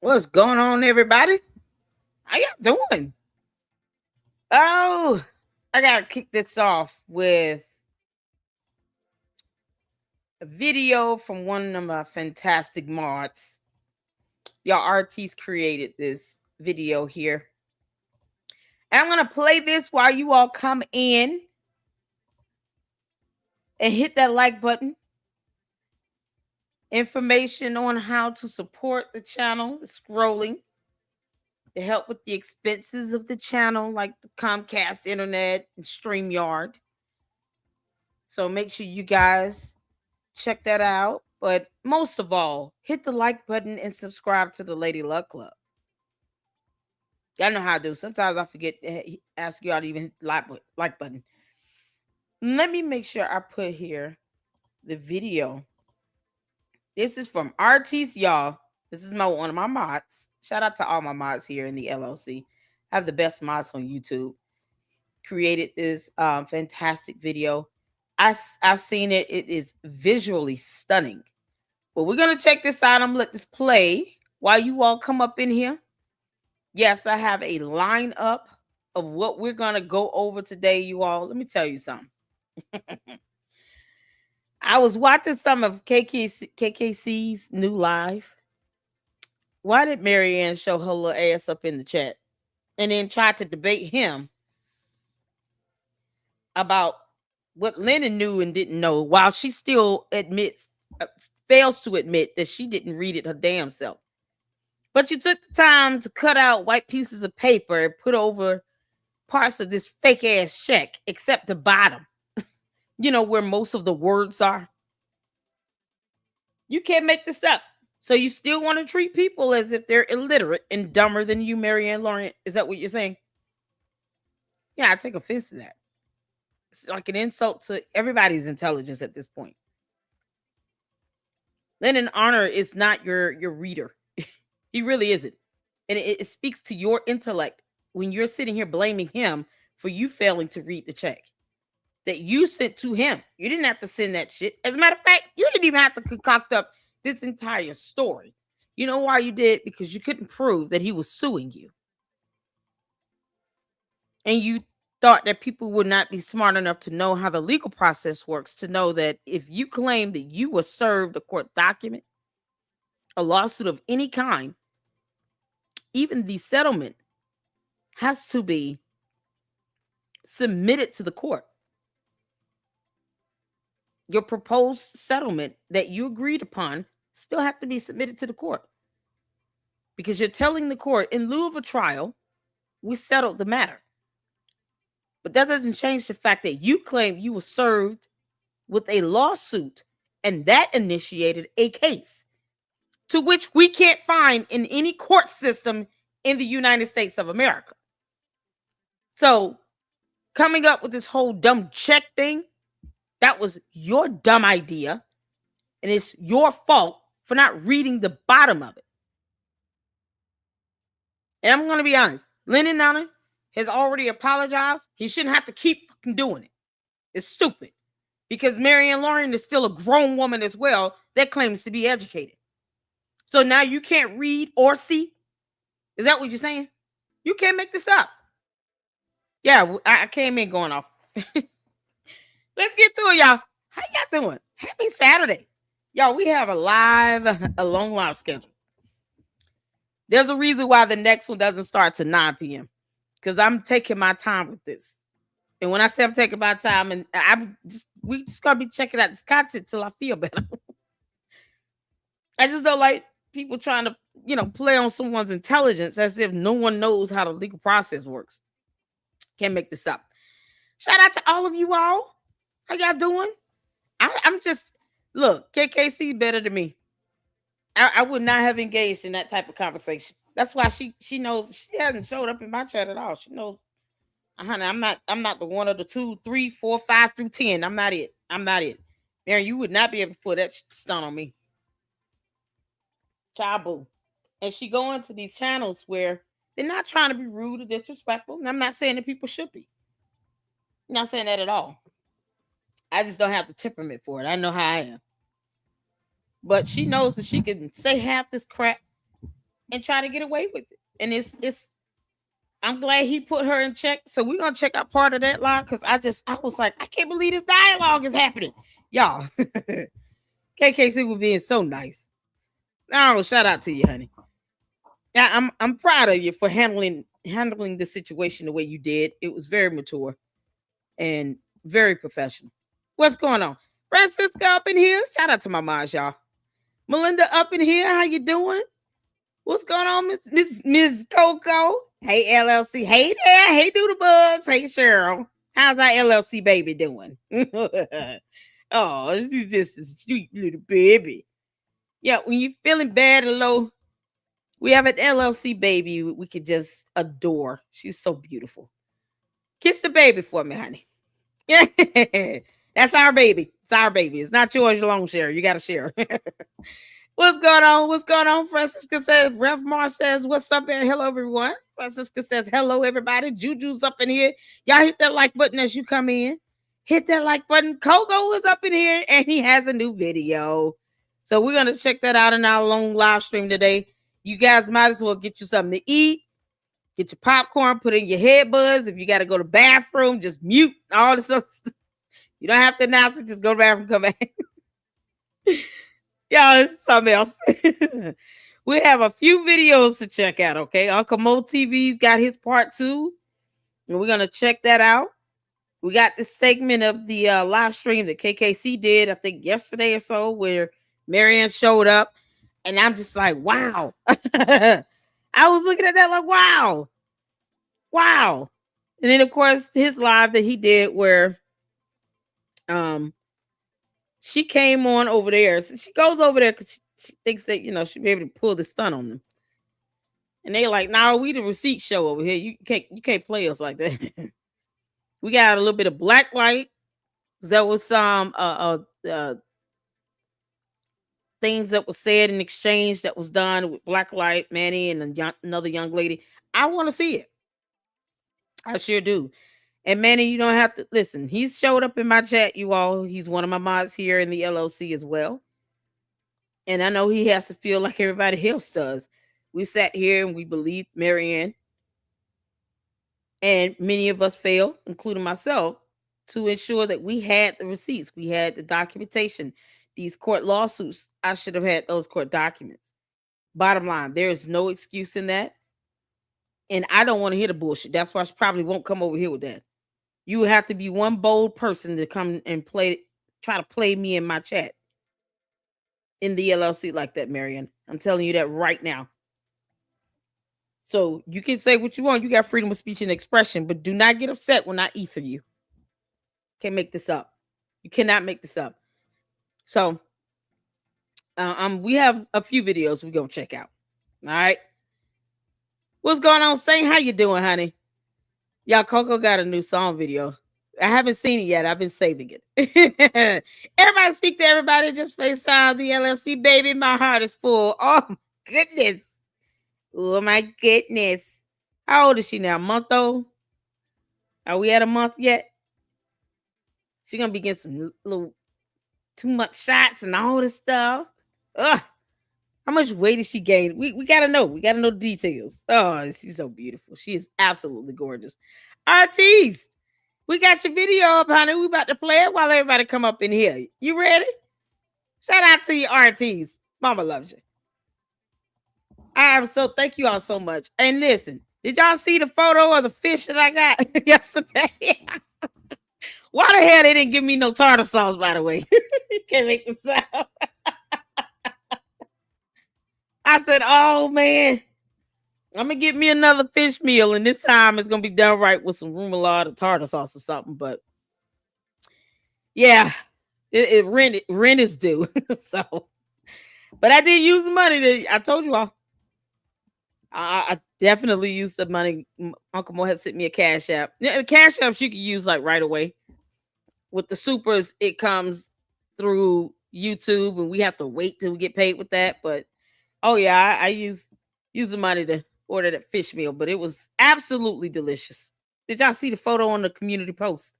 What's going on, everybody? How y'all doing? Oh, I gotta kick this off with a video from one of my fantastic mods. Y'all artists created this video here. And I'm gonna play this while you all come in and hit that like button. Information on how to support the channel is scrolling to help with the expenses of the channel, like the Comcast internet and StreamYard. So make sure you guys check that out. But most of all, hit the like button and subscribe to the Lady Luck Club. Y'all know how I do. Sometimes I forget to ask y'all to even hit the like button. Let me make sure I put here the video. This is from Artiste, y'all. This is one of my mods. Shout out to all my mods here in the LLC. I have the best mods on YouTube. Created this fantastic video. I've seen it. It is visually stunning. But we're going to check this out. I'm going to let this play while you all come up in here. Yes, I have a lineup of what we're going to go over today, you all. Let me tell you something. I was watching some of KKC's new live. Why did Marianne show her little ass up in the chat and then try to debate him about what Lennon knew and didn't know, while she still fails to admit that she didn't read it her damn self? But you took the time to cut out white pieces of paper and put over parts of this fake ass check, except the bottom, where most of the words are. You can't make this up. So you still want to treat people as if they're illiterate and dumber than you, Marianne Lorient? Is that what you're saying? Yeah, I take offense to that. It's like an insult to everybody's intelligence at this point. Lennon Honor is not your reader. He really isn't. And it speaks to your intellect when you're sitting here blaming him for you failing to read the check that you sent to him. You didn't have to send that shit. As a matter of fact, you didn't even have to concoct up this entire story. You know why you did? Because you couldn't prove that he was suing you. And you thought that people would not be smart enough to know how the legal process works, to know that if you claim that you were served a court document, a lawsuit of any kind, even the settlement has to be submitted to the court. Your proposed settlement that you agreed upon still have to be submitted to the court, because you're telling the court, in lieu of a trial, we settled the matter. But that doesn't change the fact that you claim you were served with a lawsuit, and that initiated a case to which we can't find in any court system in the United States of America. So coming up with this whole dumb check thing, that was your dumb idea, and it's your fault for not reading the bottom of it. And I'm going to be honest, Lennon Honor has already apologized. He shouldn't have to keep fucking doing it. It's stupid, because Marianne Lorient is still a grown woman as well that claims to be educated. So now you can't read or see? Is that what you're saying? You can't make this up. Yeah, I came in going off. Let's get to it, y'all. How y'all doing? Happy Saturday. Y'all, we have a long live schedule. There's a reason why the next one doesn't start to 9 p.m. because I'm taking my time with this. And when I say I'm taking my time, and we just gotta be checking out this content till I feel better. I just don't like people trying to, play on someone's intelligence as if no one knows how the legal process works. Can't make this up. Shout out to all of you all. How y'all doing? I'm just, look, KKC better than me. I would not have engaged in that type of conversation. That's why she knows she hasn't showed up in my chat at all. She knows, honey, I'm not the one of the 2, 3, 4, 5 through 10. I'm not it. Mary, you would not be able to put that stunt on me. Chabu. And she go into these channels where they're not trying to be rude or disrespectful. And I'm not saying that people should be. I'm not saying that at all. I just don't have the temperament for it. I know how I am. But she knows that she can say half this crap and try to get away with it. And it's I'm glad he put her in check. So we're gonna check out part of that live because I was like, I can't believe this dialogue is happening. Y'all. KKC was being so nice. Oh, shout out to you, honey. Yeah, I'm proud of you for handling the situation the way you did. It was very mature and very professional. What's going on? Francisca up in here. Shout out to my moms, y'all. Melinda up in here. How you doing? What's going on, Miss Coco? Hey, LLC. Hey there. Hey, Doodlebugs. Hey, Cheryl. How's our LLC baby doing? Oh, she's just a sweet little baby. Yeah, when you're feeling bad and low, we have an LLC baby we could just adore. She's so beautiful. Kiss the baby for me, honey. Yeah, that's our baby. It's our baby. It's not yours alone, share. You got to share. What's going on? What's going on? Francisca says, Rev Mar says, what's up there? Hello, everyone. Francisca says, hello, everybody. Juju's up in here. Y'all hit that like button as you come in. Hit that like button. Kogo is up in here and he has a new video. So we're going to check that out in our long live stream today. You guys might as well get you something to eat. Get your popcorn, put in your headbuds. If you got to go to the bathroom, just mute all this other stuff. You don't have to announce it. Just go to the bathroom, come back. Y'all, it's something else. We have a few videos to check out, okay? Uncle Mo TV's got his part 2, and we're going to check that out. We got this segment of the live stream that KKC did, I think yesterday or so, where Marianne showed up, and I'm just like, wow. I was looking at that like, wow. Wow. And then, of course, his live that he did where she came on over there. So she goes over there because she thinks that, she'll be able to pull the stunt on them. And they're like, "No, we the receipt show over here. You can't play us like that." We got a little bit of black light. There was some things that was said in exchange that was done with black light, Manny, and another young lady. I want to see it. I sure do. And Manny, you don't have to listen. He's showed up in my chat, you all. He's one of my mods here in the LLC as well. And I know he has to feel like everybody else does. We sat here and we believed Marianne. And many of us failed, including myself, to ensure that we had the receipts. We had the documentation. These court lawsuits, I should have had those court documents. Bottom line, there is no excuse in that. And I don't want to hear the bullshit. That's why she probably won't come over here with that. You would have to be one bold person to come and try to play me in my chat in the LLC like that, Marianne. I'm telling you that right now. So you can say what you want. You got freedom of speech and expression, but do not get upset when I ether you. Can't make this up. You cannot make this up. So we have a few videos we're gonna check out. All right. What's going on, Saint? How you doing, honey? Y'all, Coco got a new song video. I haven't seen it yet. I've been saving it. Everybody speak to everybody. Just FaceTime the LLC, baby. My heart is full. Oh, my goodness. Oh, my goodness. How old is she now? A month old? Are we at a month yet? She's going to be getting some little too much shots and all this stuff. Ugh. How much weight did she gain? We got to know. We got to know the details. Oh, she's so beautiful. She is absolutely gorgeous. Artiste, we got your video up, honey. We about to play it while everybody come up in here. You ready? Shout out to you, Artiste. Mama loves you. I am so thank you all so much. And listen, did y'all see the photo of the fish that I got yesterday? Why the hell they didn't give me no tartar sauce, by the way? You can't make this sound. I said, oh man, I'm gonna get me another fish meal, and this time it's gonna be done right with some remoulade or tartar sauce or something. But yeah, rent is due. So, but I did use the money. I told you all. I definitely used the money. Uncle Mo had sent me a cash app. Cash apps you can use like right away. With the supers, it comes through YouTube, and we have to wait till we get paid with that. But oh yeah, I use the money to order that fish meal, but it was absolutely delicious. Did y'all see the photo on the community post?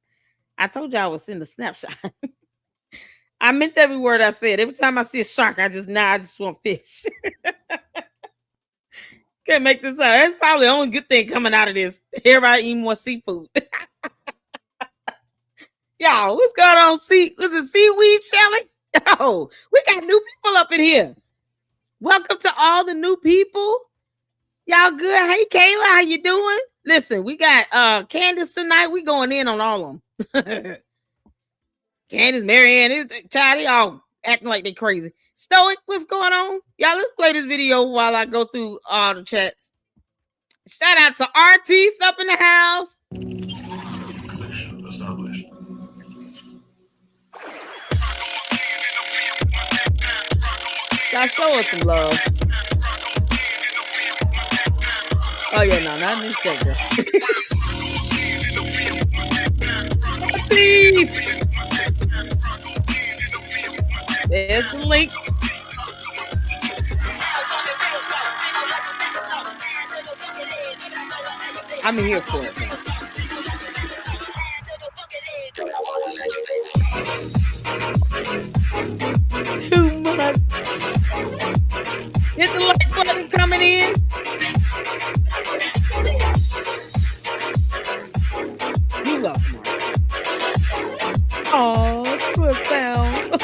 I told y'all I was in the snapshot. I meant every word I said. Every time I see a shark, I just want fish. Can't make this up. That's probably the only good thing coming out of this. Everybody eating more seafood. Y'all, what's going on? Was it seaweed, Shelly? Yo, we got new people up in here. Welcome to all the new people. Y'all good? Hey, Kayla, how you doing? Listen, we got Candace tonight. We going in on all of them. Candace, Marianne, Charlie, all acting like they crazy. Stoic, what's going on? Y'all, let's play this video while I go through all the chats. Shout out to RT up in the house. Connection established. Y'all show us some love. Oh yeah, no, not this sector. There's the link. I'm here for it. Too much. Hit the like button coming in. You love me. Oh, profound. Hit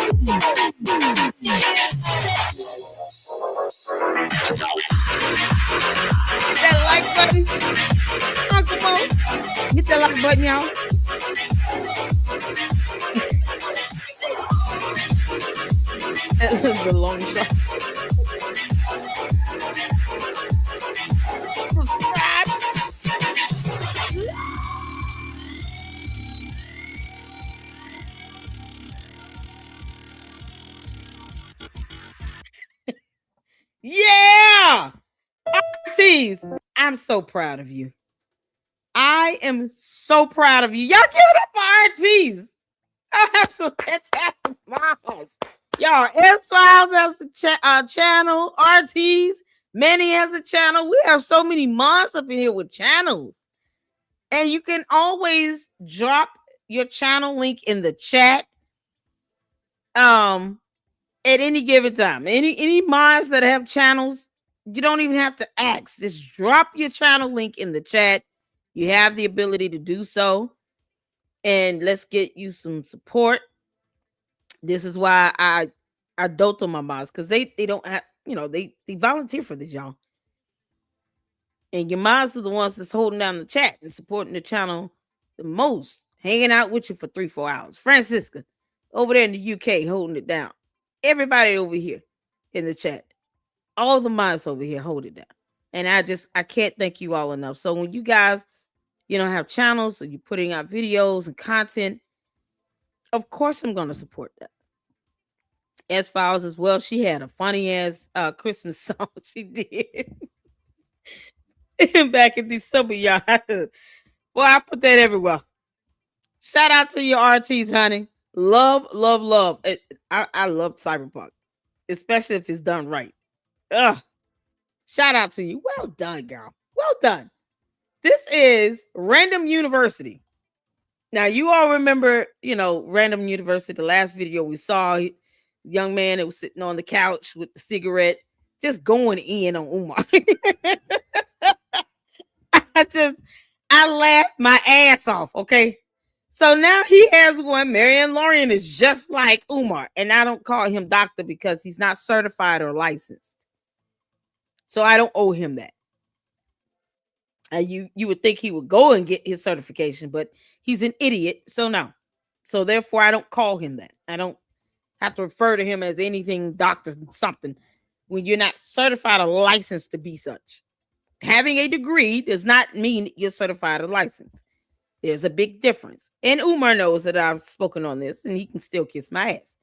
that like button. Oh, come on. Hit that like button, y'all. That was the long shot. Yeah! RTs, I'm so proud of you. I am so proud of you. Y'all give it up for RTs. I have some fantastic moms. Y'all, S-Files has a channel. RTs, Manny has a channel. We have so many moms up in here with channels. And you can always drop your channel link in the chat. At any given time. Any mods that have channels, you don't even have to ask. Just drop your channel link in the chat. You have the ability to do so. And let's get you some support. This is why I dote on my mods, because they don't have, they volunteer for this, y'all. And your mods are the ones that's holding down the chat and supporting the channel the most, hanging out with you for 3-4 hours. Francisca over there in the UK holding it down. Everybody over here in the chat, all the mods over here hold it down. And I can't thank you all enough. So when you guys, have channels or you're putting out videos and content, of course I'm going to support that. S-Files as well. She had a funny ass Christmas song she did. Back in December, y'all. Well, I put that everywhere. Shout out to your RTs, honey. Love, love, love. I love Cyberpunk, especially if it's done right. Ugh. Shout out to you. Well done, girl. Well done. This is Random University. Now, you all remember, Random University, the last video we saw, young man that was sitting on the couch with the cigarette, just going in on Umar. I laughed my ass off, okay? So now he has one. Marianne Lorient is just like Umar. And I don't call him doctor because he's not certified or licensed. So I don't owe him that. You would think he would go and get his certification, but he's an idiot. So no. So therefore, I don't call him that. I don't have to refer to him as anything doctor something when you're not certified or licensed to be such. Having a degree does not mean you're certified or licensed. There's a big difference. And Umar knows that I've spoken on this and he can still kiss my ass.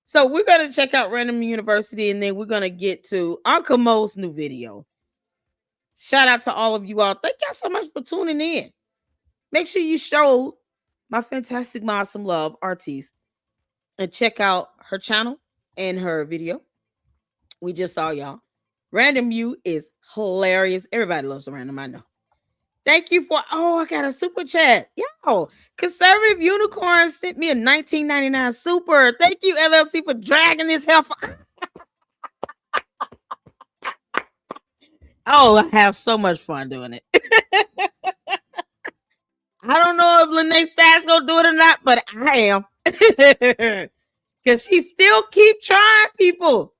So we're going to check out Random University and then we're going to get to Uncle Mo's new video. Shout out to all of you all. Thank y'all so much for tuning in. Make sure you show my fantastic mom some love, RTs, and check out her channel and her video. We just saw y'all. Random U is hilarious. Everybody loves a random, I know. Thank you for, I got a super chat. Yo, Conservative Unicorn sent me a $19.99 super. Thank you, LLC, for dragging this heifer. Oh, I have so much fun doing it. I don't know if Lene Stack's gonna do it or not, but I am. Because she still keep trying people.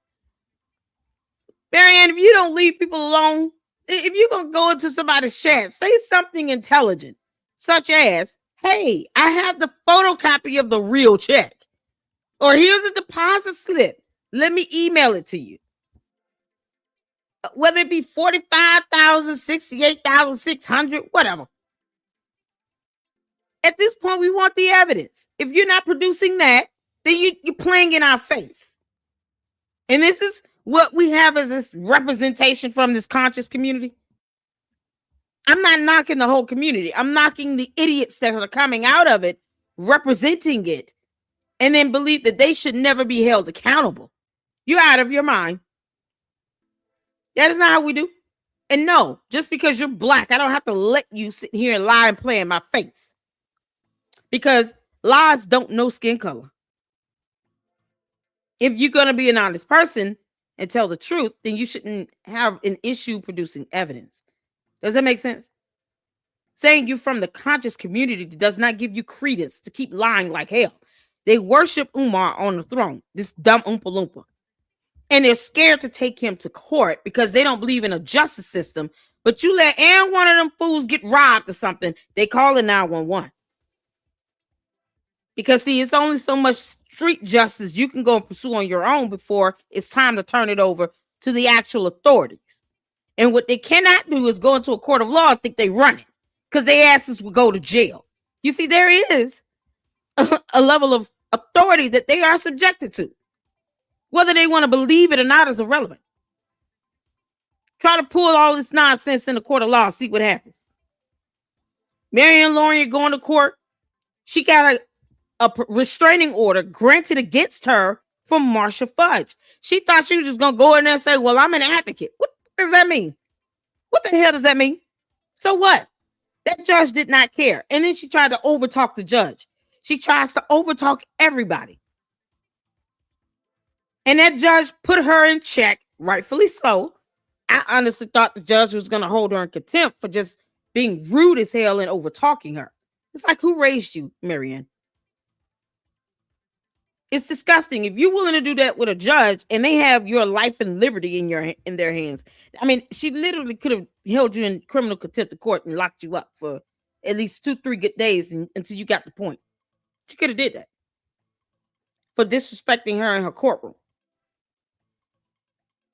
Marianne, if you don't leave people alone, if you're going to go into somebody's chat, say something intelligent, such as, hey, I have the photocopy of the real check. Or here's a deposit slip. Let me email it to you. Whether it be 45,000, 68,600, whatever. At this point, we want the evidence. If you're not producing that, then you're playing in our face. And this is what we have as this representation from this conscious community. I'm not knocking the whole community. I'm knocking the idiots that are coming out of it, representing it, and then believe that they should never be held accountable. You're out of your mind. That is not how we do. And no, just because you're black, I don't have to let you sit here and lie and play in my face. Because lies don't know skin color. If you're going to be an honest person and tell the truth, then you shouldn't have an issue producing evidence. Does that make sense? Saying you're from the conscious community does not give you credence to keep lying like hell. They worship Umar on the throne, this dumb Oompa Loompa. And they're scared to take him to court because they don't believe in a justice system. But you let any one of them fools get robbed or something, they call it 911. Because, see, it's only so much street justice you can go and pursue on your own before it's time to turn it over to the actual authorities. And what they cannot do is go into a court of law and think they run it because their asses will go to jail. You see, there is a level of authority that they are subjected to. Whether they want to believe it or not is irrelevant. Try to pull all this nonsense in the court of law and see what happens. Marianne Lorient going to court. She got a restraining order granted against her from Marsha Fudge. She thought she was just going to go in there and say, well, I'm an advocate. What does that mean? What the hell does that mean? So what? That judge did not care. And then she tried to overtalk the judge. She tries to overtalk everybody. And that judge put her in check, rightfully so. I honestly thought the judge was going to hold her in contempt for just being rude as hell and overtalking her. It's like, who raised you, Marianne? It's disgusting. If you're willing to do that with a judge and they have your life and liberty in their hands. I mean, she literally could have held you in criminal contempt of court and locked you up for at least 2-3 good days until you got the point. She could have did that for disrespecting her in her courtroom.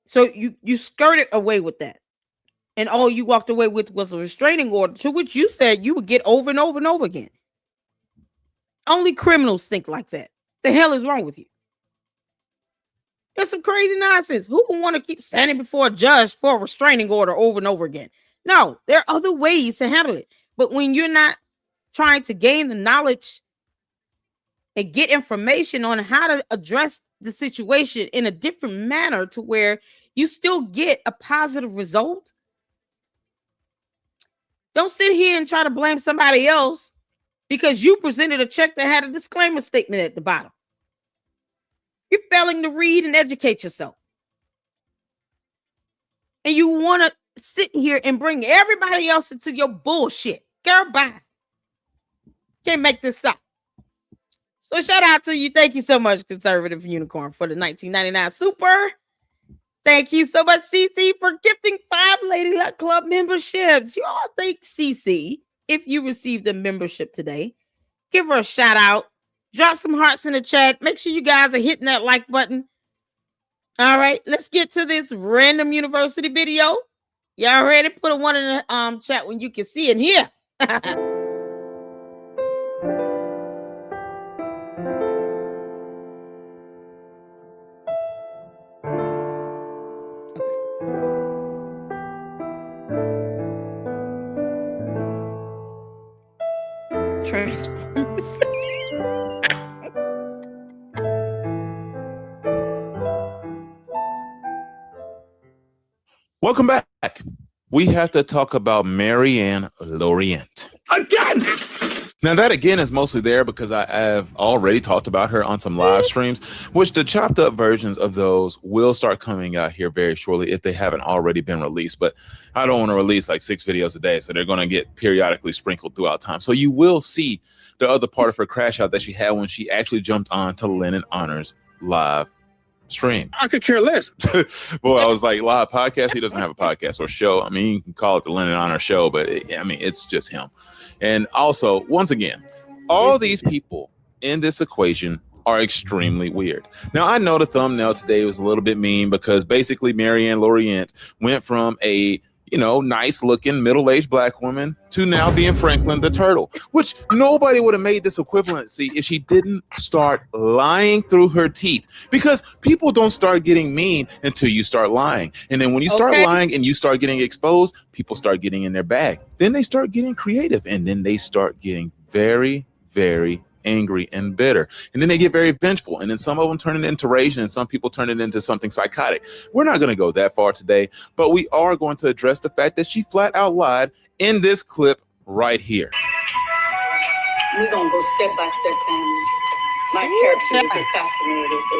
So you skirted away with that. And all you walked away with was a restraining order to which you said you would get over and over and over again. Only criminals think like that. The hell is wrong with you? That's some crazy nonsense. Who would want to keep standing before a judge for a restraining order over and over again? No, there are other ways to handle it. But when you're not trying to gain the knowledge and get information on how to address the situation in a different manner to where you still get a positive result, don't sit here and try to blame somebody else because you presented a check that had a disclaimer statement at the bottom. You're failing to read and educate yourself. And you want to sit here and bring everybody else into your bullshit. Girl, bye. Can't make this up. So shout out to you. Thank you so much, Conservative Unicorn, for the 1999 Super. Thank you so much, CC, for gifting 5 Lady Luck Club memberships. You all thank CC if you received the membership today. Give her a shout out. Drop some hearts in the chat. Make sure you guys are hitting that like button. All right, let's get to this random university video. Y'all ready? Put a 1 in the chat when you can see it here. Transformers. Welcome back. We have to talk about Marianne Lorient. Again! Now that again is mostly there because I have already talked about her on some live streams, which the chopped up versions of those will start coming out here very shortly if they haven't already been released. But I don't want to release like 6 videos a day, so they're going to get periodically sprinkled throughout time. So you will see the other part of her crash out that she had when she actually jumped on to Lennon Honor's live stream. I could care less. Boy, I was like, live podcast. He doesn't have a podcast or show. I mean, you can call it the Lennon Honor show, but it's just him. And also, once again, all these people in this equation are extremely weird. Now, I know the thumbnail today was a little bit mean because basically Marianne Lorient went from a nice looking middle-aged black woman to now being Franklin the Turtle, which nobody would have made this equivalency if she didn't start lying through her teeth, because people don't start getting mean until you start lying. And then when you start lying and you start getting exposed, people start getting in their bag. Then they start getting creative, and then they start getting very, very angry and bitter, and then they get very vengeful, and then some of them turn it into rage, and some people turn it into something psychotic. We're not going to go that far today, but we are going to address the fact that she flat out lied in this clip right here. We're going to go step by step, family. My character was assassinated, so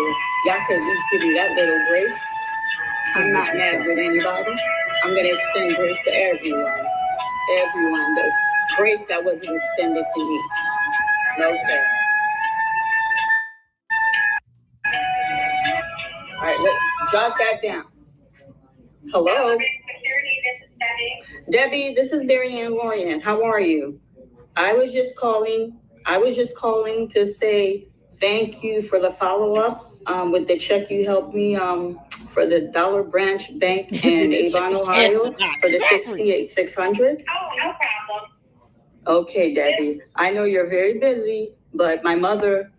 y'all can at least give me that little grace. I'm not mad with anybody. I'm going to extend grace to everyone. The grace that wasn't extended to me. Okay. All right, jot that down. Hello? Debbie, this is Marianne Lorient. How are you? I was just calling to say thank you for the follow-up with the check you helped me for the Dollar Branch Bank in Avon, Ohio for the $68,600. Oh, no problem. Okay, Debbie, I know you're very busy, but my mother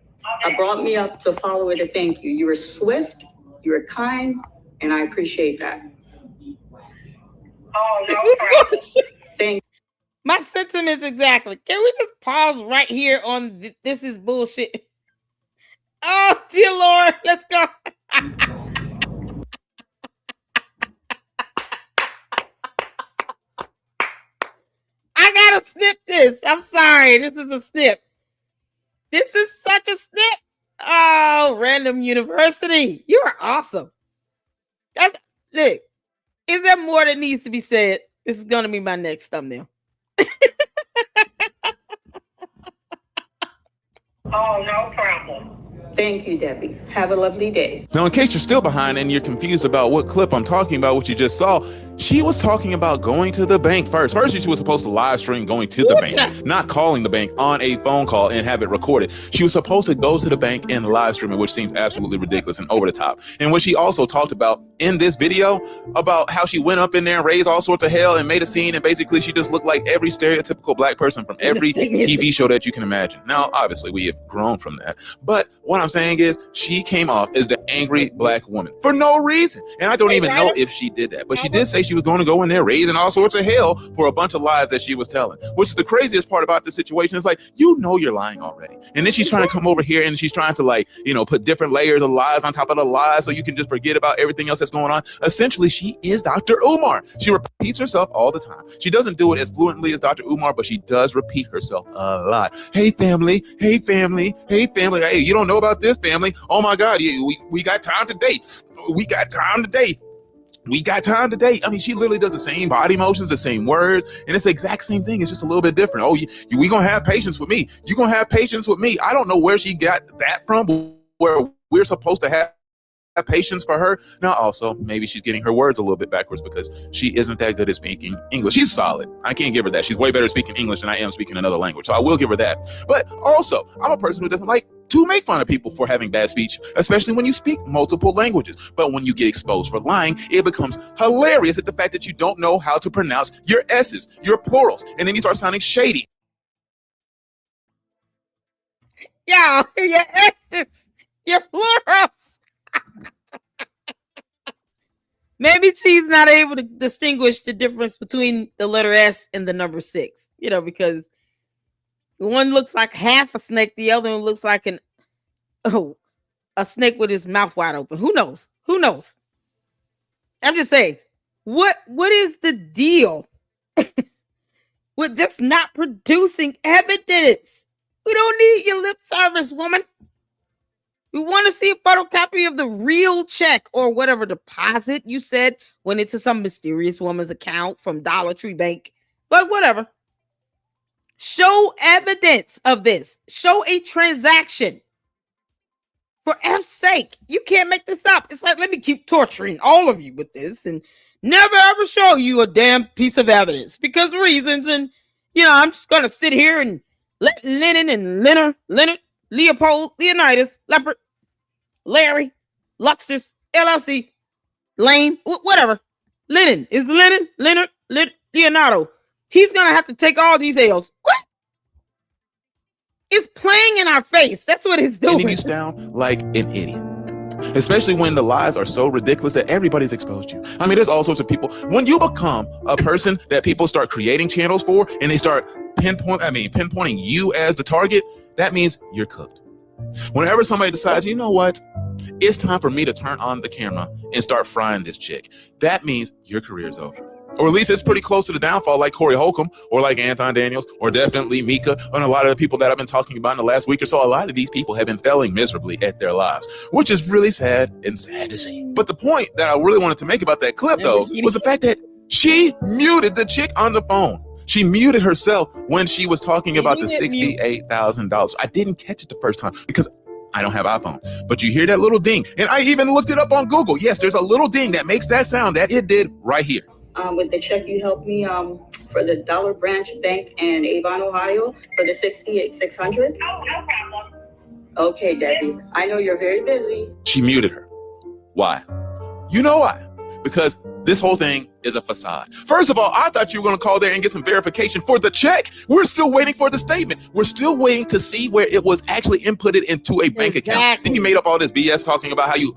brought me up to follow it to thank you. You were swift, you were kind, and I appreciate that. Oh, no problem. Thank My sentiments exactly. Can we just pause right here on this is bullshit? Oh, dear Lord, let's go. I gotta snip this. I'm sorry. This is a snip. This is such a snip. Oh, Random University. You are awesome. Look, is there more that needs to be said? This is gonna be my next thumbnail. Oh, no problem. Thank you, Debbie. Have a lovely day. Now, in case you're still behind and you're confused about what clip I'm talking about, what you just saw, she was talking about going to the bank first. First, she was supposed to live stream going to the bank, not calling the bank on a phone call and have it recorded. She was supposed to go to the bank and live stream it, which seems absolutely ridiculous and over the top. And what she also talked about in this video about how she went up in there and raised all sorts of hell and made a scene, and basically she just looked like every stereotypical black person from every TV show that you can imagine. Now, obviously, we have grown from that, but what I'm saying is she came off as the angry black woman for no reason, and I don't even know if she did that, but she did say she was going to go in there raising all sorts of hell for a bunch of lies that she was telling, which is the craziest part about the situation. Is like, you're lying already, and then she's trying to come over here and she's trying to put different layers of lies on top of the lies so you can just forget about everything else that's going on. Essentially, she is Dr. Umar. She repeats herself all the time. She doesn't do it as fluently as Dr. Umar, but she does repeat herself a lot. Hey family, hey family, hey family. Hey, you don't know about this family? Oh my God, we got time to date. We got time to date. We got time to date. I mean, she literally does the same body motions, the same words, and it's the exact same thing. It's just a little bit different. Oh, we gonna have patience with me. You gonna have patience with me. I don't know where she got that from, where we're supposed to have patience for her. Now, also, maybe she's getting her words a little bit backwards because she isn't that good at speaking English. She's solid. I can't give her that. She's way better at speaking English than I am speaking another language. So I will give her that. But also, I'm a person who doesn't like to make fun of people for having bad speech, especially when you speak multiple languages. But when you get exposed for lying, it becomes hilarious at the fact that you don't know how to pronounce your S's, your plurals, and then you start sounding shady. Yo, your S's, your plurals. Maybe she's not able to distinguish the difference between the letter S and the number 6, because one looks like half a snake, the other one looks like a snake with his mouth wide open. Who knows? I'm just saying, what is the deal with just not producing evidence. We don't need your lip service, woman. We want to see a photocopy of the real check or whatever deposit you said went into some mysterious woman's account from Dollar Tree Bank. But whatever. Show evidence of this. Show a transaction. For F's sake, you can't make this up. It's like, let me keep torturing all of you with this and never ever show you a damn piece of evidence because reasons. And, I'm just going to sit here and let Lennon and Leonard, Leopold, Leonidas, Leopard, Larry, Luxers, LLC, Lame, whatever. Leonard, Leonardo. He's going to have to take all these L's. What? It's playing in our face. That's what it's doing. You down like an idiot. Especially when the lies are so ridiculous that everybody's exposed you. I mean, there's all sorts of people. When you become a person that people start creating channels for and they start pinpointing you as the target, that means you're cooked. Whenever somebody decides, you know what? It's time for me to turn on the camera and start frying this chick. That means your career's over. Or at least it's pretty close to the downfall, like Corey Holcomb or like Anton Daniels or definitely Mika and a lot of the people that I've been talking about in the last week or so. A lot of these people have been failing miserably at their lives, which is really sad and sad to see. But the point that I really wanted to make about that clip, though, was the fact that she muted the chick on the phone. She muted herself when she was talking about the $68,000. I didn't catch it the first time because I don't have iPhone, but you hear that little ding. And I even looked it up on Google. Yes, there's a little ding that makes that sound that it did right here. With the check you helped me for the Dollar Branch Bank in Avon, Ohio for the $68,600. Oh, no problem. Okay, Debbie. I know you're very busy. She muted her. Why? You know why? Because this whole thing is a facade. First of all, I thought you were going to call there and get some verification for the check. We're still waiting for the statement. We're still waiting to see where it was actually inputted into a bank account. Then you made up all this BS talking about how you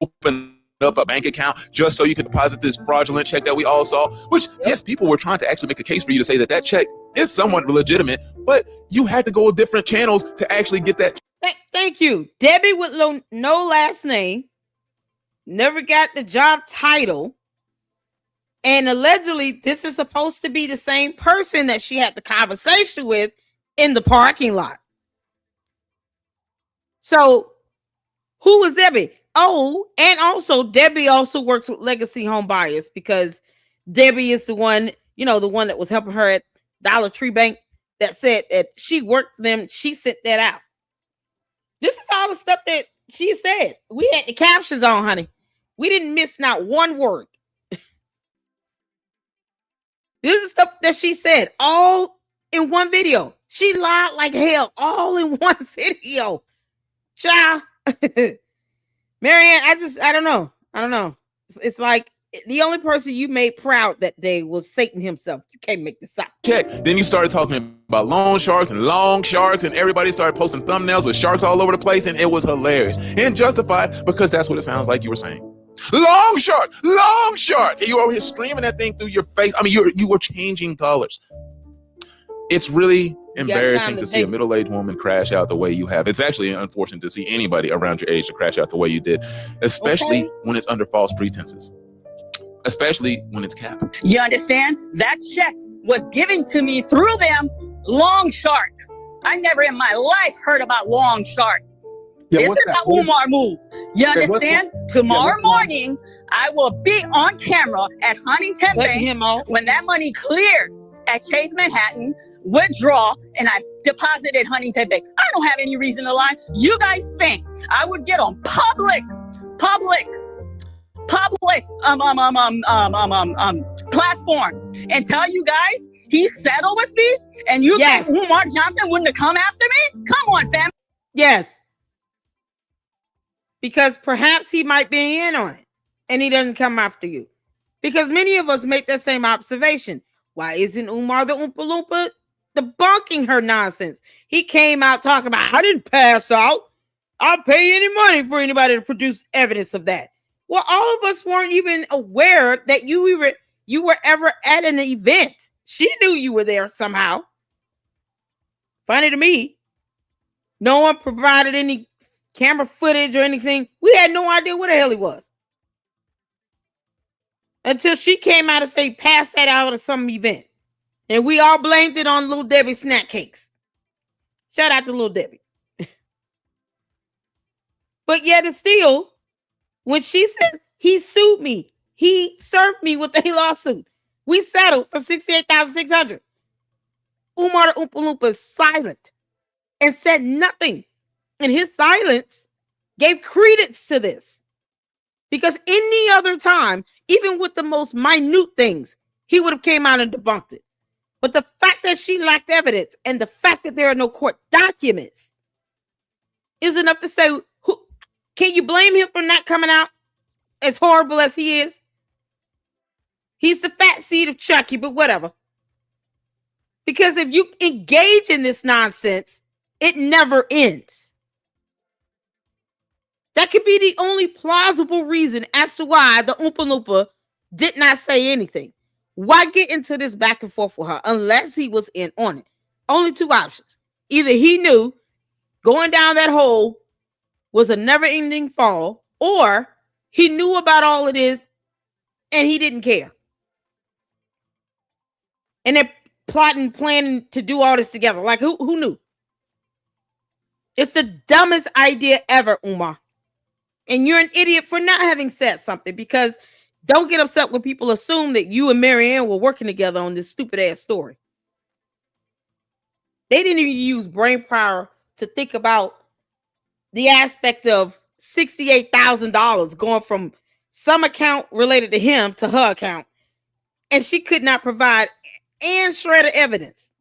open up a bank account just so you could deposit this fraudulent check that we all saw, which, yes, people were trying to actually make a case for you to say that that check is somewhat legitimate, but you had to go different channels to actually get that. Thank you. Debbie with no last name, never got the job title, and allegedly this is supposed to be the same person that she had the conversation with in the parking lot. So who was Debbie? Oh, and also Debbie also works with Legacy Home Buyers because Debbie is the one, the one that was helping her at Dollar Tree Bank that said that she worked for them. She sent that out. This is all the stuff that she said. We had the captions on, honey. We didn't miss not one word. This is stuff that she said all in one video. She lied like hell all in one video. Child. Marianne, I don't know. It's like the only person you made proud that day was Satan himself. You can't make this up. Check. Then you started talking about loan sharks and long sharks, and everybody started posting thumbnails with sharks all over the place, and it was hilarious and justified because that's what it sounds like you were saying. Long shark, long shark. And you over here screaming that thing through your face. I mean, you were changing colors. It's really embarrassing to see a middle-aged woman crash out the way you have. It's actually unfortunate to see anybody around your age to crash out the way you did, especially when it's under false pretenses, especially when it's cap. You understand? That check was given to me through them, Long Shark. I never in my life heard about Long Shark. Yeah, this is a Umar move. You understand? Tomorrow morning, I will be on camera at Huntington Bank when that money cleared at Chase Manhattan, withdraw, and I deposited Huntington Bank. I don't have any reason to lie. You guys think I would get on public platform and tell you guys he settled with me, and you think Umar Johnson wouldn't have come after me? Come on, fam. Yes. Because perhaps he might be in on it and he doesn't come after you. Because many of us make that same observation. Why isn't Umar the Oompa Loompa debunking her nonsense? He came out talking about, I didn't pass out. I'll pay any money for anybody to produce evidence of that. Well, all of us weren't even aware that you were ever at an event. She knew you were there somehow. Funny to me. No one provided any camera footage or anything. We had no idea where the hell he was. Until she came out and say, pass that out at some event. And we all blamed it on Little Debbie snack cakes. Shout out to Little Debbie. But yet it's still, when she says he sued me, he served me with a lawsuit. We settled for $68,600. Umar the Oompa Loompa is silent and said nothing. And his silence gave credence to this. Because any other time, even with the most minute things, he would have came out and debunked it. But the fact that she lacked evidence and the fact that there are no court documents is enough to say, can you blame him for not coming out as horrible as he is? He's the fat seed of Chucky, but whatever. Because if you engage in this nonsense, it never ends. That could be the only plausible reason as to why the Oompa Loompa did not say anything. Why get into this back and forth with her unless he was in on it? Only two options. Either he knew going down that hole was a never-ending fall, or he knew about all of this and he didn't care. And they're plotting, planning to do all this together. Like, who knew? It's the dumbest idea ever, Umar. And you're an idiot for not having said something, because don't get upset when people assume that you and Marianne were working together on this stupid ass story. They didn't even use brain power to think about the aspect of $68,000 going from some account related to him to her account. And she could not provide and shred of evidence.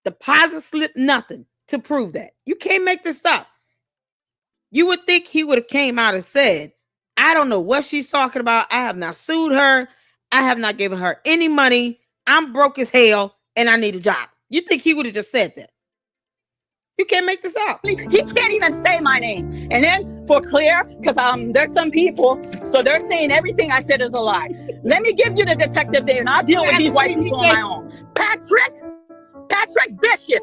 Deposit slip, nothing to prove that. You can't make this up. You would think he would have came out and said, I don't know what she's talking about. I have not sued her. I have not given her any money. I'm broke as hell and I need a job. You think he would have just said that? You can't make this up. He can't even say my name. And then for clear, because there's some people, so they're saying everything I said is a lie. Let me give you the detective there, and I'll deal with these white people on my own. Patrick Bishop.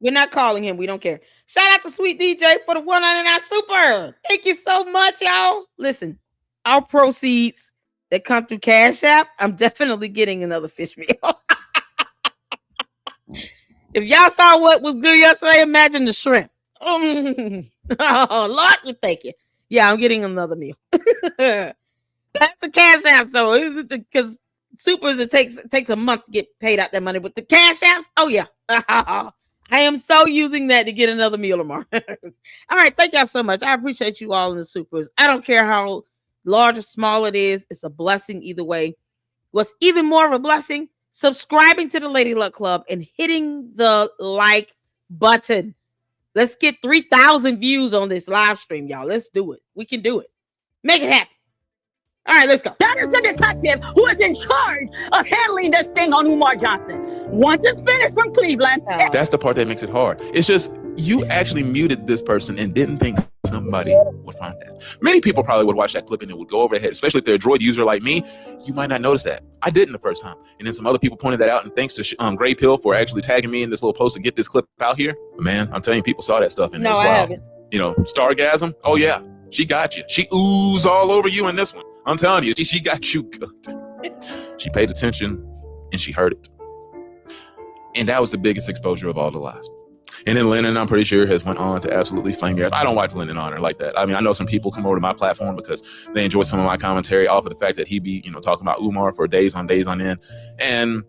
We're not calling him. We don't care. Shout out to Sweet DJ for the 199 super. Thank you so much, y'all. Listen, our proceeds that come through Cash App, I'm definitely getting another fish meal. If y'all saw what was good yesterday, imagine the shrimp. Oh, Lord, we thank you. Yeah, I'm getting another meal. That's a Cash App, though, because supers, it takes a month to get paid out that money. But the Cash Apps, oh yeah. I am so using that to get another meal tomorrow. All right, thank y'all so much. I appreciate you all in the supers. I don't care how large or small it is. It's a blessing either way. What's even more of a blessing, subscribing to the Lady Luck Club and hitting the like button. Let's get 3,000 views on this live stream, y'all. Let's do it. We can do it. Make it happen. All right, let's go. That is the detective who is in charge of handling this thing on Umar Johnson. Once it's finished from Cleveland. That's the part that makes it hard. It's just you actually muted this person and didn't think somebody would find that. Many people probably would watch that clip and it would go over their head, especially if they're a Droid user like me. You might not notice that. I didn't the first time. And then some other people pointed that out. And thanks to Gray Pill for actually tagging me in this little post to get this clip out here. But man, I'm telling you, people saw that stuff and it was wild. I haven't. You know, Stargasm. Oh yeah, she got you. She oozed all over you in this one. I'm telling you, she got you good. She paid attention and she heard it. And that was the biggest exposure of all the lies. And then Lennon, I'm pretty sure, has went on to absolutely flame your ass. I don't watch Lennon on her like that. I mean, I know some people come over to my platform because they enjoy some of my commentary off of the fact that he be, talking about Umar for days on end. And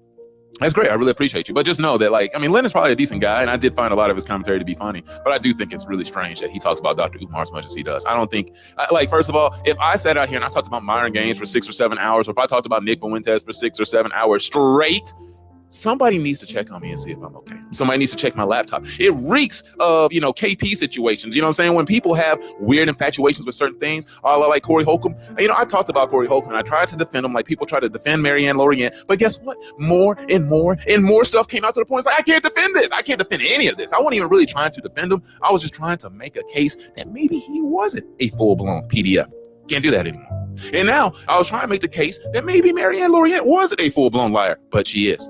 that's great. I really appreciate you. But just know that, Lennon's probably a decent guy, and I did find a lot of his commentary to be funny. But I do think it's really strange that he talks about Dr. Umar as much as he does. I don't think, first of all, if I sat out here and I talked about Myron Gaines for 6 or 7 hours, or if I talked about Nick Fuentes for 6 or 7 hours straight, somebody needs to check on me and see if I'm okay. Somebody needs to check my laptop. It reeks of, KP situations. You know what I'm saying? When people have weird infatuations with certain things, all like Corey Holcomb. I talked about Corey Holcomb and I tried to defend him like people try to defend Marianne Lorient. But guess what? More and more stuff came out to the point. It's like, I can't defend this. I can't defend any of this. I wasn't even really trying to defend him. I was just trying to make a case that maybe he wasn't a full-blown PDF. Can't do that anymore. And now I was trying to make the case that maybe Marianne Lorient wasn't a full-blown liar, but she is.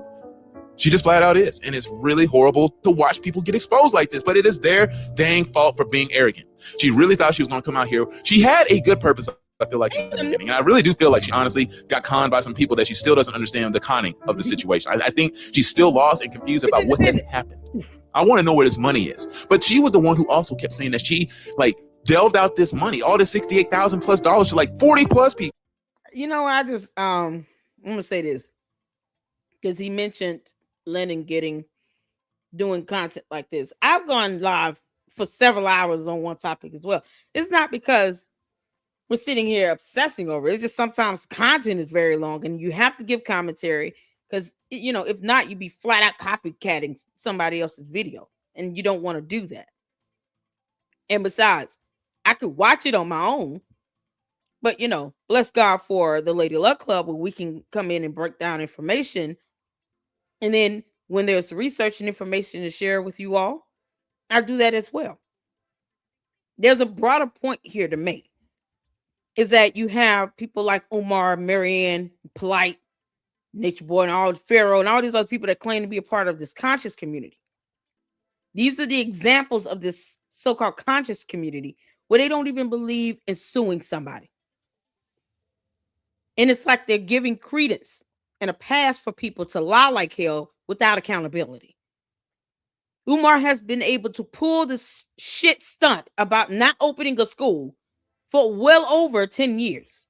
She just flat out is. And it's really horrible to watch people get exposed like this, but it is their dang fault for being arrogant. She really thought she was going to come out here. She had a good purpose I feel like in the beginning. And I really do feel like she honestly got conned by some people that she still doesn't understand the conning of the situation. I think she's still lost and confused about what has happened. I want to know where this money is. But she was the one who also kept saying that she like delved out this money, all this $68,000+ to like 40+ people. You know, I just I'm gonna say this because he mentioned Lennon doing content like this. I've gone live for several hours on one topic as well. It's not because we're sitting here obsessing over it. It's just sometimes content is very long and you have to give commentary because, you know, if not, you'd be flat out copycatting somebody else's video and you don't want to do that. And besides, I could watch it on my own, but, you know, bless God for the Lady Luck Club where we can come in and break down information. And then when there's research and information to share with you all, I do that as well. There's a broader point here to make. Is that you have people like Umar, Marianne, Polight, Nature Boy, and all Pharaoh, and all these other people that claim to be a part of this conscious community. These are the examples of this so-called conscious community where they don't even believe in suing somebody. And it's like they're giving credence and a pass for people to lie like hell without accountability. Umar has been able to pull this shit stunt about not opening a school for well over 10 years.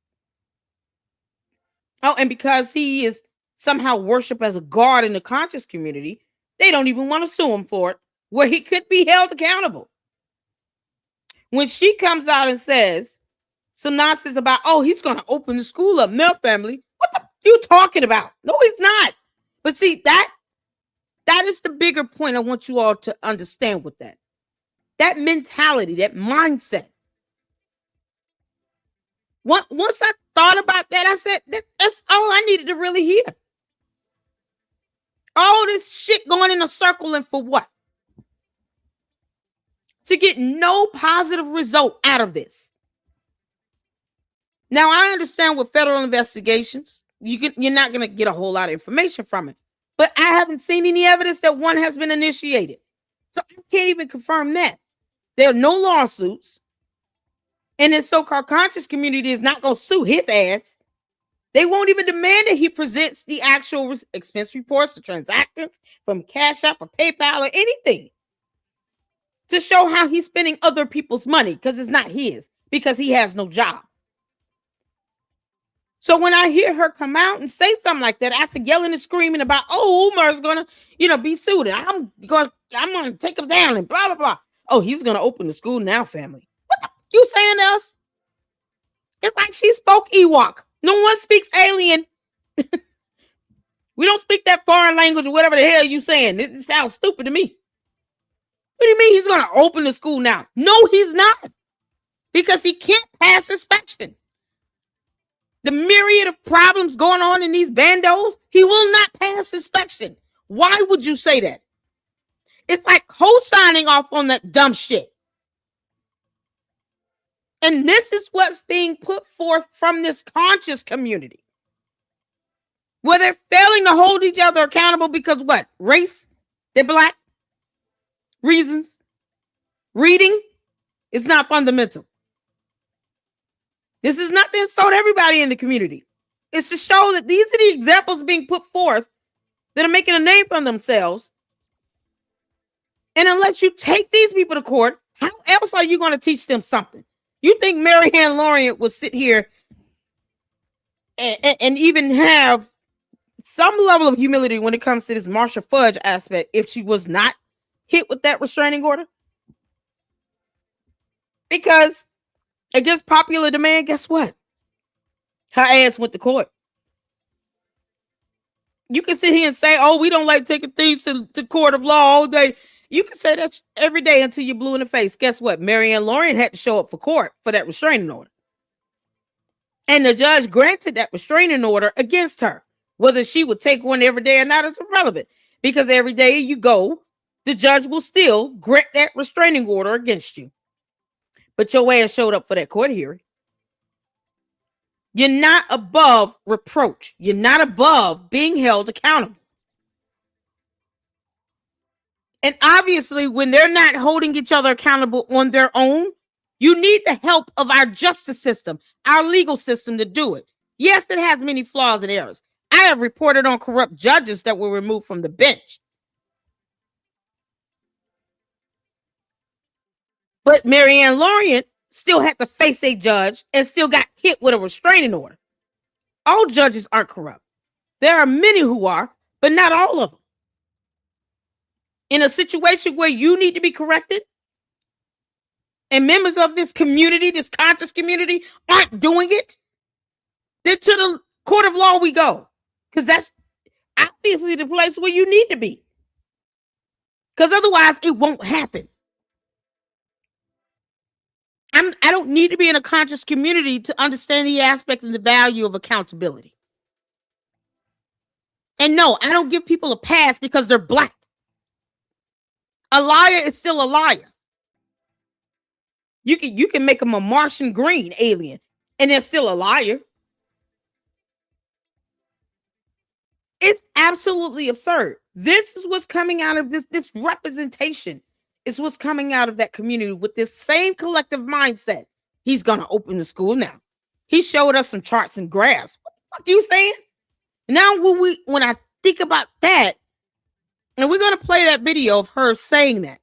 Oh, and because he is somehow worshipped as a god in the conscious community, they don't even want to sue him for it, where he could be held accountable. When she comes out and says some nonsense about, oh, he's going to open the school up, Mel family, what the you talking about? No, he's not. But see, that is the bigger point I want you all to understand with that. That mentality, that mindset. Once I thought about that, I said, that's all I needed to really hear. All this shit going in a circle and for what? To get no positive result out of this. Now, I understand with federal investigations, you're not going to get a whole lot of information from it. But I haven't seen any evidence that one has been initiated. So I can't even confirm that. There are no lawsuits. And this so-called conscious community is not going to sue his ass. They won't even demand that he presents the actual expense reports, the transactions from Cash App or PayPal or anything to show how he's spending other people's money because it's not his, because he has no job. So when I hear her come out and say something like that after yelling and screaming about, oh, Umar's going to, be sued and I'm going to take him down and blah, blah, blah. Oh, he's going to open the school now, family. What the you saying to us? It's like she spoke Ewok. No one speaks alien. We don't speak that foreign language or whatever the hell you saying. It sounds stupid to me. What do you mean he's going to open the school now? No, he's not. Because he can't pass inspection. The myriad of problems going on in these bandos, he will not pass inspection. Why would you say that? It's like co-signing off on that dumb shit. And this is what's being put forth from this conscious community. Where they're failing to hold each other accountable because what? Race? They're black? Reasons? Reading? It's not fundamental. This is not to insult everybody in the community. It's to show that these are the examples being put forth that are making a name for themselves. And unless you take these people to court, how else are you going to teach them something? You think Marianne Lorient would sit here and even have some level of humility when it comes to this Marsha Fudge aspect if she was not hit with that restraining order? Because against popular demand, guess what? Her ass went to court. You can sit here and say, oh, we don't like taking things to court of law all day. You can say that every day until you're blue in the face. Guess what? Marianne Lorient had to show up for court for that restraining order. And the judge granted that restraining order against her. Whether she would take one every day or not is irrelevant. Because every day you go, the judge will still grant that restraining order against you. But your ass showed up for that court hearing. You're not above reproach. You're not above being held accountable. And obviously, when they're not holding each other accountable on their own, You need the help of our justice system, our legal system to do it. Yes, it has many flaws and errors. I have reported on corrupt judges that were removed from the bench. But Marianne Lorient still had to face a judge and still got hit with a restraining order. All judges aren't corrupt. There are many who are, but not all of them. In a situation where you need to be corrected, and members of this community, this conscious community, aren't doing it, then to the court of law we go. Because that's obviously the place where you need to be. Because otherwise, it won't happen. I don't need to be in a conscious community to understand the aspect and the value of accountability. And no, I don't give people a pass because they're black. A liar is still a liar. You can make them a Martian green alien, and they're still a liar. It's absolutely absurd. This is what's coming out of this representation. Is what's coming out of that community with this same collective mindset. He's going to open the school now. He showed us some charts and graphs. What the fuck are you saying? Now, when I think about that, and we're going to play that video of her saying that,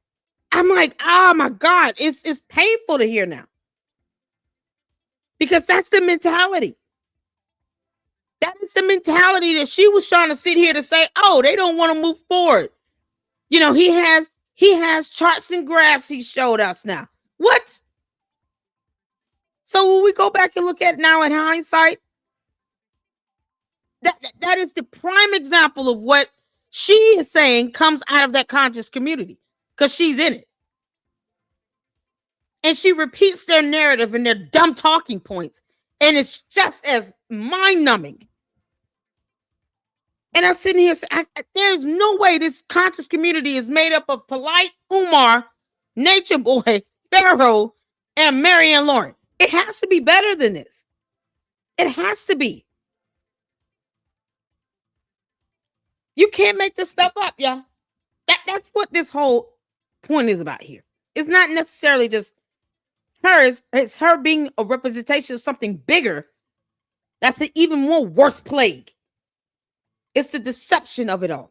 I'm like, oh my God, it's painful to hear now. Because that's the mentality. That is the mentality that she was trying to sit here to say, oh, they don't want to move forward. You know, he has charts and graphs he showed us now. What? So when we go back and look at it now in hindsight, that is the prime example of what she is saying comes out of that conscious community because she's in it. And she repeats their narrative and their dumb talking points. And it's just as mind-numbing. And I'm sitting here saying, there's no way this conscious community is made up of Polight, Umar, Nature Boy, Pharaoh, and Marianne Lorient. It has to be better than this. It has to be. You can't make this stuff up, y'all. That's what this whole point is about here. It's not necessarily just her. It's her being a representation of something bigger. That's an even more worse plague. It's the deception of it all.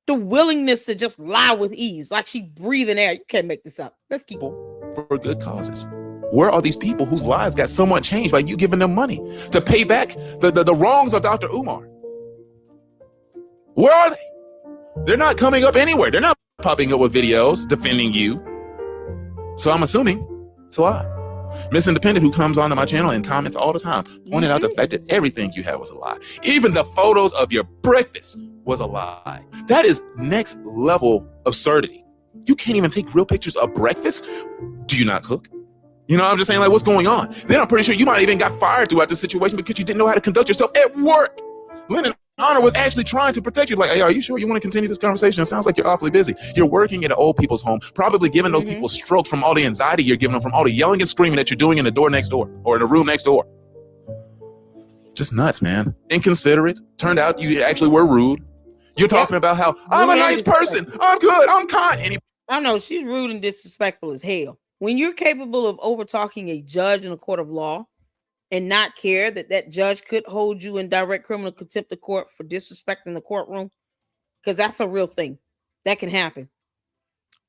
The willingness to just lie with ease, like she breathing air. You can't make this up. Let's keep for good causes. Where are these people whose lives got somewhat changed by you giving them money to pay back the wrongs of Dr. Umar? Where are they? They're not coming up anywhere. They're not popping up with videos defending you. So I'm assuming it's a lie. Miss Independent, who comes onto my channel and comments all the time, pointed out the fact that everything you had was a lie. Even the photos of your breakfast was a lie. That is next level absurdity. You can't even take real pictures of breakfast? Do you not cook? You know, I'm just saying, like, what's going on? Then I'm pretty sure you might even got fired throughout this situation because you didn't know how to conduct yourself at work. Lyndon Honor was actually trying to protect you. Like, hey, are you sure you want to continue this conversation? It sounds like you're awfully busy. You're working at an old people's home, probably giving those people strokes from all the anxiety you're giving them, from all the yelling and screaming that you're doing in the door next door or in the room next door. Just nuts, man. Inconsiderate. Turned out you actually were rude. You're talking about how I'm a nice person. I'm good. I'm kind. I know she's rude and disrespectful as hell. When you're capable of over-talking a judge in a court of law and not care that that judge could hold you in direct criminal contempt of court for disrespecting the courtroom, because that's a real thing that can happen,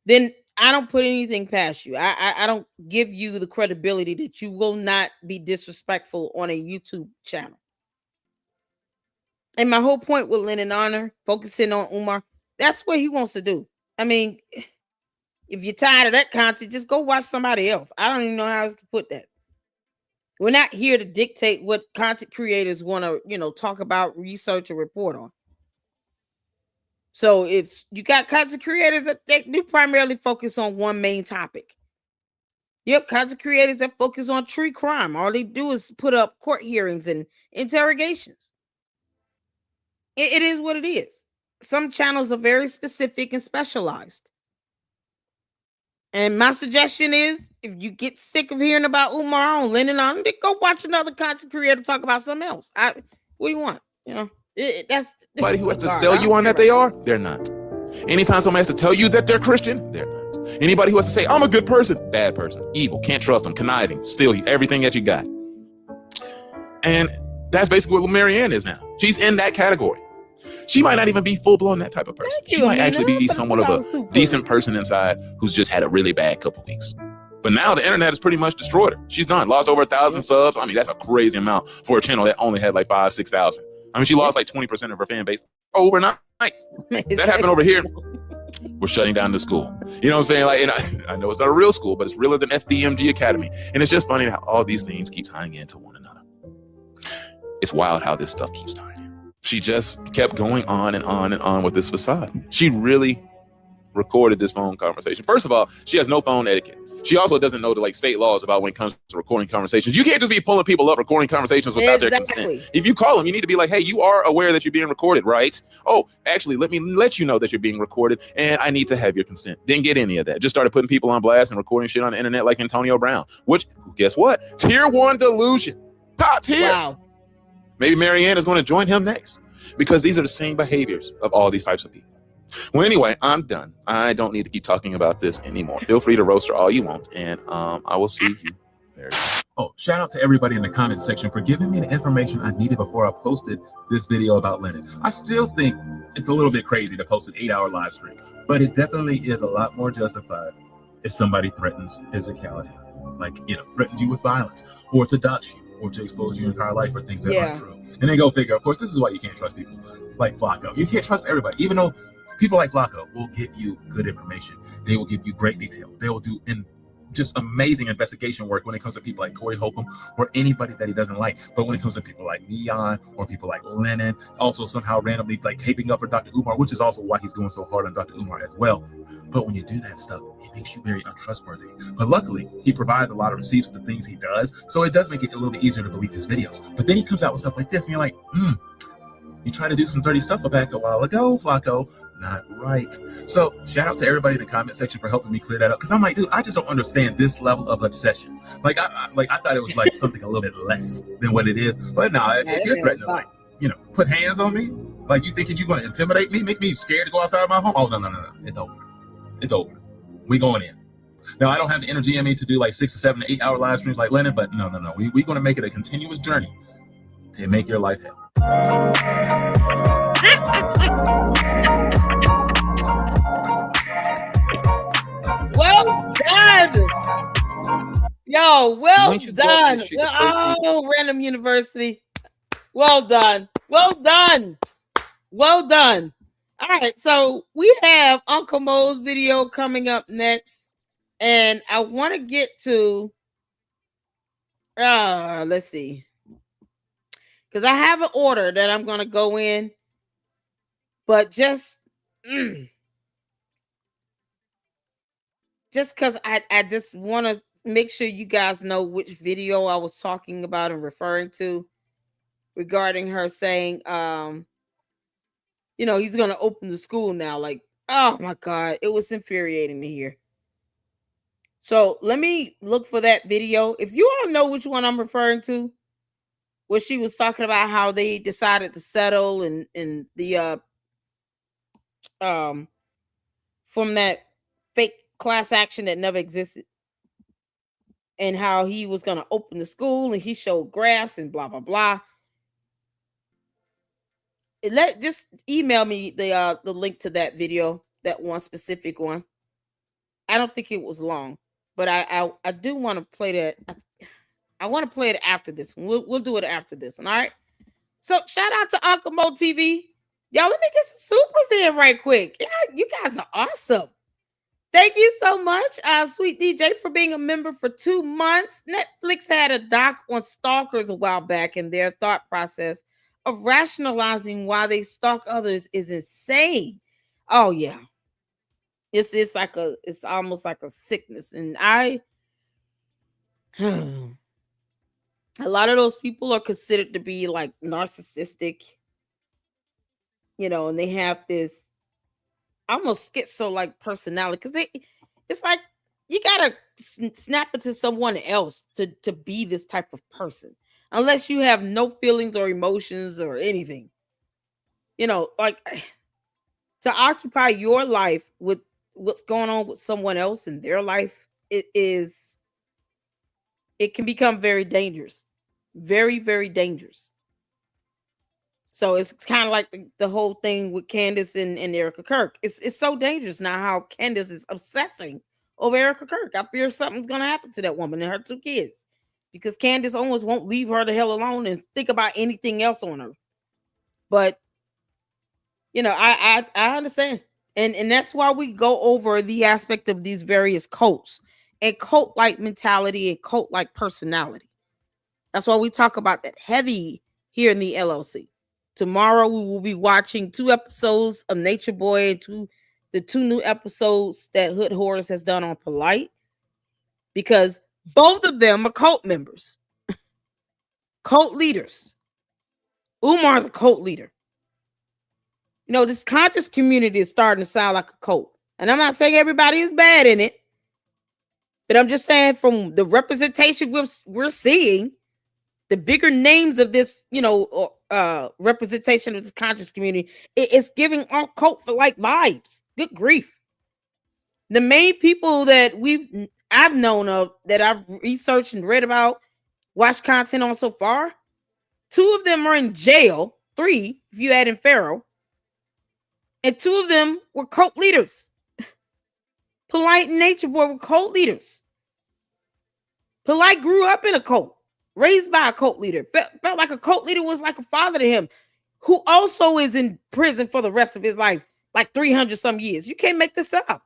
then I don't put anything past you. I don't give you the credibility that you will not be disrespectful on a YouTube channel. And my whole point with Lyndon Honor, focusing on Umar, that's what he wants to do. I mean, if you're tired of that content, just go watch somebody else. I don't even know how else to put that. We're not here to dictate what content creators want to, talk about, research, or report on. So if you got content creators that they do primarily focus on one main topic. Yep, content creators that focus on true crime. All they do is put up court hearings and interrogations. It is what it is. Some channels are very specific and specialized. And my suggestion is, if you get sick of hearing about Umar on Lyndon Honor, then go watch another content creator talk about something else. What do you want? That's somebody who has to sell you on that they are, they're not. Anytime somebody has to tell you that they're Christian, they're not. Anybody who has to say, I'm a good person, bad person, evil, can't trust them, conniving, steal everything that you got. And that's basically what Marianne is now. She's in that category. She might not even be full-blown that type of person. She might actually be somewhat of a decent person inside who's just had a really bad couple weeks. But now the internet has pretty much destroyed her. She's done. Lost over 1,000 subs. I mean, that's a crazy amount for a channel that only had like 5,000, 6,000. I mean, she lost like 20% of her fan base overnight. That happened over here. We're shutting down the school. You know what I'm saying? Like, and I know it's not a real school, but it's realer than FDMG Academy. And it's just funny how all these things keep tying into one another. It's wild how this stuff keeps tying in. She just kept going on and on and on with this facade. She really recorded this phone conversation. First of all, she has no phone etiquette. She also doesn't know the like state laws about when it comes to recording conversations. You can't just be pulling people up recording conversations without their consent. If you call them, you need to be like, hey, you are aware that you're being recorded, right? Oh, actually, let me let you know that you're being recorded and I need to have your consent. Didn't get any of that. Just started putting people on blast and recording shit on the internet like Antonio Brown, which guess what? Tier 1 delusion. Top tier. Wow. Maybe Marianne is going to join him next because these are the same behaviors of all these types of people. Well, anyway, I'm done. I don't need to keep talking about this anymore. Feel free to roast her all you want, and I will see you very soon. Oh, shout out to everybody in the comment section for giving me the information I needed before I posted this video about Lennon. I still think it's a little bit crazy to post an 8-hour live stream, but it definitely is a lot more justified if somebody threatens physicality, like, you know, threatens you with violence or to dox you or to expose your entire life for things that aren't true. And then go figure, of course, this is why you can't trust people like Flacco. You can't trust everybody, even though people like Flacco will give you good information. They will give you great detail. They will do just amazing investigation work when it comes to people like Corey Holcomb or anybody that he doesn't like. But when it comes to people like Neon or people like Lennon, also somehow randomly like taping up for Dr. Umar, which is also why he's going so hard on Dr. Umar as well. But when you do that stuff, it makes you very untrustworthy. But luckily, he provides a lot of receipts with the things he does. So it does make it a little bit easier to believe his videos. But then he comes out with stuff like this and you're like, you tried to do some dirty stuff back a while ago, Flacco. Not right. So shout out to everybody in the comment section for helping me clear that up. Because I'm like, dude, I just don't understand this level of obsession. Like, I thought it was like something a little bit less than what it is. But no, if you're threatening to, like, you know, put hands on me, like you thinking you're going to intimidate me, make me scared to go outside of my home. Oh, no. It's over. It's over. We going in. Now, I don't have the energy in me to do like 6 to 7 to 8 hour live streams like Lennon, but no. We're going to make it a continuous journey to make your life hell. Well done. Yo, well done. Oh, Random University. Well done. Well done. Well done. All right, so we have Uncle Mo's video coming up next. And I want to get to let's see. Because I have an order that I'm going to go in. But just because I just want to make sure you guys know which video I was talking about and referring to regarding her saying, you know, he's going to open the school now. Like, oh my God, it was infuriating to hear. So let me look for that video. If you all know which one I'm referring to, where she was talking about how they decided to settle and the from that fake class action that never existed, and how he was going to open the school and he showed graphs and blah blah blah. Just email me the link to that video, that one specific one. I don't think it was long, but I do want to play that. I want to play it after this one. We'll do it after this one. All right. So shout out to Uncle Mo TV. Y'all, let me get some supers in right quick. Yeah, you guys are awesome. Thank you so much, Sweet DJ, for being a member for 2 months. Netflix had a doc on stalkers a while back, and their thought process of rationalizing why they stalk others is insane. Oh yeah, it's almost like a sickness, and a lot of those people are considered to be like narcissistic, you know, and they have this almost schizo-like personality because it's like you gotta snap into someone else to be this type of person, unless you have no feelings or emotions or anything, you know, like to occupy your life with what's going on with someone else in their life, it can become very dangerous. Very, very dangerous. So it's kind of like the whole thing with Candace and Erica Kirk. It's so dangerous now how Candace is obsessing over Erica Kirk. I fear something's gonna happen to that woman and her 2 kids. Because Candace almost won't leave her the hell alone and think about anything else on her. But I understand. And that's why we go over the aspect of these various cults and cult-like mentality and cult-like personality. That's why we talk about that heavy here in the LLC. Tomorrow we will be watching 2 episodes of Nature Boy and the 2 new episodes that Hood Horrors has done on Polight, because both of them are cult members, cult leaders. Umar's a cult leader. This conscious community is starting to sound like a cult. And I'm not saying everybody is bad in it, but I'm just saying from the representation we're seeing, the bigger names of this, representation of this conscious community, it's giving all cult for like vibes. Good grief. The main people that I've known of, that I've researched and read about, watched content on so far, 2 of them are in jail, 3 if you add in Pharaoh, and 2 of them were cult leaders. Polight and Nature Boy were cult leaders. Polight grew up in a cult, raised by a cult leader, felt like a cult leader was like a father to him, who also is in prison for the rest of his life, like 300 some years. You can't make this up.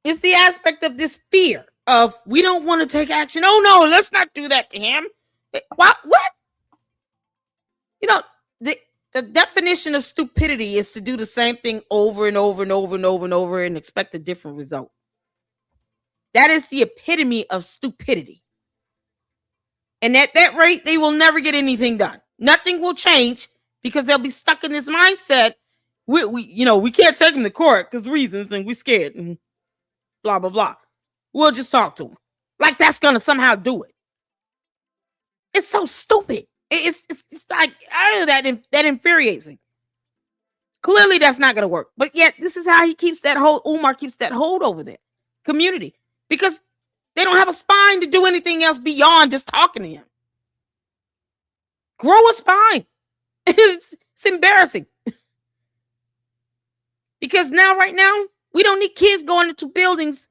It's the aspect of this fear of, we don't want to take action. Oh no, let's not do that to him. What? The definition of stupidity is to do the same thing over and over and over and over and over and expect a different result. That is the epitome of stupidity. And at that rate, they will never get anything done. Nothing will change because they'll be stuck in this mindset. We can't take them to court because reasons, and we're scared and blah, blah, blah. We'll just talk to them. Like that's going to somehow do it. It's so stupid. It's like, that infuriates me. Clearly that's not going to work. But yet this is how he keeps that hold. Umar keeps that hold over there. Community. Because they don't have a spine to do anything else beyond just talking to him. Grow a spine. It's embarrassing. Because right now, we don't need kids going into buildings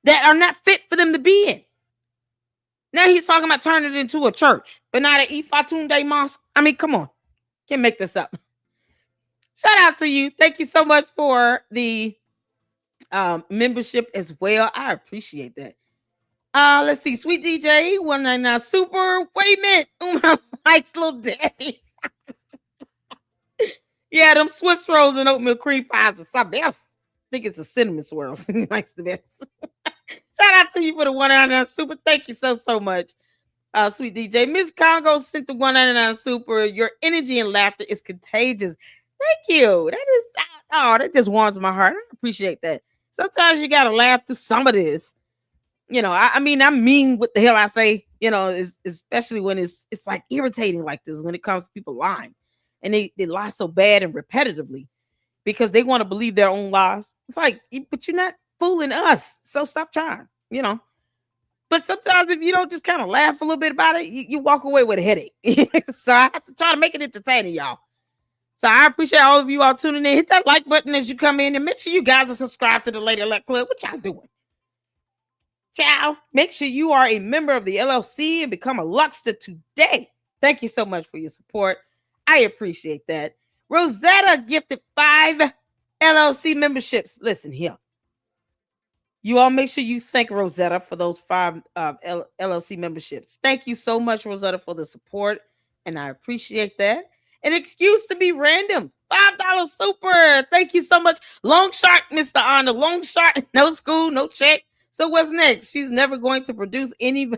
that are not fit for them to be in. Now he's talking about turning it into a church, but not an Ifatunde mosque. I mean, come on. Can't make this up. Shout out to you. Thank you so much for the membership as well. I appreciate that. Let's see. Sweet DJ 199 Super. Wait a minute. Umar likes little daddy. Yeah, them Swiss rolls and oatmeal cream pies are something else. I think it's a cinnamon swirls. He likes the best. Shout out to you for the 199 Super. Thank you so much. Sweet DJ. Miss Congo sent the 199 Super. Your energy and laughter is contagious. Thank you. That just warms my heart. I appreciate that. Sometimes you gotta laugh through some of this. I mean what the hell I say, especially when it's like irritating like this, when it comes to people lying. And they lie so bad and repetitively because they want to believe their own lies. It's like, but you're not fooling us. So stop trying, But sometimes if you don't just kind of laugh a little bit about it, you walk away with a headache. So I have to try to make it entertaining, y'all. So I appreciate all of you all tuning in. Hit that like button as you come in and make sure you guys are subscribed to the Lady Luck Club. What y'all doing? Ciao. Make sure you are a member of the LLC and become a Luckster today. Thank you so much for your support. I appreciate that. Rosetta gifted 5 LLC memberships. Listen here. You all make sure you thank Rosetta for those 5 LLC memberships. Thank you so much, Rosetta, for the support. And I appreciate that. An excuse to be random. $5 super. Thank you so much. Long shot, Mr. Honor. Long shot. No school, no check. So what's next? She's never going to produce any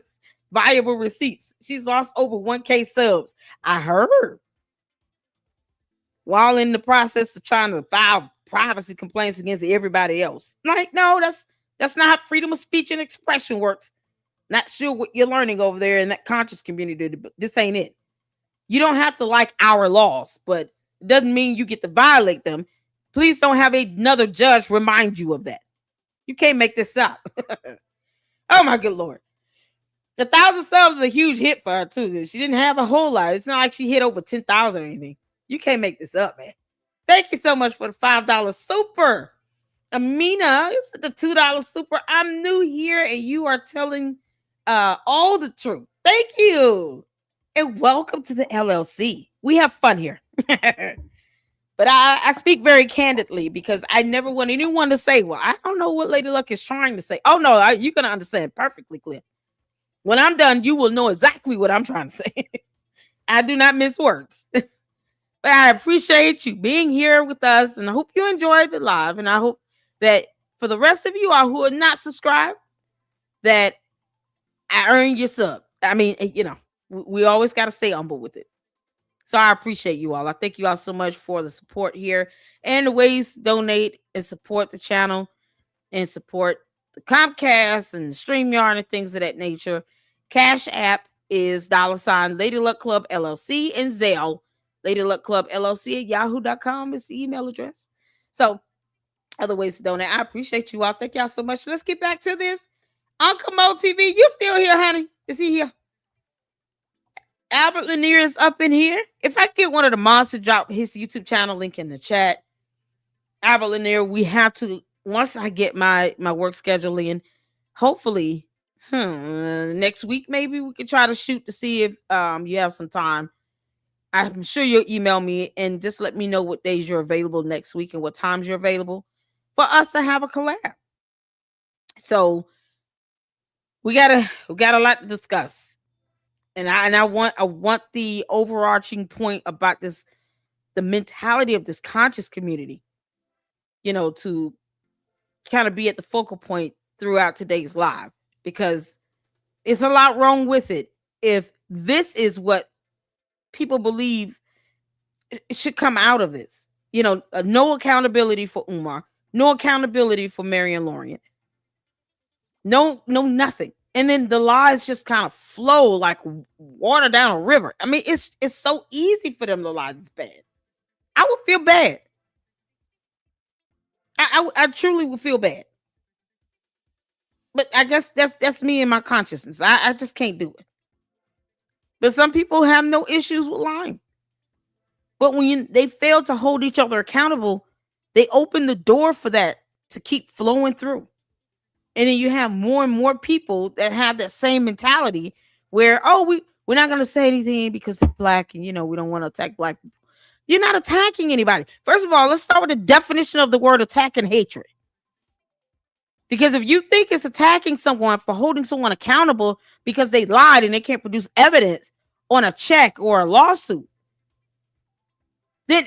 viable receipts. She's lost over 1K subs. I heard. While in the process of trying to file privacy complaints against everybody else. Like, no, that's not how freedom of speech and expression works. Not sure what you're learning over there in that conscious community, but this ain't it. You don't have to like our laws, but it doesn't mean you get to violate them. Please don't have another judge remind you of that. You can't make this up. Oh my good Lord. 1,000 subs is a huge hit for her too. She didn't have a whole lot. It's not like she hit over 10,000 or anything. You can't make this up, man. Thank you so much for the $5 super. Amina, it's the $2 super. I'm new here and you are telling all the truth. Thank you. And welcome to the LLC. We have fun here. But I speak very candidly because I never want anyone to say, well, I don't know what Lady Luck is trying to say. Oh, no, you're going to understand perfectly clear. When I'm done, you will know exactly what I'm trying to say. I do not mince words. But I appreciate you being here with us, and I hope you enjoyed the live, and I hope that for the rest of you all who are not subscribed, that I earned your sub. I mean, you know, we always got to stay humble with it. So I appreciate you all. I thank you all so much for the support here and the ways to donate and support the channel and support the Comcast and the StreamYard and things of that nature. Cash App is $ Lady Luck Club LLC and Zelle. Lady Luck Club LLC at yahoo.com is the email address. So other ways to donate. I appreciate you all. Thank y'all so much. Let's get back to this. Uncle Mo TV, you still here, honey? Is he here? Albert Lanier is up in here. If I get one of the mods to drop his YouTube channel link in the chat, Albert Lanier, we have to, once I get my work schedule in, hopefully next week maybe we could try to shoot to see if you have some time. I'm sure you'll email me and just let me know what days you're available next week and what times you're available for us to have a collab. So we got a lot to discuss. And I want the overarching point about this, the mentality of this conscious community, you know, to kind of be at the focal point throughout today's live, because it's a lot wrong with it. If this is what people believe it should come out of this, you know, no accountability for Umar, no accountability for Marion Lorient, no nothing. And then the lies just kind of flow like water down a river. I mean, it's so easy for them to lie. It's bad. I would feel bad. I truly would feel bad. But I guess that's me and my consciousness. I just can't do it. But some people have no issues with lying. But when they fail to hold each other accountable, they open the door for that to keep flowing through. And then you have more and more people that have that same mentality where, oh, we're not going to say anything because they're black and, you know, we don't want to attack black people. You're not attacking anybody. First of all, let's start with the definition of the word attack and hatred. Because if you think it's attacking someone for holding someone accountable because they lied and they can't produce evidence on a check or a lawsuit, then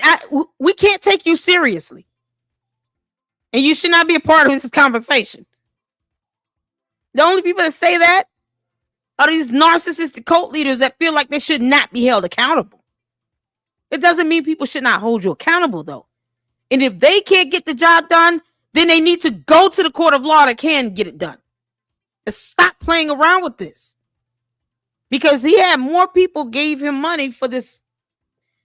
we can't take you seriously. And you should not be a part of this conversation. The only people that say that are these narcissistic cult leaders that feel like they should not be held accountable. It doesn't mean people should not hold you accountable, though. And if they can't get the job done, then they need to go to the court of law that can get it done. And stop playing around with this. Because he had more people gave him money for this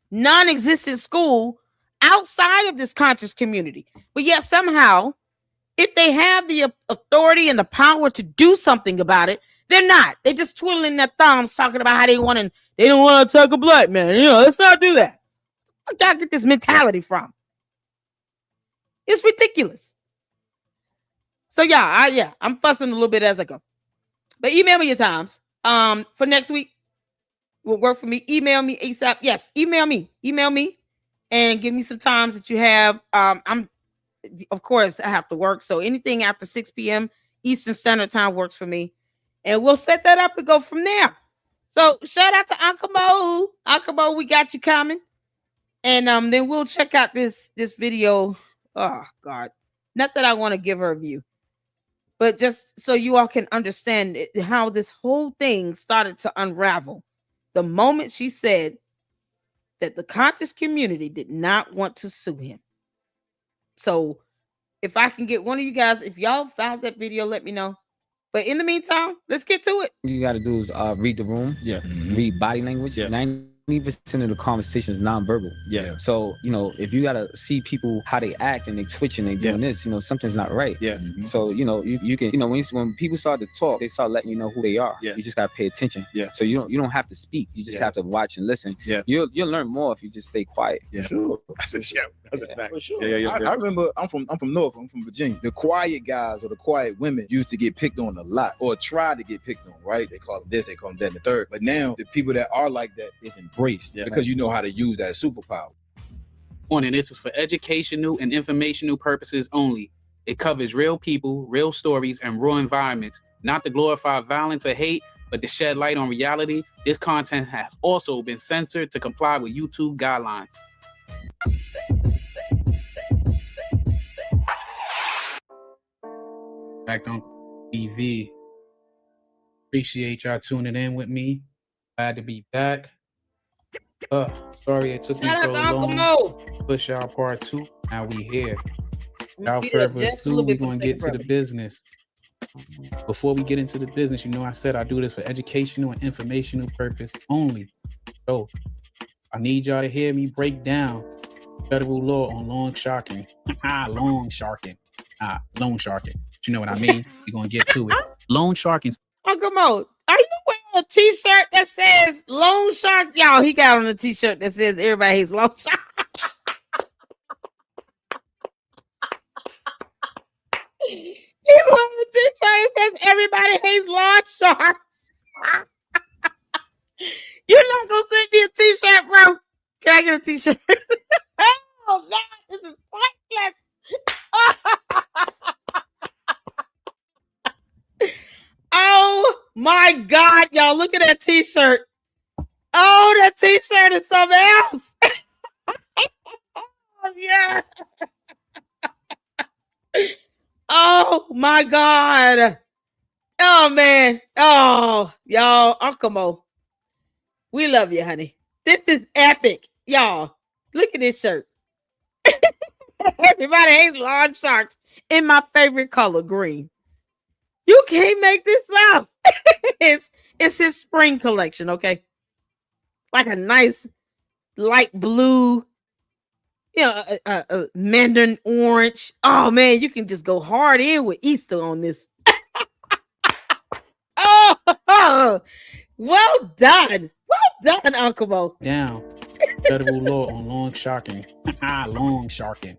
non-existent school outside of this conscious community. But yet somehow, if they have the authority and the power to do something about it, they're not. They're just twiddling their thumbs, talking about how they don't want to attack a black man. You know, let's not do that. I gotta get this mentality from. It's ridiculous. So I'm fussing a little bit as I go. But email me your times. For next week will work for me. Email me ASAP. Yes, email me and give me some times that you have. Of course, I have to work. So anything after 6 p.m. Eastern Standard Time works for me. And we'll set that up and go from there. So shout out to Uncle Mo. Uncle Mo, we got you coming. And then we'll check out this video. Oh, God. Not that I want to give her a view. But just so you all can understand how this whole thing started to unravel. The moment she said that the conscious community did not want to sue him. So if I can get one of you guys, if y'all found that video, let me know. But in the meantime, let's get to it. You got to do is read the room, read body language, 90 90% of the conversation is nonverbal. Yeah. So, you know, if you gotta see people how they act and they twitching, they doing this, you know, something's not right. Yeah. So, you know, you can, you know, when people start to talk, they start letting you know who they are. Yeah. You just gotta pay attention. Yeah. So you don't have to speak. You just have to watch and listen. Yeah. You'll learn more if you just stay quiet. Yeah. Sure. That's a fact. For sure. Yeah. I remember I'm from North, I'm from Virginia. The quiet guys or the quiet women used to get picked on a lot or try to get picked on, right? They call them this, they call them that, and the third. But now the people that are like that is embraced because you know how to use that superpower. And this is for educational and informational purposes only. It covers real people, real stories, and real environments, not to glorify violence or hate, but to shed light on reality. This content has also been censored to comply with YouTube guidelines. Back on TV. Appreciate y'all tuning in with me. Glad to be back. Sorry it took me so long to push out part 2. Now we here. Without further ado, we're going to get to the business. Before we get into the business, you know I said I do this for educational and informational purpose only. So I need y'all to hear me break down federal law on loan sharking. Loan sharking. Loan sharking. You know what I mean? We're going to get to it. Loan sharking. Uncle Mo, are you wearing a t-shirt that says Loan Shark? Y'all, he got on a t-shirt that says everybody hates Loan Shark. He's wearing a t-shirt that says everybody hates Loan Sharks. You're not going to send me a t-shirt, bro. Can I get a t-shirt? Oh, God, this is pointless. Oh my God, y'all, look at that t-shirt. Oh, that t-shirt is something else. Oh, yeah. Oh my God. Oh man. Oh, y'all, Uncle Mo. We love you, honey. This is epic. Y'all, look at this shirt. Everybody hates lawn sharks in my favorite color, green. You can't make this up. It's his spring collection, okay? Like a nice light blue, you know, a mandarin orange. Oh man, you can just go hard in with Easter on this. Oh, well done. Well done, Uncle Mo. Down. Federal law on loan sharking. Loan sharking.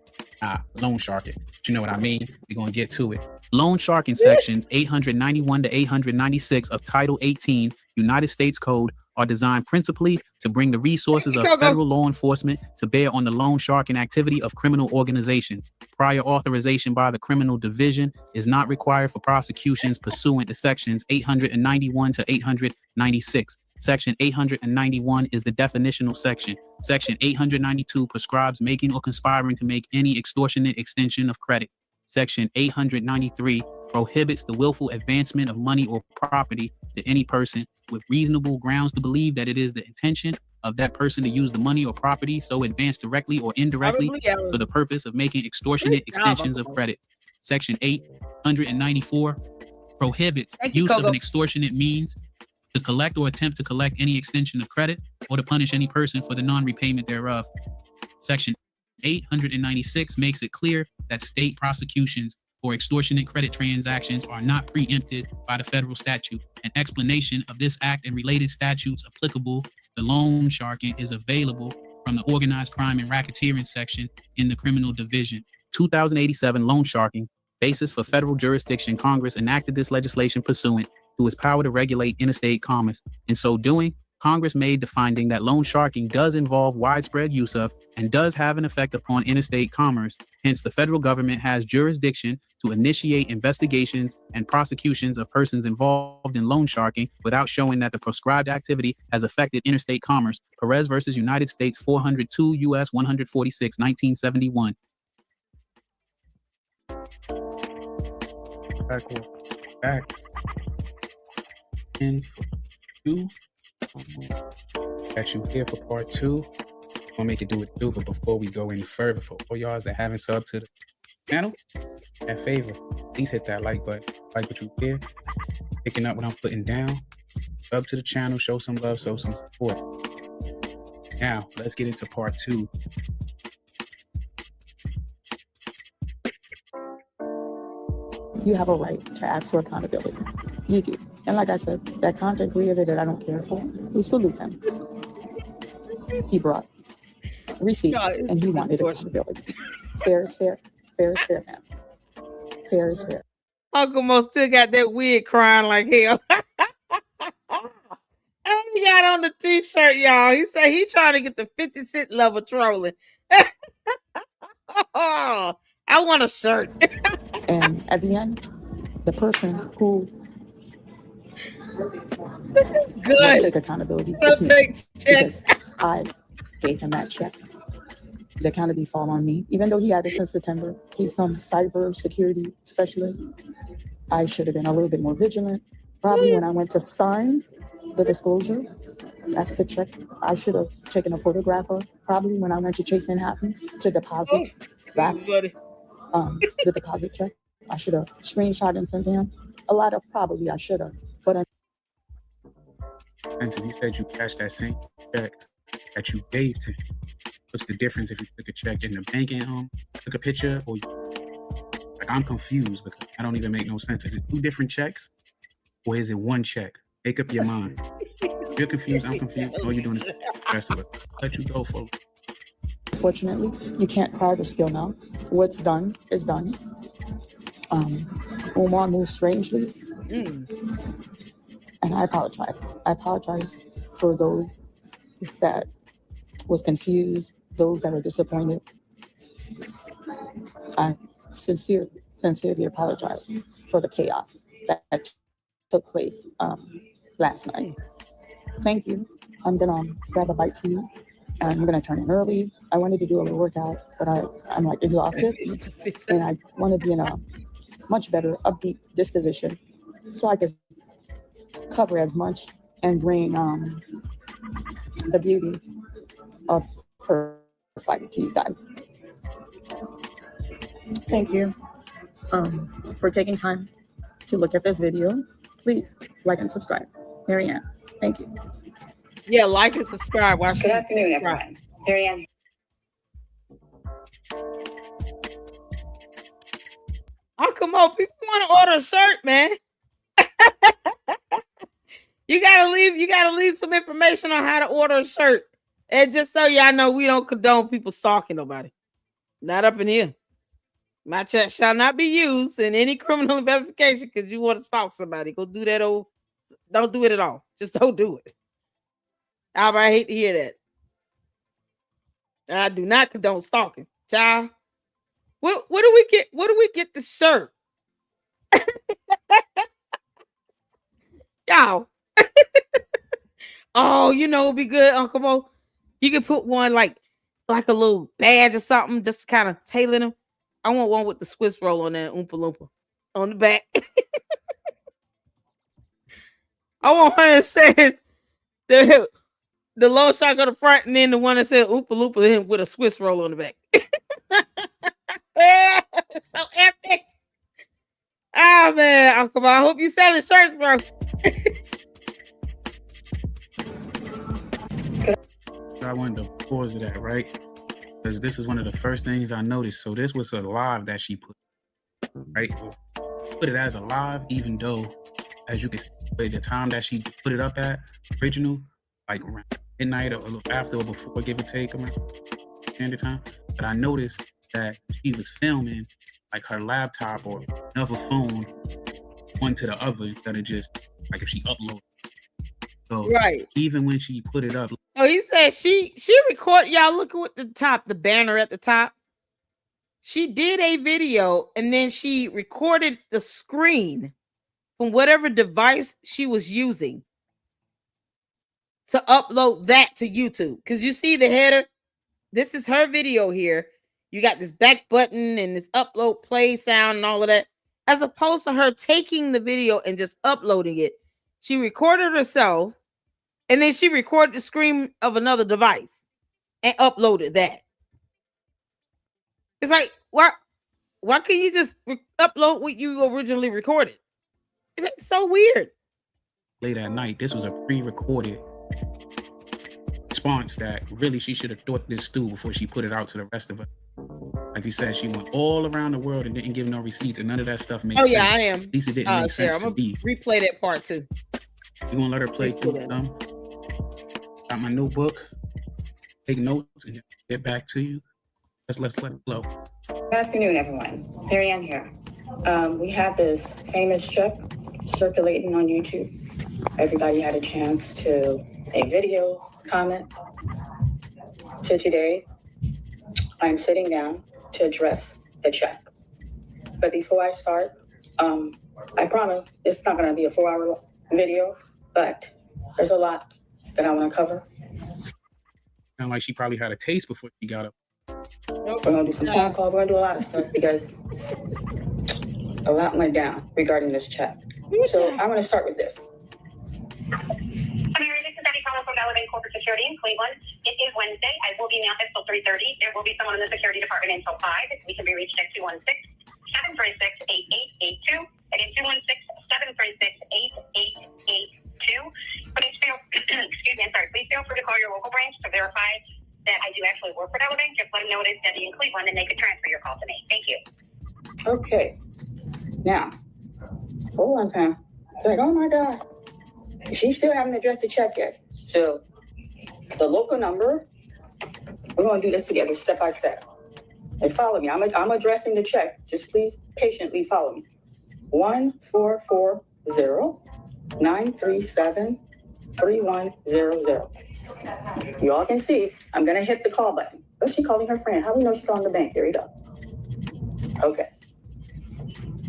Loan sharking. You know what I mean? We're going to get to it. Loan sharking sections 891 to 896 of Title 18 United States Code are designed principally to bring the resources of federal law enforcement to bear on the loan sharking activity of criminal organizations. Prior authorization by the criminal division is not required for prosecutions pursuant to sections 891 to 896. Section 891 is the definitional section. Section 892 prescribes making or conspiring to make any extortionate extension of credit. Section 893 prohibits the willful advancement of money or property to any person with reasonable grounds to believe that it is the intention of that person to use the money or property so advanced directly or indirectly for the purpose of making extortionate extensions of credit. Section 894 prohibits use of an extortionate means to collect or attempt to collect any extension of credit or to punish any person for the non-repayment thereof. Section 896 makes it clear that state prosecutions for extortionate credit transactions are not preempted by the federal statute. An explanation of this act and related statutes applicable to loan sharking is available from the organized crime and racketeering section in the criminal division. 2087 loan sharking, basis for federal jurisdiction. Congress enacted this legislation pursuant to its power to regulate interstate commerce. In so doing, Congress made the finding that loan sharking does involve widespread use of and does have an effect upon interstate commerce. Hence, the federal government has jurisdiction to initiate investigations and prosecutions of persons involved in loan sharking without showing that the proscribed activity has affected interstate commerce. Perez versus United States 402 U.S. 146, 1971. Back. And 2. Got you here for part 2. I'll make it do what it do, but before we go any further, for all y'all that haven't subbed to the channel, that favor, please hit that like button. Like what you hear, picking up what I'm putting down. Sub to the channel, show some love, show some support. Now, let's get into part 2. You have a right to ask for accountability. You do. And like I said, that content creator that I don't care for, we salute him. He brought receipts and he wanted accountability. Fair is fair. Fair is fair, man. Fair is fair. Uncle Mo still got that wig crying like hell. And he got on the t-shirt, y'all. He said he trying to get the 50 cent level trolling. Oh, I want a shirt. And at the end, the person who this is good. will take accountability. Don't take checks. I gave him that check. The accountability fall on me. Even though he had it since September, he's some cyber security specialist. I should have been a little bit more vigilant. Probably when I went to sign the disclosure, that's the check I should have taken a photograph of. Probably when I went to Chase Manhattan to deposit, that's the deposit check. I should have screenshot and sent to him. A lot of probably I should have, but Anthony, you said you cashed that same check that you gave to him. What's the difference if you took a check in the bank and took a picture, or like I'm confused because I don't even make no sense. Is it 2 different checks, or is it 1 check? Make up your mind. You're confused. I'm confused. All you're doing is stressing us. Let you go, folks. Fortunately, you can't cry the skill now. What's done is done. Umar moved strangely, and I apologize. I apologize for those that was confused, those that were disappointed. I sincerely apologize for the chaos that took place last night. Thank you. I'm gonna grab a bite to you. I'm gonna turn in early. I wanted to do a little workout, but I'm like exhausted, and I want to be in a much better upbeat disposition, so I could cover as much and bring the beauty of her fight to you guys. Thank you for taking time to look at this video. Please like and subscribe. Marianne, thank you. Yeah, like and subscribe. Good afternoon, everyone. Marianne. Uncle Mo, people want to order a shirt, man. You gotta leave some information on how to order a shirt. And just so y'all know, we don't condone people stalking nobody. Not up in here. My chat shall not be used in any criminal investigation because you want to stalk somebody. Go do that don't do it at all. Just don't do it. I hate to hear that. I do not condone stalking. Child. What do we get? What do we get the shirt? Y'all. Oh, you know it'd be good, Uncle Mo. You can put one like a little badge or something, just to kind of tailor them. I want one with the Swiss roll on that Oompa Loompa on the back. I want one that says the low shock on the front, and then the one that says Oompa Loompa with a Swiss roll on the back. So epic. Ah, man, Uncle Mo, I hope you selling shirts, bro. I wanted to pause to that, right? Because this is one of the first things I noticed. So this was a live that she put, right? Put it as a live, even though, as you can see, the time that she put it up at, original, like around midnight or a little after or before, give or take, around standard time. But I noticed that she was filming like her laptop or another phone one to the other instead of just like if she uploaded. So right. Even when she put it up. Oh, he said she recorded, y'all look at the top, the banner at the top. She did a video and then she recorded the screen from whatever device she was using to upload that to YouTube. Because you see the header, this is her video here. You got this back button and this upload play sound and all of that. As opposed to her taking the video and just uploading it. She recorded herself and then she recorded the screen of another device and uploaded that. It's like, why can't you just upload what you originally recorded? It's so weird. Late at night, this was a pre-recorded. It's response that really she should have thought this through before she put it out to the rest of us. Like you said, she went all around the world and didn't give no receipts, and none of that stuff made sense. Oh yeah, I am. At least it didn't make sense to me. Replay that part too. You gonna let her play through some? Got my notebook, take notes, and get back to you. Let's let it flow. Good afternoon, everyone. Marianne here. We have this famous check circulating on YouTube. Everybody had a chance to make video, comment. So today, I'm sitting down to address the check. But before I start, I promise it's not going to be a 4-hour video, but there's a lot that I want to cover. Sound like she probably had a taste before she got up. We're going to do some phone calls. We're going to do a lot of stuff because a lot went down regarding this check. So I'm going to start with this. Mary, this is Debbie calling from Elevate Corporate Security in Cleveland. It is Wednesday. I will be in the office till 3:30. There will be someone in the security department until 5. We can be reached at 216-736-8882. That is 216-736-8882. Please feel, excuse me, I'm sorry. Please feel free to call your local branch to verify that I do actually work for Elevate. Just let them know it is Debbie in Cleveland and they could transfer your call to me. Thank you. Okay. Now, hold on, Pam. Like, oh my God. She still haven't addressed the check yet. So the local number, we're going to do this together step by step. And follow me. I'm addressing the check. Just please patiently follow me. 1440-937-3100. You all can see, I'm going to hit the call button. What's she calling her friend? How do we know she's calling the bank? Here we go. Okay.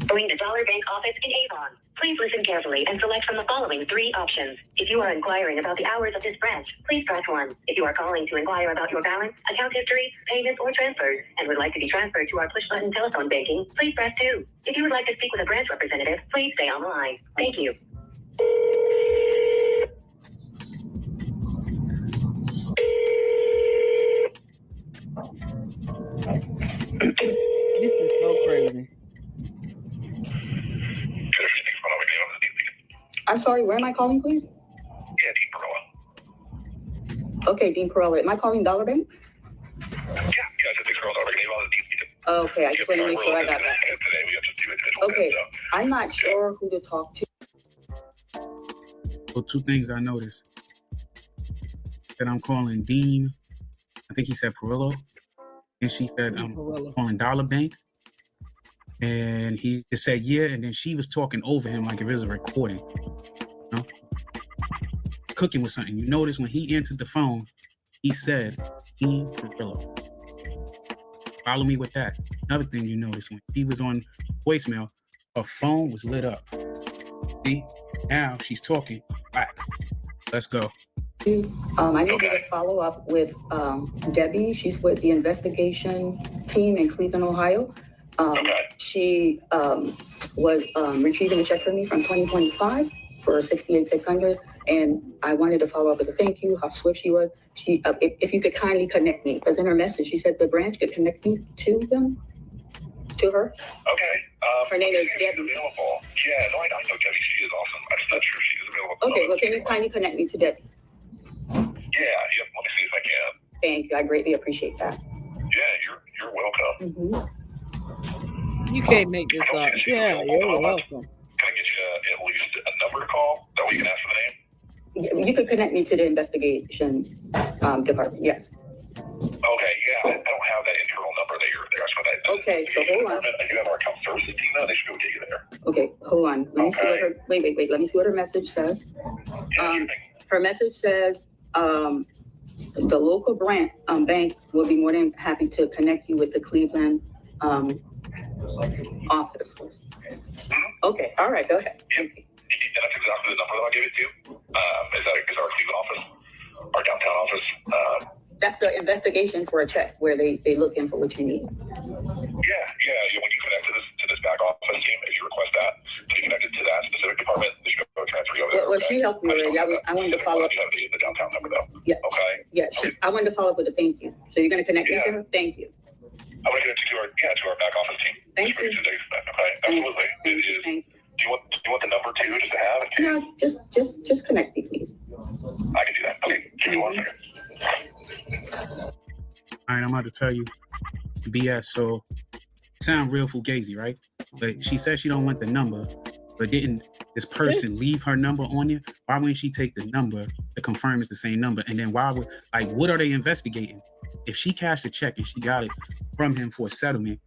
Going to Dollar Bank office in Avon. Please listen carefully and select from the following 3 options. If you are inquiring about the hours of this branch, please press 1. If you are calling to inquire about your balance, account history, payments, or transfers, and would like to be transferred to our push-button telephone banking, please press 2. If you would like to speak with a branch representative, please stay on the line. Thank you. This is so crazy. I'm sorry, where am I calling, please? Yeah, Dean Perella. Okay, Dean Perella. Am I calling Dollar Bank? Yeah, it's a big girl. Dollar Bank. Okay, I just want to make sure I got that. Today we have to do individual. Okay, I'm not sure who to talk to. So 2 things I noticed. That I'm calling Dean, I think he said Perillo. And she said, I'm calling Dollar Bank. And he just said, yeah. And then she was talking over him like if it was a recording. You know? Cooking with something. You notice when he answered the phone, he said, Dean Perillo. Follow me with that. Another thing you notice when he was on voicemail, her phone was lit up. See? Now she's talking back. Let's go. I need to follow up with Debbie. She's with the investigation team in Cleveland, Ohio. She was retrieving a check for me from 2025 for $68,600, and I wanted to follow up with a thank you, how swift she was. She, if you could kindly connect me, because in her message she said the branch could connect me to them, to her. Okay. Her name is Debbie. Available. Yeah, no, I know Debbie. She is awesome. I'm just not sure she is available. Okay, well, can you kindly connect me to Debbie? Yeah, let me see if I can. Thank you. I greatly appreciate that. Yeah, you're welcome. Mm-hmm. You can't make this up. Yeah, you're welcome. Can I get you at least a number to call? That way you can ask for the name? You could connect me to the investigation department, yes. Okay, yeah, I don't have that internal number that you're there. Okay, so hold on. I do have our account services team now. They should go get you there. Okay, hold on. Let me see what her, wait. Let me see what her message says. Her message says, the local bank will be more than happy to connect you with the Cleveland office. Okay, all right, go ahead. Yep. That's exactly the number that I gave it to. Is our Cleveland office, our downtown office. That's the investigation for a check where they look in for what you need. Yeah. When you connect to this back office team, if you request that, to be connected to that specific department, they should go transfer you over there. Well, she helped me with it. I wanted to follow up. You have the downtown number though. Yeah. Okay. Yeah. I wanted to follow up with a thank you. So you're going to connect me to her? Thank you. I'm going to get to our back office team. Thank you. Okay. Absolutely. Thank you. Do you want the number too, just to have? No, just connect me, please. I can do that. Okay. Give me 1 second. All right, I'm about to tell you BS. So sound real fugazi, right? But she said she don't want the number, but didn't this person leave her number on you? Why wouldn't she take the number to confirm it's the same number? And then why would, like, what are they investigating? If she cashed a check and she got it from him for a settlement,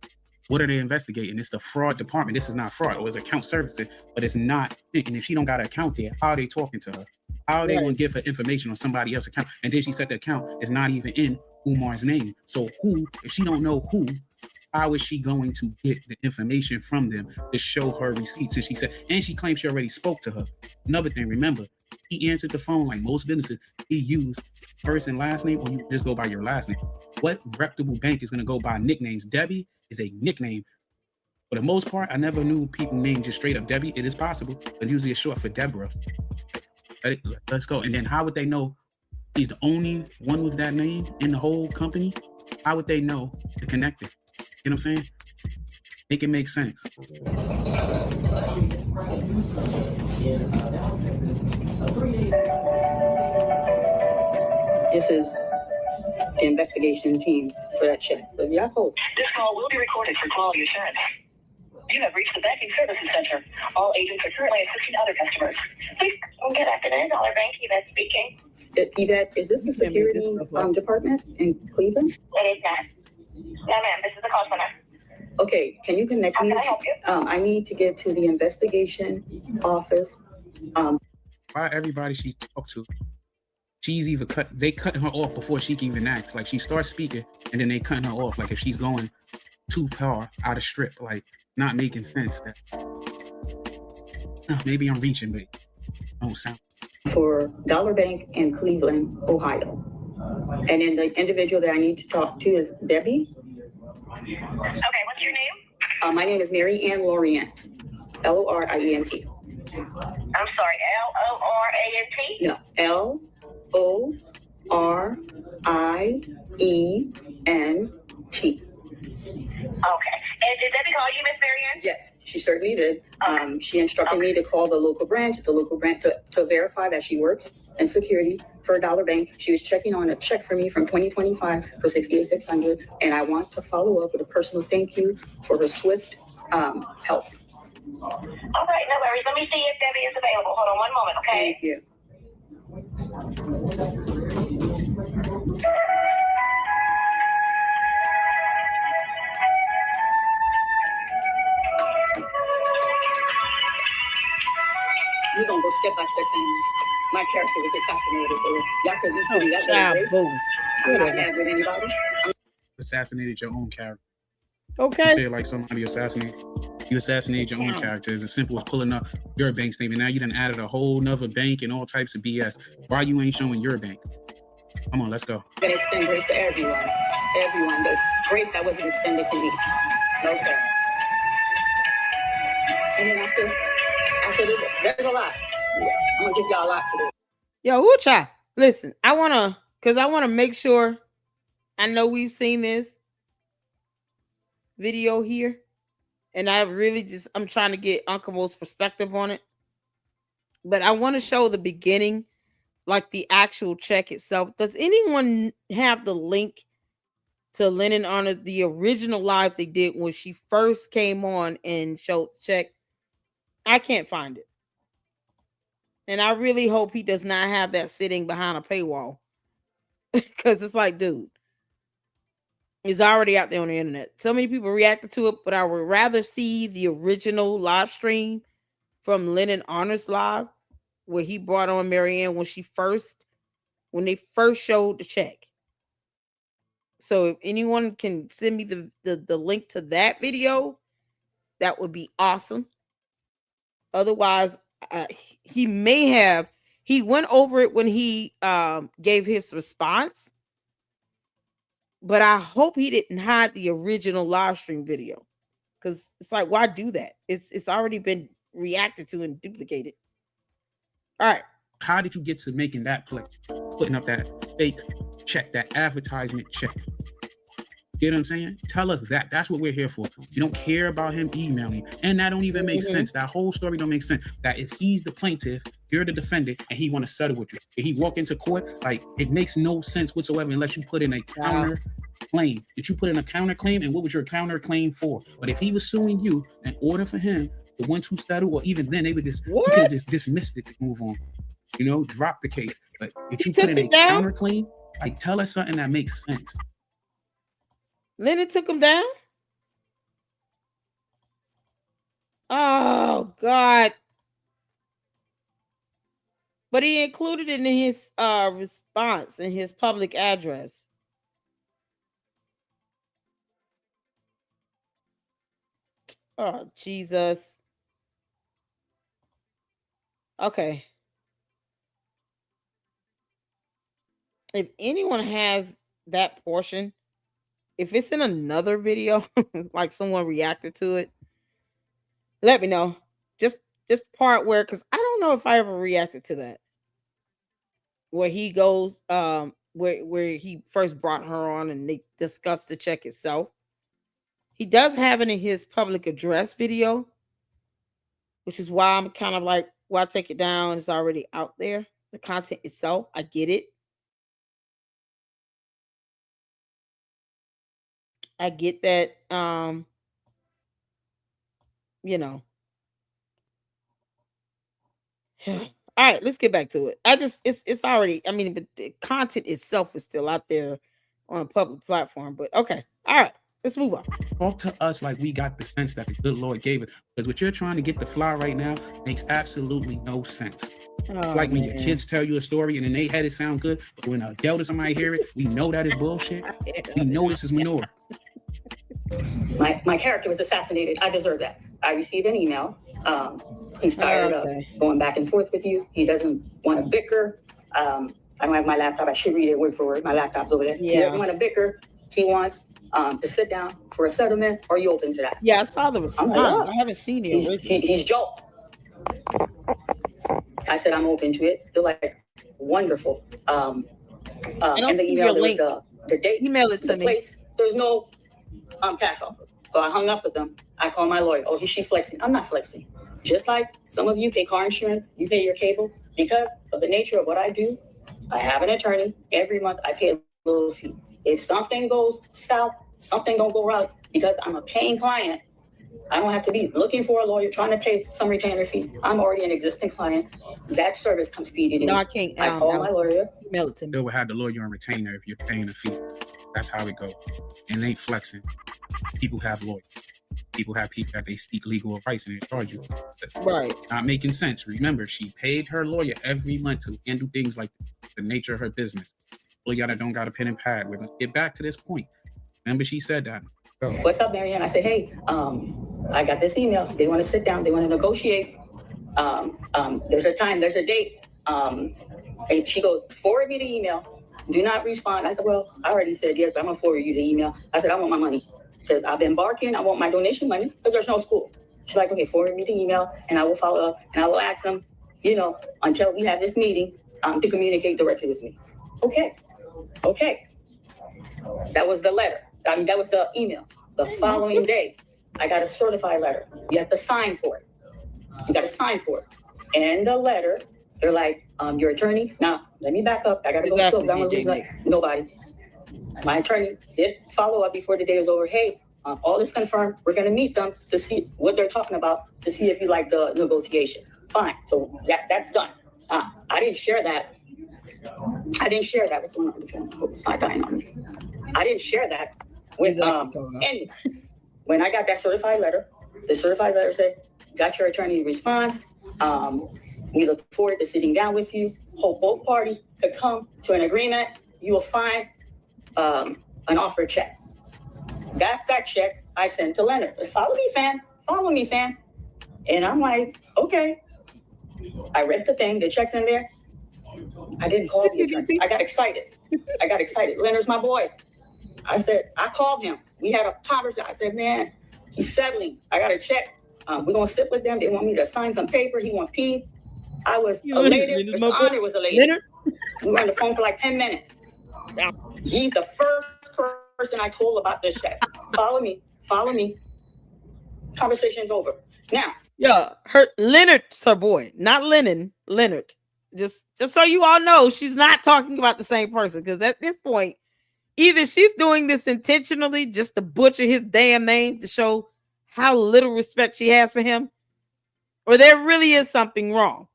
what are they investigating? It's the fraud department. This is not fraud. It was account servicing, but it's not. And if she don't got an account there, how are they talking to her? How are they going to give her information on somebody else's account? And then she said the account is not even in Umar's name. So who, if she don't know who, how is she going to get the information from them to show her receipts? And she said, and she claims she already spoke to her. Another thing, remember, he answered the phone like most businesses. He used first and last name, or you just go by your last name. What reputable bank is going to go by nicknames? Debbie is a nickname. For the most part, I never knew people named just straight up Debbie. It is possible, but usually it's short for Deborah. Let's go. And then how would they know he's the only one with that name in the whole company? How would they know to connect it? You know what I'm saying? Make it make sense. This is the investigation team for that check. So y'all hold. This call will be recorded for quality assurance. You have reached the banking services center. All agents are currently assisting other customers. Please, good afternoon, Dollar Bank, Yvette speaking. Yvette, is this the security department in Cleveland? It is not. No, ma'am, this is the call center. Okay, can you connect How me? can I help you? I need to get to the investigation office. Why everybody she talked to, she's either they cut her off before she can even ask. Like she starts speaking and then they cut her off. Like if she's going too far out of strip, like not making sense. That maybe I'm reaching, but it don't sound. For Dollar Bank in Cleveland, Ohio. And then the individual that I need to talk to is Debbie. Okay, what's your name? My name is Mary Ann Lorient. Lorient. I'm sorry, Lorient? No, Lorient. Okay. And did Debbie call you, Miss Marianne? Yes, she certainly did. She instructed me to call the local branch to verify that she works in security for a Dollar Bank. She was checking on a check for me from 2025 for $68,600, and I want to follow up with a personal thank you for her swift help. All right, no worries. Let me see if Debbie is available. Hold on one moment, okay? Thank you. We're gonna go step by step, family. My character was assassinated, so y'all could at least give me that little grace. I'm not mad with anybody. Assassinated your own character. Okay. You say it like somebody assassinated. You assassinated your own character. It's as simple as pulling up your bank statement. Now you done added a whole nother bank and all types of BS. Why you ain't showing your bank? Come on, let's go. I'm gonna extend grace to everyone. Everyone, the grace that wasn't extended to me. Okay. And then after this, there's a lot. I'm gonna give y'all a lot today. Yo, Ucha, listen, I wanna make sure. I know we've seen this video here, and I'm trying to get Uncle Mo's perspective on it. But I want to show the beginning, like the actual check itself. Does anyone have the link to Lennon Honor, the original live they did when she first came on and showed the check? I can't find it. And I really hope he does not have that sitting behind a paywall. Because it's like, dude, it's already out there on the internet. So many people reacted to it, but I would rather see the original live stream from Lennon Honors Live, where he brought on Marianne when they first showed the check. So if anyone can send me the link to that video, that would be awesome. Otherwise, he went over it when he gave his response, but I hope he didn't hide the original live stream video, because it's like, why do that? It's already been reacted to and duplicated. All right. How did you get to making that play? Putting up that fake check, that advertisement check. You know what I'm saying? Tell us that. That's what we're here for. You don't care about him emailing. And that don't even make sense. That whole story don't make sense. That if he's the plaintiff, you're the defendant, and he want to settle with you. If he walk into court, like, it makes no sense whatsoever unless you put in a counter claim. Did you put in a counterclaim, and what was your counterclaim for? But if he was suing you, in order for him, the ones who settle, or even then, they would just you could have just dismissed it to move on. You know, drop the case. But if you put in a counterclaim, like tell us something that makes sense. Leonard took him down. Oh God. But he included it in his response in his public address. Oh, Jesus. Okay. If anyone has that portion, if it's in another video, like someone reacted to it, let me know. Just part where, because I don't know if I ever reacted to that. Where he goes, where he first brought her on and they discussed the check itself. He does have it in his public address video, which is why I'm kind of like, well, I take it down. It's already out there. The content itself, I get it. I get that, you know. All right, let's get back to it. It's already, I mean, but the content itself is still out there on a public platform. But okay, all right, let's move on. Talk to us like we got the sense that the good Lord gave it. Because what you're trying to get the fly right now makes absolutely no sense. It's like when your kids tell you a story and in their head it sounds good, but when a adult or somebody hear it, we know that is bullshit. We know this is manure. My character was assassinated. I deserve that. I received an email. He's tired of going back and forth with you. He doesn't want to bicker. I don't have my laptop. I should read it word for word. My laptop's over there. Yeah. He doesn't want to bicker. He wants to sit down for a settlement. Are you open to that? Yeah, I saw the response. I haven't seen it. He's Joe. I said I'm open to it. They're like, wonderful. And the email, there was the date, email it to the me. place. There's no cash offer. So I hung up with them. I called my lawyer. Oh, is she flexing? I'm not flexing. Just like some of you pay car insurance, you pay your cable. Because of the nature of what I do, I have an attorney. Every month I pay a little fee. If something goes south, something don't go right, because I'm a paying client, I don't have to be looking for a lawyer trying to pay some retainer fee. I'm already an existing client. That service comes speeded in. No, I can't. I call my lawyer. Email it to me. They will have the lawyer on retainer if you're paying a fee. That's how it goes. And they ain't flexing. People have lawyers. People have people that they seek legal advice and they charge you. Right. Not making sense. Remember, she paid her lawyer every month to handle things like the nature of her business. Lawyer that don't got a pen and pad. We're gonna get back to this point. Remember, she said that. Go. What's up, Marianne? I said, hey, I got this email. They want to sit down. They want to negotiate. There's a time. There's a date. And she goes, forward me the email. Do not respond. I said, well, I already said yes, but I'm gonna forward you the email. I said, I want my money because I've been barking. I want my donation money because there's no school. She's like, okay, forward me the email and I will follow up and I will ask them, until we have this meeting to communicate directly with me. Okay. That was the letter. That was the email. The following day, I got a certified letter. You have to sign for it. And the letter, they're like, your attorney. Now, let me back up. I got to go slow. I'm going to lose nobody. My attorney did follow up before the day was over. Hey, all is confirmed. We're going to meet them to see what they're talking about, to see if you like the negotiation. Fine. So that's done. I didn't share that. What's going on with the phone? It's not dying on me. I didn't share that with and when I got that certified letter, the certified letter said, got your attorney response. We look forward to sitting down with you. Hope both parties could come to an agreement. You will find an offer check. That's that check I sent to Leonard. Follow me, fam. And I'm like, okay. I read the thing, the check's in there. I didn't call the attorney. I got excited. Leonard's my boy. I called him. We had a conversation. I said, man, he's settling. I got a check. We're going to sit with them. They want me to sign some paper. He want P. I was elated. Mr. Honor was elated. Leonard? We were on the phone for like 10 minutes. He's the first person I told about this check. Follow me. Conversation's over. Now. Yeah, Leonard's her boy, not Lennon. Leonard. Just so you all know, she's not talking about the same person, because at this point, Either she's doing this intentionally just to butcher his damn name to show how little respect she has for him, or there really is something wrong.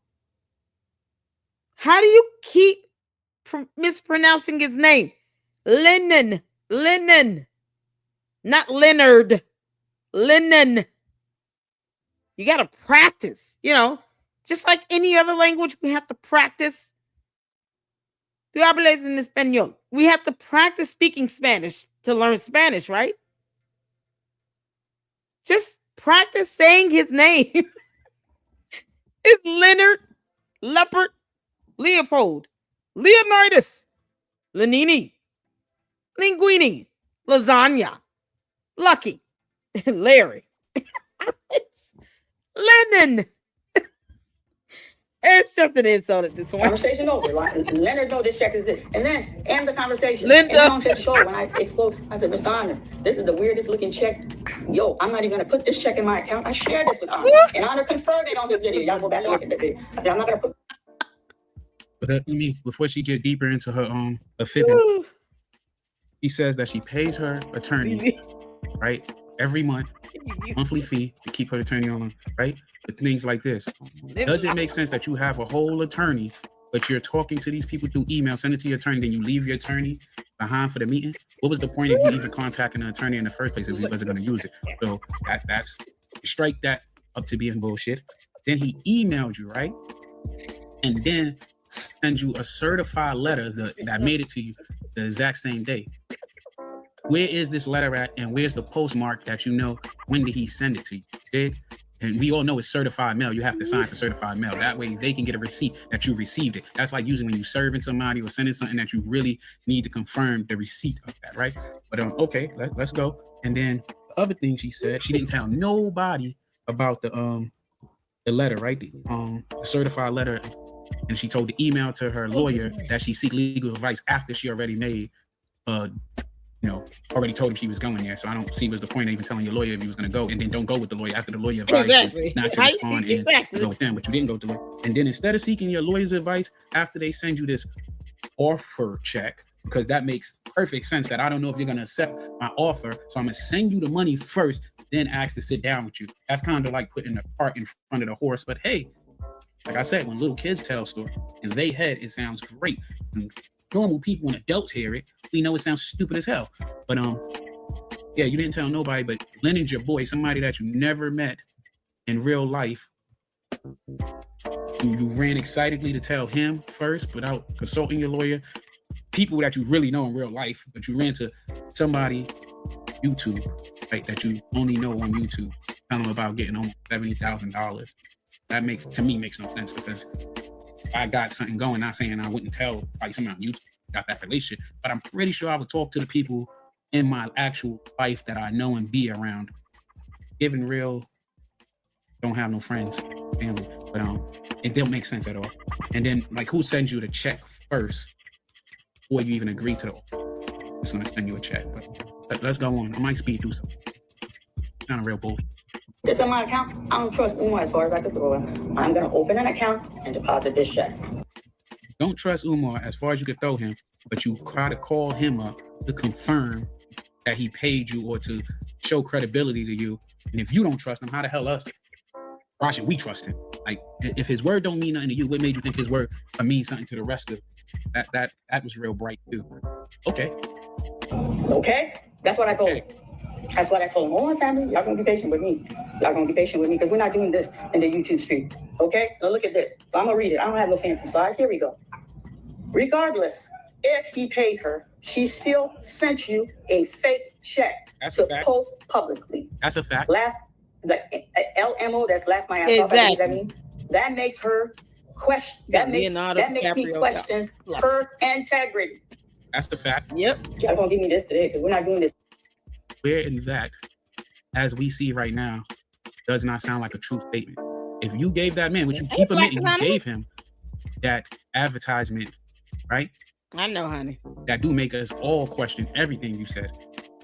How do you keep mispronouncing his name? Lennon, not Leonard, Lennon. You got to practice, just like any other language, we have to practice. Tú hablas en español. We have to practice speaking Spanish to learn Spanish, right? Just practice saying his name. It's Leonard, Leopard, Leopold, Leonidas, Lenini, Linguini, Lasagna, Lucky, Larry. It's Lennon. It's just an insult at this point. Conversation over. Leonard know this check is it. And then end the conversation. Linda. And on his show, when I explode, I said, Mr. Honor, this is the weirdest looking check. Yo, I'm not even going to put this check in my account. I shared this with Honor. And Honor confirmed it on his video. Y'all go back and look at the video. I said, I'm not going to put. But before she get deeper into her fibbing, he says that she pays her attorney, right, every month, monthly fee to keep her attorney on, right? But things like this, does it make sense that you have a whole attorney, but you're talking to these people through email, send it to your attorney, then you leave your attorney behind for the meeting? What was the point of you even contacting an attorney in the first place if he wasn't going to use it? So that's strike that up to being bullshit. Then he emailed you, right? And then send you a certified letter that made it to you the exact same day. Where is this letter at, and where's the postmark that you know when did he send it to you? Dig? And we all know it's certified mail. You have to sign for certified mail. That way they can get a receipt that you received it. That's like using when you serving somebody or sending something that you really need to confirm the receipt of that, right? But okay, let's go. And then the other thing she said, she didn't tell nobody about the letter, right? The certified letter. And she told the email to her lawyer that she seek legal advice after she already made already told him she was going there. So I don't see what's the point of even telling your lawyer if you was going to go, and then don't go with the lawyer after the lawyer advised you not to respond and go with them, but you didn't go to the lawyer. And then instead of seeking your lawyer's advice after they send you this offer check, because that makes perfect sense that I don't know if you're going to accept my offer, so I'm going to send you the money first, then ask to sit down with you. That's kind of like putting the cart in front of the horse. But hey, like I said, when little kids tell a story in their head, it sounds great. And normal people, when adults hear it, we know it sounds stupid as hell. But yeah, you didn't tell nobody, but Leonard's your boy, somebody that you never met in real life. You ran excitedly to tell him first without consulting your lawyer. People that you really know in real life, but you ran to somebody YouTube, right, that you only know on YouTube, telling them about getting almost $70,000. That makes no sense, because I got something going, not saying I wouldn't tell like someone on YouTube got that relationship, but I'm pretty sure I would talk to the people in my actual life that I know and be around. Given real, don't have no friends, family, but it don't make sense at all. And then like, who sends you the check first before you even agree to the offer? It's gonna send you a check. But let's go on. I might speed through something. It's not a real bullshit. This in my account. I don't trust Umar as far as I can throw him. I'm going to open an account and deposit this check. Don't trust Umar as far as you can throw him, but you try to call him up to confirm that he paid you or to show credibility to you. And if you don't trust him, how the hell us? Why should we trust him? Like, if his word don't mean nothing to you, what made you think his word mean something to the rest of that was real bright too. Okay. That's what I told him. That's what I told him. Oh, family, y'all gonna be patient with me. Y'all gonna be patient with me, because we're not doing this in the YouTube street. Okay? Now look at this. So I'm gonna read it. I don't have no fancy slide. Here we go. Regardless, if he paid her, she still sent you a fake check to post publicly. That's a fact. Laugh, like LMO, that's laugh my ass off. I mean, that makes her question. That makes me question her integrity. That's the fact. Yep. Y'all gonna give me this today, because we're not doing this. Where in that, as we see right now, does not sound like a true statement. If you gave that man, which you keep admitting, you gave him that advertisement, right? I know, honey. That do make us all question everything you said.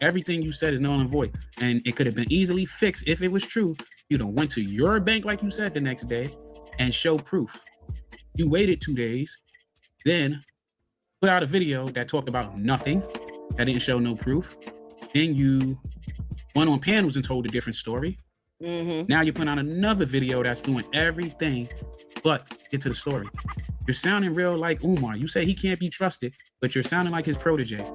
Everything you said is null and void. And it could have been easily fixed if it was true. You done went to your bank, like you said, the next day and show proof. You waited 2 days, then put out a video that talked about nothing, that didn't show no proof. Then you went on panels and told a different story. Now you're putting out another video that's doing everything but get to the story. You're sounding real like Umar. You say he can't be trusted, but you're sounding like his protege.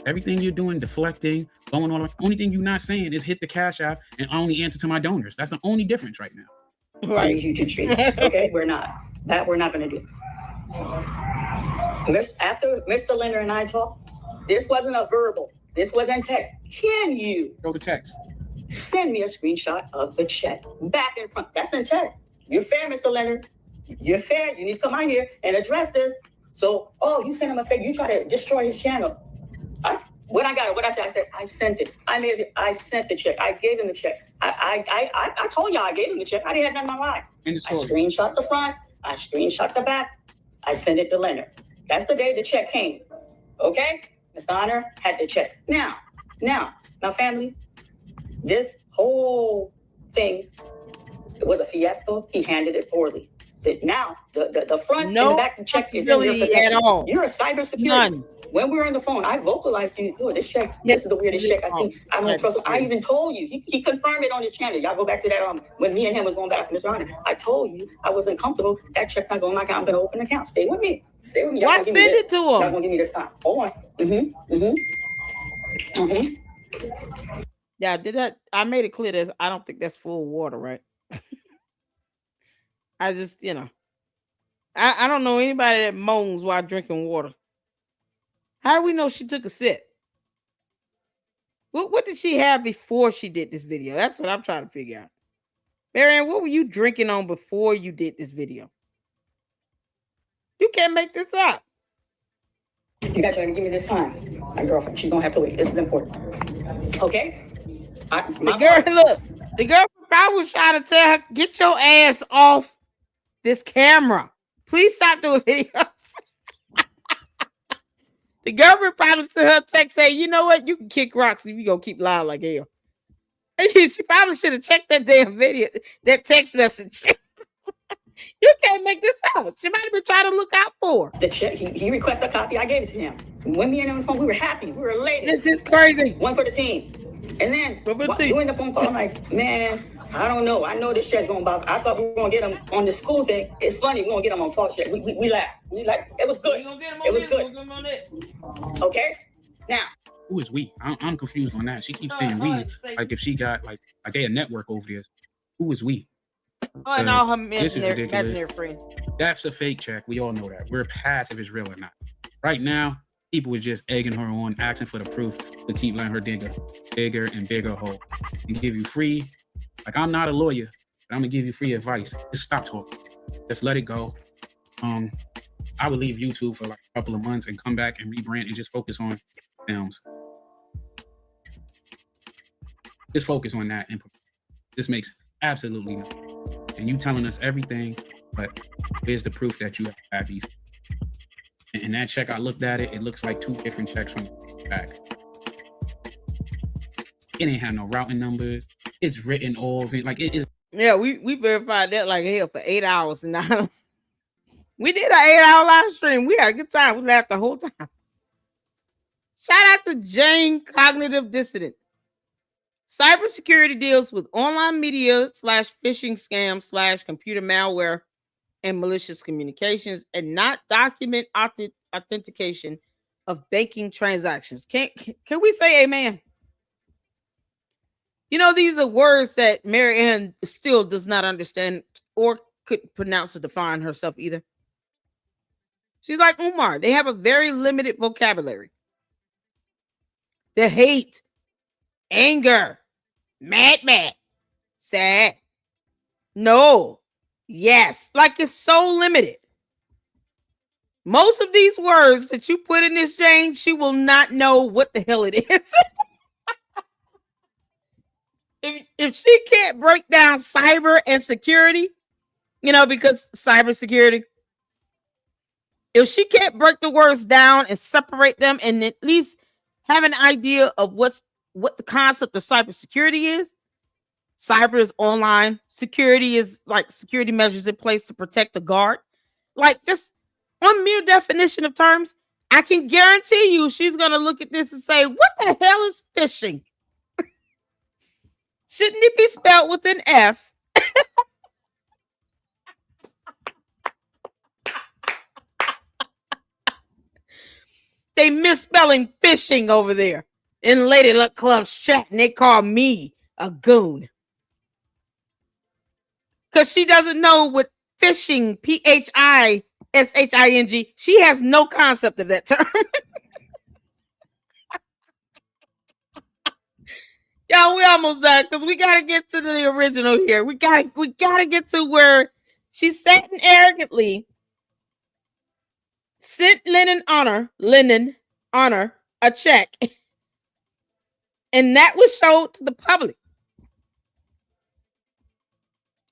Everything you're doing, deflecting, going on. Only thing you're not saying is hit the Cash App and only answer to my donors. That's the only difference right now. Right. YouTube stream. Okay, we're not. That we're not going to do. After Mr. Leonard and I talked, this wasn't a verbal. This wasn't text. Can you go to text? Send me a screenshot of the check back and front. That's in text. You're fair, Mr. Leonard. You're fair. You need to come out here and address this. So, you sent him a fake. You try to destroy his channel. What I said, I sent it. I sent the check. I gave him the check. I told y'all I gave him the check. I didn't have nothing on my lie. I screenshot the front. I screenshot the back. I sent it to Leonard. That's the day the check came. Okay? Mr. Honor had the check. Now, family, this whole thing, it was a fiasco. He handled it poorly. Now, the front and the back check is in your possession. At all. You're a cybersecurity. None. When we were on the phone, I vocalized to you, this check, this is the weirdest check I've seen. I don't trust him. I even told you. He confirmed it on his channel. Y'all go back to that when me and him was going back to Mr. Honor. I told you I wasn't comfortable. That check's not going to my account. I'm going to open an account. Stay with me. Why send it to him? Y'all going to give me this time. Hold on. Yeah, I made it clear that I don't think that's full water, right? I just, I don't know anybody that moans while drinking water. How do we know she took a sip? What did she have before she did this video? That's what I'm trying to figure out. Marianne, what were you drinking on before you did this video? You can't make this up. You guys are going to give me this time. My girlfriend, she's going to have to wait. This is important. Okay? The girl probably was trying to tell her, get your ass off this camera. Please stop doing videos. The girlfriend probably sent her text saying, you know what? You can kick rocks if you gonna keep lying like hell. She probably should have checked that damn video, that text message. You can't make this out. She might have been trying to look out for her. The check, he requested a copy. I gave it to him. When me and him on the phone, we were happy. We were elated. This is crazy. One for the team. And then doing the phone call, I'm like, man, I don't know. I know this check's going to bother. I thought we were going to get him on the school thing. It's funny. We're going to get him on false check. We laughed. It was good. It was good. Okay? Now. Who is we? I'm confused on that. She keeps saying we. Like if she got like they a network over there. Who is we? And all her imaginary friends. That's a fake check. We all know that. We're past if it's real or not. Right now, people was just egging her on, asking for the proof to keep letting her dig a bigger and bigger hole and give you free. Like, I'm not a lawyer, but I'm gonna give you free advice. Just stop talking. Just let it go. I would leave YouTube for like a couple of months and come back and rebrand and just focus on films. Just focus on that. And this makes absolutely no sense. And you telling us everything, but here's the proof that you have these. And that check, I looked at it, it looks like 2 different checks from the back. It ain't have no routing numbers. It's written all of it. Like it is. Yeah, we verified that like hell for 8 hours. And now we did an 8-hour live stream. We had a good time. We laughed the whole time. Shout out to Jane Cognitive Dissident. Cybersecurity deals with online media / phishing scams / computer malware and malicious communications and not document authentication of banking transactions. Can we say amen? These are words that Mary Ann still does not understand or couldn't pronounce or define herself either. She's like Umar. They have a very limited vocabulary. The hate, anger, mad, sad, no, yes. Like it's so limited. Most of these words that you put in this, Jane, she will not know what the hell it is. If she can't break down cyber and security, because cybersecurity, if she can't break the words down and separate them and at least have an idea of what the concept of cybersecurity is. Cyber is online. Security is like security measures in place to protect the guard. Like just one mere definition of terms, I can guarantee you she's going to look at this and say, what the hell is phishing? Shouldn't it be spelled with an F? They misspelling fishing over there in Lady Luck Club's chat, and they call me a goon. Because she doesn't know what phishing, Phishing, she has no concept of that term. Y'all, we almost done because we gotta get to the original here. We gotta get to where she sat and arrogantly sent Lennon Honor a check, and that was showed to the public.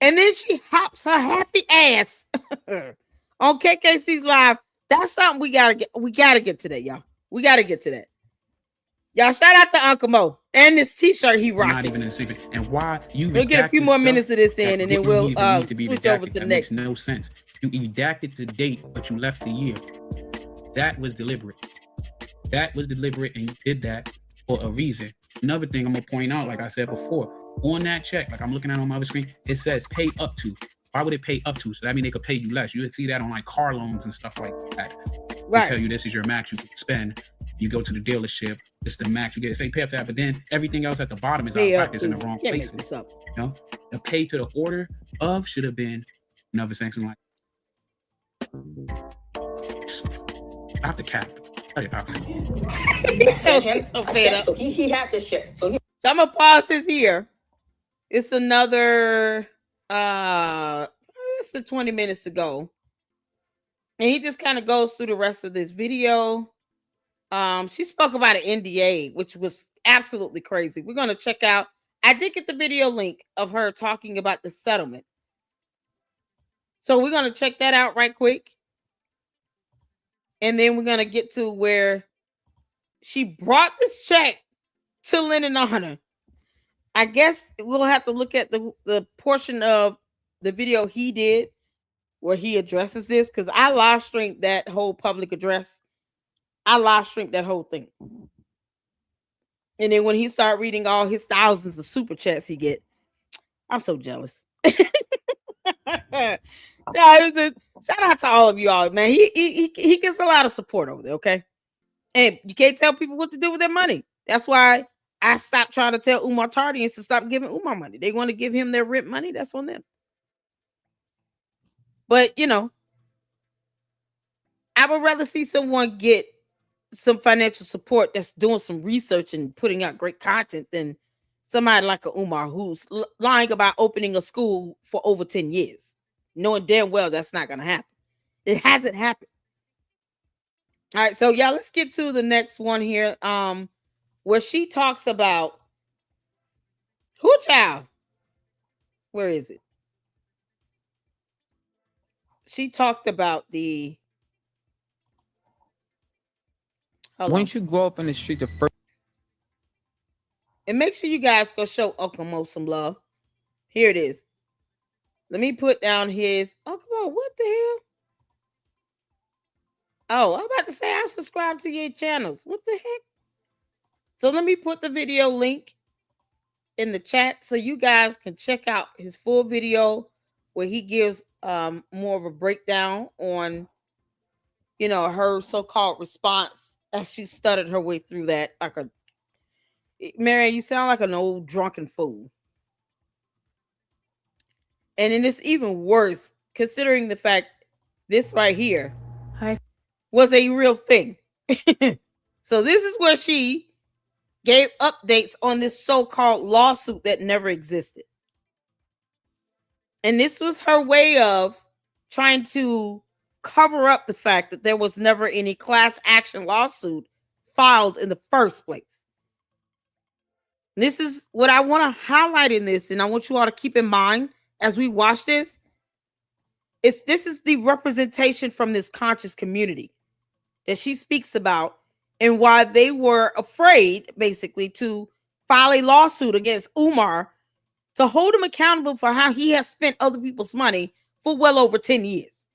And then she hops her happy ass on KKC's live. That's something we gotta get. We gotta get to that, y'all. We gotta get to that. Y'all, shout out to Uncle Mo and this T-shirt he rocking. Not even a secret. And why you? We'll get a few more minutes of this in, and then we'll switch over to the next. Makes no sense. You redacted the date, but you left the year. That was deliberate. That was deliberate, and you did that for a reason. Another thing I'm gonna point out, like I said before, on that check, like I'm looking at on my other screen, it says pay up to. Why would it pay up to? So that means they could pay you less. You would see that on like car loans and stuff like that. Right. They tell you this is your max you can spend. You go to the dealership, it's the max you get. Say pay up to that, but then everything else at the bottom is out of practice in the wrong places. You know, the pay to the order of should have been another section like stop the cap. So he had this shit. So I'm gonna pause this here. It's another it's 20 minutes to go. And he just kind of goes through the rest of this video. She spoke about an NDA, which was absolutely crazy. We're gonna check out. I did get the video link of her talking about the settlement. So we're gonna check that out right quick. And then we're gonna get to where she brought this check to Lennon Honor. I guess we'll have to look at the portion of the video he did where he addresses this, because I live streamed that whole public address. I live streamed that whole thing. And then when he started reading all his thousands of super chats he get, I'm so jealous. Shout out to all of you all, man. He gets a lot of support over there, okay? And you can't tell people what to do with their money. That's why I stopped trying to tell Umar Tardians to stop giving Umar money. They want to give him their rent money. That's on them. But, you know, I would rather see someone get some financial support that's doing some research and putting out great content than somebody like a Umar who's lying about opening a school for over 10 years, knowing damn well that's not going to happen. It hasn't happened. All right, so yeah, let's get to the next one here, where she talks about who child. Where is it? She talked about the. Once you grow up in the street, the first. And make sure you guys go show Uncle Mo some love. Here it is. Let me put down his. Uncle Mo, what the hell? Oh, I'm about to say I'm subscribed to your channels. What the heck? So let me put the video link in the chat so you guys can check out his full video where he gives more of a breakdown on, you know, her so-called response as she stuttered her way through that. Like a Marianne, you sound like an old drunken fool. And then it's even worse considering the fact this right here was a real thing. So this is where she gave updates on this so-called lawsuit that never existed. And this was her way of trying to cover up the fact that there was never any class action lawsuit filed in the first place. This is what I want to highlight in this, and I want you all to keep in mind as we watch this. This is the representation from this conscious community that she speaks about, and why they were afraid, basically, to file a lawsuit against Umar to hold him accountable for how he has spent other people's money for well over 10 years.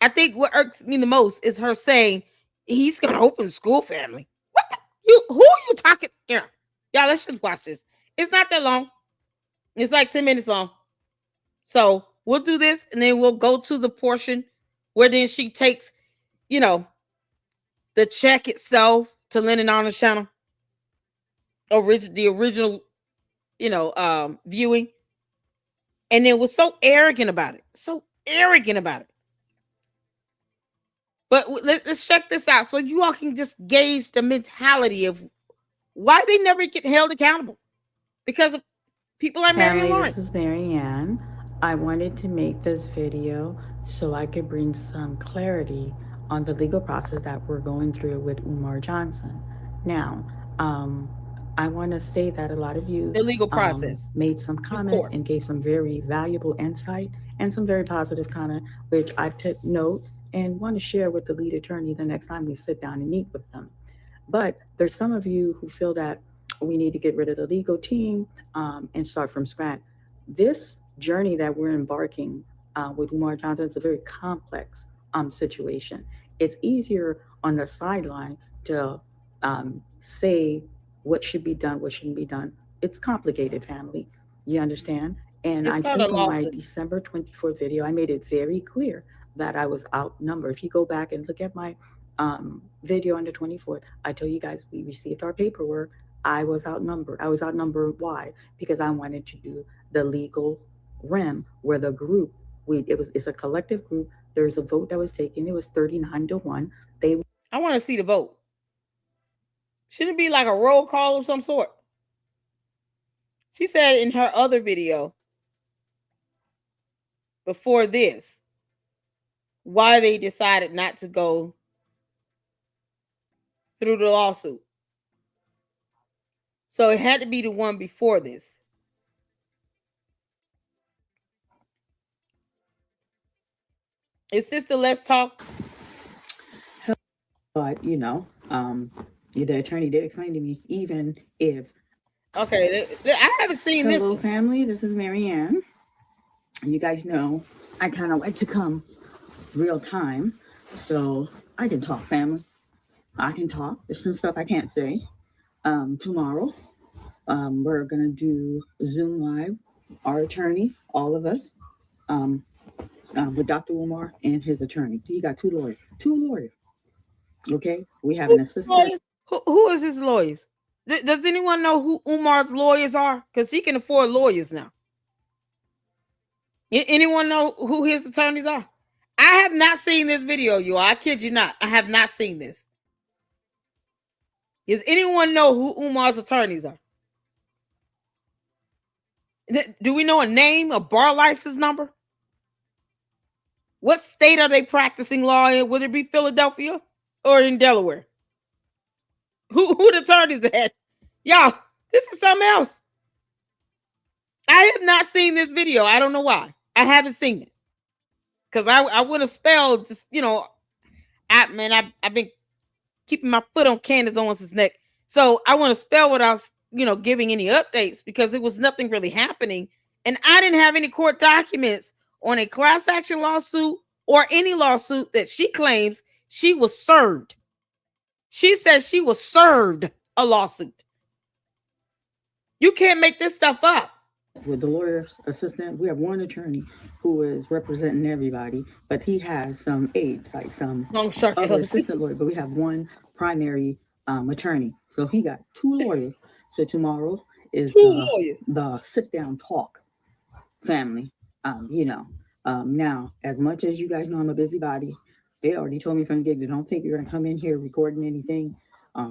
I think what irks me the most is her saying he's gonna open school, family. What who are you talking? Yeah, let's just watch this. It's not that long. It's like 10 minutes long. So we'll do this and then we'll go to the portion where then she takes, the check itself to Lennon Honors channel. The original, viewing. And then was so arrogant about it. But let's check this out so you all can just gauge the mentality of why they never get held accountable. Because of people like Mary Lawrence. This is Marianne. I wanted to make this video so I could bring some clarity on the legal process that we're going through with Umar Johnson. Now, I want to say that a lot of you the legal process made some comments and gave some very valuable insight and some very positive comment, which I've took note and want to share with the lead attorney the next time we sit down and meet with them. But there's some of you who feel that we need to get rid of the legal team and start from scratch. This journey that we're embarking with Umar Johnson is a very complex situation. It's easier on the sideline to say what should be done, what shouldn't be done. It's complicated, family. You understand? And I think on my December 24th video, I made it very clear that I was outnumbered. If you go back and look at my video on the 24th, I told you guys we received our paperwork. I was outnumbered. I was outnumbered. Why? Because I wanted to do the legal realm where the group, it's a collective group. There's a vote that was taken. It was 39-1. I want to see the vote. Should it be like a roll call of some sort? She said in her other video before this why they decided not to go through the lawsuit. So it had to be the one before this. Is this the Let's Talk? But, the attorney did explain to me, even if... Okay, I haven't seen this. Hello, family. This is Marianne. You guys know I kind of like to come real time, so I can talk, family. I can talk. There's some stuff I can't say. Tomorrow, we're going to do Zoom Live, our attorney, all of us, with Dr. Umar and his attorney. He got two lawyers. Okay? We have an assistant. Who is his lawyers? Does anyone know who Umar's lawyers are? Because he can afford lawyers now. Anyone know who his attorneys are? I have not seen this video, you all. I kid you not. I have not seen this. Does anyone know who Umar's attorneys are? Do we know a name, a bar license number? What state are they practicing law in? Would it be Philadelphia or in Delaware? Who the attorneys at? Y'all, this is something else. I have not seen this video. I don't know why. I haven't seen it. Because I would have spelled just, I've been keeping my foot on Candace Owens' neck. So I want to spell without, giving any updates because it was nothing really happening. And I didn't have any court documents on a class action lawsuit or any lawsuit that she claims she was served. She says she was served a lawsuit. You can't make this stuff up. With the lawyer's assistant, we have one attorney who is representing everybody, but he has some aides, like some other assistant lawyer, but we have one primary attorney. So he got two lawyers. So tomorrow is the sit-down talk, family. Now, as much as you guys know I'm a busybody, they already told me from the get-go, don't think you're going to come in here recording anything.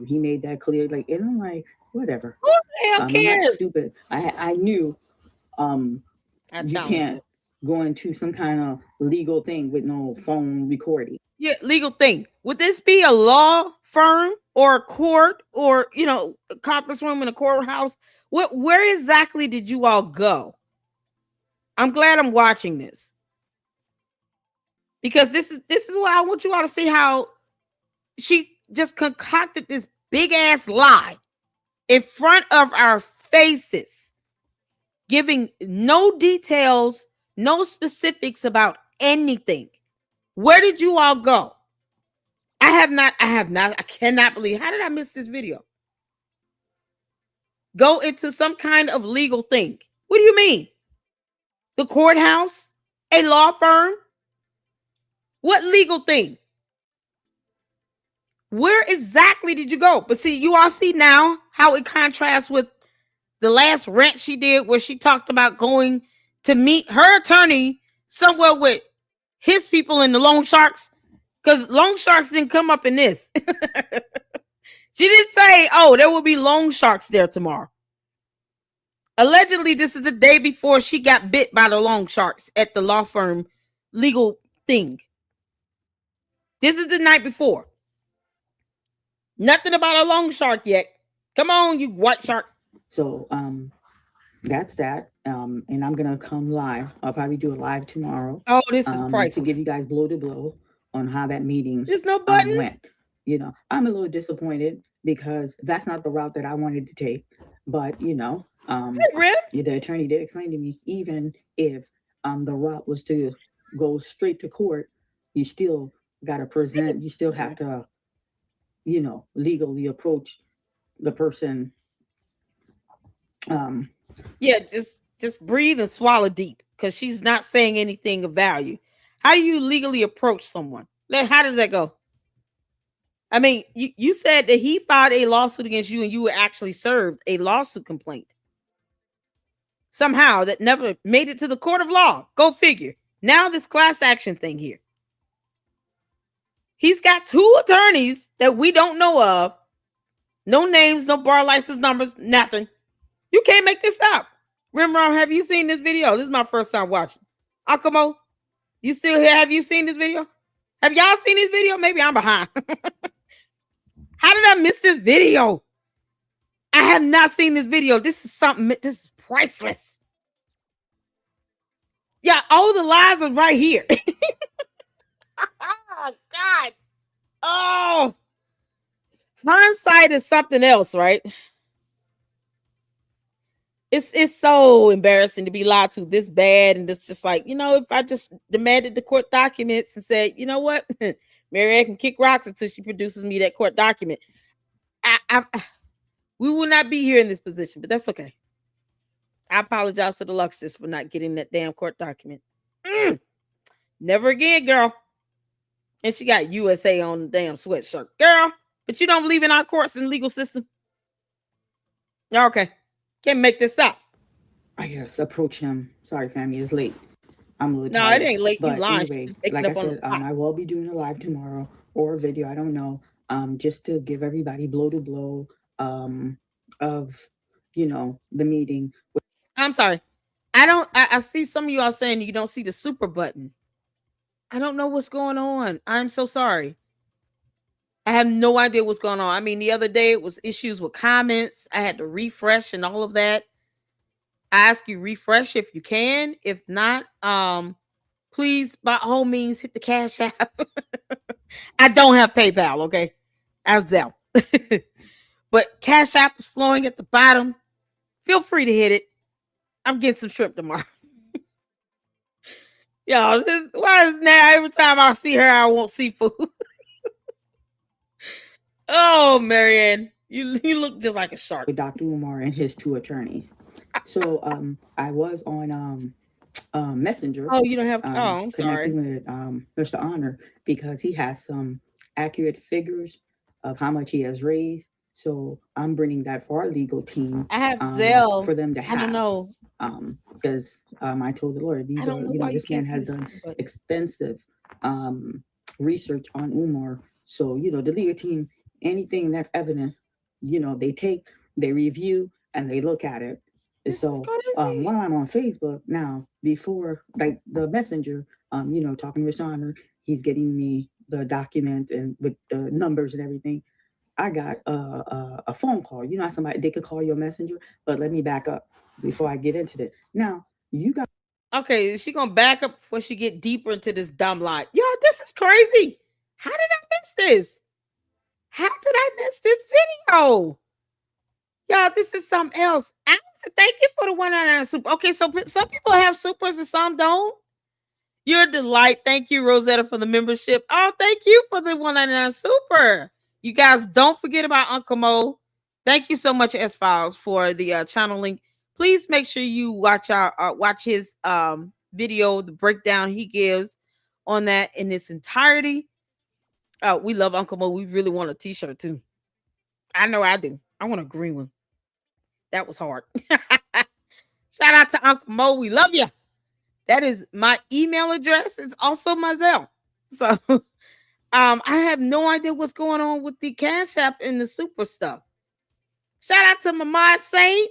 He made that clear, and I'm like, whatever. Who the hell cares? I'm not stupid. I knew you can't go into some kind of legal thing with no phone recording. Yeah, legal thing. Would this be a law firm or a court or, a conference room in a courthouse? Where exactly did you all go? I'm glad I'm watching this. Because this is why I want you all to see how she just concocted this big ass lie in front of our faces, giving no details, no specifics about anything. Where did you all go? I cannot believe. How did I miss this video? Go into some kind of legal thing. What do you mean? The courthouse? A law firm? What legal thing? Where exactly did you go? But see, you all see now how it contrasts with the last rant she did where she talked about going to meet her attorney somewhere with his people in the loan sharks. Because loan sharks didn't come up in this. She didn't say, oh, there will be loan sharks there tomorrow. Allegedly, this is the day before she got bit by the loan sharks at the law firm legal thing. This is the night before. Nothing about a loan shark yet. Come on, you white shark. So that's that. And I'm gonna come live. I'll probably do a live tomorrow. Oh, this is priceless. To give you guys blow to blow on how that meeting There's no button. Went. You know, I'm a little disappointed because that's not the route that I wanted to take. But you know, the attorney did explain to me, even if the route was to go straight to court, you still gotta present, you still have to, you know, legally approach the person. Yeah, just breathe and swallow deep, because she's not saying anything of value. How do you legally approach someone? How does that go? I mean, you said that he filed a lawsuit against you and you were actually served a lawsuit complaint. Somehow that never made it to the court of law. Go figure. Now this class action thing here. He's got 2 attorneys that we don't know of. No names, no bar license numbers, nothing. You can't make this up. Remember, have you seen this video? This is my first time watching. Akamo, you still here? Have you seen this video? Have y'all seen this video? Maybe I'm behind. How did I miss this video? I have not seen this video. This is something, this is priceless. Yeah, all the lies are right here. Oh, God. Oh. Hindsight is something else, right? It's so embarrassing to be lied to this bad. And it's just like, you know, if I just demanded the court documents and said, you know what, Mary can kick rocks until she produces me that court document, we will not be here in this position, but that's okay. I apologize to the Luxus for not getting that damn court document. Never again, girl. And she got USA on the damn sweatshirt, girl. But you don't believe in our courts and legal system? Okay. Can't make this up. I guess approach him. Sorry, family, it's late. I'm a little tired. No, it ain't late. But you lying. Anyway, like I said, I will be doing a live tomorrow or a video. I don't know. Just to give everybody blow to blow of, you know, the meeting. I'm sorry. I see some of you all saying you don't see the super button. I don't know what's going on. I'm so sorry. I have no idea what's going on. I mean, the other day it was issues with comments. I had to refresh and all of that. I ask you refresh if you can. If not, please, by all means, hit the Cash App. I don't have PayPal, okay? I have Zelle. But Cash App is flowing at the bottom. Feel free to hit it. I'm getting some shrimp tomorrow. Yo, why is now every time I see her, I want seafood? Oh, Marianne, you look just like a shark. With Dr. Umar and his 2 attorneys. So I was on Messenger. Oh, you don't have. I'm sorry. With Mr. Honor, because he has some accurate figures of how much he has raised. So I'm bringing that for our legal team. I have Zelle for them to have. I don't know. Because I told the Lord, these are, you know, this man has done extensive research on Umar. So, you know, the legal team, anything that's evidence, you know, they review and they look at it. So while I'm on Facebook now, before like the messenger, you know, talking with Honor, he's getting me the document and with the numbers and everything. I got a phone call. You know, somebody they could call your messenger, but let me back up before I get into this. Now you got okay. Is she gonna back up before she get deeper into this dumb lie? Yo, this is crazy. How did I miss this? How did I miss this video? Y'all, this is something else. Allison, thank you for the 199 super. Okay, so some people have supers and some don't. You're a delight. Thank you, Rosetta, for the membership. Oh, thank you for the $1.99 super. You guys don't forget about Uncle Mo. Thank you so much, S-Files, for the channel link. Please make sure you watch his video, the breakdown he gives on that in its entirety. We love Uncle Mo. We really want a t-shirt too. I know I do. I want a green one. That was hard. Shout out to Uncle Mo. We love you. That is my email address. It's also my Zelle. So I have no idea what's going on with the Cash App and the super stuff. Shout out to Mama Saint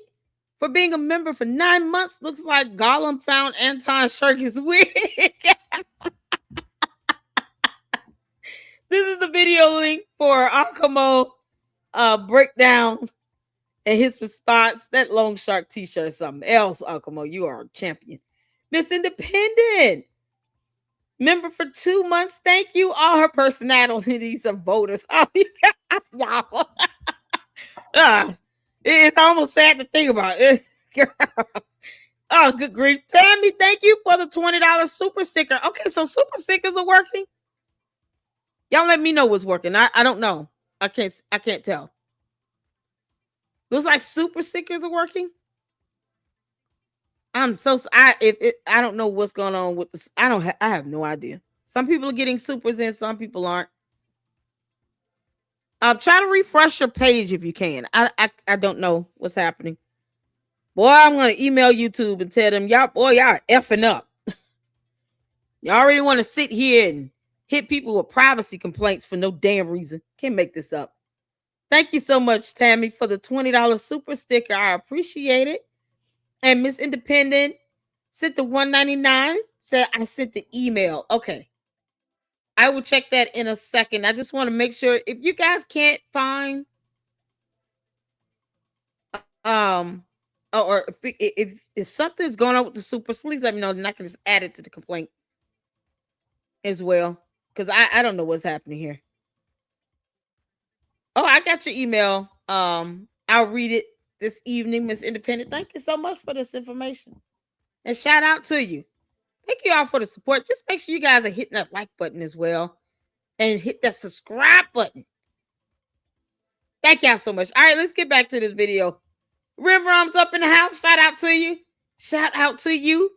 for being a member for 9 months. Looks like Gollum found Anton Shirky's wig. This is the video link for Uncle Mo breakdown and his response. That Long Shark t-shirt is something else. Uncle Mo, you are a champion. Miss Independent, member for 2 months. Thank you. All her personalities are voters. Oh, y'all. It's almost sad to think about it. Oh, good grief. Tammy, thank you for the $20 super sticker. Okay, so super stickers are working. Y'all let me know what's working. I don't know. I can't tell. Looks like super stickers are working. I don't know what's going on with this. I have no idea. Some people are getting supers in, some people aren't. Try to refresh your page if you can. I don't know what's happening. Boy, I'm gonna email YouTube and tell them y'all effing up. You already want to sit here and hit people with privacy complaints for no damn reason. Can't make this up. Thank you so much, Tammy, for the $20 super sticker. I appreciate it. And Miss Independent sent the $1.99. Said I sent the email. Okay. I will check that in a second. I just want to make sure if you guys can't find or if something's going on with the supers, please let me know, and I can just add it to the complaint as well. Because I don't know what's happening here. Oh, I got your email. I'll read it this evening, Miss Independent. Thank you so much for this information. And shout out to you. Thank you all for the support. Just make sure you guys are hitting that like button as well. And hit that subscribe button. Thank y'all so much. All right, let's get back to this video. Rimrom's up in the house. Shout out to you. Shout out to you.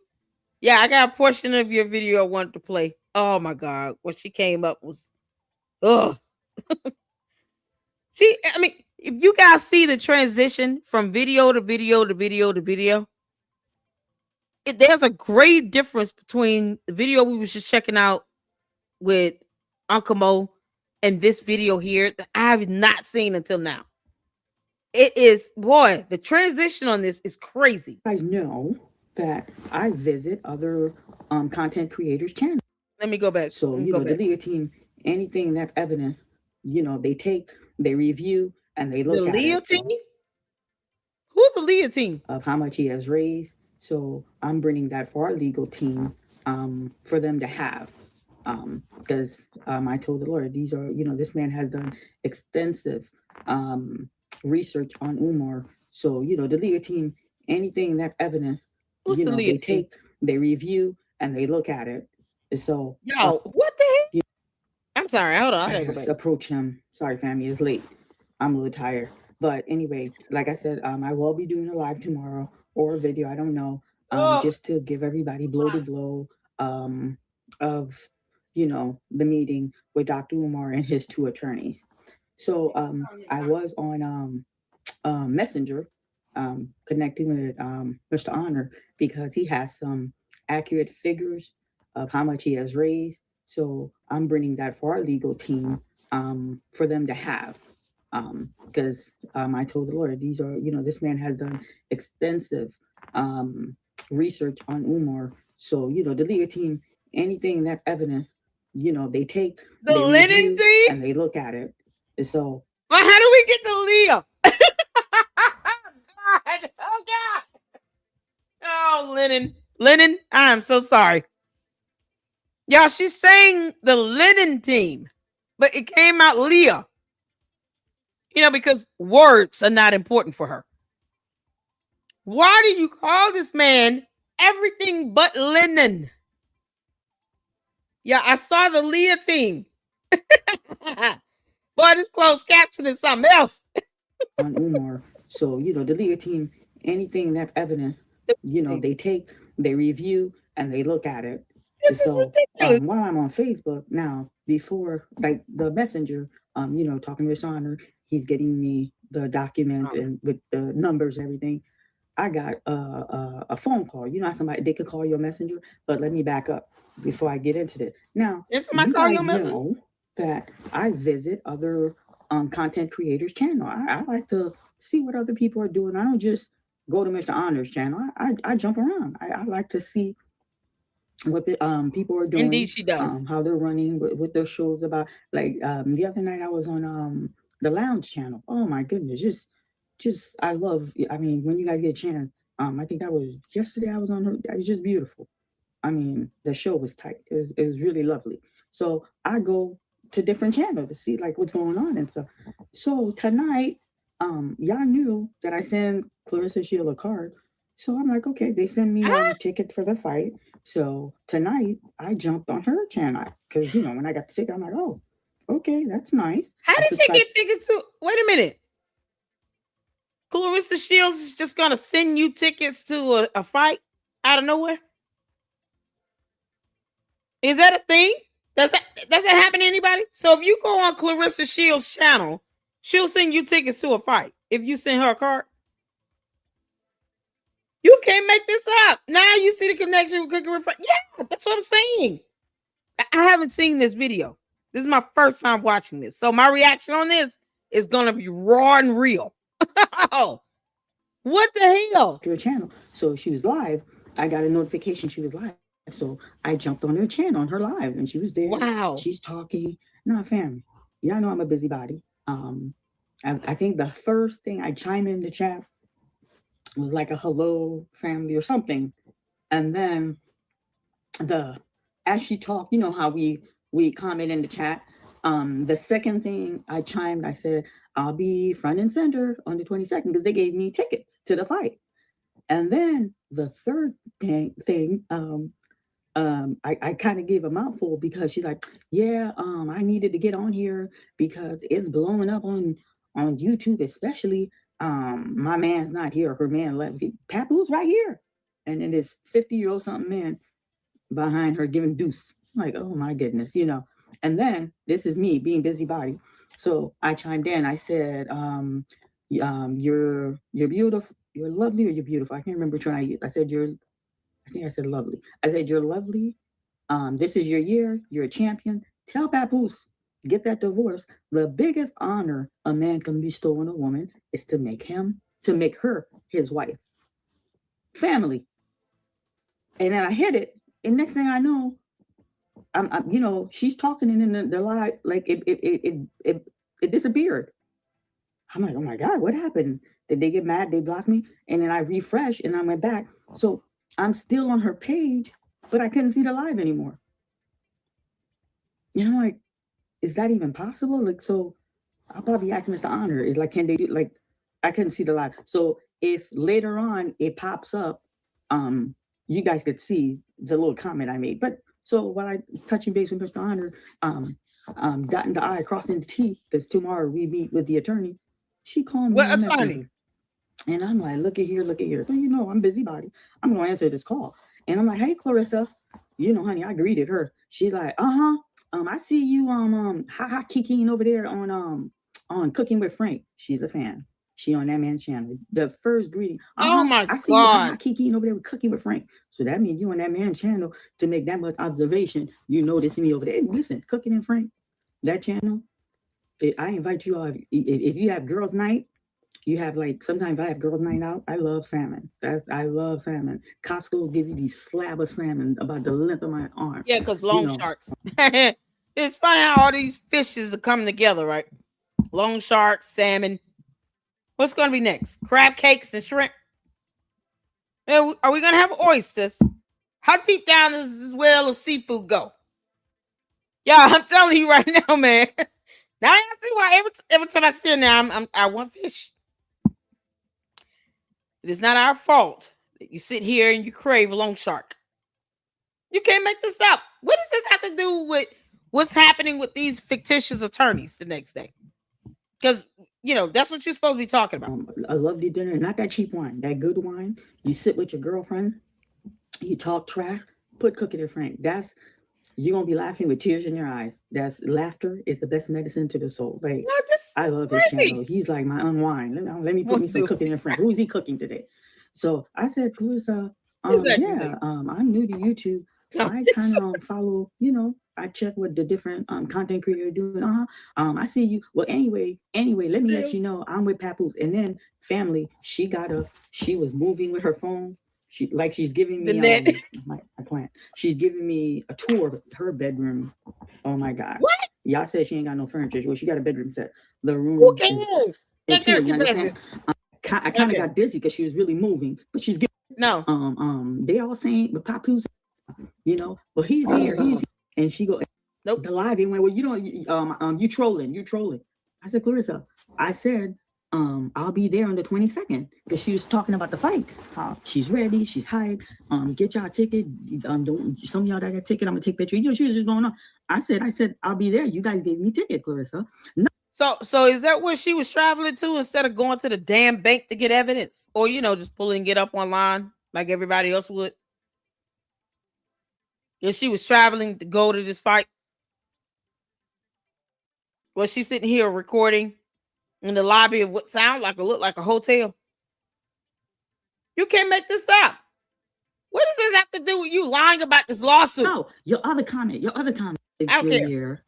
Yeah, I got a portion of your video I wanted to play. Oh my God. What she came up was, ugh. If you guys see the transition from video to video to video to video, there's a great difference between the video we was just checking out with Uncle Mo and this video here that I have not seen until now. It is, boy, the transition on this is crazy. I know that I visit other content creators' channels. Let me go back. So, the Leah team, anything that's evident, they take, they review, and they look at it. The Leah team? Who's the Leah team? Of how much he has raised. So I'm bringing that for our legal team for them to have. Because I told the Lord, these are, this man has done extensive research on Umar. So, the legal team, anything that's evident, who's the legal they take, they review, and they look at it. So, what the heck? I'm sorry. Hold on. I gotta go back. Approach him. Sorry, family, it's late. I'm a little tired. But anyway, like I said, I will be doing a live tomorrow or a video. I don't know. Just to give everybody blow to blow of, the meeting with Dr. Umar and his two attorneys. So I was on Messenger connecting with Mr. Honor because he has some accurate figures of how much he has raised. So I'm bringing that for our legal team for them to have. Because I told the Lord, these are, this man has done extensive research on Umar. So, the legal team, anything that's evident, they take the linen team and they look at it. So, well, how do we get to Leah? God, oh God. Oh, linen. I'm so sorry. Y'all, she's saying the linen team, but it came out Leah. Because words are not important for her. Why do you call this man everything but linen? Yeah, I saw the Leah team. Boy, this closed caption is something else. On Umar. So, the Leah team, anything that's evident, they review and they look at it. This is ridiculous. While I'm on Facebook now, before like the messenger, talking with Honor, he's getting me the document and with the numbers, everything. I got a phone call. You know how somebody they could call your messenger, but let me back up before I get into this. Now, Did somebody call your messenger? Know that I visit other content creators' channel. I like to see what other people are doing. I don't just go to Mr. Honor's channel. I jump around. I like to see what the people are doing. Indeed, she does. How they're running, what their shows about. Like the other night, I was on the Lounge channel. Oh my goodness, just I love. I mean, when you guys get a chance, I think that was yesterday. I was on her. It was just beautiful. I mean, the show was tight. It was really lovely. So I go to different channels to see like what's going on and stuff. So tonight, y'all knew that I sent Clarissa Shield a card. So I'm like, okay, they send me a ticket for the fight. So tonight I jumped on her channel because when I got the ticket, I'm like, oh, okay, that's nice. How did you get tickets to? Wait a minute. Clarissa Shields is just gonna send you tickets to a fight out of nowhere? Is that a thing? Does that happen to anybody? So if you go on Clarissa Shields' channel, she'll send you tickets to a fight if you send her a card. You can't make this up. Now you see the connection with Cooking with Friends. Yeah, that's what I'm saying. I haven't seen this video. This is my first time watching this. So my reaction on this is going to be raw and real. What the hell? Her channel. So she was live. I got a notification she was live. So I jumped on her channel, on her live, and she was there. Wow. She's talking. No, family. Y'all know I'm a busybody. I think the first thing I chime in the chat was like a hello family or something. And then as she talked, how we comment in the chat. The second thing I chimed, I said, I'll be front and center on the 22nd because they gave me tickets to the fight. And then the third thing, I kind of gave a mouthful because she's like, yeah, I needed to get on here because it's blowing up on YouTube, especially. My man's not here. Her man left. Papoose right here. And then this 50-year-old something man behind her giving deuce. I'm like, oh my goodness, And then this is me being busybody. So I chimed in. I said, you're beautiful. You're lovely or you're beautiful. I can't remember which one I used. I think I said lovely. I said, you're lovely. This is your year. You're a champion. Tell Papoose, get that divorce. The biggest honor a man can bestow on a woman is to make her his wife. Family. And then I hit it. And next thing I know, I'm she's talking and in the live, like it disappeared. I'm like, oh my God, what happened? Did they get mad? They blocked me? And then I refreshed and I went back. So I'm still on her page, but I couldn't see the live anymore. I'm like, is that even possible? Like, so I'll probably ask Mr. Honor, is like, can they do, like, I couldn't see the live. So if later on it pops up, you guys could see the little comment I made. But so while I was touching base with Mr. Honor, dotting the I, crossing the T, because tomorrow we meet with the attorney. She called me. What attorney? And I'm like, look at here. So, I'm busybody. I'm going to answer this call. And I'm like, hey, Clarissa, honey, I greeted her. She's like, I see you, Kikiing over there on Cooking with Frank. She's a fan. She on that man's channel. The first greeting. Oh my I see God. you, Kikiing over there with Cooking with Frank. So that means you on that man's channel to make that much observation. You notice me over there. Hey, listen, Cooking and Frank, that channel. I invite you all. If you have girls' night, you have sometimes I have girls' night out. I love salmon. I love salmon. Costco will give you these slab of salmon about the length of my arm. Yeah, because loan sharks. It's funny how all these fishes are coming together, right? Loan sharks, salmon. What's going to be next? Crab cakes and shrimp. Are we going to have oysters? How deep down does this well of seafood go? Yeah, I'm telling you right now, man. Now I see why every time I see it now, I want fish. It is not our fault that you sit here and you crave a loan shark. You can't make this up. What does this have to do with what's happening with these fictitious attorneys the next day? Because, you know, that's what you're supposed to be talking about. A lovely dinner, not that cheap wine, that good wine. You sit with your girlfriend, you talk trash, put Cooking and Frank. You're going to be laughing with tears in your eyes. Laughter is the best medicine to the soul. Like, I love his channel. He's like my unwind. Let me put me some Cooking and Frank. Who is he cooking today? So I said, Clarissa, I'm new to YouTube. I kind of follow, I check what the different content creators are doing. I see you. Well, anyway, let me let you know I'm with Papoose. And then family, she was moving with her phone. She's giving me my plant. She's giving me a tour of her bedroom. Oh my God. What? Y'all said she ain't got no furniture. Well, she got a bedroom set. The room. Who cares? I kind of got dizzy because she was really moving, but she's giving. No. They all saying, but Papoose, but he's here. And she go, nope. The live and went, well, you trolling. I said, Clarissa, I'll be there on the 22nd because she was talking about the fight. She's ready, she's hyped. Get y'all a ticket. Some of y'all that got a ticket, I'm gonna take pictures. She was just going on. I said, I'll be there. You guys gave me a ticket, Clarissa. No. So is that where she was traveling to instead of going to the damn bank to get evidence? Or, just pulling it up online like everybody else would? If she was traveling to go to this fight? Was she sitting here recording in the lobby of what looked like a hotel? You can't make this up. What does this have to do with you lying about this lawsuit? No, your other comment. I don't care.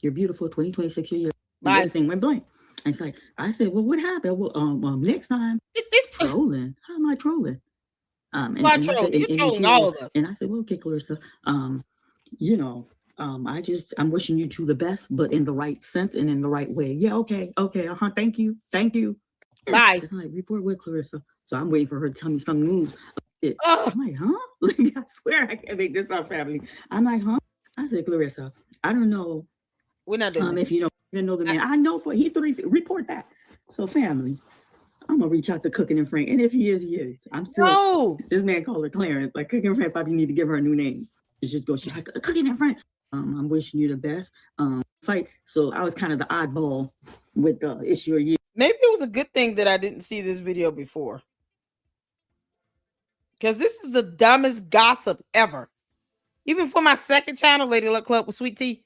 You're beautiful, 2026 year. Everything went blank. And it's like, I said, well, what happened? Well, next time, trolling. How am I trolling? You're trolling all of us. And I said, well, okay, Clarissa, I'm wishing you two the best, but in the right sense and in the right way. Yeah, okay, thank you. Bye. I'm like, report with Clarissa. So I'm waiting for her to tell me some news. I'm like, huh? Like, I swear I can't make this up, family. I'm like, huh? I said, Clarissa, I don't know. We're not doing if you don't even know the man. I know he report that. So family, I'm gonna reach out to Cooking and Frank. And if he is, he is. I'm still this man called her Clarence. Like Cooking and Frank probably need to give her a new name. She's like, Cooking and Frank. I'm wishing you the best. Fight. So I was kind of the oddball with the issue of year. Maybe it was a good thing that I didn't see this video before. Because this is the dumbest gossip ever. Even for my second channel, Lady Luck Club with Sweet Tea.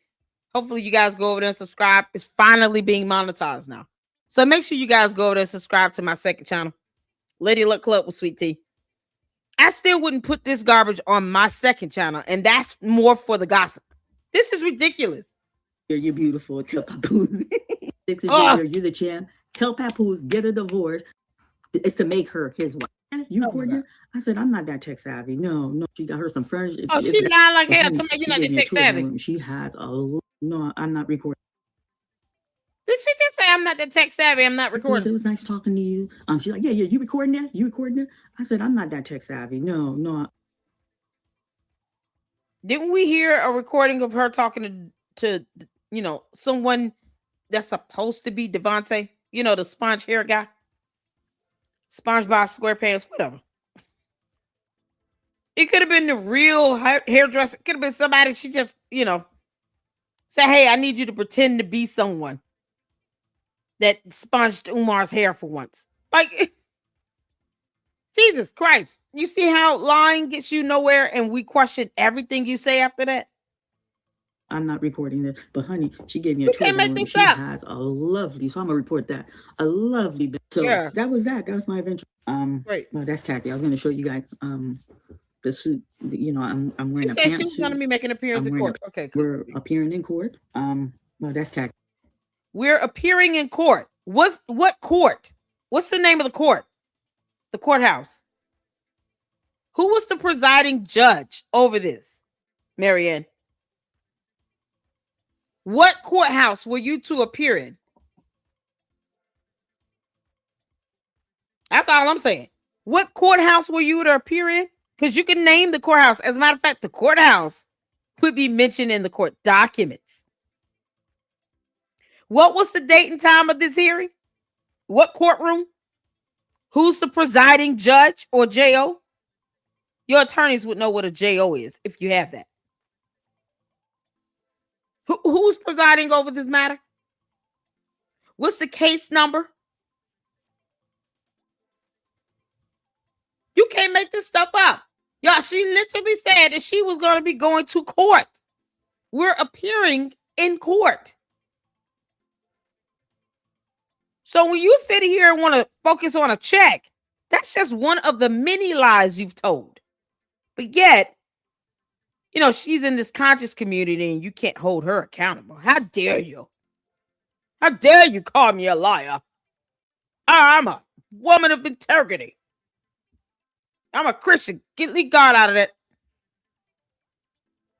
Hopefully you guys go over there and subscribe. It's finally being monetized now. So make sure you guys go over there and subscribe to my second channel, Lady Luck Club with Sweet Tea. I still wouldn't put this garbage on my second channel, and that's more for the gossip. This is ridiculous. You're beautiful. Tell Papoose. You're the champ. Tell Papoose, get a divorce. It's to make her his wife. You recording? I said, I'm not that tech savvy. No. She got her some furniture. She lied like hell. Tell me you're not that tech savvy. She has a no. I'm not recording. Did she just say I'm not that tech savvy? I'm not recording. It was nice talking to you. She's like, yeah. You recording that? You recording that? I said, I'm not that tech savvy. No. Didn't we hear a recording of her talking to someone that's supposed to be Devontae? The sponge hair guy. SpongeBob SquarePants, whatever. It could have been the real hairdresser. It could have been somebody she just, say, hey, I need you to pretend to be someone that sponged Umar's hair for once. Like, Jesus Christ. You see how lying gets you nowhere and we question everything you say after that? I'm not recording this, but honey, she gave me a tour. Can't make this she up. Has a lovely, so I'm gonna report that. A lovely bed. So that was my adventure. Right. Well, that's tacky. I was gonna show you guys the suit. I'm wearing she said she was gonna be making an appearance in court. Okay, cool. We're appearing in court. Well, that's tacky. We're appearing in court. What court? What's the name of the court? The courthouse. Who was the presiding judge over this, Marianne? What courthouse were you to appear in? That's all I'm saying. What courthouse were you to appear in? Because you can name the courthouse. As a matter of fact, the courthouse would be mentioned in the court documents. What was the date and time of this hearing? What courtroom? Who's the presiding judge or JO? Your attorneys would know what a JO is if you have that. Who's presiding over this matter? What's the case number? You can't make this stuff up. Y'all, she literally said that she was going to be going to court. We're appearing in court. So when you sit here and want to focus on a check, that's just one of the many lies you've told. But yet, you know, she's in this conscious community and you can't hold her accountable. How dare you? How dare you call me a liar? I'm a woman of integrity. I'm a Christian. Leave God out of that.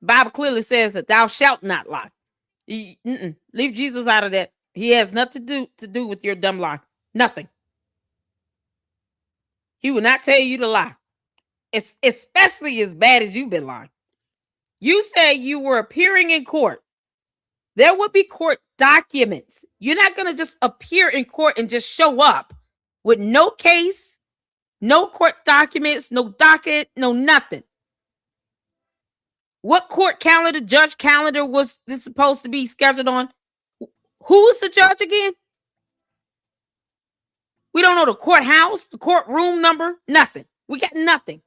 Bible clearly says that thou shalt not lie. Leave Jesus out of that. He has nothing to do with your dumb lie. Nothing. He will not tell you to lie. It's especially as bad as you've been lying. You said you were appearing in court. There would be court documents. You're not going to just appear in court and just show up with no case, no court documents, no docket, no nothing. What court calendar, judge calendar was this supposed to be scheduled on? Who was the judge again? We don't know the courthouse, the courtroom number, nothing. We got nothing.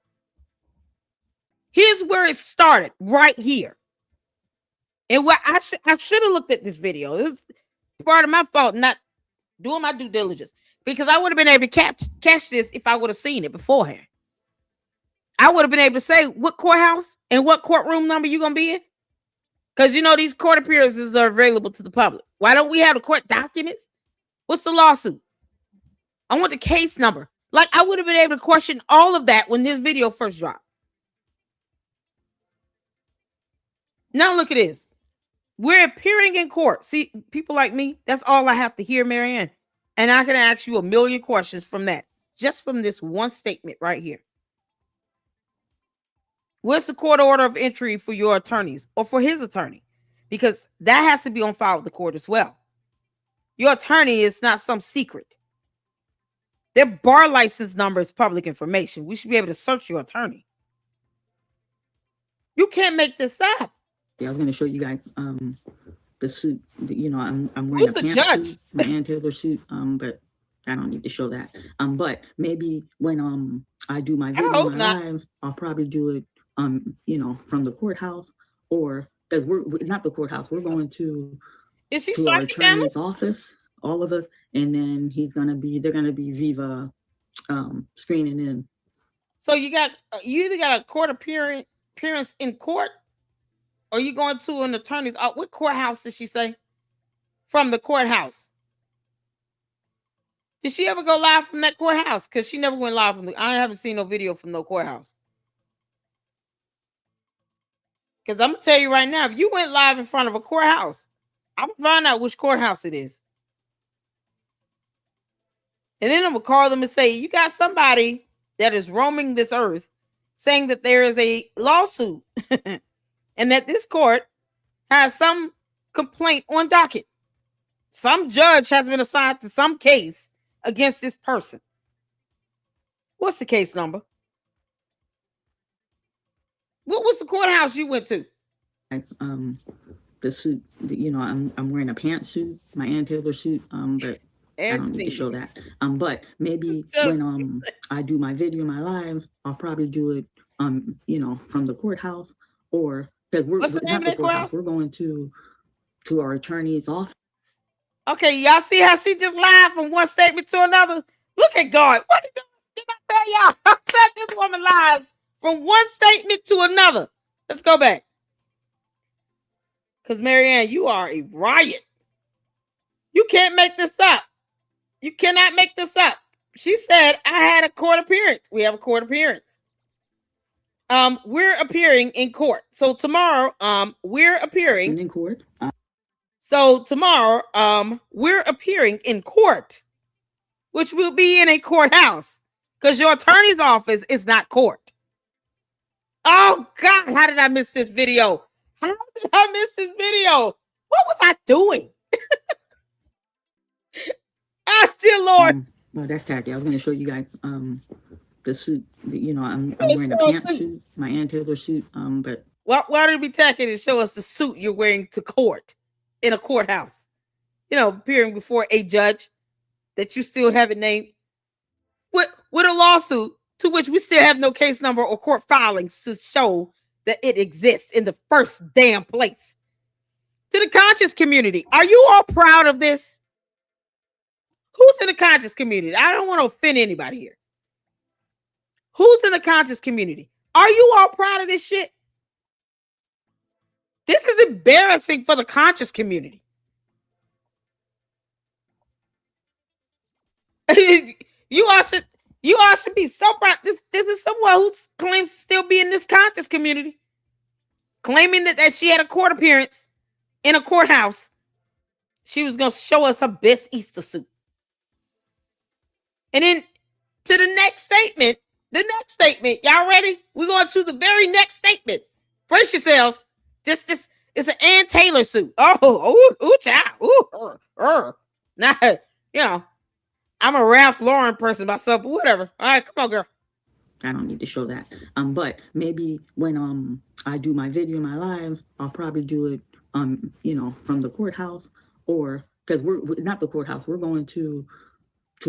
Here's where it started, right here. And what I should have looked at this video. This is part of my fault, not doing my due diligence, because I would have been able to catch this if I would have seen it beforehand. I would have been able to say what courthouse and what courtroom number you're going to be in. Because, you know, these court appearances are available to the public. Why don't we have the court documents? What's the lawsuit? I want the case number. Like, I would have been able to question all of that when this video first dropped. Now look at this. We're appearing in court. See, people like me, that's all I have to hear, Marianne. And I can ask you a million questions from that. Just from this one statement right here. What's the court order of entry for your attorneys or for his attorney? Because that has to be on file with the court as well. Your attorney is not some secret. Their bar license number is public information. We should be able to search your attorney. You can't make this up. Yeah, I was going to show you guys the suit. You know, I'm wearing Who's a the pantsuit, judge? my Ann Taylor suit. But I don't need to show that. But maybe when I do my video live, I'll probably do it you know, from the courthouse, or because we're not the courthouse. We're going to our attorney's office, all of us, and then they're gonna be Viva screening in. So you either got a court appearance in court, or you going to an attorney's. What courthouse did she say? From the courthouse. Did she ever go live from that courthouse? Because she never went live from I haven't seen no video from no courthouse. Because I'm gonna tell you right now, if you went live in front of a courthouse, I'm gonna find out which courthouse it is. And then I'm gonna call them and say, you got somebody that is roaming this earth saying that there is a lawsuit and that this court has some complaint on docket. Some judge has been assigned to some case against this person. What's the case number? What was the courthouse you went to? The suit, you know, I'm wearing a pantsuit, my Ann Taylor suit, but I don't need to show that. But maybe when I do my video, my live, I'll probably do it you know, from the courthouse, or because we're not the courthouse, we're going to our attorney's office. Okay, y'all see how she just lied from one statement to another? Look at God. What did I tell y'all? I said this woman lies from one statement to another. Let's go back. Because Marianne, you are a riot. You can't make this up. You cannot make this up. She said, I had a court appearance. We have a court appearance. We're appearing in court. So tomorrow, we're appearing in court. So tomorrow, we're appearing in court, which will be in a courthouse, because your attorney's office is not court. Oh God, how did I miss this video? How did I miss this video? What was I doing? Oh, dear Lord. Well, that's tacky. I was going to show you guys the suit. You know, I'm wearing a pantsuit, my Ann Taylor suit. But why did we tack it and show us the suit you're wearing to court in a courthouse? You know, appearing before a judge that you still haven't named with a lawsuit to which we still have no case number or court filings to show that it exists in the first damn place. To the conscious community, are you all proud of this? Who's in the conscious community? I don't want to offend anybody here. Who's in the conscious community? Are you all proud of this shit? This is embarrassing for the conscious community. You all should be so proud. This is someone who claims to still be in this conscious community, claiming that she had a court appearance in a courthouse. She was going to show us her best Easter suit. And then to the next statement, y'all ready? We're going to the very next statement. Brace yourselves. Just it's an Ann Taylor suit. Ooh, child. Now, you know, I'm a Ralph Lauren person myself, but whatever. All right, come on, girl. I don't need to show that. But maybe when I do my video, my live, I'll probably do it you know, from the courthouse, or because we're not the courthouse, we're going to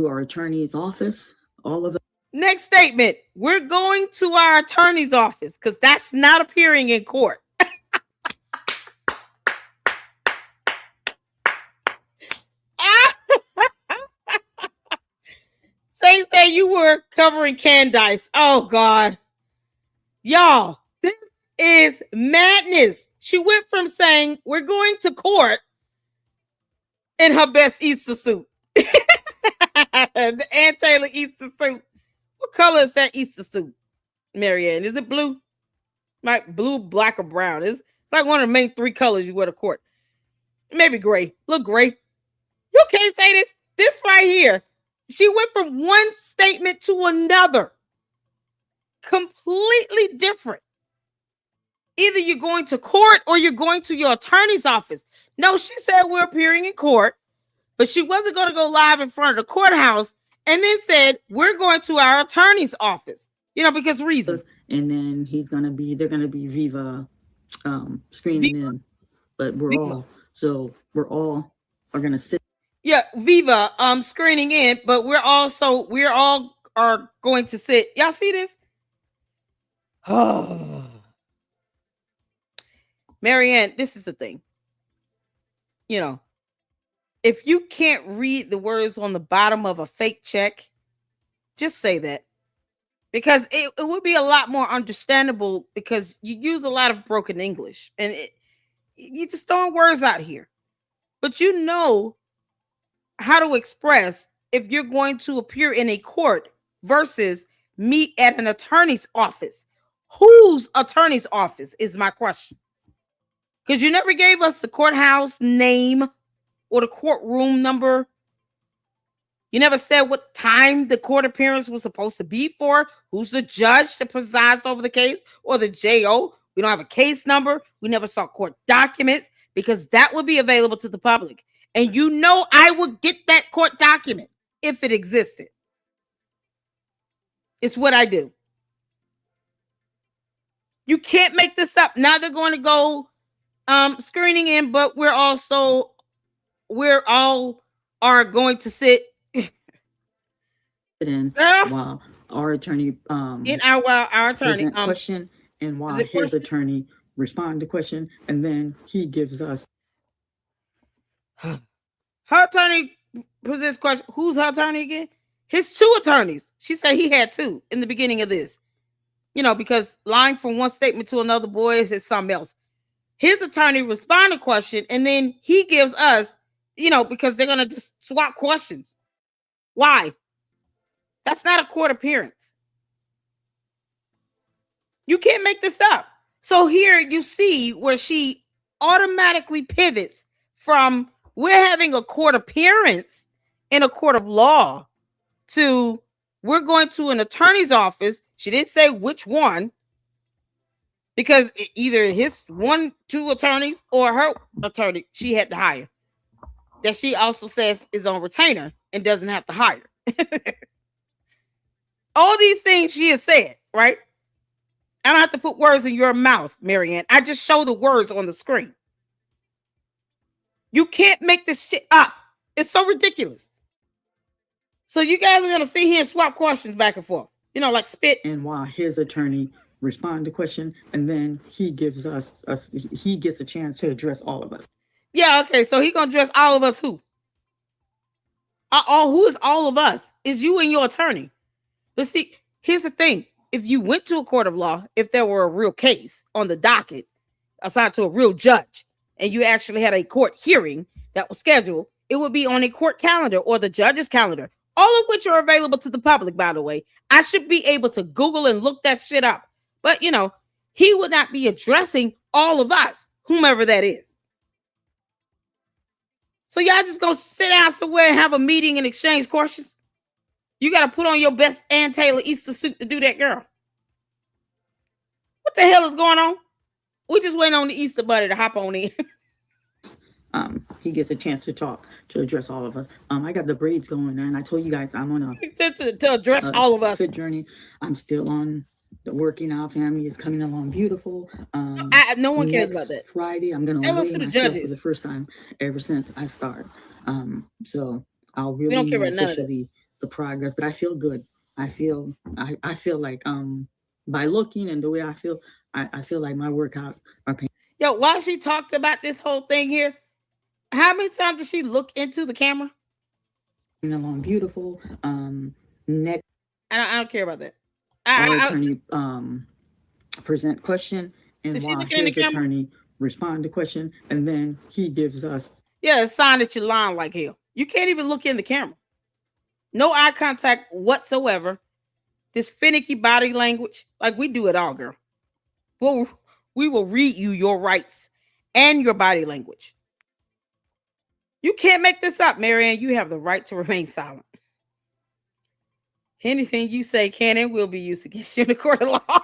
our attorney's office. All of it. Next statement. We're going to our attorney's office because that's not appearing in court. Say you were covering Candice. Oh God. Y'all, this is madness. She went from saying we're going to court in her best Easter suit. The Ann Taylor Easter suit. What color is that Easter suit, Marianne? Is it blue? Like blue, black, or brown? It's like one of the main three colors you wear to court. Maybe gray. Look gray. You can't say this. This right here. She went from one statement to another. Completely different. Either you're going to court or you're going to your attorney's office. No, she said we're appearing in court, but she wasn't going to go live in front of the courthouse, and then said we're going to our attorney's office. You know, because reasons. And then they're going to be Viva screening in, but we're all going to sit. Yeah, Viva screening in, but we're all are going to sit. Y'all see this? Oh. Marianne, this is the thing. You know, if you can't read the words on the bottom of a fake check, just say that. Because it would be a lot more understandable, because you use a lot of broken English and you just throwing words out here. But you know how to express if you're going to appear in a court versus meet at an attorney's office. Whose attorney's office is my question? Because you never gave us the courthouse name or the courtroom number. You never said what time the court appearance was supposed to be for, who's the judge that presides over the case, or the JO. We don't have a case number. We never saw court documents, because that would be available to the public. And you know I would get that court document if it existed. It's what I do. You can't make this up. Now they're going to go screening in, but we're all are going to sit in while our attorney our attorney question, and while his attorney respond to question, and then he gives us her attorney presents question. Who's her attorney again? His two attorneys. She said he had two in the beginning of this. You know, because lying from one statement to another, boy, is something else. His attorney responded to question, and then he gives us, you know, because they're gonna just swap questions. Why? That's not a court appearance. You can't make this up. So here you see where she automatically pivots from we're having a court appearance in a court of law to we're going to an attorney's office. She didn't say which one, because either his two attorneys or her attorney she had to hire, that she also says is on retainer and doesn't have to hire. All these things she has said, right? I don't have to put words in your mouth, Marianne. I just show the words on the screen. You can't make this shit up. It's so ridiculous. So you guys are going to sit here and swap questions back and forth. You know, like spit. And while his attorney responds to question, and then he gives he gets a chance to address all of us. Yeah, okay. So he going to address all of us who? Who is all of us? Is you and your attorney. But see, here's the thing. If you went to a court of law, if there were a real case on the docket assigned to a real judge, and you actually had a court hearing that was scheduled, it would be on a court calendar or the judge's calendar, all of which are available to the public, by the way. I should be able to Google and look that shit up. But, you know, he would not be addressing all of us, whomever that is. So y'all just gonna sit down somewhere and have a meeting and exchange questions? You got to put on your best Ann Taylor Easter suit to do that, girl. What the hell is going on? We just waiting on the Easter Bunny to hop on in. He gets a chance to talk, to address all of us. I got the braids going, and I told you guys I'm on a to address all of us. Fit journey. I'm still on the working out. Family is coming along beautiful. No one cares about that. Friday, I'm gonna tell us who the judge is for the first time ever since I started. So I'll really we don't care about none of that. The progress, but I feel good. I feel like by looking and the way I feel like my workout are paying. Yo, while she talked about this whole thing here, how many times did she look into the camera? Along beautiful. Next, I don't care about that. Our attorney present question, and while his attorney respond to question, and then he gives us a sign that you're lying like hell. You can't even look in the camera. No eye contact whatsoever. This finicky body language. Like, we do it all, girl. Well, we will read you your rights and your body language. You can't make this up, Marianne. You have the right to remain silent. Anything you say can and will be used against you in the court of law.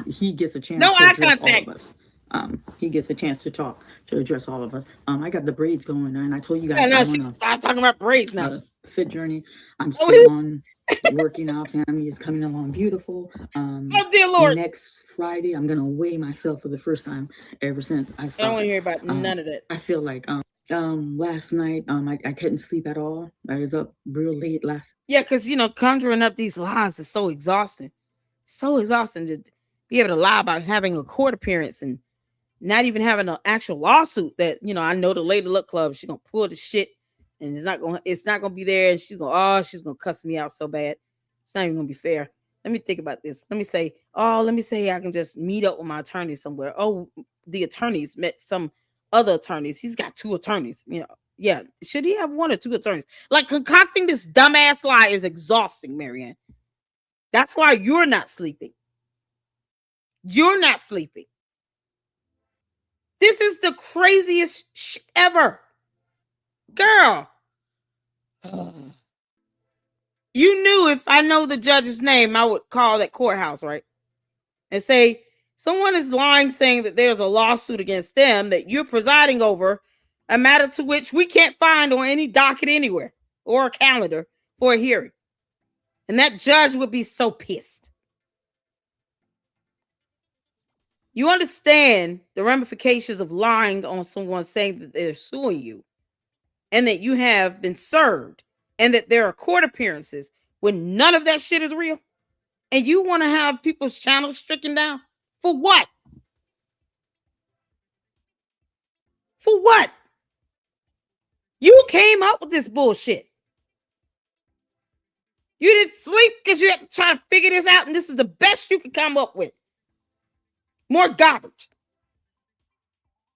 He gets a chance no to eye address contact. All of us. He gets a chance to talk, to address all of us. I got the braids going, and I told you guys. Yeah, no, she start talking about braids now. Fit journey. I'm still on working out. Family is coming along beautiful. Oh dear Lord! Next Friday, I'm gonna weigh myself for the first time ever since I started. I don't want to hear about none of that. I feel like last night I couldn't sleep at all. I was up real late last. Yeah, because conjuring up these lies is so exhausting. So exhausting to be able to lie about having a court appearance and not even having an actual lawsuit that, I know the Lady Luck Club, she's going to pull the shit and it's not going to be there. And she's going to cuss me out so bad. It's not even going to be fair. Let me think about this. Let me say I can just meet up with my attorney somewhere. Oh, the attorneys met some other attorneys. He's got two attorneys. Yeah. Should he have one or two attorneys? Like, concocting this dumbass lie is exhausting, Marianne. That's why you're not sleeping. You're not sleeping. This is the craziest shit ever. Girl. You knew if I know the judge's name, I would call that courthouse, right? And say, someone is lying saying that there's a lawsuit against them that you're presiding over, a matter to which we can't find on any docket anywhere or a calendar for a hearing. And that judge would be so pissed. You understand the ramifications of lying on someone saying that they're suing you and that you have been served and that there are court appearances when none of that shit is real? And you want to have people's channels stricken down? For what? For what? You came up with this bullshit. You didn't sleep because you had to try to figure this out, and this is the best you could come up with. More garbage.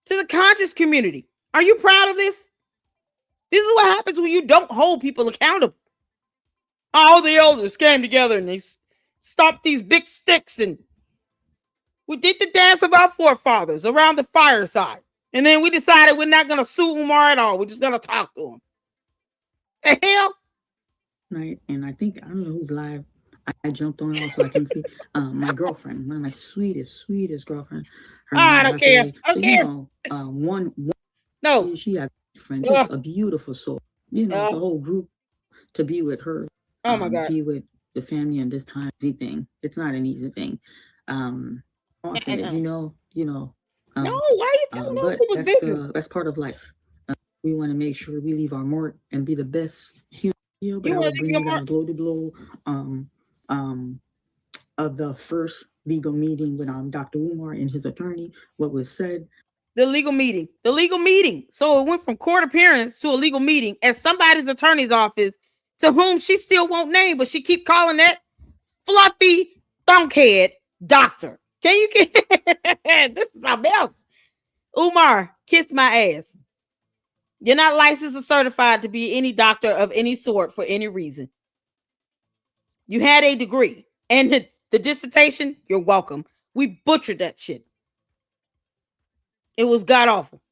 To the conscious community, are you proud of this? This is what happens when you don't hold people accountable. All the elders came together and they stomped these big sticks and we did the dance of our forefathers around the fireside. And then we decided we're not going to sue Umar at all. We're just going to talk to him. The hell? Right. And I don't know who's live. I jumped on so I can see my girlfriend, one of my sweetest girlfriend. I don't care. I don't care. No. She has a friend, just a beautiful soul. The whole group to be with her Oh my God. Be with the family in this time. Easy thing. It's not an easy thing. Often, you know. No, why are you telling other people's business? That's part of life. We want to make sure we leave our mark and be the best human. But I will bring you guys blow to blow of the first legal meeting with Dr. Umar and his attorney. What was said. The legal meeting. So it went from court appearance to a legal meeting at somebody's attorney's office, to whom she still won't name, but she keep calling that fluffy thunkhead doctor. Can you get this is something else? Umar, kiss my ass. You're not licensed or certified to be any doctor of any sort for any reason. You had a degree and the dissertation, you're welcome. We butchered that shit. It was god awful.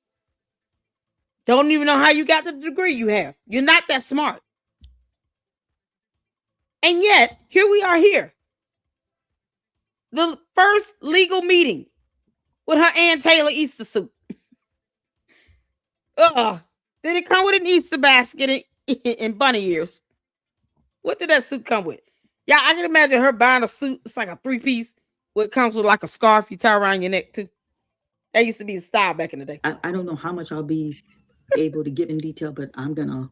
Don't even know how you got the degree you have. You're not that smart. And yet, here we are here. The first legal meeting with her Ann Taylor Easter suit. Did it come with an Easter basket and bunny ears? What did that suit come with? Yeah, I can imagine her buying a suit. It's like a 3-piece. What comes with like a scarf you tie around your neck too. That used to be the style back in the day. I don't know how much I'll be able to give in detail, but I'm gonna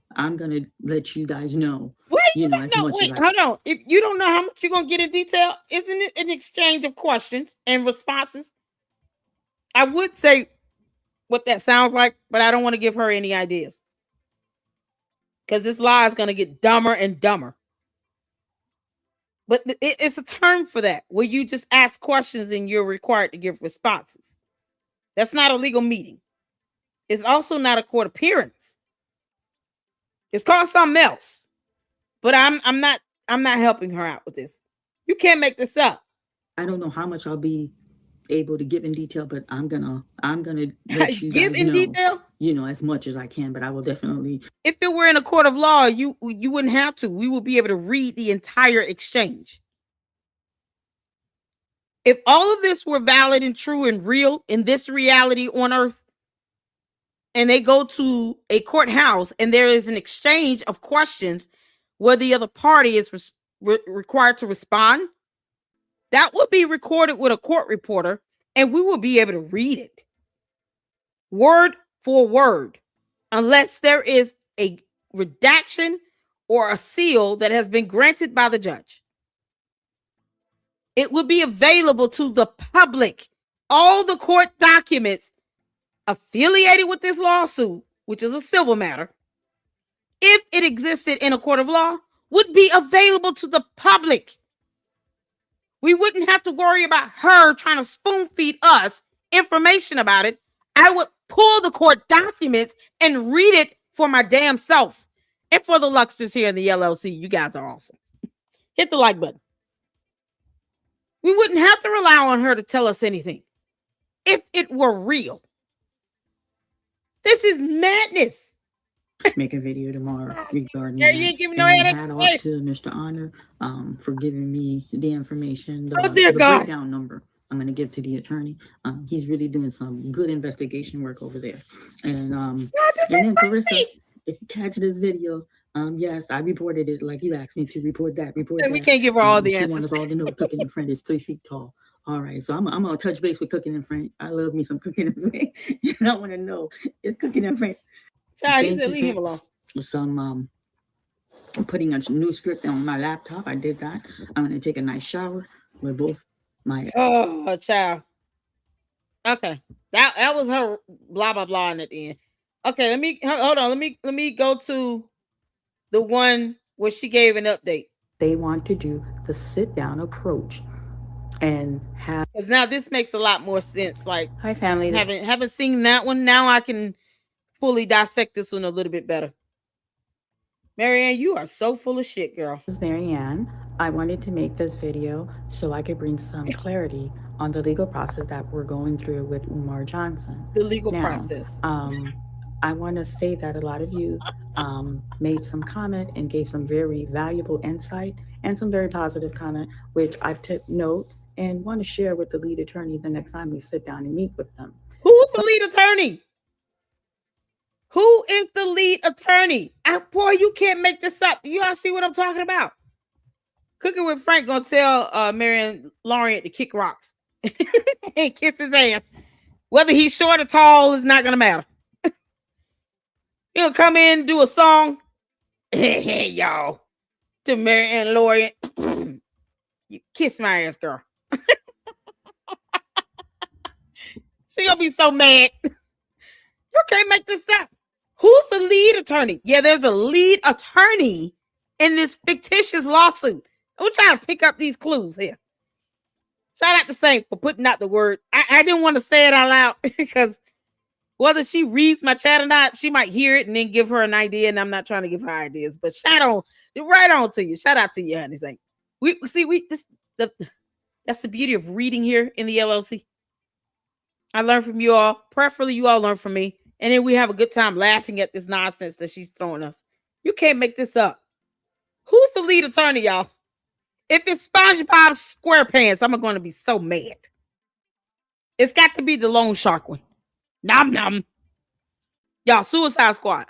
let you guys know. Hold on. If you don't know how much you're gonna get in detail, isn't it an exchange of questions and responses? I would say what that sounds like, but I don't want to give her any ideas. Because this lie is gonna get dumber and dumber. But it's a term for that, where you just ask questions and you're required to give responses. That's not a legal meeting. It's also not a court appearance. It's called something else. But I'm not helping her out with this. You can't make this up. I don't know how much I'll be able to give in detail, but I'm gonna let you give guys in know, detail. As much as I can, but I will definitely. If it were in a court of law, you wouldn't have to. We would be able to read the entire exchange. If all of this were valid and true and real in this reality on earth, and they go to a courthouse and there is an exchange of questions where the other party is required to respond, that would be recorded with a court reporter and we will be able to read it word for word, unless there is a redaction or a seal that has been granted by the judge. It will be available to the public. All the court documents affiliated with this lawsuit, which is a civil matter, if it existed in a court of law, would be available to the public. We wouldn't have to worry about her trying to spoon feed us information about it. I would pull the court documents and read it for my damn self. And for the Luxters here in the LLC, you guys are awesome. Hit the like button. We wouldn't have to rely on her to tell us anything if it were real. This is madness. Make a video tomorrow regarding you ain't giving no headache. Hat off to Mr. Honor for giving me the information, the God. breakdown number I'm going to give to the attorney. He's really doing some good investigation work over there. And then Clarissa, if you catch this video, yes, I reported it like you asked me to report that. We can't give her all the answers. She wants us all to know Cooking and Friend is 3 feet tall. All right, so I'm gonna touch base with Cooking and Friend. I love me some Cooking and Friend. You don't want to know it's Cooking and Friend. Child, he said leave him alone. Some putting a new script on my laptop. I did that. I'm gonna take a nice shower with both my. Oh, child. Okay, that was her blah blah blah in the end. Okay, hold on. Let me go to the one where she gave an update. They want to do the sit down approach and have. Because now this makes a lot more sense. Like, hi family. Haven't seen that one. Now I can fully dissect this one a little bit better. Marianne, you are so full of shit, girl. This is Marianne. I wanted to make this video so I could bring some clarity on the legal process that we're going through with Umar Johnson. The legal process. I want to say that a lot of you made some comment and gave some very valuable insight and some very positive comment, which I've took note and want to share with the lead attorney the next time we sit down and meet with them. Who's the lead attorney? Who is the lead attorney? Boy, you can't make this up. You all see what I'm talking about? Cooking with Frank gonna tell Marion Lorient to kick rocks and kiss his ass. Whether he's short or tall is not gonna matter. He'll come in and do a song. Hey, y'all. To Marion Lorient. You kiss my ass, girl. She gonna be so mad. You can't make this up. Who's the lead attorney? Yeah, there's a lead attorney in this fictitious lawsuit. I'm trying to pick up these clues here. Shout out to Saint for putting out the word. I didn't want to say it out loud because whether she reads my chat or not, she might hear it and then give her an idea. And I'm not trying to give her ideas, but right on to you. Shout out to you, honey. Saint. That's the beauty of reading here in the LLC. I learn from you all. Preferably, you all learn from me. And then we have a good time laughing at this nonsense that she's throwing us. You can't make this up. Who's the lead attorney, y'all? If it's SpongeBob SquarePants, I'm going to be so mad. It's got to be the loan shark one. Nom nom. Y'all, Suicide Squad.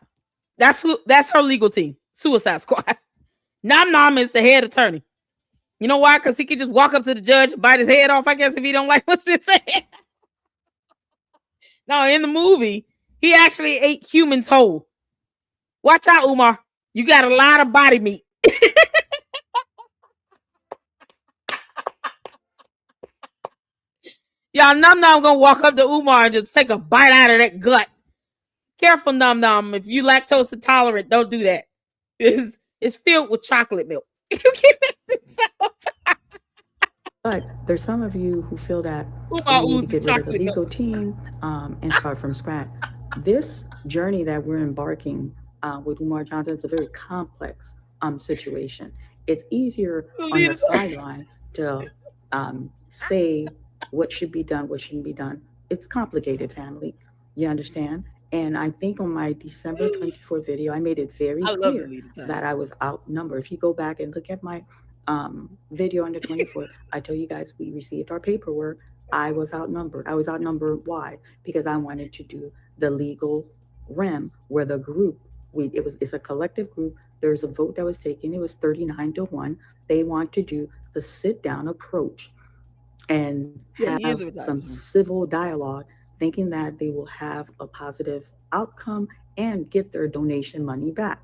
That's her legal team. Suicide Squad. Nom nom is the head attorney. You know why? Because he could just walk up to the judge and bite his head off, I guess, if he don't like what's been said. No, in the movie, he actually ate humans whole. Watch out, Umar. You got a lot of body meat. Y'all, Num Num gonna walk up to Umar and just take a bite out of that gut. Careful, Num Num. If you lactose intolerant, don't do that. It's filled with chocolate milk. You can't make this up. But there's some of you who feel that we need to get rid of the legal team and start from scratch. This journey that we're embarking with Umar Johnson is a very complex situation. It's easier on the sideline to say what should be done, what shouldn't be done. It's complicated, family. You understand? And I think on my December 24th video, I made it very clear that I was outnumbered. If you go back and look at my video on the 24th, I tell you guys we received our paperwork. I was outnumbered. I was outnumbered. Why? Because I wanted to do the legal realm where the group, it's a collective group. There's a vote that was taken. It was 39-1. They want to do the sit down approach and have some civil dialogue, thinking that they will have a positive outcome and get their donation money back.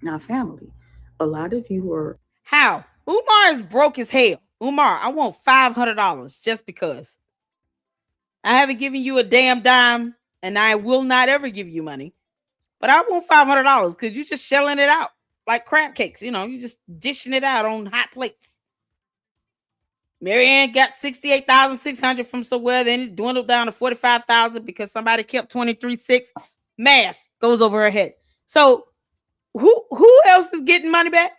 Now, family, a lot of you are... How? Umar is broke as hell. Umar, I want $500 just because. I haven't given you a damn dime, and I will not ever give you money. But I want $500 because you're just shelling it out like crab cakes. You know, you're just dishing it out on hot plates. Marianne got $68,600 from somewhere, then it dwindled down to $45,000 because somebody kept 23.6. Math goes over her head. So who else is getting money back?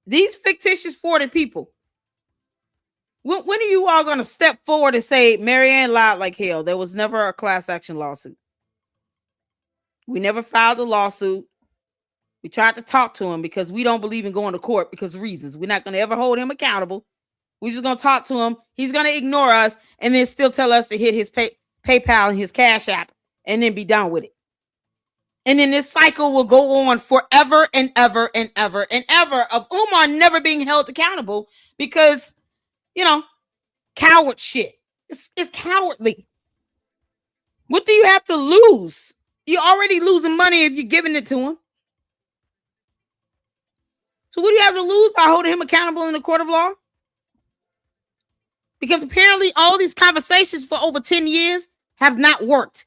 These fictitious 40 people. When are you all going to step forward and say Marianne lied like hell? There was never a class action lawsuit. We never filed a lawsuit. We tried to talk to him because we don't believe in going to court because of reasons. We're not going to ever hold him accountable. We're just going to talk to him. He's going to ignore us and then still tell us to hit his PayPal and his Cash App and then be done with it. And then this cycle will go on forever and ever and ever and ever of Umar never being held accountable because, you know, coward shit. It's cowardly. What do you have to lose? You're already losing money if you're giving it to him. So what do you have to lose by holding him accountable in the court of law? Because apparently all these conversations for over 10 years have not worked.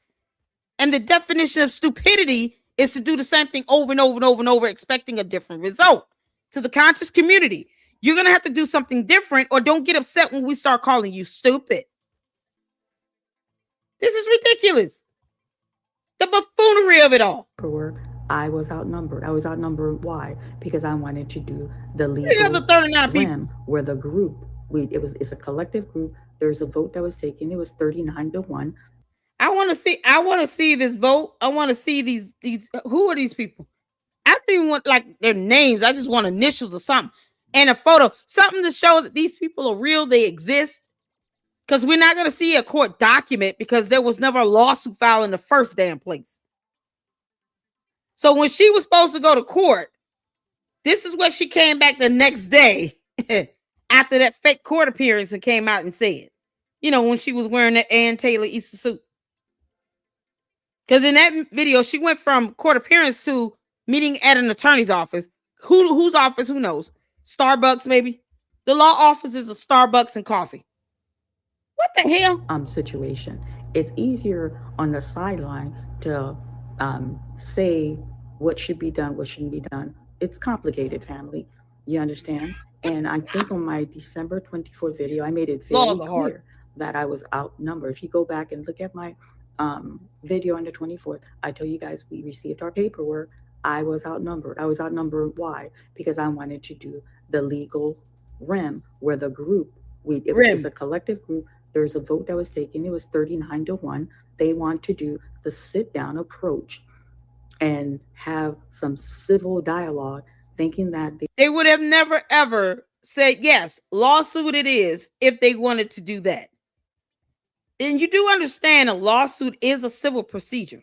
And the definition of stupidity is to do the same thing over and over and over and over, expecting a different result. To the conscious community, you're going to have to do something different or don't get upset when we start calling you stupid. This is ridiculous. The buffoonery of it all. I was outnumbered. I was outnumbered. Why? Because I wanted to do the legal realm where the group, it's a collective group. There's a vote that was taken. It was 39-1. I want to see this vote. I want to see these. Who are these people? I don't even want like their names. I just want initials or something and a photo, something to show that these people are real. They exist. Because we're not going to see a court document because there was never a lawsuit filed in the first damn place. So when she was supposed to go to court, This is what she came back the next day after that fake court appearance and came out and said, you know, when she was wearing that Ann Taylor Easter suit. Because in that video, she went from court appearance to meeting at an attorney's office. Whose office? Who knows? Starbucks, maybe. The law office is a Starbucks and coffee. What the hell? Situation. It's easier on the sideline to say what should be done, what shouldn't be done. It's complicated, family. You understand? And I think on my December 24th video, I made it very clear that I was outnumbered. If you go back and look at my video on the 24th, I told you guys we received our paperwork. I was outnumbered. I was outnumbered. Why? Because I wanted to do the legal REM, where the group, it was a collective group. There's a vote that was taken. It was 39-1. They want to do the sit-down approach and have some civil dialogue, thinking that they would have never, ever said, yes, lawsuit it is, if they wanted to do that. And you do understand a lawsuit is a civil procedure.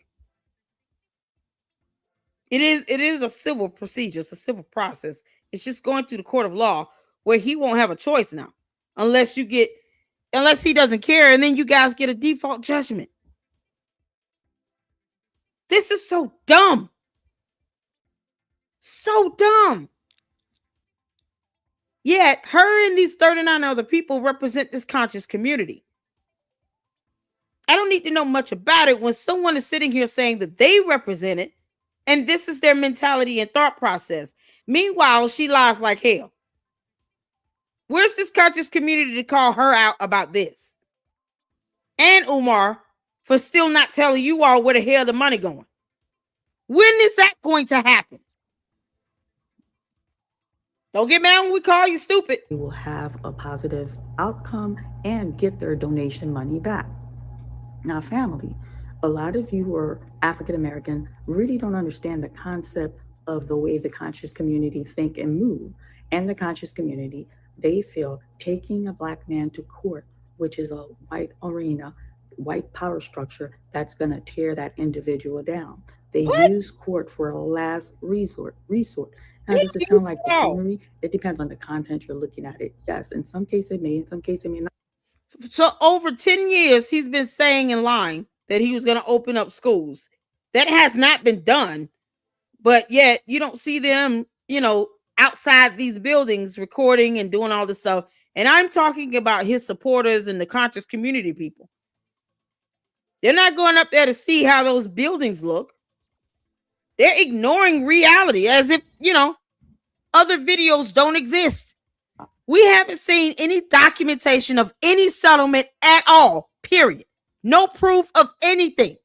It is a civil procedure. It's a civil process. It's just going through the court of law where he won't have a choice now. Unless he doesn't care, and then you guys get a default judgment. This is so dumb. So dumb. Yet, her and these 39 other people represent this conscious community. I don't need to know much about it when someone is sitting here saying that they represent it, and this is their mentality and thought process. Meanwhile, she lies like hell. Where's this conscious community to call her out about this? And Umar for still not telling you all where the hell the money going. When is that going to happen? Don't get mad when we call you stupid. They will have a positive outcome and get their donation money back. Now, family, a lot of you who are African American really don't understand the concept of the way the conscious community think and move. And the conscious community, they feel taking a black man to court, which is a white arena, white power structure, that's going to tear that individual down. They use court for a last resort. Now, does it sound like buffoonery? It depends on the content you're looking at it. Yes, in some cases it may, in some cases it may not. So over 10 years, he's been saying and lying that he was going to open up schools. That has not been done. But yet you don't see them, you know, outside these buildings recording and doing all this stuff. And I'm talking about his supporters and the conscious community people. They're not going up there to see how those buildings look. They're ignoring reality as if, you know, other videos don't exist. We haven't seen any documentation of any settlement at all, period. No proof of anything.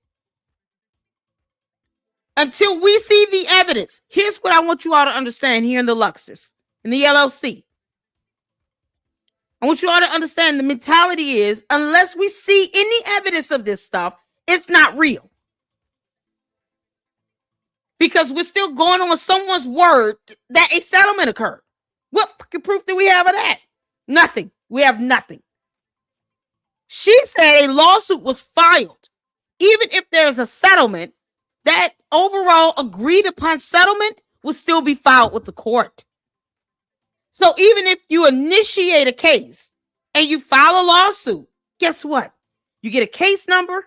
Until we see the evidence. Here's what I want you all to understand here in the Luxors, in the LLC. I want you all to understand the mentality is, unless we see any evidence of this stuff, it's not real. Because we're still going on someone's word that a settlement occurred. What fucking proof do we have of that? Nothing. We have nothing. She said a lawsuit was filed. Even if there's a settlement, that overall agreed upon settlement will still be filed with the court. So even if you initiate a case and you file a lawsuit, guess what? You get a case number.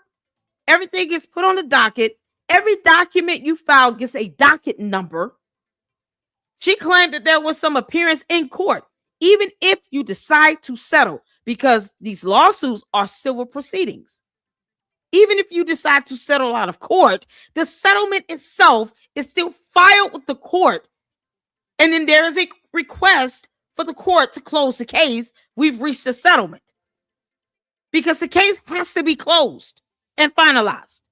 Everything gets put on the docket. Every document you file gets a docket number. She claimed that there was some appearance in court, even if you decide to settle, because these lawsuits are civil proceedings. Even if you decide to settle out of court, the settlement itself is still filed with the court. And then there is a request for the court to close the case. We've reached a settlement. Because the case has to be closed and finalized.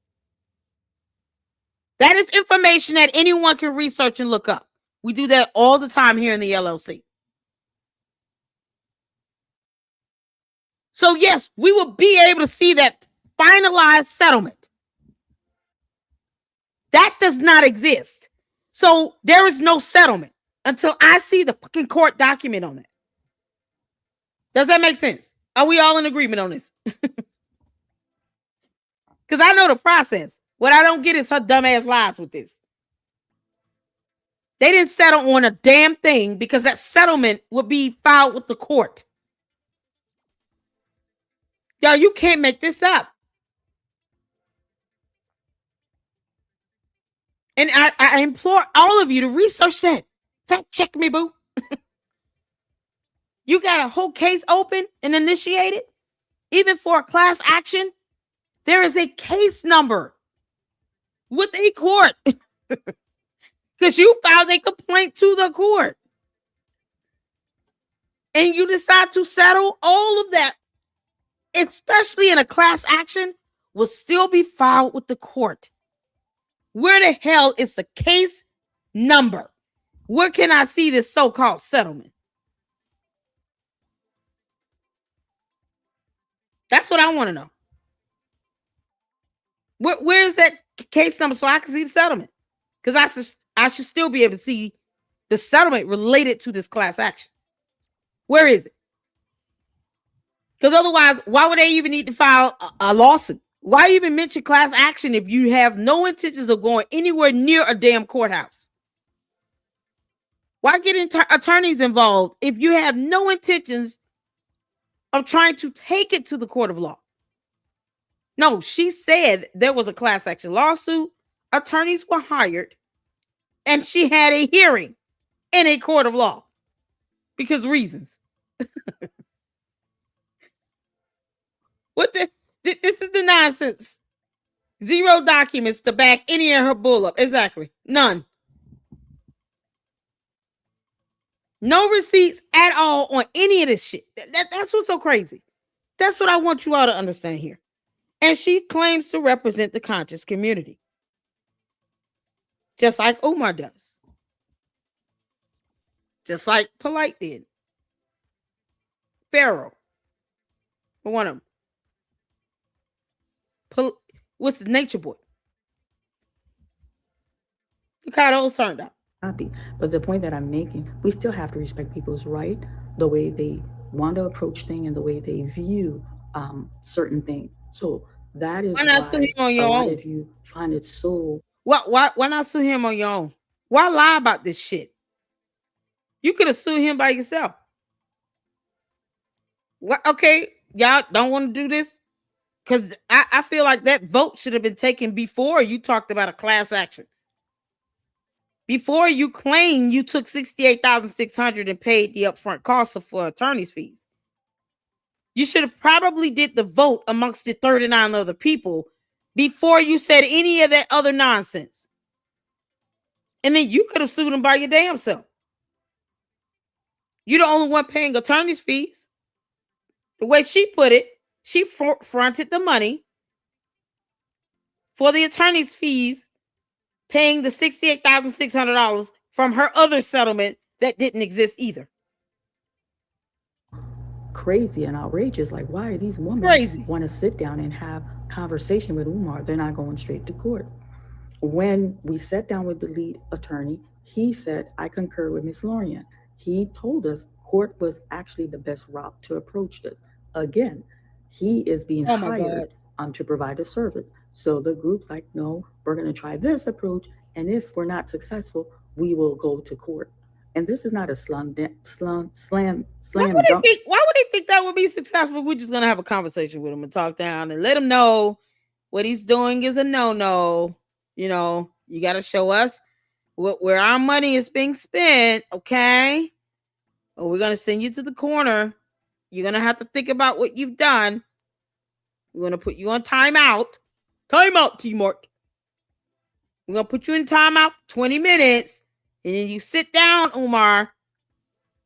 That is information that anyone can research and look up. We do that all the time here in the LLC. So yes, we will be able to see that finalized settlement. That does not exist. So there is no settlement until I see the fucking court document on that. Does that make sense? Are we all in agreement on this? Because I know the process. What I don't get is her dumbass lies with this. They didn't settle on a damn thing because that settlement would be filed with the court. Yo, you can't make this up. And I implore all of you to research that. Fact check me, boo. You got a whole case open and initiated? Even for a class action, there is a case number with a court. Because you filed a complaint to the court. And you decide to settle all of that, especially in a class action, will still be filed with the court. Where the hell is the case number? Where can I see this so-called settlement? That's what I want to know. Where is that case number so I can see the settlement? Because I should still be able to see the settlement related to this class action. Where is it? Because otherwise, why would they even need to file a lawsuit? Why even mention class action if you have no intentions of going anywhere near a damn courthouse? Why get attorneys involved if you have no intentions of trying to take it to the court of law? No, she said there was a class action lawsuit. Attorneys were hired. And she had a hearing in a court of law. Because reasons. This is the nonsense. Zero documents to back any of her bull up. Exactly. None. No receipts at all on any of this shit. That's what's so crazy. That's what I want you all to understand here. And she claims to represent the conscious community. Just like Umar does. Just like Polight did. Pharaoh. One of them. What's the Nature Boy? Look how those turned out. But the point that I'm making, we still have to respect people's right, the way they want to approach things and the way they view certain things. So that is why not sue him on your own? If you find it so, why not sue him on your own? Why lie about this shit? You could have sued him by yourself. What? Okay, y'all don't want to do this because I feel like that vote should have been taken before you talked about a class action. Before you claim you took $68,600 and paid the upfront costs for attorney's fees. You should have probably did the vote amongst the 39 other people before you said any of that other nonsense. And then you could have sued him by your damn self. You're the only one paying attorney's fees. The way she put it, she fronted the money for the attorney's fees, paying the $68,600 from her other settlement that didn't exist either. Crazy and outrageous. Like, why are these women want to sit down and have conversation with Umar? They're not going straight to court. When we sat down with the lead attorney, he said, I concur with Ms. Lorient. He told us court was actually the best route to approach this. Again, he is being hired to provide a service. So the group's like, no, we're going to try this approach. And if we're not successful, we will go to court. And this is not a slam dunk. Why would they think that would be successful? We're just going to have a conversation with him and talk down and let him know what he's doing is a no-no. You know, you got to show us where our money is being spent, okay? Or we're going to send you to the corner. You're going to have to think about what you've done. We're going to put you on timeout. Timeout, T-Mart. We're going to put you in timeout for 20 minutes. And then you sit down, Umar,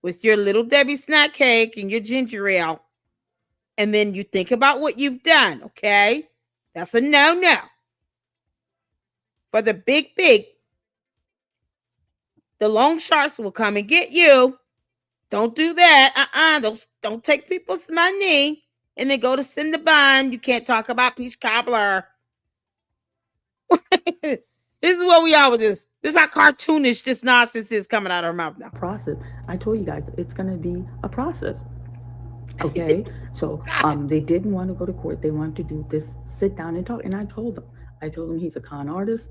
with your little Debbie snack cake and your ginger ale. And then you think about what you've done, okay? That's a no-no. For the big, the loan sharks will come and get you. Don't do that. Don't take people's money and then go to send the bond. You can't talk about peach cobbler. This is what we are with this. This is how cartoonish this nonsense is coming out of her mouth now. Process. I told you guys it's going to be a process. Okay. So they didn't want to go to court. They wanted to do this, sit down and talk. And I told them, I told him he's a con artist.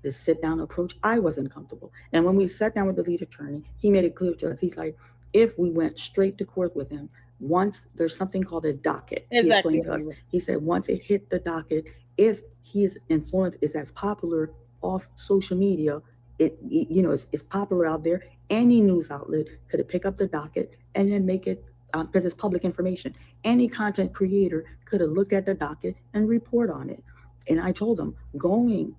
This sit down approach, I wasn't comfortable. And when we sat down with the lead attorney, he made it clear to us. He's like, if we went straight to court with him, once there's something called a docket. Exactly. He explained to us. He said once it hit the docket, if his influence is as popular off social media, it's popular out there. Any news outlet could pick up the docket and then make it, because it's public information. Any content creator could have looked at the docket and report on it. And I told him going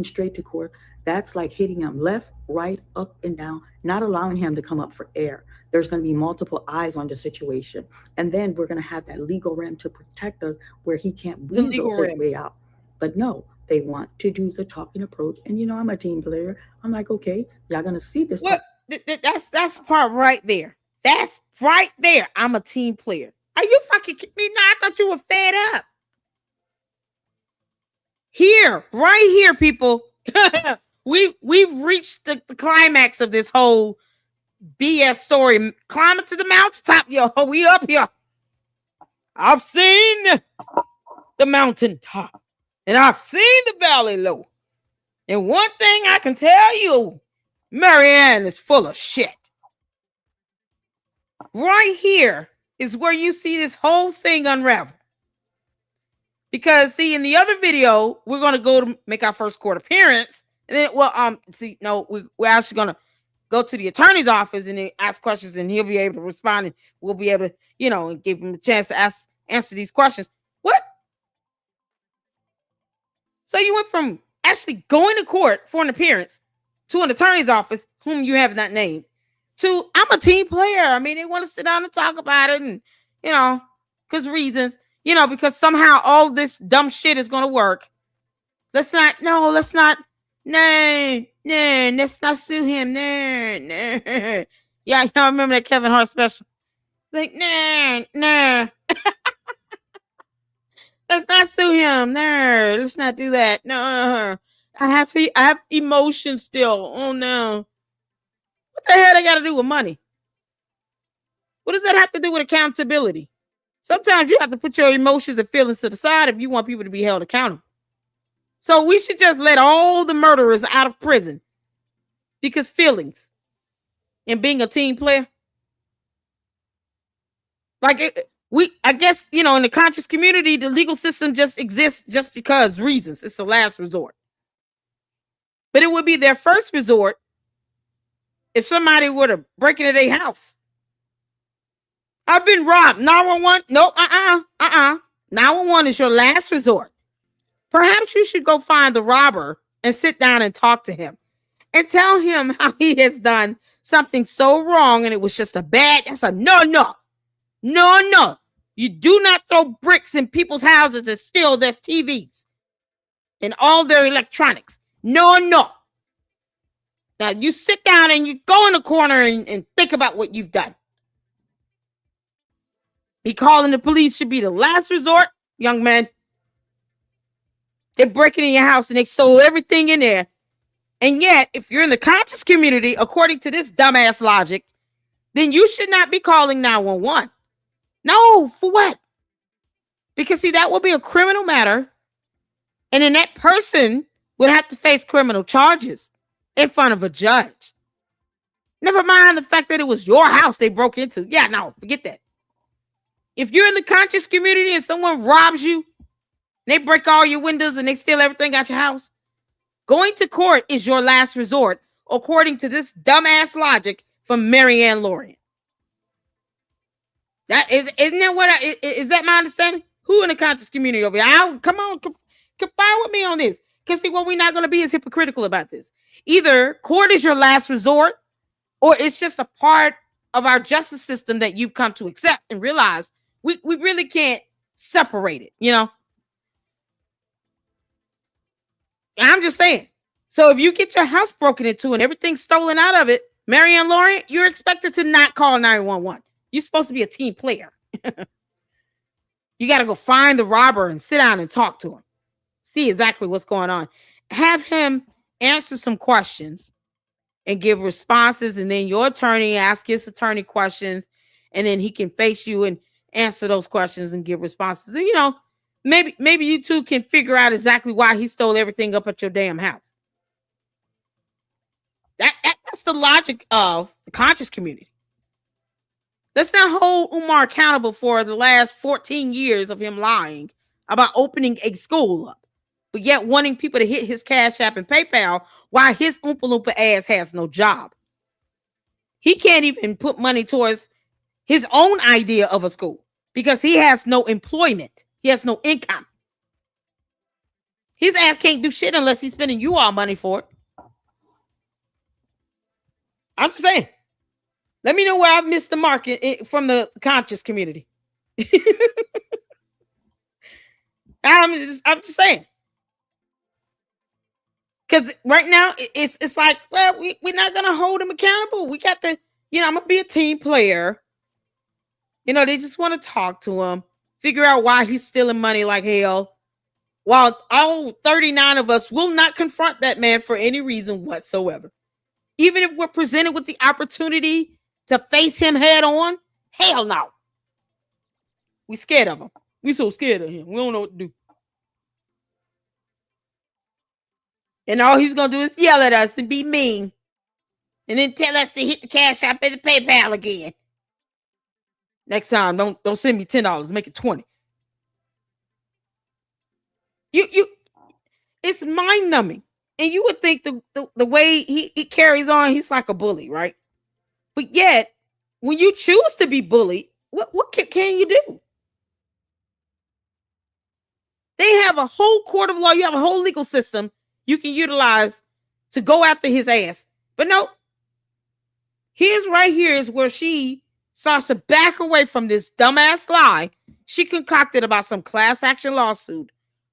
straight to court, that's like hitting him left, right, up, and down, not allowing him to come up for air. There's going to be multiple eyes on the situation. And then we're going to have that legal realm to protect us where he can't weasel his way out. But no, they want to do the talking approach. And, I'm a team player. I'm like, okay, y'all going to see this. Well, that's the part right there. That's right there. I'm a team player. Are you fucking kidding me? No, I thought you were fed up. Here, right here, people. We've reached the climax of this whole BS story. Climbing to the mountaintop, yo. We up here. I've seen the mountaintop, and I've seen the valley low. And one thing I can tell you, Marianne is full of shit. Right here is where you see this whole thing unravel. Because, see, in the other video, we're going to go to make our first court appearance. And then, we're actually going to go to the attorney's office and ask questions, and he'll be able to respond, and we'll be able to, and give him a chance to answer these questions. What? So you went from actually going to court for an appearance to an attorney's office, whom you have not named, to I'm a team player. I mean, they want to sit down and talk about it, and, because reasons. Because somehow all this dumb shit is going to work. Let's not sue him. No. Yeah, y'all remember that Kevin Hart special? Like, no. Let's not sue him. No, let's not do that. No. I have emotions still. Oh, no. What the hell they got to do with money? What does that have to do with accountability? Sometimes you have to put your emotions and feelings to the side if you want people to be held accountable. So we should just let all the murderers out of prison because feelings and being a team player. I guess, in the conscious community, the legal system just exists just because reasons. It's the last resort. But it would be their first resort if somebody were to break into their house. I've been robbed. 911. Nope. 911 is your last resort. Perhaps you should go find the robber and sit down and talk to him and tell him how he has done something so wrong and it was just that's a no. You do not throw bricks in people's houses and steal their TVs and all their electronics. No. Now you sit down and you go in the corner and think about what you've done. Me calling the police should be the last resort, young man. They're breaking in your house and they stole everything in there. And yet, if you're in the conscious community, according to this dumbass logic, then you should not be calling 911. No, for what? Because, see, that will be a criminal matter. And then that person would have to face criminal charges in front of a judge. Never mind the fact that it was your house they broke into. Yeah, no, forget that. If you're in the conscious community and someone robs you, they break all your windows and they steal everything out your house, going to court is your last resort, according to this dumbass logic from Marianne Lorient. Isn't that what is that my understanding? Who in the conscious community over here? Come on, confide with me on this. Because see, what we're not going to be is hypocritical about this. Either court is your last resort, or it's just a part of our justice system that you've come to accept and realize we really can't separate it, I'm just saying. So if you get your house broken into and everything's stolen out of it, Marianne Lorient, you're expected to not call 911. You're supposed to be a team player. You got to go find the robber and sit down and talk to him. See exactly what's going on. Have him answer some questions and give responses, and then your attorney ask his attorney questions, and then he can face you and answer those questions and give responses. And, maybe you two can figure out exactly why he stole everything up at your damn house. That's the logic of the conscious community. Let's not hold Umar accountable for the last 14 years of him lying about opening a school up, but yet wanting people to hit his Cash App and PayPal while his Oompa Loompa ass has no job. He can't even put money towards his own idea of a school because he has no employment. He has no income. His ass can't do shit unless he's spending you all money for it. I'm just saying. Let me know where I've missed the mark from the conscious community. I'm just saying. Because right now it's like, well, we're not gonna hold him accountable. We got to, I'm gonna be a team player. They just want to talk to him, figure out why he's stealing money like hell. While all 39 of us will not confront that man for any reason whatsoever. Even if we're presented with the opportunity to face him head on, hell no. We scared of him. We so scared of him. We don't know what to do. And all he's going to do is yell at us and be mean. And then tell us to hit the Cash App and the PayPal again. Next time, don't send me $10. Make it 20. It's mind-numbing. And you would think the way he carries on, he's like a bully, right? But yet, when you choose to be bullied, what can you do? They have a whole court of law. You have a whole legal system you can utilize to go after his ass. But no, right here is where she starts to back away from this dumbass lie she concocted about some class action lawsuit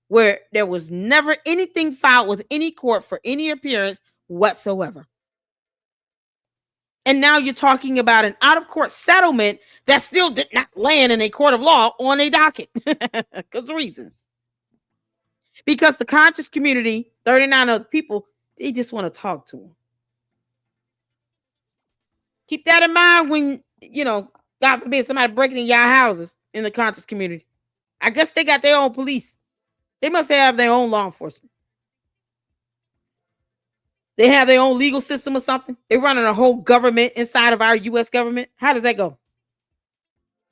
where there was never anything filed with any court for any appearance whatsoever. And now you're talking about an out-of-court settlement that still did not land in a court of law on a docket. Because of reasons. Because the conscious community, 39 other people, they just want to talk to him. Keep that in mind when, God forbid, somebody breaking in y'all houses in the conscious community. I guess they got their own police. They must have their own law enforcement. They have their own legal system or something. They're running a whole government inside of our U.S. government. How does that go?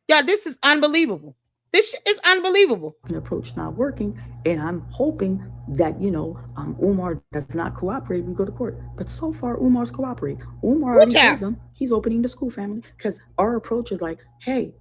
Yeah, this is unbelievable. This is unbelievable. An approach not working, and I'm hoping that Umar does not cooperate. We go to court, but so far Umar's cooperating. Umar already told them he's opening the school, family, because our approach is like, hey,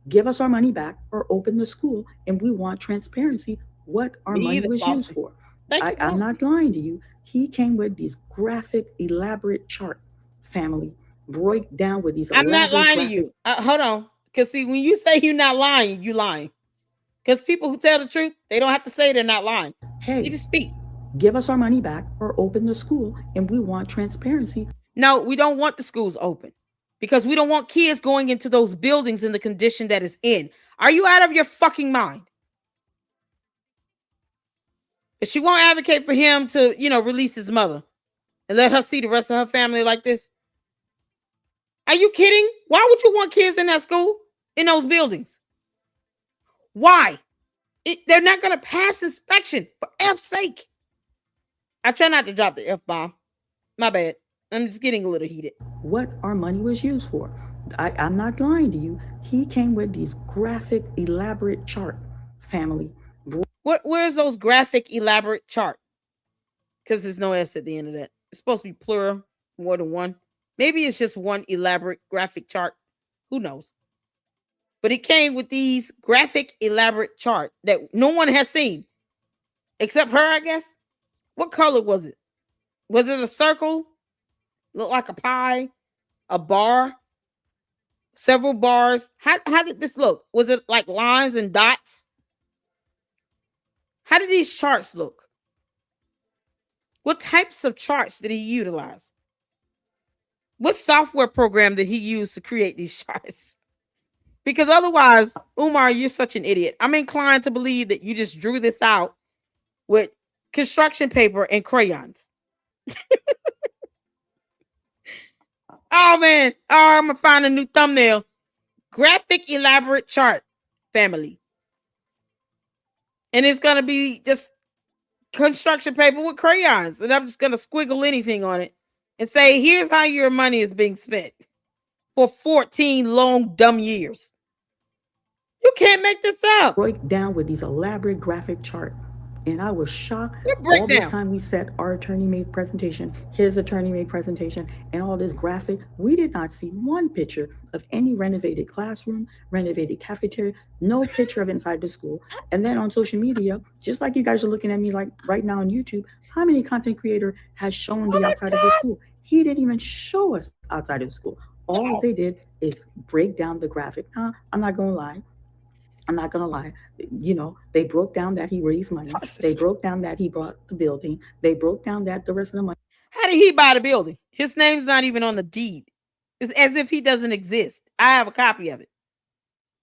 give us our money back or open the school, and we want transparency. What our money was used for. I'm not lying to you. He came with these graphic, elaborate chart, family, break down with these. I'm not lying to you. Hold on. Because see, when you say you're not lying, you lying. Because people who tell the truth, they don't have to say they're not lying. Hey, you just speak. Give us our money back or open the school, and we want transparency. No, we don't want the schools open. Because we don't want kids going into those buildings in the condition that it's in. Are you out of your fucking mind? But she won't advocate for him to, release his mother and let her see the rest of her family like this. Are you kidding? Why would you want kids in that school, in those buildings? Why? They're not going to pass inspection, for F's sake. I try not to drop the F-bomb. My bad. I'm just getting a little heated. What our money was used for. I'm not lying to you. He came with these graphic, elaborate chart, family. Where's those graphic, elaborate chart? Because there's no S at the end of that. It's supposed to be plural, more than one. Maybe it's just one elaborate graphic chart. Who knows? But it came with these graphic, elaborate chart that no one has seen. Except her, I guess. What color was it? Was it a circle? Looked like a pie? A bar? Several bars? How did this look? Was it like lines and dots? How did these charts look? What types of charts did he utilize? What software program did he use to create these charts? Because otherwise, Umar, you're such an idiot. I'm inclined to believe that you just drew this out with construction paper and crayons. Oh, man. Oh, I'm going to find a new thumbnail. Graphic elaborate chart family. And it's going to be just construction paper with crayons. And I'm just going to squiggle anything on it and say, here's how your money is being spent for 14 long, dumb years. You can't make this up. Break down with these elaborate graphic chart. And I was shocked. All this time we said our attorney made presentation, his attorney made presentation, and all this graphic. We did not see one picture of any renovated classroom, renovated cafeteria, no picture of inside the school. And then on social media, just like you guys are looking at me like right now on YouTube, how many content creator has shown the outside of the school? He didn't even show us outside of the school. All they did is break down the graphic. Now, I'm not going to lie. You know, they broke down that he raised money. They broke down that he bought the building. They broke down that the rest of the money. How did he buy the building? His name's not even on the deed. It's as if he doesn't exist. I have a copy of it.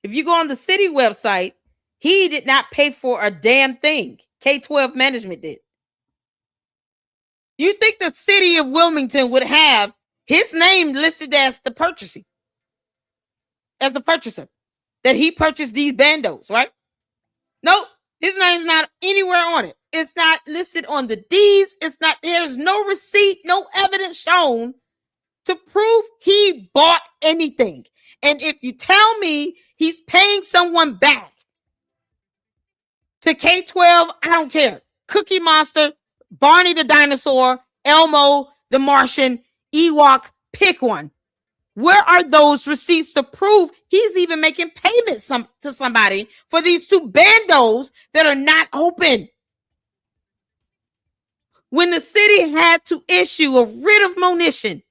If you go on the city website, he did not pay for a damn thing. K-12 management did. You think the city of Wilmington would have his name listed as the purchaser? That he purchased these bandos, right? Nope. His name's not anywhere on it. It's not listed on the deeds. There's no receipt, no evidence shown to prove he bought anything. And if you tell me he's paying someone back to K-12, I don't care. Cookie Monster, Barney the Dinosaur, Elmo the Martian, Ewok, pick one. Where are those receipts to prove he's even making payments to somebody for these two bandos that are not open? When the city had to issue a writ of monition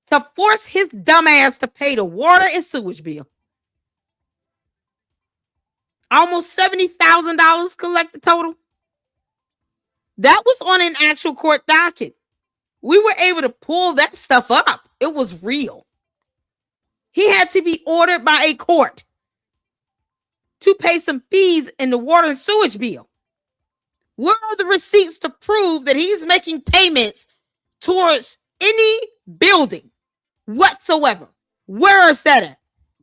to force his dumbass to pay the water and sewage bill, almost $70,000 collected total. That was on an actual court docket. We were able to pull that stuff up. It was real. He had to be ordered by a court to pay some fees in the water and sewage bill. Where are the receipts to prove that he's making payments towards any building whatsoever? Where is that at?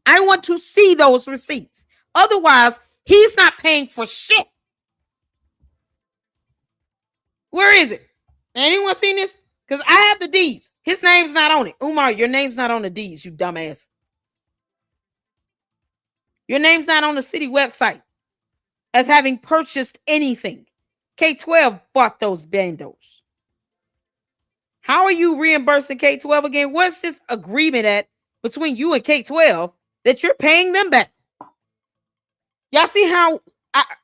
I want to see those receipts. Otherwise, he's not paying for shit. Where is it? Anyone seen this? Because I have the deeds. His name's not on it. Umar, your name's not on the deeds, you dumbass. Your name's not on the city website as having purchased anything. K-12 bought those bandos. How are you reimbursing K-12 again? What's this agreement at between you and K-12 that you're paying them back? Y'all see how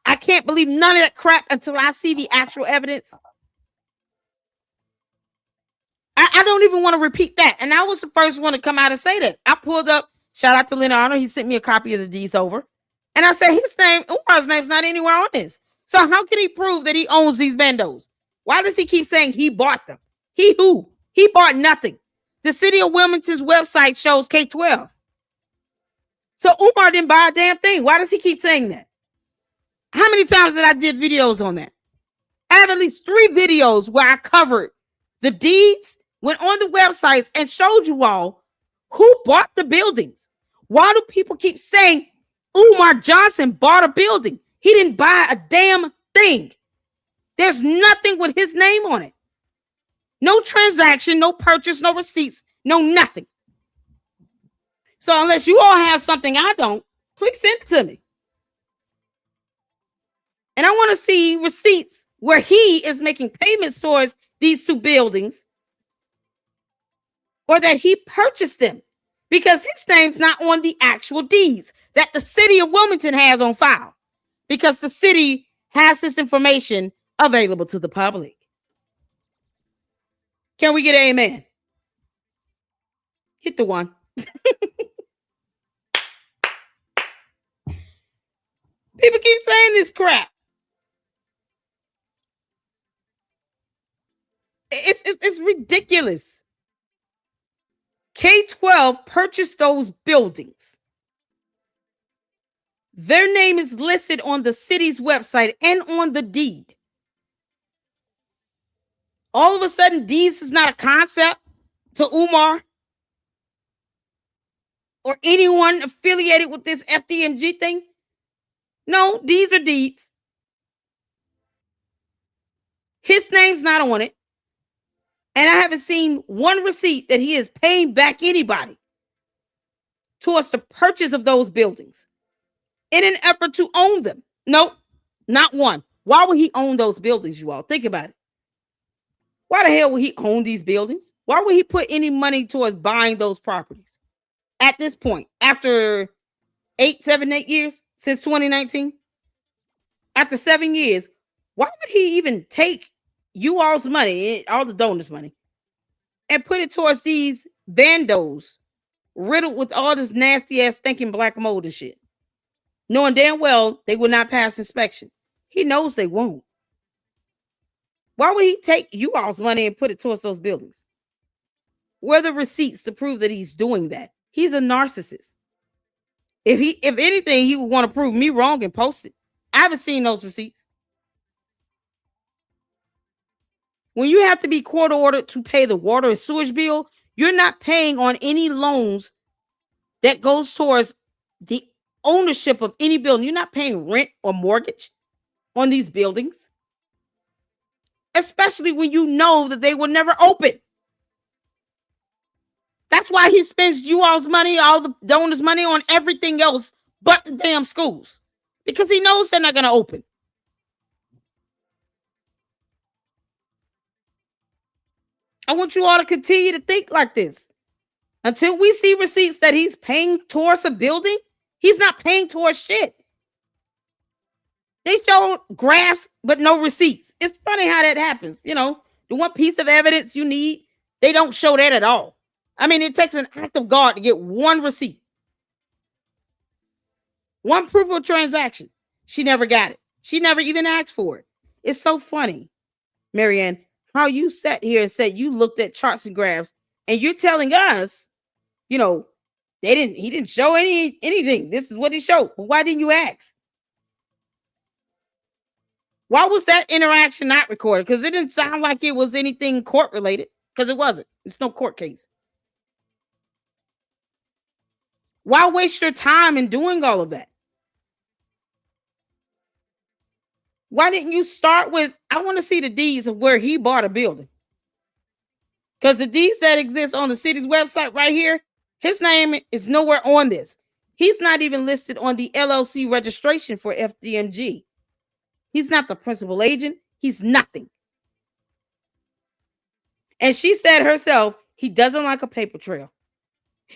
I can't believe none of that crap until I see the actual evidence? I don't even want to repeat that. And I was the first one to come out and say that. I pulled up, shout out to Leonard Honor. He sent me a copy of the deeds over. And I said, Umar's name's not anywhere on this. So how can he prove that he owns these bandos? Why does he keep saying he bought them? He who? He bought nothing. The city of Wilmington's website shows K-12. So Umar didn't buy a damn thing. Why does he keep saying that? How many times did I did videos on that? I have at least 3 videos where I covered the deeds, went on the websites and showed you all who bought the buildings. Why do people keep saying Umar Johnson bought a building? He didn't buy a damn thing. There's nothing with his name on it. No transaction, no purchase, no receipts, no nothing. So unless you all have something I don't, please send it to me. And I want to see receipts where he is making payments towards these 2 buildings, or that he purchased them, because his name's not on the actual deeds that the city of Wilmington has on file, because the city has this information available to the public. Can we get an amen? Hit the one. People keep saying this crap. It's ridiculous. K-12 purchased those buildings. Their name is listed on the city's website and on the deed. All of a sudden, deeds is not a concept to Umar or anyone affiliated with this FDMG thing. No, these are deeds. His name's not on it. And I haven't seen one receipt that he is paying back anybody towards the purchase of those buildings in an effort to own them. Nope, not one. Why would he own those buildings, you all? Think about it. Why the hell would he own these buildings? Why would he put any money towards buying those properties at this point? After 8 years since 2019? After 7 years, why would he even take you all's money, all the donors' money, and put it towards these bandos riddled with all this nasty ass stinking black mold and shit, knowing damn well they will not pass inspection? He knows they won't. Why would he take you all's money and put it towards those buildings? Where are the receipts to prove that he's doing that? He's a narcissist. If anything, he would want to prove me wrong and post it. I haven't seen those receipts. When you have to be court ordered to pay the water and sewage bill, you're not paying on any loans that goes towards the ownership of any building. You're not paying rent or mortgage on these buildings, especially when you know that they will never open. That's why he spends you all's money, all the donors' money on everything else but the damn schools, because he knows they're not going to open. I want you all to continue to think like this. Until we see receipts that he's paying towards a building, he's not paying towards shit. They show graphs, but no receipts. It's funny how that happens. You know, the one piece of evidence you need, they don't show that at all. I mean, it takes an act of God to get one receipt. One proof of transaction. She never got it. She never even asked for it. It's so funny, Marianne, how you sat here and said you looked at charts and graphs, and you're telling us, you know, he didn't show anything. This is what he showed. Well, why didn't you ask? Why was that interaction not recorded? Because it didn't sound like it was anything court related, because it wasn't. It's no court case. Why waste your time in doing all of that? Why didn't you start with, I want to see the deeds of where he bought a building? Because the deeds that exist on the city's website right here, his name is nowhere on this. He's not even listed on the LLC registration for FDMG. He's not the principal agent. He's nothing. And she said herself, he doesn't like a paper trail.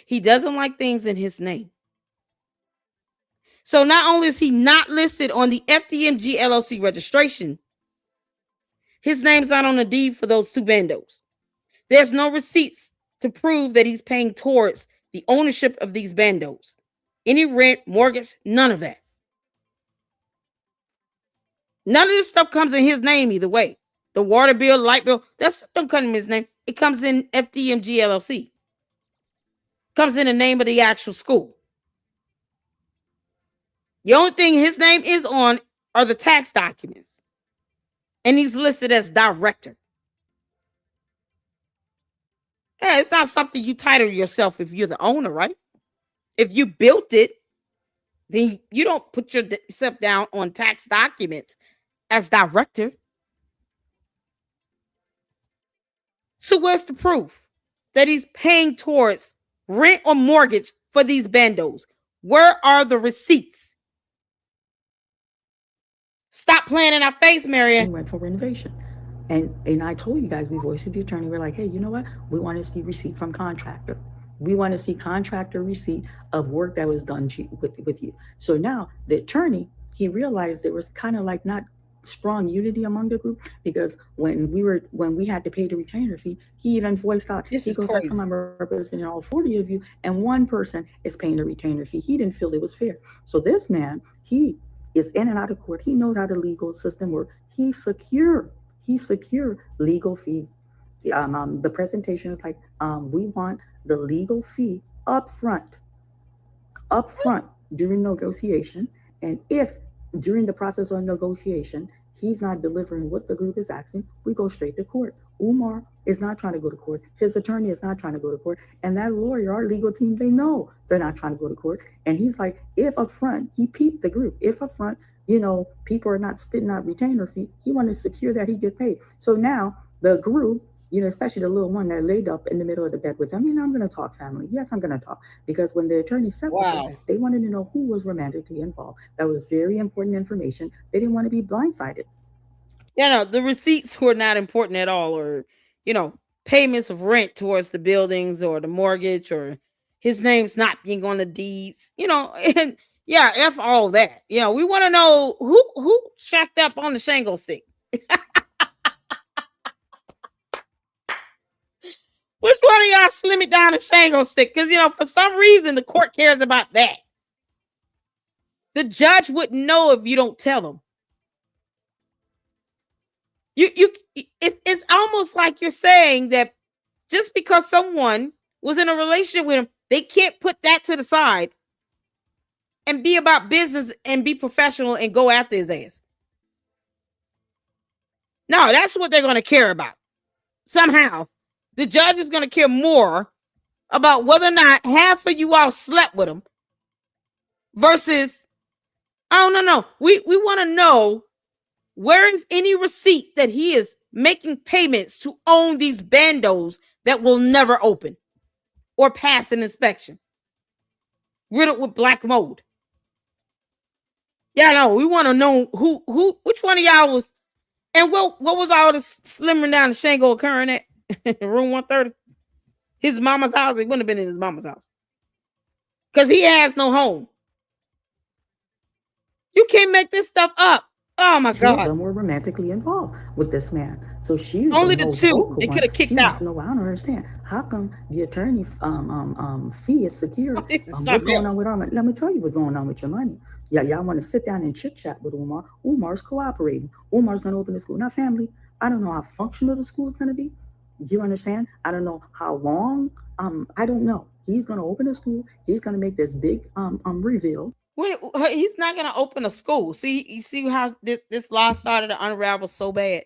He doesn't like things in his name. So not only is he not listed on the FDMG LLC registration, his name's not on the deed for those two bandos. There's no receipts to prove that he's paying towards the ownership of these bandos. Any rent, mortgage, none of that. None of this stuff comes in his name either way. The water bill, light bill, that stuff don't come in his name. It comes in FDMG LLC. Comes in the name of the actual school. The only thing his name is on are the tax documents. And he's listed as director. Yeah, it's not something you title yourself if you're the owner, right? If you built it, then you don't put yourself down on tax documents as director. So where's the proof that he's paying towards rent or mortgage for these bandos? Where are the receipts? Stop playing in our face, Marianne. We went for renovation. And I told you guys, we voiced with the attorney. We're like, hey, you know what? We want to see receipt from contractor. We want to see contractor receipt of work that was done with you. So now the attorney, he realized there was kind of like not strong unity among the group, because when we had to pay the retainer fee, he even voiced out, he goes, how come I'm representing all 40 of you and one person is paying the retainer fee? He didn't feel it was fair. So this man, he is in and out of court. He knows how the legal system works. He secure legal fee. The presentation is like, we want the legal fee up front during negotiation. And if during the process of negotiation, he's not delivering what the group is asking, we go straight to court. Umar is not trying to go to court. His attorney is not trying to go to court. And that lawyer, our legal team, they know they're not trying to go to court. And he's like, if up front, he peeped the group. If up front, people are not spitting out retainer fee, he wanted to secure that he get paid. So now the group, especially the little one that laid up in the middle of the bed with him, I'm going to talk family. Yes, I'm going to talk. Because when the attorney sat with him, they wanted to know who was romantically involved. That was very important information. They didn't want to be blindsided. The receipts were not important at all, or, payments of rent towards the buildings or the mortgage, or his name's not being on the deeds, and F all that. We want to know who shacked up on the Shango stick. Which one of y'all slim it down the Shango stick? Because, for some reason, the court cares about that. The judge wouldn't know if you don't tell them. It's almost like you're saying that just because someone was in a relationship with him, they can't put that to the side and be about business and be professional and go after his ass. No, that's what they're going to care about. Somehow, the judge is going to care more about whether or not half of you all slept with him versus, oh, no. We want to know, where is any receipt that he is making payments to own these bandos that will never open or pass an inspection, riddled with black mold? We want to know which one of y'all was, and what was all this slimmering down the Shango occurring at room 130? His mama's house. It wouldn't have been in his mama's house because he has no home. You can't make this stuff up. Oh my God! Two of them were romantically involved with this man. So she only the two. They could have kicked out. No, I don't understand. How come the attorney's fee is secure? What's going on with Umar? Let me tell you what's going on with your money. Y'all want to sit down and chit chat with Umar. Umar's cooperating. Umar's going to open the school. Now, family, I don't know how functional the school is going to be. You understand? I don't know how long. I don't know. He's going to open the school. He's going to make this big reveal. He's not going to open a school. You see how this law started to unravel so bad.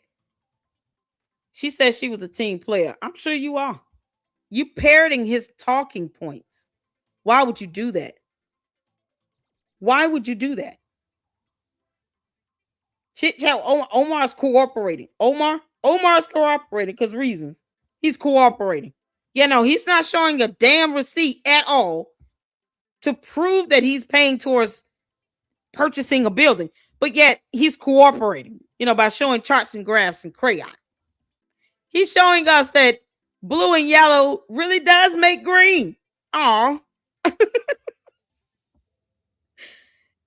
She said she was a team player. I'm sure you are. You parroting his talking points. Why would you do that? Why would you do that? Omar's cooperating. Omar's cooperating because reasons. He's cooperating. He's not showing a damn receipt at all to prove that he's paying towards purchasing a building, but yet he's cooperating, by showing charts and graphs and crayon. He's showing us that blue and yellow really does make green. Aw.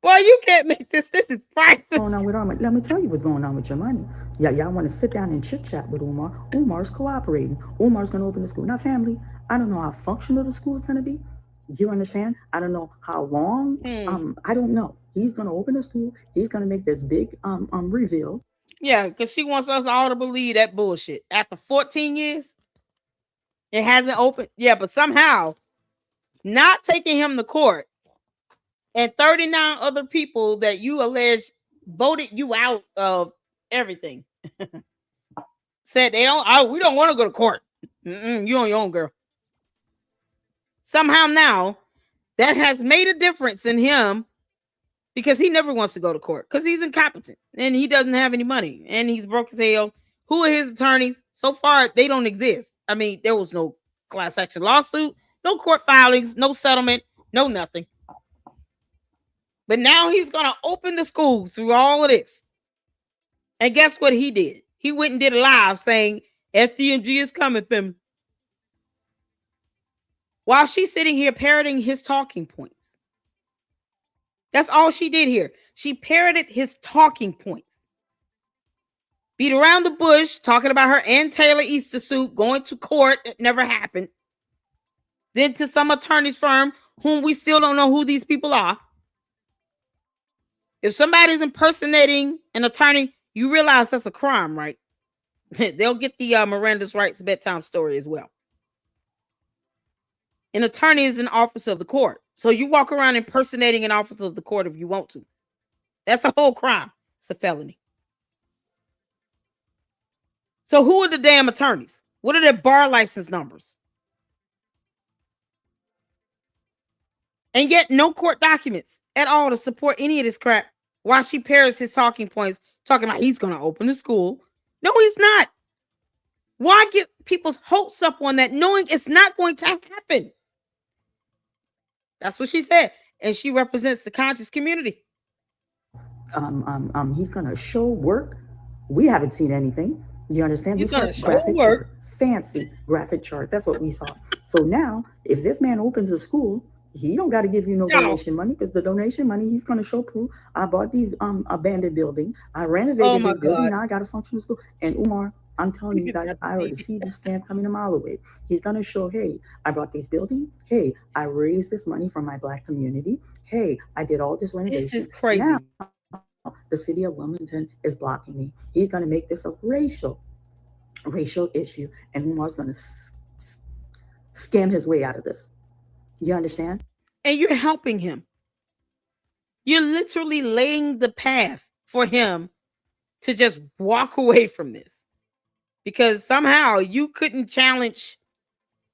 Boy, you can't make this. This is priceless. What's going on with Umar? Let me tell you what's going on with your money. Y'all want to sit down and chit chat with Umar. Umar's cooperating. Umar's going to open the school. Now, family, I don't know how functional the school is going to be. You understand? I don't know how long. I don't know. He's going to open the school. He's going to make this big reveal. Yeah, because she wants us all to believe that bullshit. After 14 years, it hasn't opened. Yeah, but somehow, not taking him to court and 39 other people that you allege voted you out of everything said we don't want to go to court. You on your own, girl. Somehow now, that has made a difference in him because he never wants to go to court because he's incompetent and he doesn't have any money and he's broke as hell. Who are his attorneys? So far, they don't exist. I mean, there was no class action lawsuit, no court filings, no settlement, no nothing. But now he's going to open the school through all of this. And guess what he did? He went and did a live saying, FDMG is coming for him. While she's sitting here parroting his talking points. That's all she did here. She parroted his talking points. Beat around the bush, talking about her Ann Taylor Easter suit, going to court. That never happened. Then to some attorney's firm, whom we still don't know who these people are. If somebody's impersonating an attorney, you realize that's a crime, right? They'll get the Miranda's Rights bedtime story as well. An attorney is an officer of the court. So you walk around impersonating an officer of the court if you want to. That's a whole crime. It's a felony. So who are the damn attorneys? What are their bar license numbers? And yet no court documents at all to support any of this crap. While she parrots his talking points, talking about he's going to open the school. No, he's not. Why get people's hopes up on that, knowing it's not going to happen? That's what she said. And she represents the conscious community. He's going to show work. We haven't seen anything. You understand? He's going to show work. Fancy graphic chart. That's what we saw. So now, if this man opens a school, he don't got to give you no donation money, because the donation money, he's going to show proof. I bought these abandoned building. I renovated this building. Now I got a functional school. And Umar, I'm telling you guys, I already see this stamp coming a mile away. He's going to show, hey, I bought this building. Hey, I raised this money from my Black community. Hey, I did all this renovation. This is crazy. Now, the city of Wilmington is blocking me. He's going to make this a racial issue, and Umar's going to scam his way out of this. You understand? And you're helping him. You're literally laying the path for him to just walk away from this, because somehow you couldn't challenge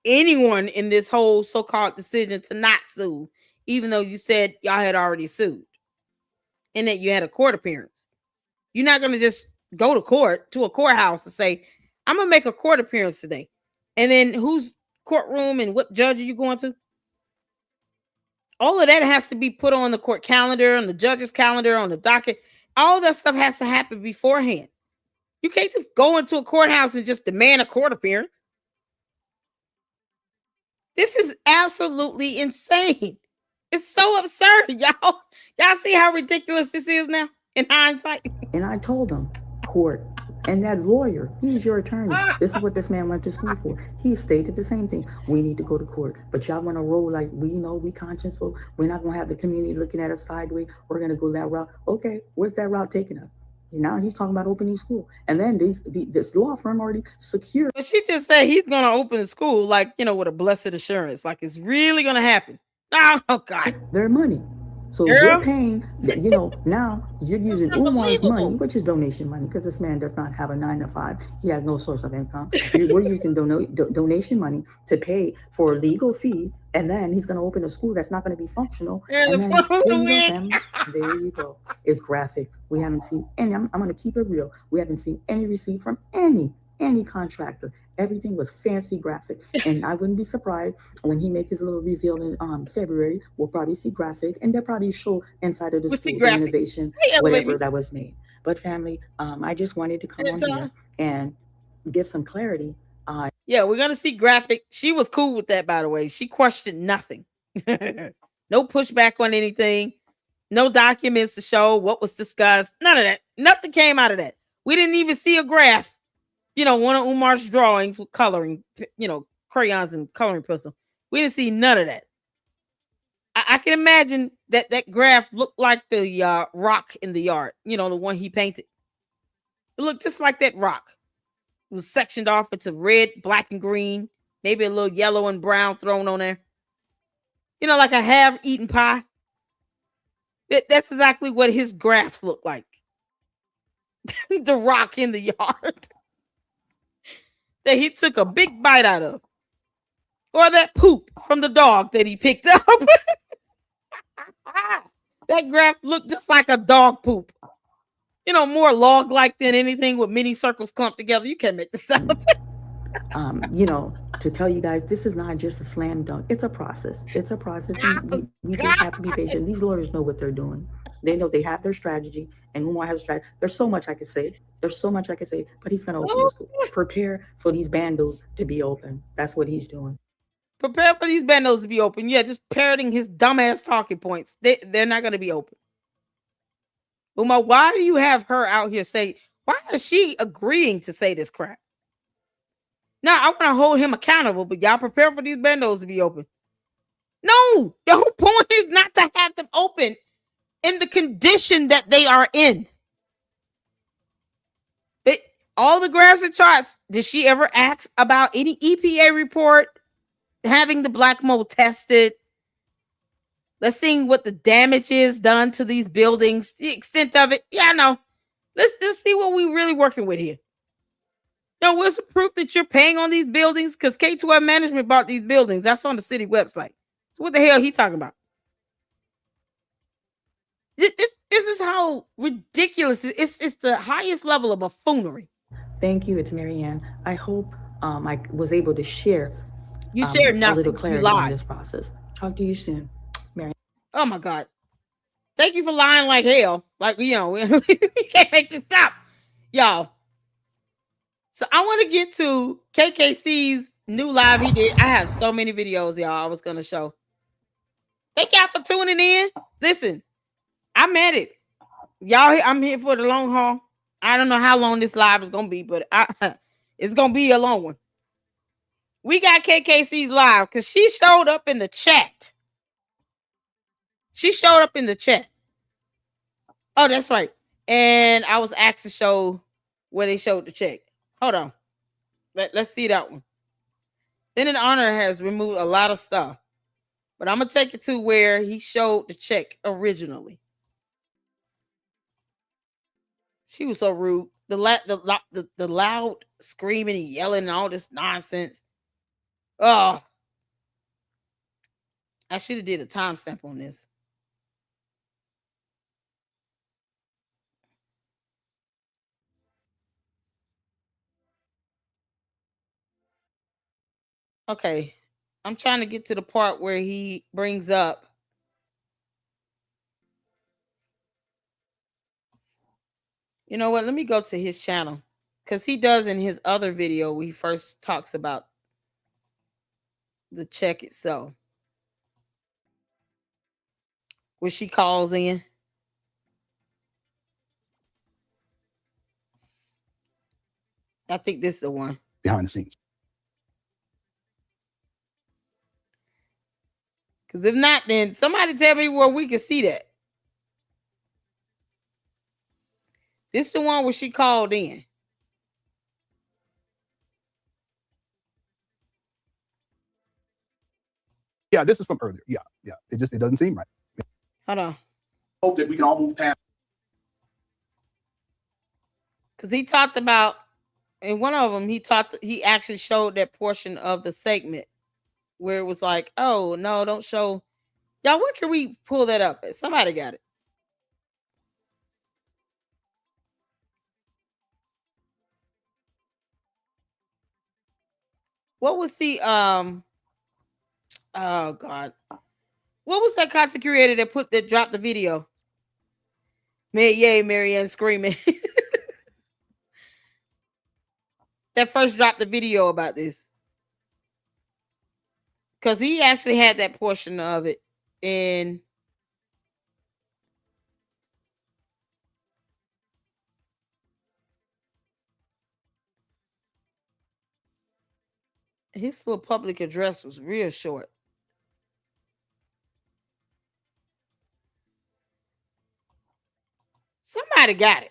anyone in this whole so-called decision to not sue, even though you said y'all had already sued and that you had a court appearance. You're not going to just go to court, to a courthouse, and say, I'm going to make a court appearance today. And then whose courtroom and what judge are you going to? All of that has to be put on the court calendar, on the judge's calendar, on the docket. All that stuff has to happen beforehand. You can't just go into a courthouse and just demand a court appearance. This is absolutely insane. It's so absurd, y'all. Y'all see how ridiculous this is now in hindsight? And I told him, court, and that lawyer, he's your attorney. This is what this man went to school for. He stated the same thing. We need to go to court. But y'all want to roll like, we know we conscientful. We're not going to have the community looking at us sideways. We're going to go that route. Okay, where's that route taking us? And now he's talking about opening school. And then this law firm already secured. But she just said he's going to open the school, like, you know, with a blessed assurance. Like it's really going to happen. Oh, God. Their money. So you're paying, you know, now you're using Umar's money, which is donation money, because this man does not have a 9-to-5. He has no source of income. We're using donation money to pay for a legal fee, and then he's going to open a school that's not going to be functional. And then, there you go. It's graphic. We haven't seen any. I'm going to keep it real. We haven't seen any receipt from any contractor. Everything was fancy graphic, and I wouldn't be surprised when he make his little reveal in February. We'll probably see graphic, and they'll probably show inside of the school the innovation, whatever that was made. But family, I just wanted to come on here and give some clarity. Yeah, we're gonna see graphic. She was cool with that, by the way. She questioned nothing. No pushback on anything. No documents to show what was discussed. None of that. Nothing came out of that. We didn't even see a graph. You know, one of Umar's drawings with coloring, you know, crayons and coloring pencil. We didn't see none of that. I can imagine that graph looked like the rock in the yard. You know, the one he painted. It looked just like that rock. It was sectioned off into red, black, and green. Maybe a little yellow and brown thrown on there. You know, like a half-eaten pie. That's exactly what his graphs look like. The rock in the yard. That he took a big bite out of. Or that poop from the dog that he picked up. That graph looked just like a dog poop. You know, more log-like than anything with many circles clumped together. You can't make this up. You know, to tell you guys, this is not just a slam dunk. It's a process. It's a process. We just have to be patient. These lawyers know what they're doing. They know they have their strategy, and Umar has a strategy. There's so much I could say. But he's going to open the school. Prepare for these bandos to be open. That's what he's doing. Prepare for these bandos to be open. Yeah, just parroting his dumbass talking points. They're not going to be open. Umar, why do you have her out here say, why is she agreeing to say this crap? Now, I want to hold him accountable, but y'all prepare for these bandos to be open. No, the whole point is not to have them open in the condition that they are in. All the graphs and charts, did she ever ask about any EPA report having the black mold tested? Let's see what the damage is done to these buildings, the extent of it. Yeah, no. Let's see what we're really working with here. Yo, what's the proof that you're paying on these buildings? Because K12 Management bought these buildings. That's on the city website. So what the hell he talking about? This is how ridiculous it is. It's the highest level of buffoonery. Thank you. It's Marianne. I hope I was able to share you shared a little nothing. clarity on this process. Talk to you soon, Marianne. Oh my God. Thank you for lying like hell. Like, you know, we can't make this up. Y'all. So I want to get to KKC's new live he did. I have so many videos, y'all, I was going to show. Thank y'all for tuning in. Listen, I'm at it. Y'all, I'm here for the long haul. I don't know how long this live is going to be, but it's going to be a long one. We got KKC's live because she showed up in the chat. She showed up in the chat. Oh, that's right. And I was asked to show where they showed the check. Hold on. Let's see that one. Then in Honor has removed a lot of stuff. But I'm going to take it to where he showed the check originally. She was so rude. The loud screaming and yelling and all this nonsense. Oh. I should have did a timestamp on this. Okay. I'm trying to get to the part where he brings up. You know what? Let me go to his channel. Because he does in his other video where he first talks about the check itself. Where she calls in. I think this is the one. Behind the scenes. Because if not, then somebody tell me where we can see that. This is the one where she called in. Yeah, this is from earlier. Yeah. It doesn't seem right. Hold on. Hope that we can all move past. Because he talked about, in one of them, he actually showed that portion of the segment where it was like, oh, no, don't show. Y'all, where can we pull that up? Somebody got it. What was the, oh, God. What was that content creator that dropped the video? Yay, Marianne screaming. That first dropped the video about this. Because he actually had that portion of it in his little public address was real short. Somebody got it.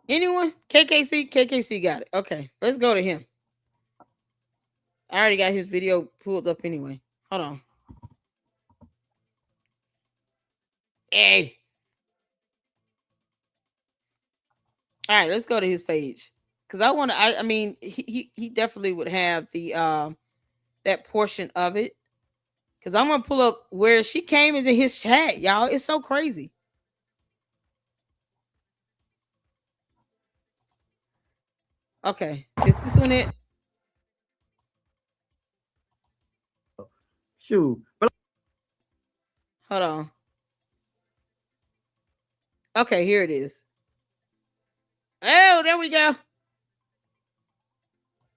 Anyone? KKC? KKC got it. Okay, let's go to him. I already got his video pulled up anyway. Hold on. Hey. All right, let's go to his page. Because I mean, he definitely would have the that portion of it. Because I'm gonna pull up where she came into his chat, y'all. It's so crazy. Okay, is this one it? Shoot. Hold on. Okay, here it is. Oh, there we go.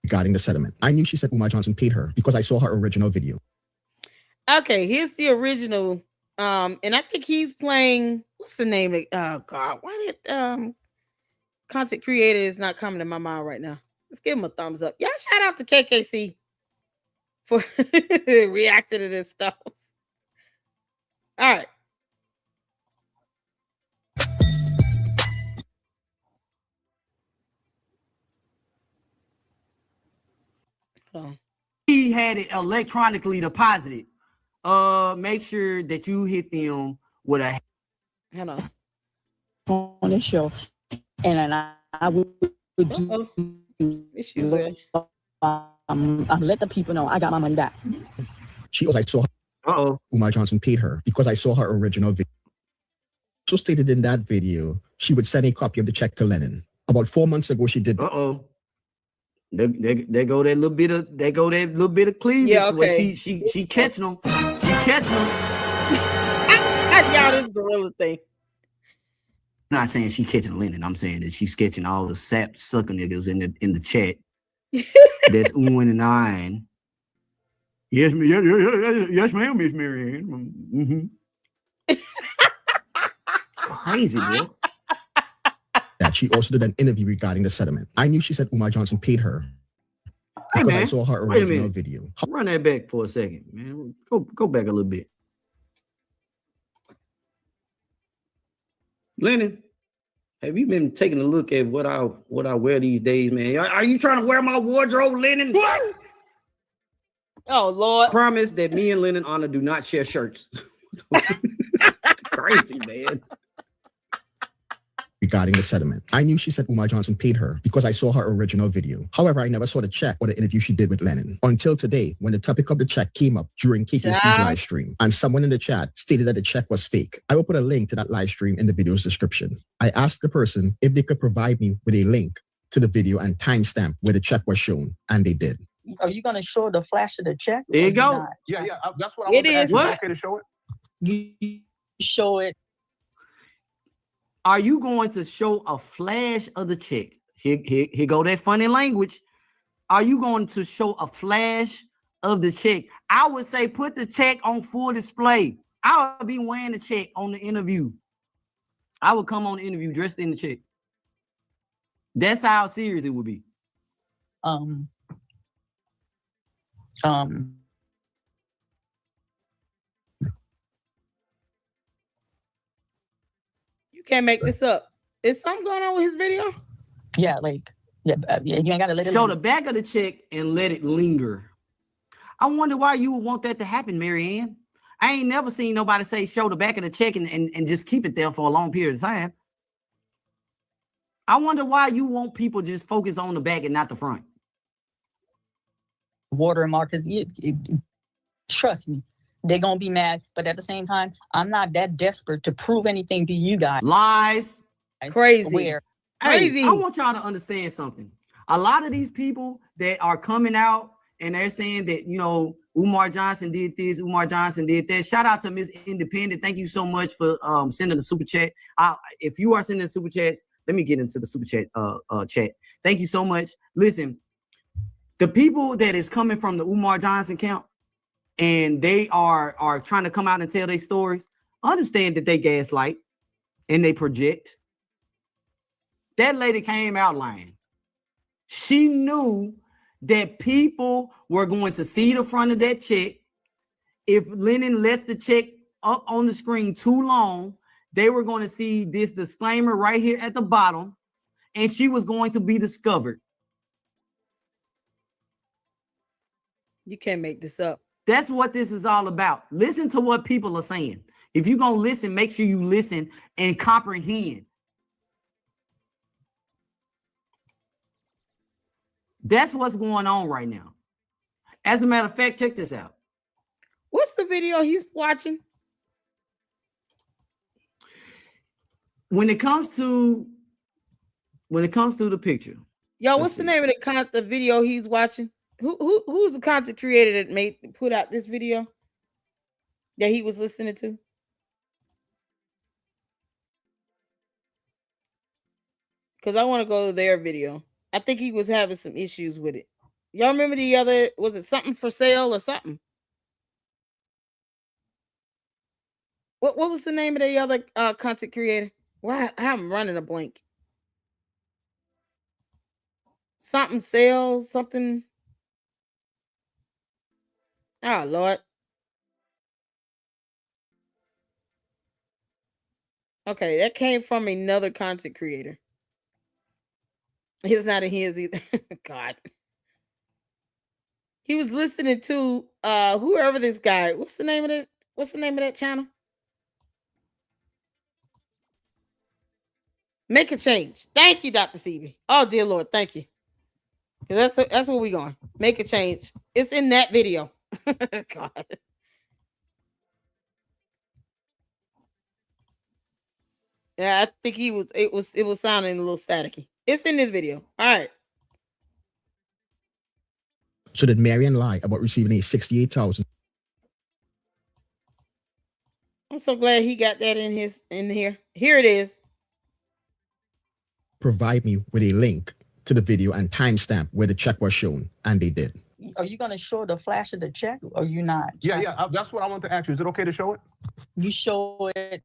Regarding the settlement, I knew she said Umar Johnson paid her because I saw her original video. Okay, here's the original. And I think he's playing. What's the name? Oh God, why did content creator is not coming to my mind right now? Let's give him a thumbs up. Y'all shout out to KKC for reacting to this stuff. All right. He had it electronically deposited. make sure that you hit them with a on the show, and then I would let the people know I got my money back. She goes, I saw her. Umar Johnson paid her because I saw her original video. So stated in that video, she would send a copy of the check to Lennon. About 4 months ago, she did. There go that little bit of cleavage. Yeah, okay. Where she catching them. She catching them. Y'all this gorilla thing. I'm not saying she catching Lennon. I'm saying that she's catching all the sap sucker niggas in the chat. That's oohing and eyeing. Yes, yes, ma'am, Miss Marianne. Crazy, boy. That she also did an interview regarding the settlement. I knew she said Umar Johnson paid her because I saw her original video. Run that back for a second, man. Go back a little bit. Lennon, have you been taking a look at what I wear these days, man? Are you trying to wear my wardrobe, Lennon? What? Oh Lord! I promise that me and Lennon Honor do not share shirts. Crazy, man. Regarding the settlement. I knew she said Umar Johnson paid her because I saw her original video. However, I never saw the check or the interview she did with Lennon until today when the topic of the check came up during KKC's live stream and someone in the chat stated that the check was fake. I will put a link to that live stream in the video's description. I asked the person if they could provide me with a link to the video and timestamp where the check was shown, and they did. Are you going to show the flash of the check? There you go. Yeah, that's what I want to ask. What? Is it okay to show it? You show it. Are you going to show a flash of the check? Here go that funny language. Are you going to show a flash of the check? I would say put the check on full display. I would be wearing the check on the interview. I would come on the interview dressed in the check. That's how serious it would be. You can't make this up. Is something going on with his video? Yeah, you ain't gotta let it show the back of the check and let it linger. I wonder why you would want that to happen, Marianne. I ain't never seen nobody say show the back of the check and just keep it there for a long period of time. I wonder why you want people just focus on the back and not the front. Watermark, trust me, they're gonna be mad, but at the same time, I'm not that desperate to prove anything to you guys. Lies. Crazy. Crazy. I want y'all to understand something. A lot of these people that are coming out and they're saying that, you know, Umar Johnson did this, Umar Johnson did that. Shout out to Miss Independent. Thank you so much for sending the super chat. If you are sending super chats, let me get into the super chat chat. Thank you so much. Listen, the people that is coming from the Umar Johnson camp and they are trying to come out and tell their stories, understand that they gaslight and they project. That lady came out lying. She knew that people were going to see the front of that check. If Lennon left the check up on the screen too long, they were going to see this disclaimer right here at the bottom, and she was going to be discovered. You can't make this up. That's what this is all about. Listen to what people are saying. If you're going to listen, make sure you listen and comprehend. That's what's going on right now. As a matter of fact, check this out. What's the video he's watching? When it comes to the picture. Yo, what's the name of the video he's watching? Who's the content creator that put out this video that he was listening to? Because I want to go to their video. I think he was having some issues with it. Y'all remember the other, was it something for sale or something? What was the name of the other content creator? Why I'm running a blank. Something sales, something. Oh Lord. Okay, that came from another content creator. It's not in his either. God. He was listening to whoever this guy. What's the name of that channel? Make a change. Thank you, Dr. CB. Oh dear Lord, thank you. That's where we going. Make a change. It's in that video. God. Yeah, I think it was sounding a little staticky. It's in this video. All right. So did Marion lie about receiving a 68,000? I'm so glad he got that in here. Here it is. Provide me with a link to the video and timestamp where the check was shown, and they did. Are you going to show the flash of the check, or you not? Yeah. That's what I want to ask you. Is it okay to show it? You show it.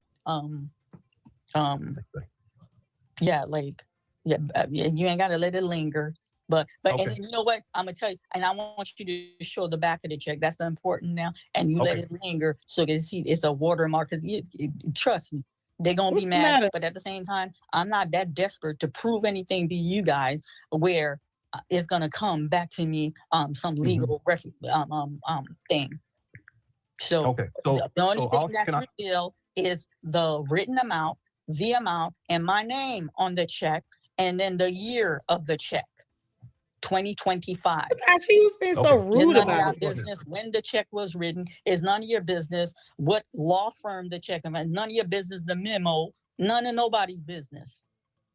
Yeah, like, yeah, you ain't got to let it linger. But Okay. and you know what? I'm gonna tell you, and I want you to show the back of the check. That's the important now, and you let Okay. it linger so you can see it's a watermark. Because trust me, they're gonna What's be the mad. matter? But at the same time, I'm not that desperate to prove anything to you guys where it's gonna come back to me some legal thing. So Okay. So the only so thing I'll, that's can I, real is the written amount, the amount, and my name on the check, and then the year of the check. 2025. Gosh, she was being so Okay. rude It's none of about our it. business when the check was written. It's none of your business what law firm the check. None of your business the memo. None of nobody's business.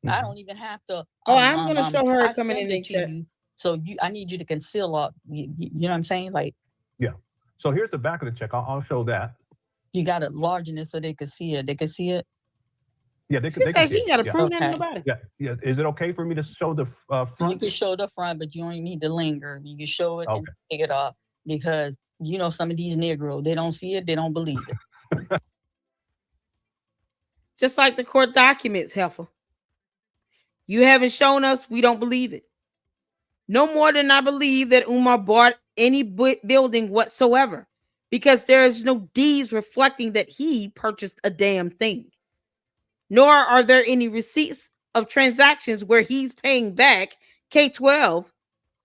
I don't even have to. Oh, I'm gonna show her I coming send in it and to check. you. So I need you to conceal all. You know what I'm saying? Like yeah. So here's the back of the check. I'll show that. you got to largen it so they can see it. They can see it. Yeah, they She can said see she it. got to Yeah. prove nothing Okay. about it. Yeah. Is it okay for me to show the You front? can show the front, but you only need to linger. You can show it and Okay. take it off because you know some of these Negroes, they don't see it, they don't believe it. Just like the court documents, Heifer. You haven't shown us, we don't believe it. No more than I believe that Umar bought any building whatsoever, because there's no deeds reflecting that he purchased a damn thing. Nor are there any receipts of transactions where he's paying back K-12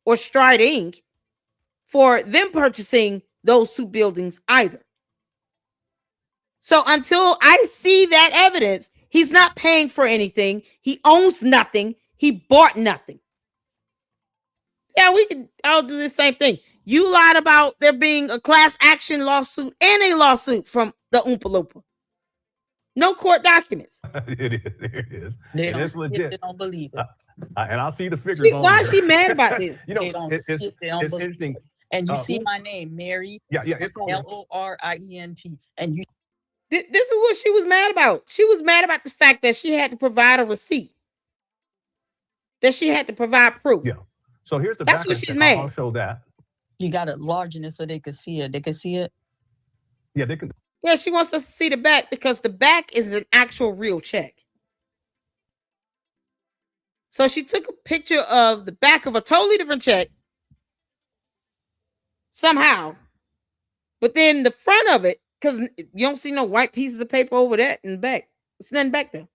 or Stride Inc. for them purchasing those two buildings either. So until I see that evidence, he's not paying for anything. He owns nothing. He bought nothing. Yeah, we can all do the same thing. You lied about there being a class action lawsuit and a lawsuit from the Oompa Loompa. No court documents. It is. It is. They It don't is see it, legit. they don't believe it. And I'll see the figures on Why there. is she mad about this? You know, They don't see it, they don't it's believe interesting. it. And you see who- my name, Mary. Yeah, it's on there. Lorient. And you This is what she was mad about. She was mad about the fact that she had to provide a receipt. That she had to provide proof. Yeah. So here's the That's back what of the she's check. mad. I'll show that. you got to largen it so they can see it. They can see it. Yeah, they can. Yeah, she wants us to see the back because the back is an actual real check. So she took a picture of the back of a totally different check somehow. But then the front of it, because you don't see no white pieces of paper over that in the back. It's nothing back there.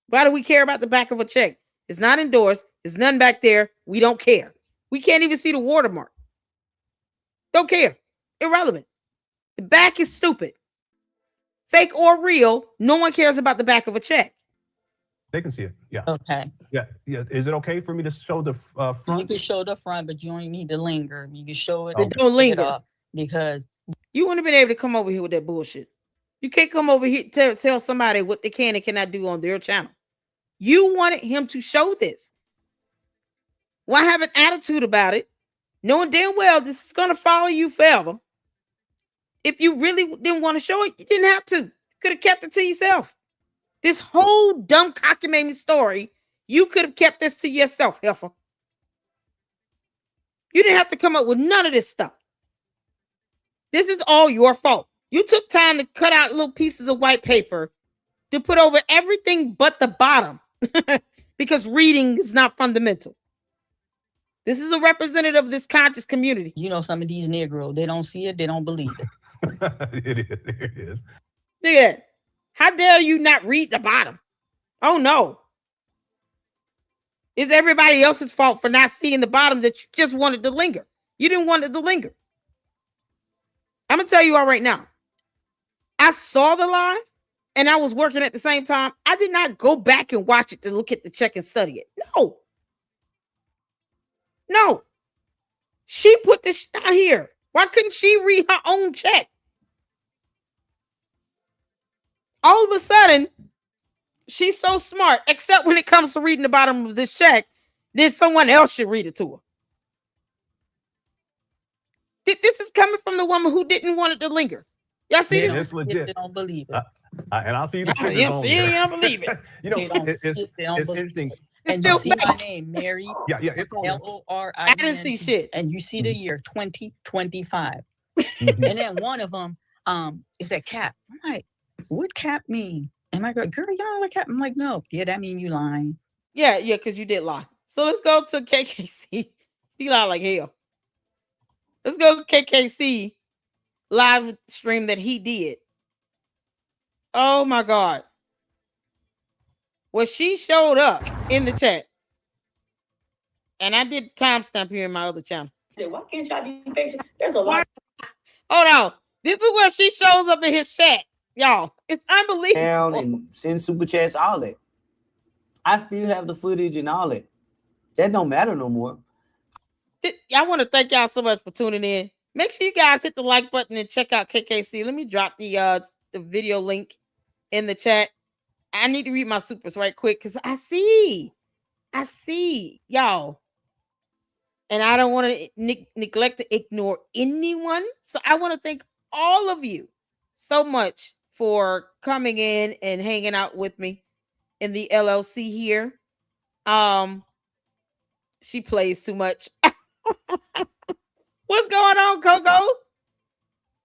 Why do we care about the back of a check? It's not endorsed. There's nothing back there. We don't care. We can't even see the watermark. Don't care. Irrelevant. The back is stupid. Fake or real, no one cares about the back of a check. They can see it. Yeah. Okay. Yeah. Is it okay for me to show the You front? can show the front, but you only need to linger. You can show it. But and don't take it linger. off because You wouldn't have been able to come over here with that bullshit. You can't come over here to tell somebody what they can and cannot do on their channel. You wanted him to show this. Why have an attitude about it? Knowing damn well this is going to follow you forever. If you really didn't want to show it, you didn't have to. You could have kept it to yourself. This whole dumb cockamamie story, you could have kept this to yourself, Heifer. You didn't have to come up with none of this stuff. This is all your fault. You took time to cut out little pieces of white paper to put over everything but the bottom because reading is not fundamental. This is a representative of this conscious community. you know some of these Negroes, they don't see it, they don't believe it. It is. It is. Look at that. How dare you not read the bottom? Oh no. It's everybody else's fault for not seeing the bottom that you just wanted to linger. You didn't want it to linger. I'm gonna tell you all right now. I saw the live and I was working at the same time. I did not go back and watch it to look at the check and study it. No. She put this out here. Why couldn't she read her own check? All of a sudden, she's so smart, except when it comes to reading the bottom of this check, then someone else should read it to her. This is coming from the woman who didn't want it to linger. Y'all see this? It's legit. They don't believe it. And I'll see the figures You on don't believe it. You know, They don't it's interesting. And you see my name, Mary. Yeah, it's on there. Lorient. I didn't see shit. And you see the year 2025. Mhm. And then one of them is that cap. I'm like, what cap mean? And I go, girl, you don't know what cap? I'm like, no. Yeah, that mean you lying. Yeah, because you did lie. So let's go to KKC. She lied like hell. Let's go to KKC live stream that he did. Oh my God. Well, she showed up in the chat. And I did timestamp here in my other channel. Why can't y'all be patient? There's a lot. Hold on. This is where she shows up in his chat. Y'all, it's unbelievable. Down and send super chats, all that. I still have the footage and all that. That don't matter no more. I want to thank y'all so much for tuning in. Make sure you guys hit the like button and check out KKC. Let me drop the video link in the chat. I need to read my supers right quick because I see y'all. And I don't want to neglect to ignore anyone. So I want to thank all of you so much for coming in and hanging out with me in the LLC here. She plays too much. What's going on, Coco?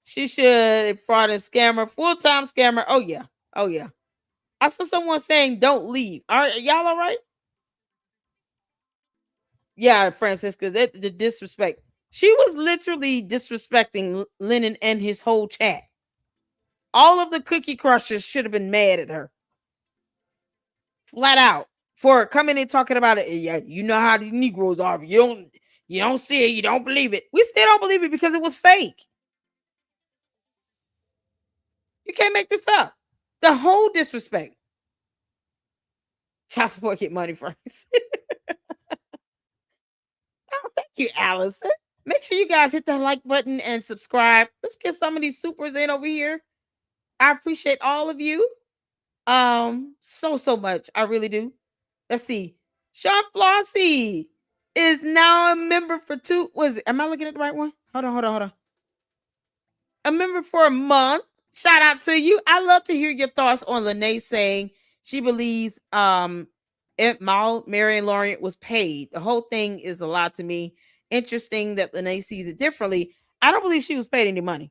She should fraud and scammer, full-time scammer. Oh yeah. I saw someone saying don't leave. Are y'all all right? Yeah, Francisca, the disrespect. She was literally disrespecting Lennon and his whole chat. All of the cookie crushers should have been mad at her. Flat out. For coming in talking about it. Yeah, you know how these Negroes are. You don't see it, you don't believe it. We still don't believe it because it was fake. You can't make this up. The whole disrespect. Child support get money first. Oh, thank you, Allison. Make sure you guys hit that like button and subscribe. Let's get some of these supers in over here. I appreciate all of you. So much. I really do. Let's see. Sean Flossie is now a member for am I looking at the right one? Hold on. A member for a month. Shout out to you. I love to hear your thoughts on Lene saying she believes Marion Lorient was paid. The whole thing is a lot to me. Interesting that Lene sees it differently. I don't believe she was paid any money.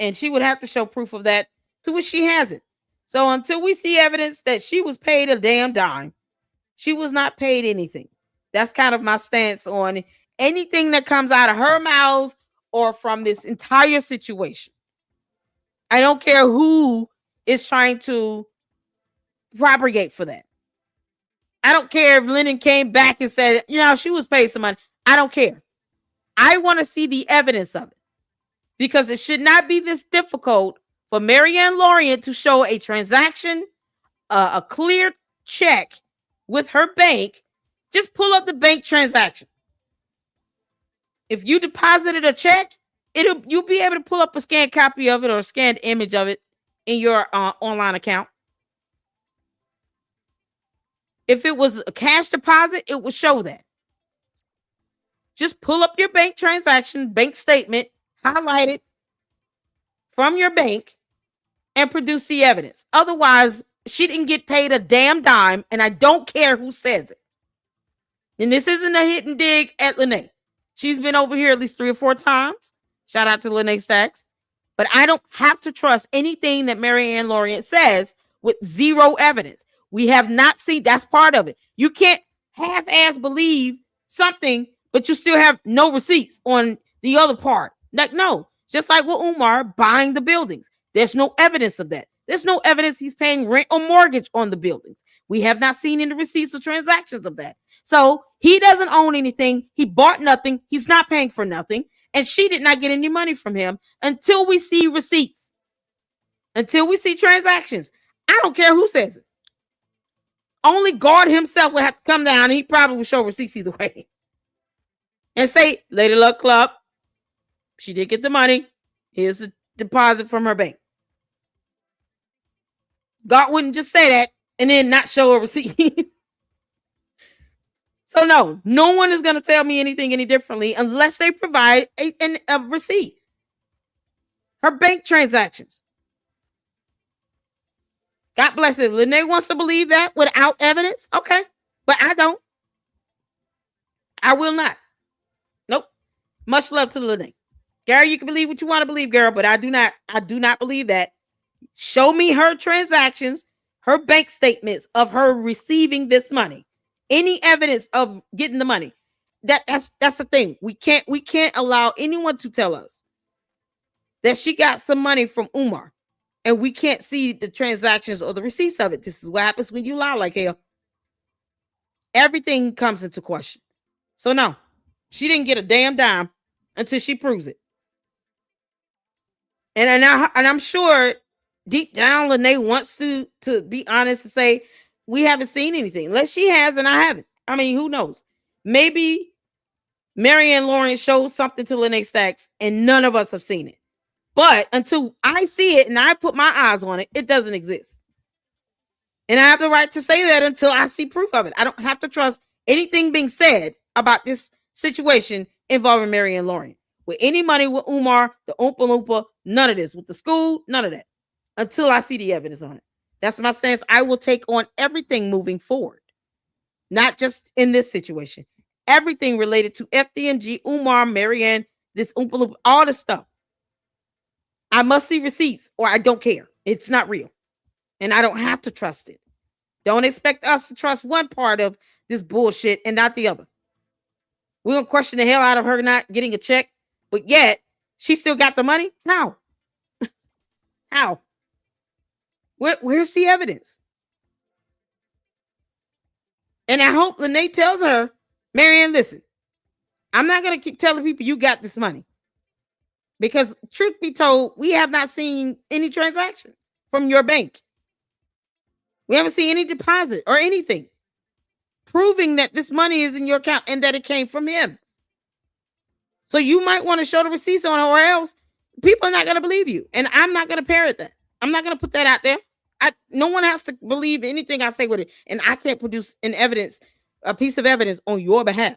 And she would have to show proof of that, to which she hasn't. So until we see evidence that she was paid a damn dime, she was not paid anything. That's kind of my stance on anything that comes out of her mouth or from this entire situation. I don't care who is trying to propagate for that. I don't care if Lennon came back and said, she was paid some money. I don't care. I want to see the evidence of it because it should not be this difficult for Marianne Lorient to show a transaction, a clear check with her bank. Just pull up the bank transaction. If you deposited a check, you'll be able to pull up a scanned copy of it or a scanned image of it in your online account. If it was a cash deposit, it would show that. Just pull up your bank transaction, bank statement, highlight it from your bank, and produce the evidence. Otherwise, she didn't get paid a damn dime, and I don't care who says it. And this isn't a hit and dig at Lene. She's been over here at least 3 or 4 times. Shout out to Lene Stacks. But I don't have to trust anything that Marianne Lorient says with zero evidence. We have not seen, that's part of it. You can't half-ass believe something, but you still have no receipts on the other part. Like, no, just like with Umar buying the buildings. There's no evidence of that. There's no evidence he's paying rent or mortgage on the buildings. We have not seen any receipts or transactions of that. So he doesn't own anything. He bought nothing. He's not paying for nothing. And she did not get any money from him until we see receipts, until we see transactions. I don't care who says it. Only God himself will have to come down, and he probably will show receipts either way and say, Lady Luck Club, she did get the money. Here's a deposit from her bank. God wouldn't just say that and then not show a receipt. So no one is going to tell me anything any differently unless they provide a receipt. Her bank transactions. God bless it. Lene wants to believe that without evidence. Okay. But I don't. I will not. Nope. Much love to Lene. Gary, you can believe what you want to believe, girl, but I do not believe that. Show me her transactions, her bank statements of her receiving this money. Any evidence of getting the money. That's the thing. We can't allow anyone to tell us that she got some money from Umar and we can't see the transactions or the receipts of it. This is what happens when you lie like hell. Everything comes into question. So no, she didn't get a damn dime until she proves it. And I'm sure deep down Lene wants to be honest and say, we haven't seen anything. Unless she has and I haven't. I mean, who knows? Maybe Marianne Lorient showed something to Lene Stacks and none of us have seen it. But until I see it and I put my eyes on it, it doesn't exist. And I have the right to say that until I see proof of it. I don't have to trust anything being said about this situation involving Marianne Lorient. With any money with Umar, the Oompa Loompa, none of this. With the school, none of that. Until I see the evidence on it. That's my stance. I will take on everything moving forward. Not just in this situation. Everything related to FDNG, Umar, Marianne, this Oompa Loompa, all this stuff. I must see receipts or I don't care. It's not real. And I don't have to trust it. Don't expect us to trust one part of this bullshit and not the other. We're going to question the hell out of her not getting a check, but yet she still got the money? How? How? Where's the evidence? And I hope Lene tells her, Marianne, listen, I'm not going to keep telling people you got this money. Because truth be told, we have not seen any transaction from your bank. We haven't seen any deposit or anything proving that this money is in your account and that it came from him. So you might want to show the receipts on it or else people are not going to believe you. And I'm not going to parrot that. I'm not going to put that out there. No one has to believe anything I say with it. And I can't produce a piece of evidence on your behalf.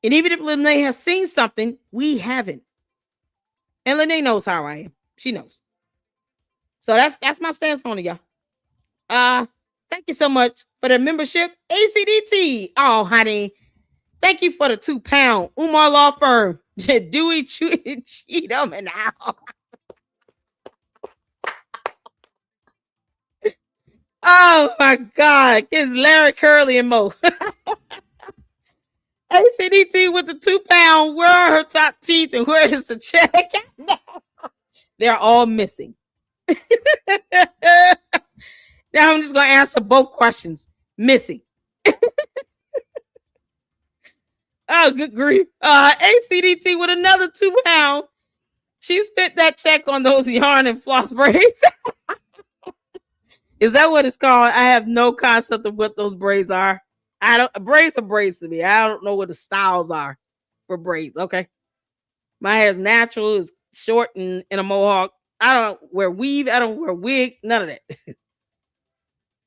And even if Lene has seen something, we haven't. And Lene knows how I am. She knows. So that's my stance on it, y'all. Thank you so much for the membership. ACDT. Oh, honey. Thank you for the £2. Umar Law Firm. Dewey Cheatham and Al. Oh my God. It's Larry Curly and Mo. ACDT with the £2. Where are her top teeth and where is the check? They're all missing. Now I'm just going to answer both questions. Missing. Oh, good grief. ACDT with another £2. She spent that check on those yarn and floss braids. Is that what it's called? I have no concept of what those braids are. Braids are braids to me. I don't know what the styles are for braids. Okay. My hair is natural, it's short and in a mohawk. I don't wear weave. I don't wear wig. None of that.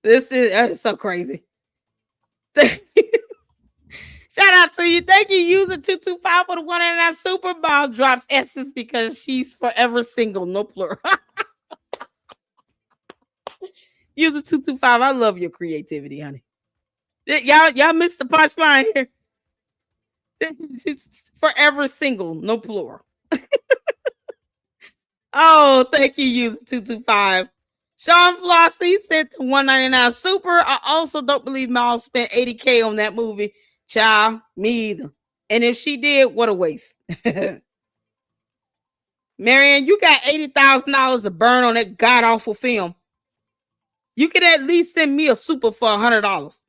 This is so crazy. Shout out to you. Thank you, user 225 for the 199 super ball drops S's because she's forever single, no plural. User 225, I love your creativity, honey. Y'all missed the punchline here. She's forever single, no plural. Oh, thank you, user 225. Sean Flossie sent to 199 super. I also don't believe Miles spent $80K on that movie. Child, me either. And if she did, what a waste. Marianne, you got $80,000 to burn on that god-awful film. You could at least send me a super for $100.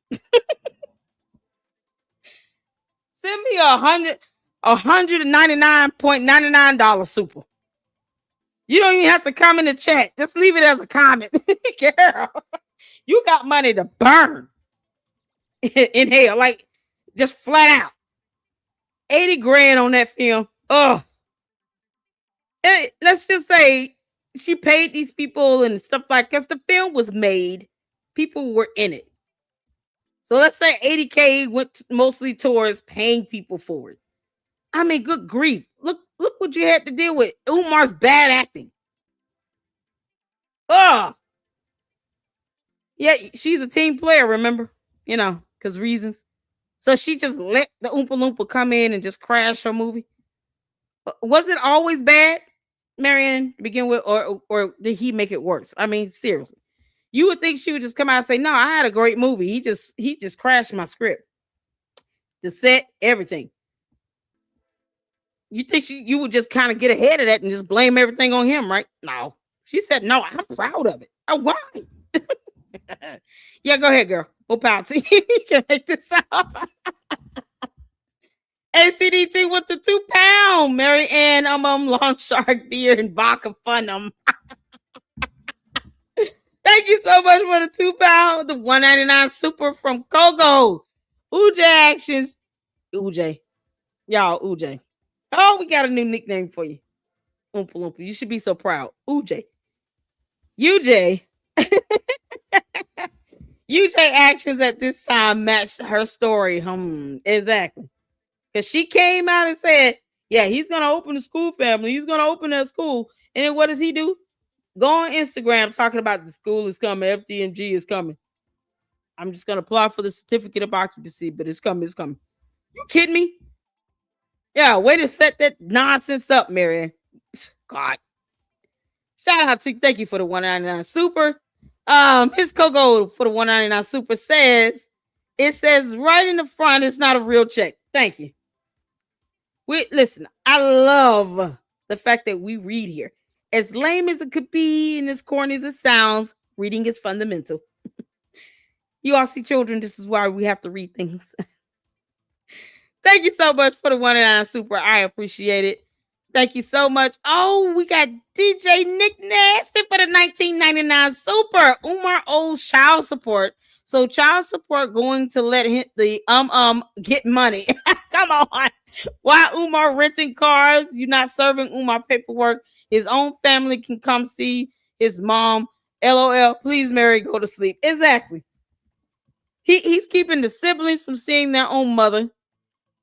Send me $199.99 super. You don't even have to come in the chat. Just leave it as a comment. Girl, you got money to burn in hell. Like, just flat out. 80 grand on that film. Oh. Let's just say she paid these people and stuff like, because the film was made. People were in it. So let's say 80K went mostly towards paying people for it. I mean, good grief. Look what you had to deal with. Umar's bad acting. Oh. Yeah, she's a team player, remember? You know, because reasons. So she just let the Oompa Loompa come in and just crash her movie. Was it always bad, Marianne, to begin with, or did he make it worse? I mean, seriously. You would think she would just come out and say, "No, I had a great movie. He just crashed my script. The set, everything." You think you would just kind of get ahead of that and just blame everything on him, right? No. She said, "No, I'm proud of it." Oh, why? Yeah, go ahead, girl. More power to you. You can make this up. ACDT with the £2. Mary Ann, Long Shark Beer and Vodka Fun. Thank you so much for the £2, the $1.99 super from Kogo. Uj Actions. Uj. Y'all, Uj. Oh, we got a new nickname for you. Oompa Loompa. You should be so proud. Uj. UJ. UJ Actions at this time matched her story. Exactly. Because she came out and said, yeah, he's going to open a school, family. He's going to open a school. And then what does he do? Go on Instagram talking about the school is coming. FDMG is coming. I'm just going to apply for the certificate of occupancy, but it's coming. It's coming. You kidding me? Yeah, way to set that nonsense up, Marianne. God. Shout out to, thank you for the $1.99 super. His Coco for the $1.99 super it says right in the front, it's not a real check. Thank you. Listen, I love the fact that we read here. As lame as it could be and as corny as it sounds, reading is fundamental. You all see children, this is why we have to read things. Thank you so much for the $1.99 super. I appreciate it. Thank you so much. Oh, we got DJ Nick Nasty for the $19.99 super. Umar owes child support. So child support going to let him get money. Come on. Why Umar renting cars? You're not serving Umar paperwork. His own family can come see his mom. LOL. Please, Mary, go to sleep. Exactly. He's keeping the siblings from seeing their own mother.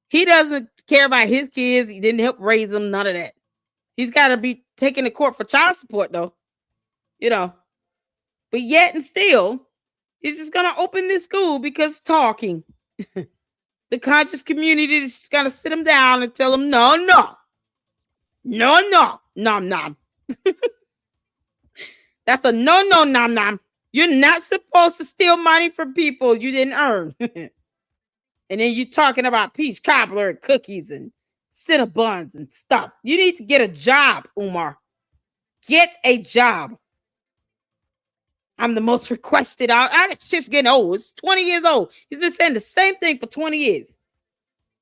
He doesn't care about his kids. He didn't help raise them. None of that. He's got to be taken to court for child support, though. You know. But yet and still, he's just going to open this school because talking. The conscious community is just going to sit him down and tell him, no. Nom. That's a no, nom. You're not supposed to steal money from people you didn't earn. And then you talking about peach cobbler and cookies and Cinnabons and stuff. You need to get a job, Umar. Get a job. I'm the most requested. It's just getting old. It's 20 years old. He's been saying the same thing for 20 years.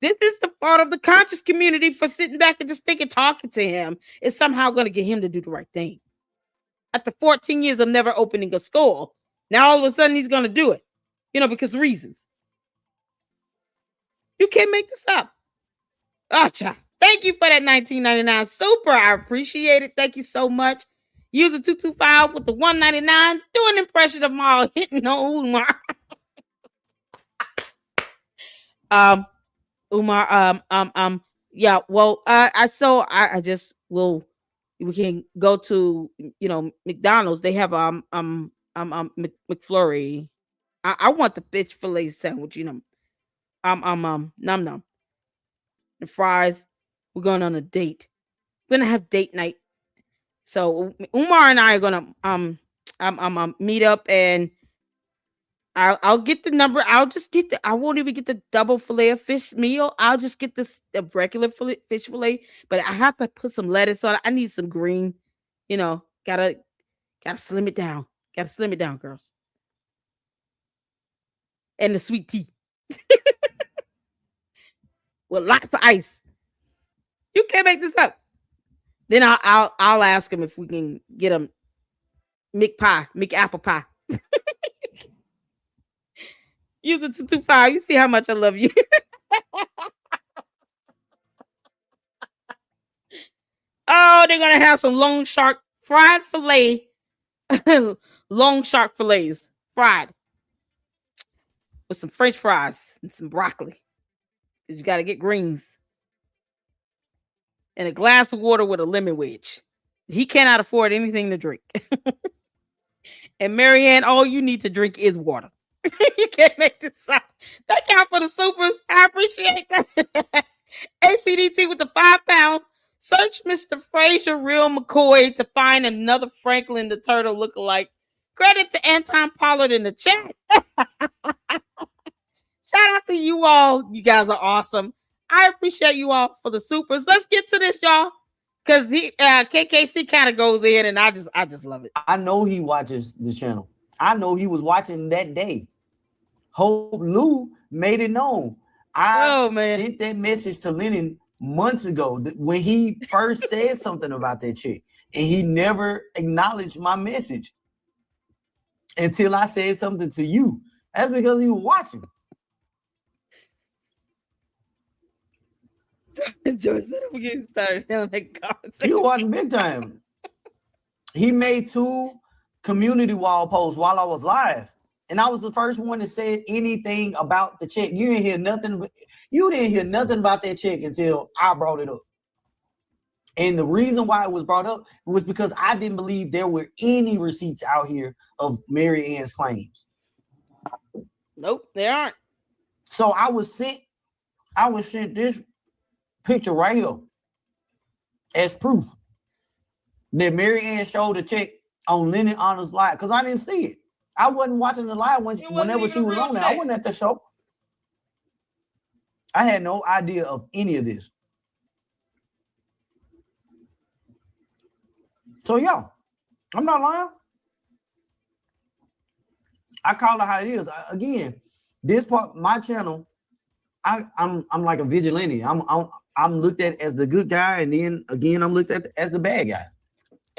This is the fault of the conscious community for sitting back and just thinking talking to him is somehow going to get him to do the right thing. After 14 years of never opening a school, now all of a sudden he's going to do it. You know, because reasons. You can't make this up. Acha. Thank you for that $19.99 super. I appreciate it. Thank you so much. User 225 with the $1.99. Do an impression of Maul hitting on Umar. Umar. Yeah. Well, I just will. We can go to McDonald's. They have McFlurry. I want the fish fillet sandwich. Nom. The fries. We're going on a date. We're gonna have date night. So Umar and I are gonna meet up, and I'll get the number. I won't even get the double fillet of fish meal. I'll just get the regular fish fillet, but I have to put some lettuce on it. I need some green. Gotta slim it down. Gotta slim it down, girls. And the sweet tea. with lots of ice. You can't make this up. Then I'll ask him if we can get him McApple pie. Use it 225. You see how much I love you. Oh, they're gonna have some long shark fried fillet. Long shark fillets fried with some French fries and some broccoli. You got to get greens and a glass of water with a lemon wedge. He cannot afford anything to drink. And Marianne, all you need to drink is water. You can't make this up. Thank y'all for the supers. I appreciate that. ACDT with the £5. Search Mr. Fraser Real McCoy to find another Franklin the Turtle lookalike. Credit to Anton Pollard in the chat. Shout out to you all. You guys are awesome. I appreciate you all for the supers. Let's get to this, y'all. Because KKC kind of goes in, and I just love it. I know he watches the channel. I know he was watching that day. Hope Lou made it known. I sent that message to Lennon months ago when he first said something about that chick, and he never acknowledged my message until I said something to you. That's because he was watching. George said I'm getting started on that conversation. You watching big time. He made 2 community wall posts while I was live, and I was the first one to say anything about the chick. You didn't hear nothing. You didn't hear nothing about that chick until I brought it up. And the reason why it was brought up was because I didn't believe there were any receipts out here of Mary Ann's claims. Nope, there aren't. So I was sent this picture right here as proof that Mary Ann showed a check on Lennon Honors Live, because I didn't see it. I wasn't watching the live whenever she was on there. I wasn't at the show. I had no idea of any of this. So yeah, I'm not lying. I call it how it is. Again, this part, my channel, I'm like a vigilante. I'm looked at as the good guy, and then again, I'm looked at as the bad guy.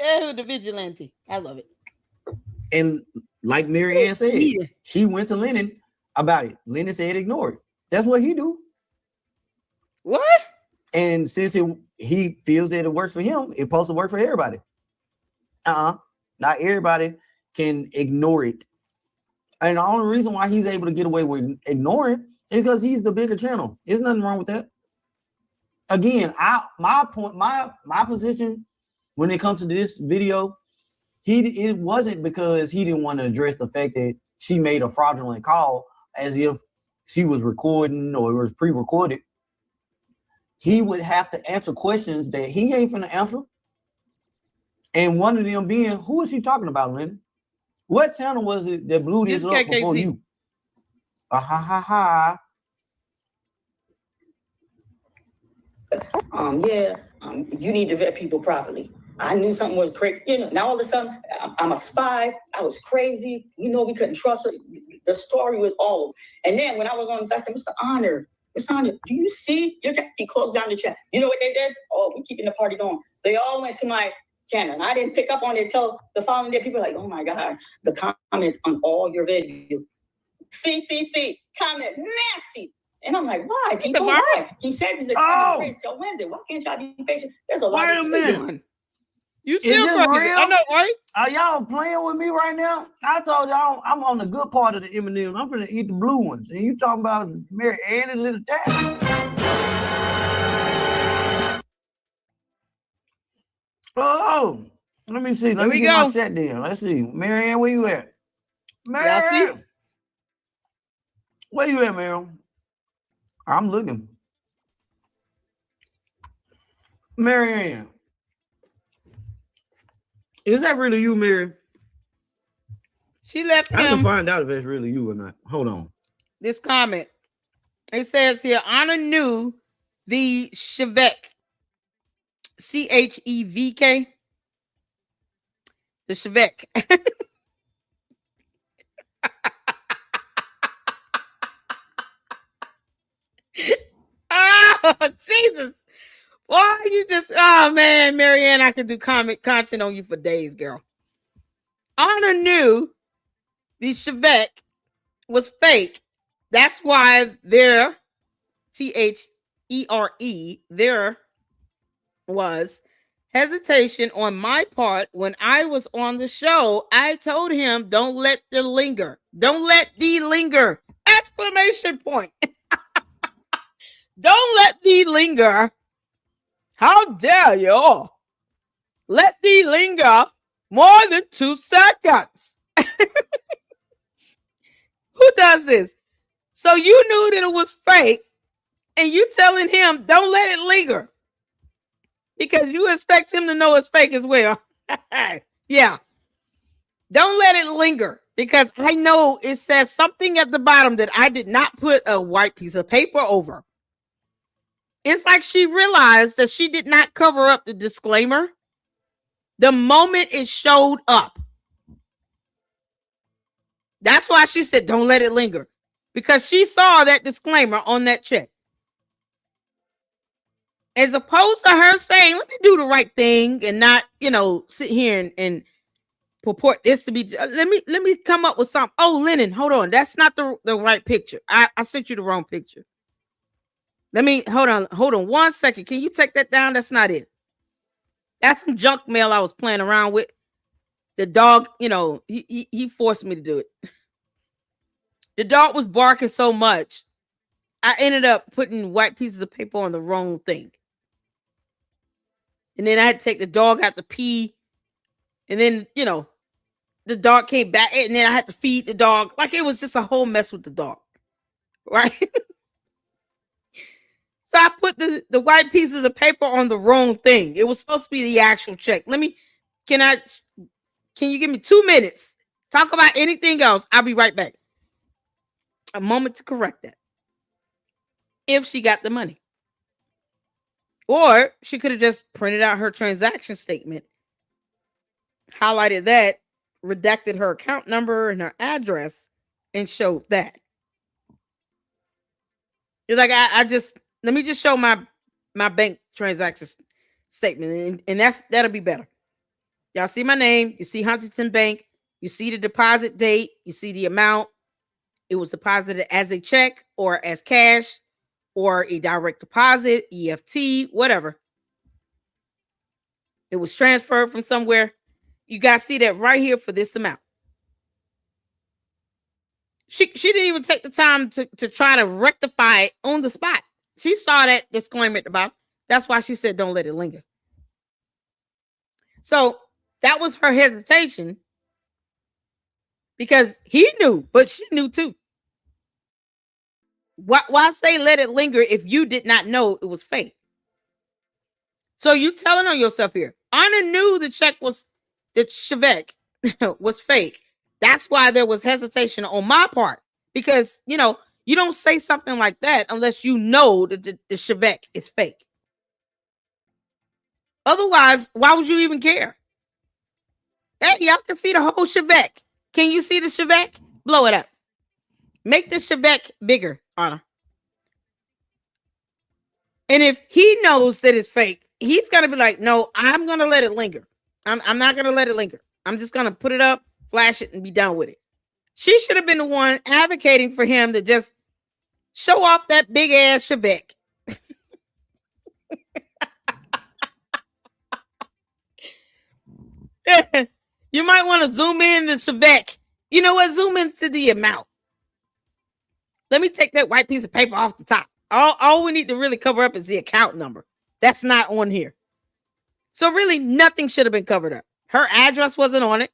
Oh, the vigilante. I love it. And like Mary Ann said, she went to Lennon about it. Lennon said ignore it. That's what he do. What? And since he feels that it works for him, it's supposed to work for everybody. Not everybody can ignore it. And the only reason why he's able to get away with ignoring is because he's the bigger channel. There's nothing wrong with that. Again, my position when it comes to this video, it wasn't because he didn't want to address the fact that she made a fraudulent call as if she was recording or it was pre-recorded. He would have to answer questions that he ain't finna answer. And one of them being, who is she talking about, Lennon? What channel was it that blew this up KKC. Before you? You need to vet people properly. I knew something was crazy. Now all of a sudden, I'm a spy. I was crazy. We couldn't trust her. The story was all. And then when I was on this, I said, Mr. Honor, do you see? He closed down the chat. You know what they did? Oh, we're keeping the party going. They all went to my channel. And I didn't pick up on it until the following day. People were like, oh my God, the comments on all your videos. CCC, comment, nasty. And I'm like, why? People, why? He said he's a race till Wednesday. Why can't y'all be patient? There's a lot of minute. You still crazy. I know, right? Are y'all playing with me right now? I told y'all I'm on the good part of the M&M's. I'm gonna eat the blue ones. And you talking about Mary Ann little dad. Oh, let me see. Let me get my chat down. Let's see. Mary Ann, where you at? Mary Ann. Where you at, Mary? I'm looking. Mary Ann. Is that really you, Mary? She left him. I can find out if it's really you or not. Hold on. This comment. It says here, Honor knew the Chevek. Chevk. The Chevek. Jesus. Why you just, oh man, Marianne, I could do content on you for days, girl. Honor knew the Chevette was fake. That's why there, THERE, there was hesitation on my part when I was on the show. I told him, don't let the linger. Don't let the linger. Exclamation point. Don't let the linger. How dare you? Let the linger more than 2 seconds. Who does this? So you knew that it was fake, and you telling him, don't let it linger. Because you expect him to know it's fake as well. Yeah. Don't let it linger. Because I know it says something at the bottom that I did not put a white piece of paper over. It's like she realized that she did not cover up the disclaimer the moment it showed up. That's why she said, don't let it linger. Because she saw that disclaimer on that check. As opposed to her saying, let me do the right thing and not, sit here and purport this to be, let me come up with something. Oh, Lennon, hold on. That's not the right picture. I sent you the wrong picture. Hold on 1 second. Can you take that down? That's not it. That's some junk mail I was playing around with. The dog, he forced me to do it. The dog was barking so much, I ended up putting white pieces of paper on the wrong thing. And then I had to take the dog out to pee. And then, the dog came back. And then I had to feed the dog. Like, it was just a whole mess with the dog. Right? So I put the white pieces of paper on the wrong thing. It was supposed to be the actual check. Can you give me 2 minutes? Talk about anything else. I'll be right back. A moment to correct that. If she got the money. Or she could have just printed out her transaction statement, highlighted that, redacted her account number and her address, and showed that. You're like, let me just show my bank transaction statement, and that'll be better. Y'all see my name, you see Huntington Bank, you see the deposit date, you see the amount. It was deposited as a check or as cash or a direct deposit, EFT, whatever. It was transferred from somewhere. You guys see that right here for this amount. She didn't even take the time to try to rectify it on the spot. She saw that disclaimer at the bottom. That's why she said, don't let it linger. So that was her hesitation because he knew, but she knew too. Why say let it linger if you did not know it was fake? So you telling on yourself here. Anna knew the Chevette was fake. That's why there was hesitation on my part. Because, you don't say something like that unless you know that the Chevette is fake. Otherwise, why would you even care? Hey, y'all can see the whole Chevette. Can you see the Chevette? Blow it up. Make the Chevette bigger, Anna. And if he knows that it's fake, he's going to be like, no, I'm going to let it linger. I'm not going to let it linger. I'm just going to put it up, flash it, and be done with it. She should have been the one advocating for him to just show off that big ass Chevette. You might want to zoom in the Chevette. You know what? Zoom into the amount. Let me take that white piece of paper off the top. All we need to really cover up is the account number. That's not on here. So really, nothing should have been covered up. Her address wasn't on it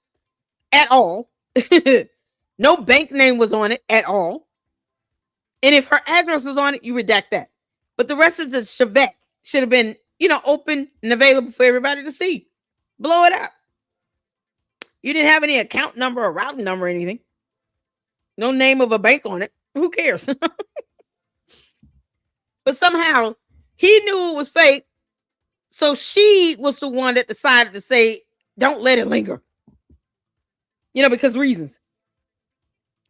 at all. No bank name was on it at all. And if her address was on it, you redact that. But the rest of the Chevette should have been, open and available for everybody to see. Blow it up. You didn't have any account number or routing number or anything. No name of a bank on it. Who cares? But somehow he knew it was fake. So she was the one that decided to say, don't let it linger. Because reasons.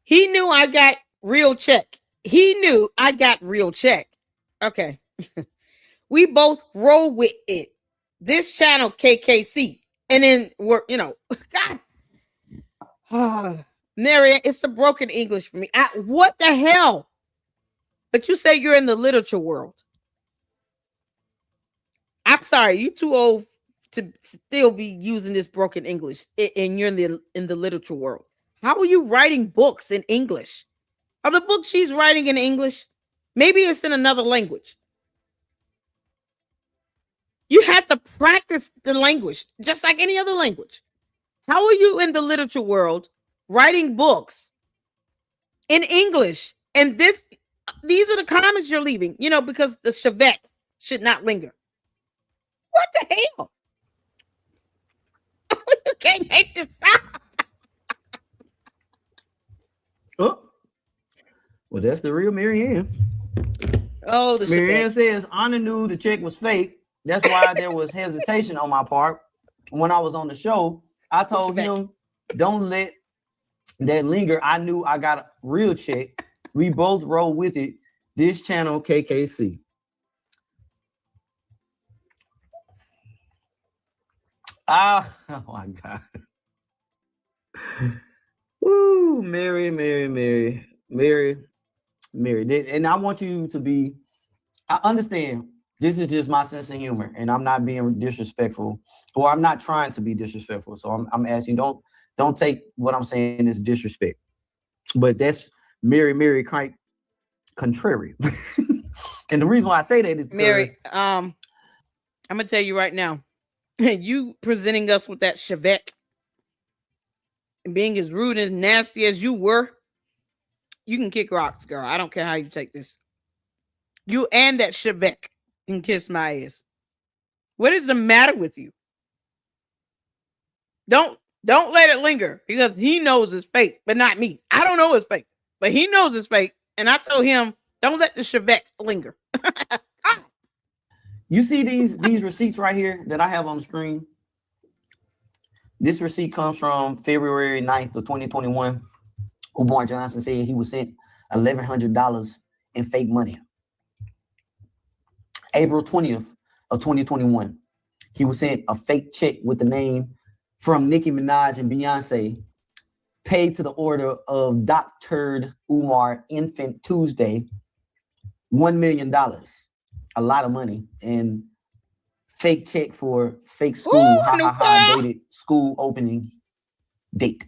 He knew I got real check. He knew I got real check. Okay. We both roll with it. This channel, KKC. And then we're, God. Mary, it's a broken English for me. What the hell? But you say you're in the literature world. I'm sorry, you too old to still be using this broken English, and you're in the literature world. How are you writing books in English? Are the books she's writing in English? Maybe it's in another language. You have to practice the language, just like any other language. How are you in the literature world writing books in English? And these are the comments you're leaving, because the chevet should not linger. What the hell? You can't make this up. Oh, well, that's the real Marianne. Oh, the Marianne chevet. says Anna knew the check was fake. That's why there was hesitation on my part when I was on the show. I told him, don't let that linger. I knew I got a real check. We both roll with it. This channel, KKC. Oh my God. Woo, Mary. And I want you to be, I understand this is just my sense of humor, and I'm not being disrespectful, or I'm not trying to be disrespectful. So I'm asking, don't take what I'm saying as disrespect. But that's Mary contrary. And the reason why I say that is because Mary, I'm gonna tell you right now, you presenting us with that chevet and being as rude and nasty as you were, you can kick rocks, girl. I don't care how you take this. You and that chevet can kiss my ass. What is the matter with you? Don't let it linger, because he knows it's fake, but not me. I don't know it's fake, but he knows it's fake. And I told him, don't let the chevet linger. You see these receipts right here that I have on the screen? This receipt comes from February 9th of 2021. Umar Johnson said he was sent $1,100 in fake money. April 20th of 2021, he was sent a fake check with the name from Nicki Minaj and Beyonce, paid to the order of Dr. Umar Infant Tuesday, $1 million. A lot of money. And fake check for fake school, dated school opening date.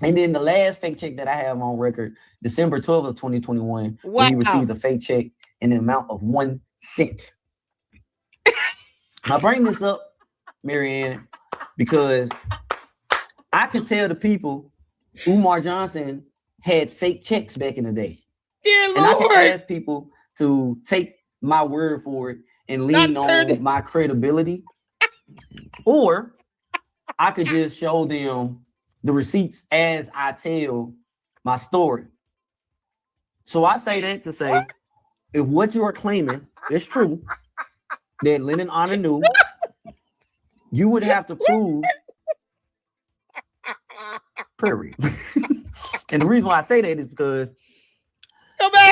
And then the last fake check that I have on record, December 12th of 2021, where he received a fake check in the amount of 1 cent. I bring this up, Marianne, because I could tell the people Umar Johnson had fake checks back in the day. Dear Lord. And I can ask people to take my word for it and lean on my credibility. Or I could just show them the receipts as I tell my story. So I say that to say, if what you are claiming is true, that Lennon Honor knew, you would have to prove Prairie. And the reason why I say that is because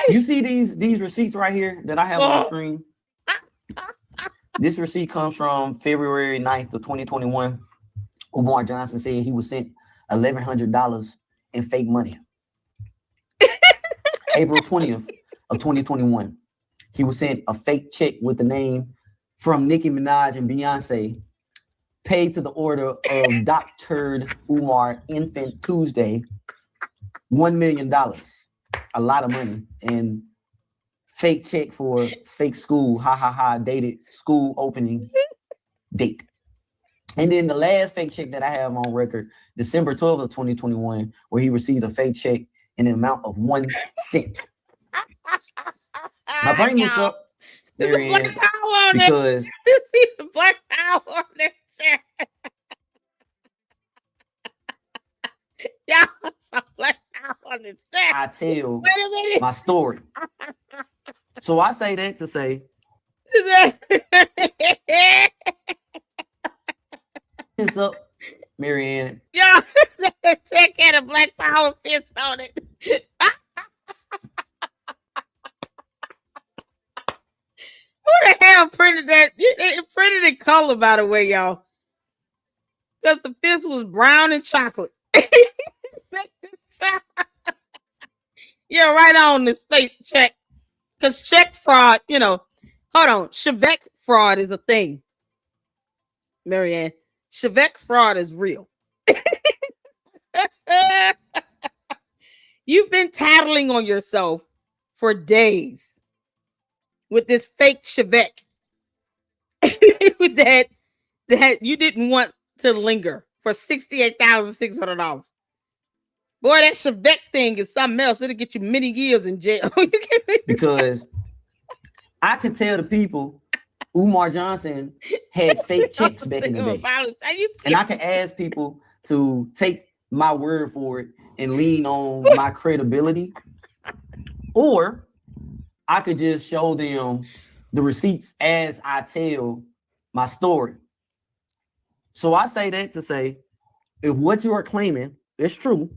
you see these receipts right here that I have on the screen. This receipt comes from February 9th of 2021. Umar Johnson said he was sent $1,100 in fake money. April 20th of 2021, he was sent a fake check with the name from Nicki Minaj and Beyonce, paid to the order of Dr. Umar Infant Tuesday, $1 million. A lot of money. And fake check for fake school, dated school opening date. And then the last fake check that I have on record, December 12th of 2021, where he received a fake check in the amount of 1 cent. I bring this up, Marianne, because see the black power on this shirt. Y'all saw black power on this shirt. I tell my story. So I say that to say this up, Marianne. Y'all check had a black power fist on it. Who the hell printed that. It printed in color, by the way, y'all. Because the fist was brown and chocolate. Yeah, right on this fake check. Because check fraud, hold on. Check fraud is a thing. Marianne, check fraud is real. You've been tattling on yourself for days with this fake check that you didn't want to linger for $68,600. Boy, that check thing is something else. It'll get you many years in jail. Because I could tell the people Umar Johnson had fake checks back in the day. And I could ask people to take my word for it and lean on my credibility. Or I could just show them the receipts as I tell my story. So I say that to say, if what you are claiming is true,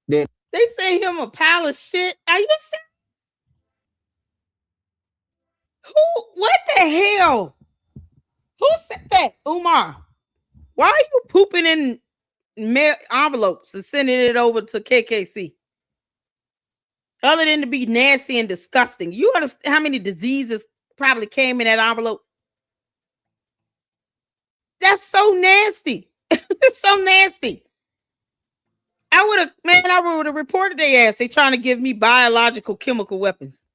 then they say him a pile of shit. Are you serious? What the hell? Who said that? Umar. Why are you pooping in mail envelopes and sending it over to KKC? Other than to be nasty and disgusting. You understand how many diseases probably came in that envelope? That's so nasty. It's so nasty. I would have reported their ass. They trying to give me biological chemical weapons.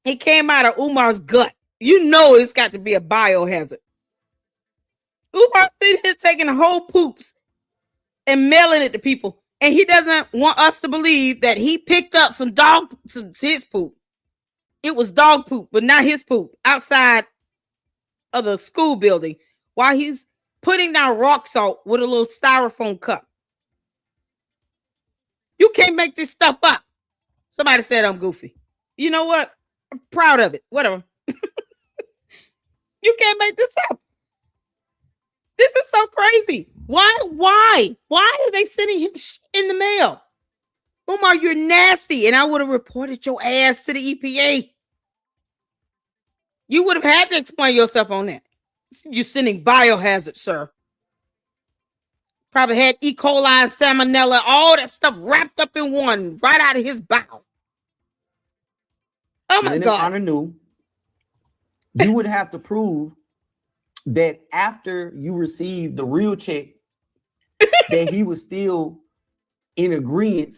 It came out of Umar's gut. You know it's got to be a biohazard. Umar sitting here taking whole poops and mailing it to people. And he doesn't want us to believe that he picked up some his poop. It was dog poop, but not his poop, outside of the school building while he's putting down rock salt with a little styrofoam cup. You can't make this stuff up. Somebody said I'm goofy. You know what? I'm proud of it. Whatever. You can't make this up. This is so crazy. Why are they sending him in the mail? Umar, you're nasty. And I would have reported your ass to the EPA. You would have had to explain yourself on that. You're sending biohazard, sir. Probably had E. coli and salmonella, all that stuff wrapped up in one, right out of his bowel. Oh my God. Honor knew, you would have to prove that after you received the real check, that he was still in agreement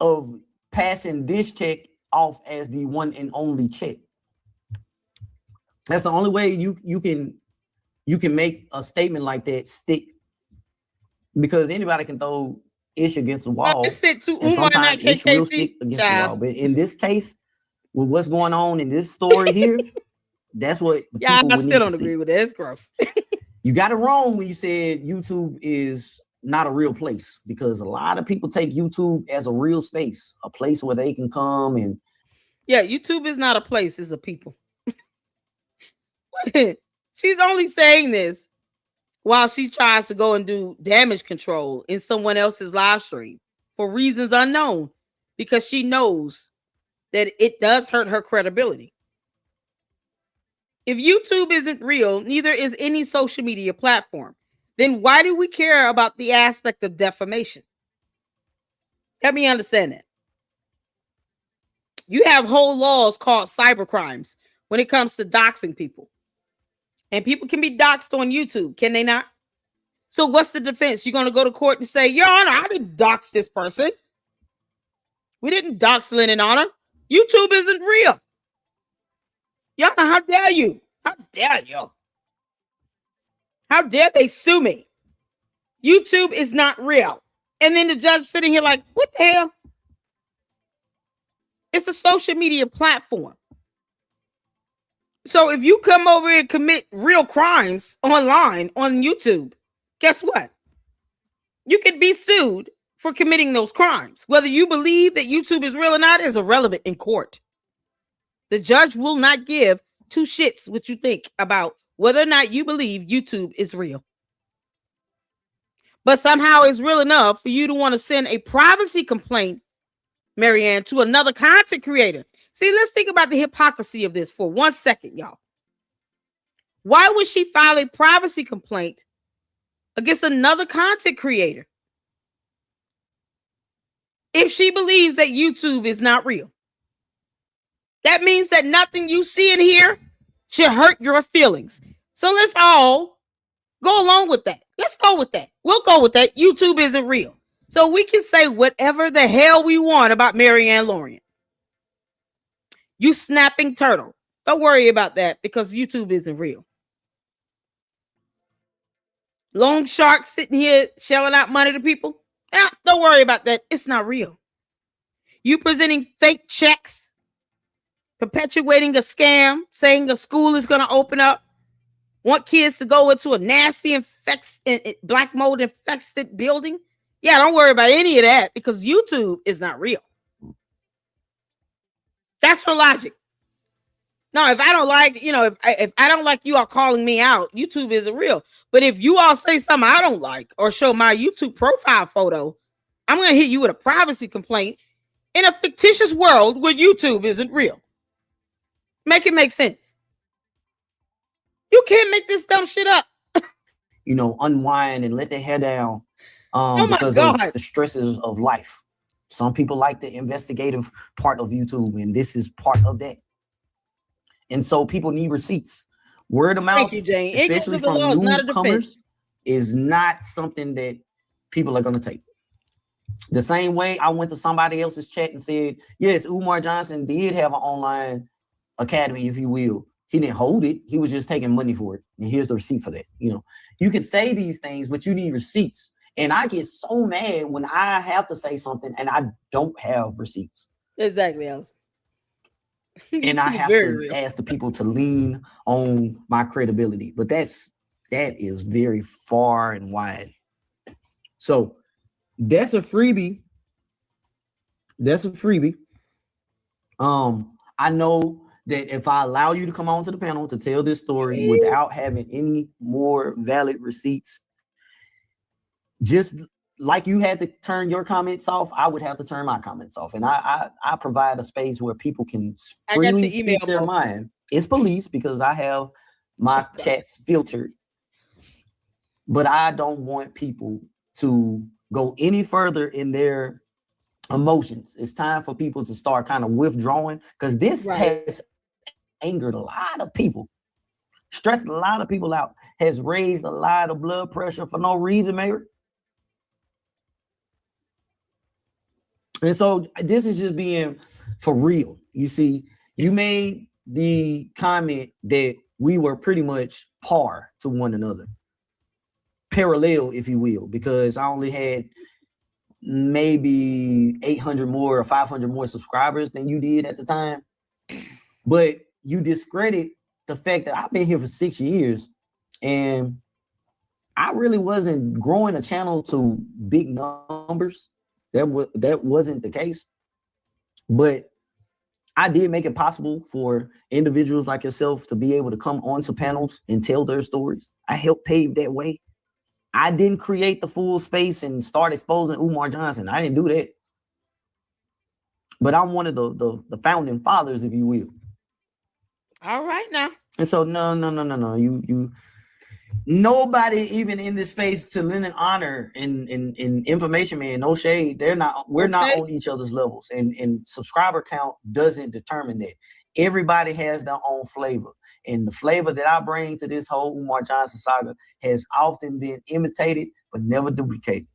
of passing this check off as the one and only check. That's the only way you can make a statement like that stick, because anybody can throw ish against the wall. It's it too. And sometimes ish will stick against the wall. But in this case, with what's going on in this story here, that's what. Yeah, I still don't agree with it. It's gross. You got it wrong when you said YouTube is not a real place, because a lot of people take YouTube as a real space, a place where they can come and. Yeah, YouTube is not a place; it's a people. She's only saying this while she tries to go and do damage control in someone else's live stream for reasons unknown, because she knows that it does hurt her credibility. If YouTube isn't real, neither is any social media platform. Then why do we care about the aspect of defamation? Let me understand that. You have whole laws called cybercrimes when it comes to doxing people. And people can be doxed on YouTube, can they not? So what's the defense? You're going to go to court and say, Your Honor, I didn't dox this person. We didn't dox Lynn and Honor. YouTube isn't real. Your Honor, how dare you? How dare you? How dare they sue me? YouTube is not real. And then the judge sitting here like, what the hell? It's a social media platform. So if you come over and commit real crimes online on YouTube, guess what? You could be sued for committing those crimes. Whether you believe that YouTube is real or not is irrelevant in court. The judge will not give two shits what you think about whether or not you believe YouTube is real. But somehow it's real enough for you to want to send a privacy complaint, Marianne, to another content creator See, let's think about the hypocrisy of this for 1 second, y'all. Why would she file a privacy complaint against another content creator if she believes that YouTube is not real? That means that nothing you see in here should hurt your feelings. So let's all go along with that. Let's go with that. We'll go with that. YouTube isn't real. So we can say whatever the hell we want about Marianne Lorient. You snapping turtle. Don't worry about that because YouTube isn't real. Loan shark sitting here shelling out money to people. Don't worry about that. It's not real. You presenting fake checks, perpetuating a scam, saying a school is going to open up, want kids to go into a nasty black mold infested building. Yeah, don't worry about any of that because YouTube is not real. That's her logic. No, if I don't like, if I don't like you all calling me out, YouTube isn't real. But if you all say something I don't like or show my YouTube profile photo, I'm going to hit you with a privacy complaint in a fictitious world where YouTube isn't real. Make it make sense. You can't make this dumb shit up. Unwind and let their hair down because God. of the stresses of life. Some people like the investigative part of YouTube, and this is part of that. And so people need receipts. Word of mouth, Thank you, Jane. especially from newcomers, is not something that people are going to take. The same way I went to somebody else's chat and said, yes, Umar Johnson did have an online academy, if you will. He didn't hold it. He was just taking money for it. And here's the receipt for that. You can say these things, but you need receipts. And I get so mad when I have to say something and I don't have receipts. Exactly, Alice. And I have to ask the people to lean on my credibility. But that is very far and wide. So that's a freebie. I know that if I allow you to come on to the panel to tell this story without having any more valid receipts, just like you had to turn your comments off, I would have to turn my comments off. And I provide a space where people can freely speak their mind. It's police because I have my chats filtered. But I don't want people to go any further in their emotions. It's time for people to start kind of withdrawing because this has angered a lot of people, stressed a lot of people out, has raised a lot of blood pressure for no reason, Mary. And so this is just being for real. You see, you made the comment that we were pretty much par to one another, parallel, if you will, because I only had maybe 800 more or 500 more subscribers than you did at the time. But you discredit the fact that I've been here for 6 years and I really wasn't growing a channel to big numbers. That wasn't the case. But I did make it possible for individuals like yourself to be able to come onto panels and tell their stories. I helped pave that way. I didn't create the full space and start exposing Umar Johnson. I didn't do that. But I'm one of the founding fathers, if you will. All right now. And so no. You nobody even in this space to lend an honor in information, man, no shade. We're not on each other's levels. And subscriber count doesn't determine that. Everybody has their own flavor. And the flavor that I bring to this whole Umar Johnson saga has often been imitated, but never duplicated.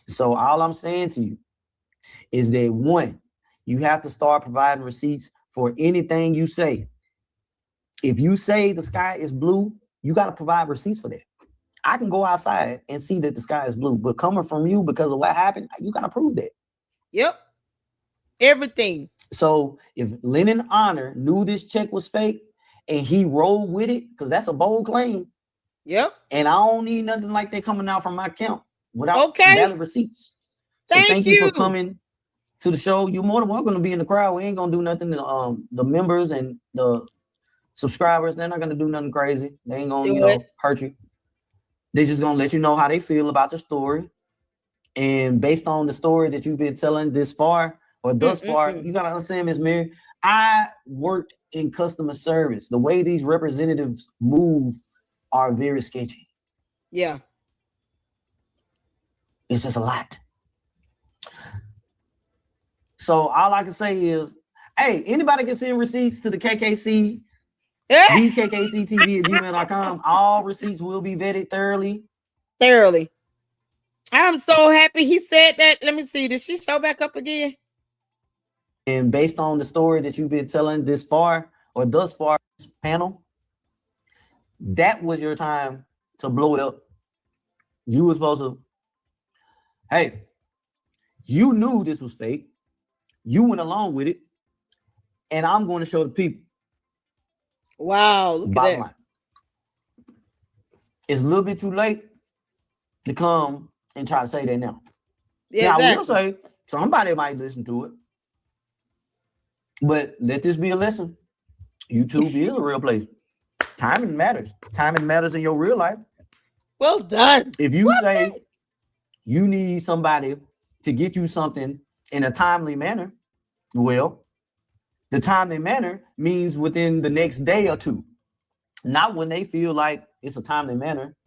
So all I'm saying to you is that, one, you have to start providing receipts for anything you say. If you say the sky is blue, you got to provide receipts for that. I can go outside and see that the sky is blue, but coming from you because of what happened, you got to prove that. Yep. Everything. So if Lennon Honor knew this check was fake and he rolled with it, because that's a bold claim. Yep. And I don't need nothing like that coming out from my account without valid receipts. So thank you for coming to the show. You're more than welcome to be in the crowd. We ain't gonna do nothing. The members and the subscribers, they're not gonna do nothing crazy. They ain't gonna hurt you. They're just gonna let you know how they feel about the story. And based on the story that you've been telling this far or thus far, you gotta understand, Miss Mary, I worked in customer service. The way these representatives move are very sketchy. Yeah. It's just a lot. So all I can say is, hey, anybody can send receipts to the KKC, bkkctv@gmail.com. All receipts will be vetted thoroughly. I'm so happy he said that. Let me see. Did she show back up again? And based on the story that you've been telling thus far, this panel, that was your time to blow it up. You were supposed to, hey, you knew this was fake. You went along with it. And I'm going to show the people. Wow, look at that. Line. It's a little bit too late to come and try to say that now. Yeah, now, I will say somebody might listen to it. But let this be a lesson. YouTube is a real place. Timing matters. Timing matters in your real life. Well done. If you say you need somebody to get you something in a timely manner, well, the timely manner means within the next day or two. Not when they feel like it's a timely manner.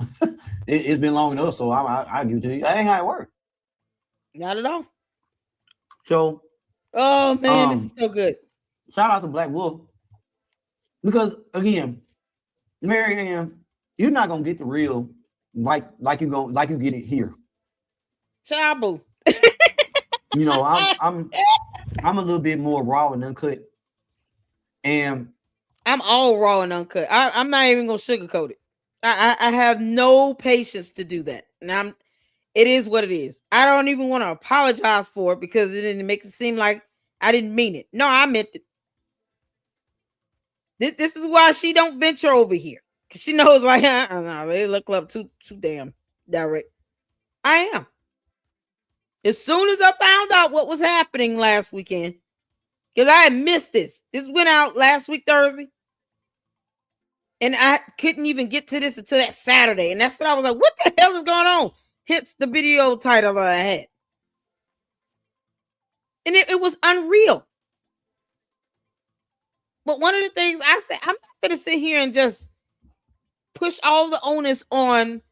It's been long enough, so I'll give it to you. That ain't how it works. Not at all. So, oh man, this is so good. Shout out to Black Wolf. Because again, Mary Ann, you're not gonna get the real like you get it here. Chabu. You know, I'm a little bit more raw and uncut. And I'm all raw and uncut. I'm not even gonna sugarcoat it. I have no patience to do that. And it is what it is. I don't even want to apologize for it because it didn't make it seem like I didn't mean it. No, I meant it. This is why she don't venture over here. Because she knows like, no, they look up too damn direct. I am. As soon as I found out what was happening last weekend, because I had missed this. This went out last week, Thursday. And I couldn't even get to this until that Saturday. And that's when I was like, what the hell is going on? Hence the video title that I had. And it was unreal. But one of the things I said, I'm not going to sit here and just push all the onus on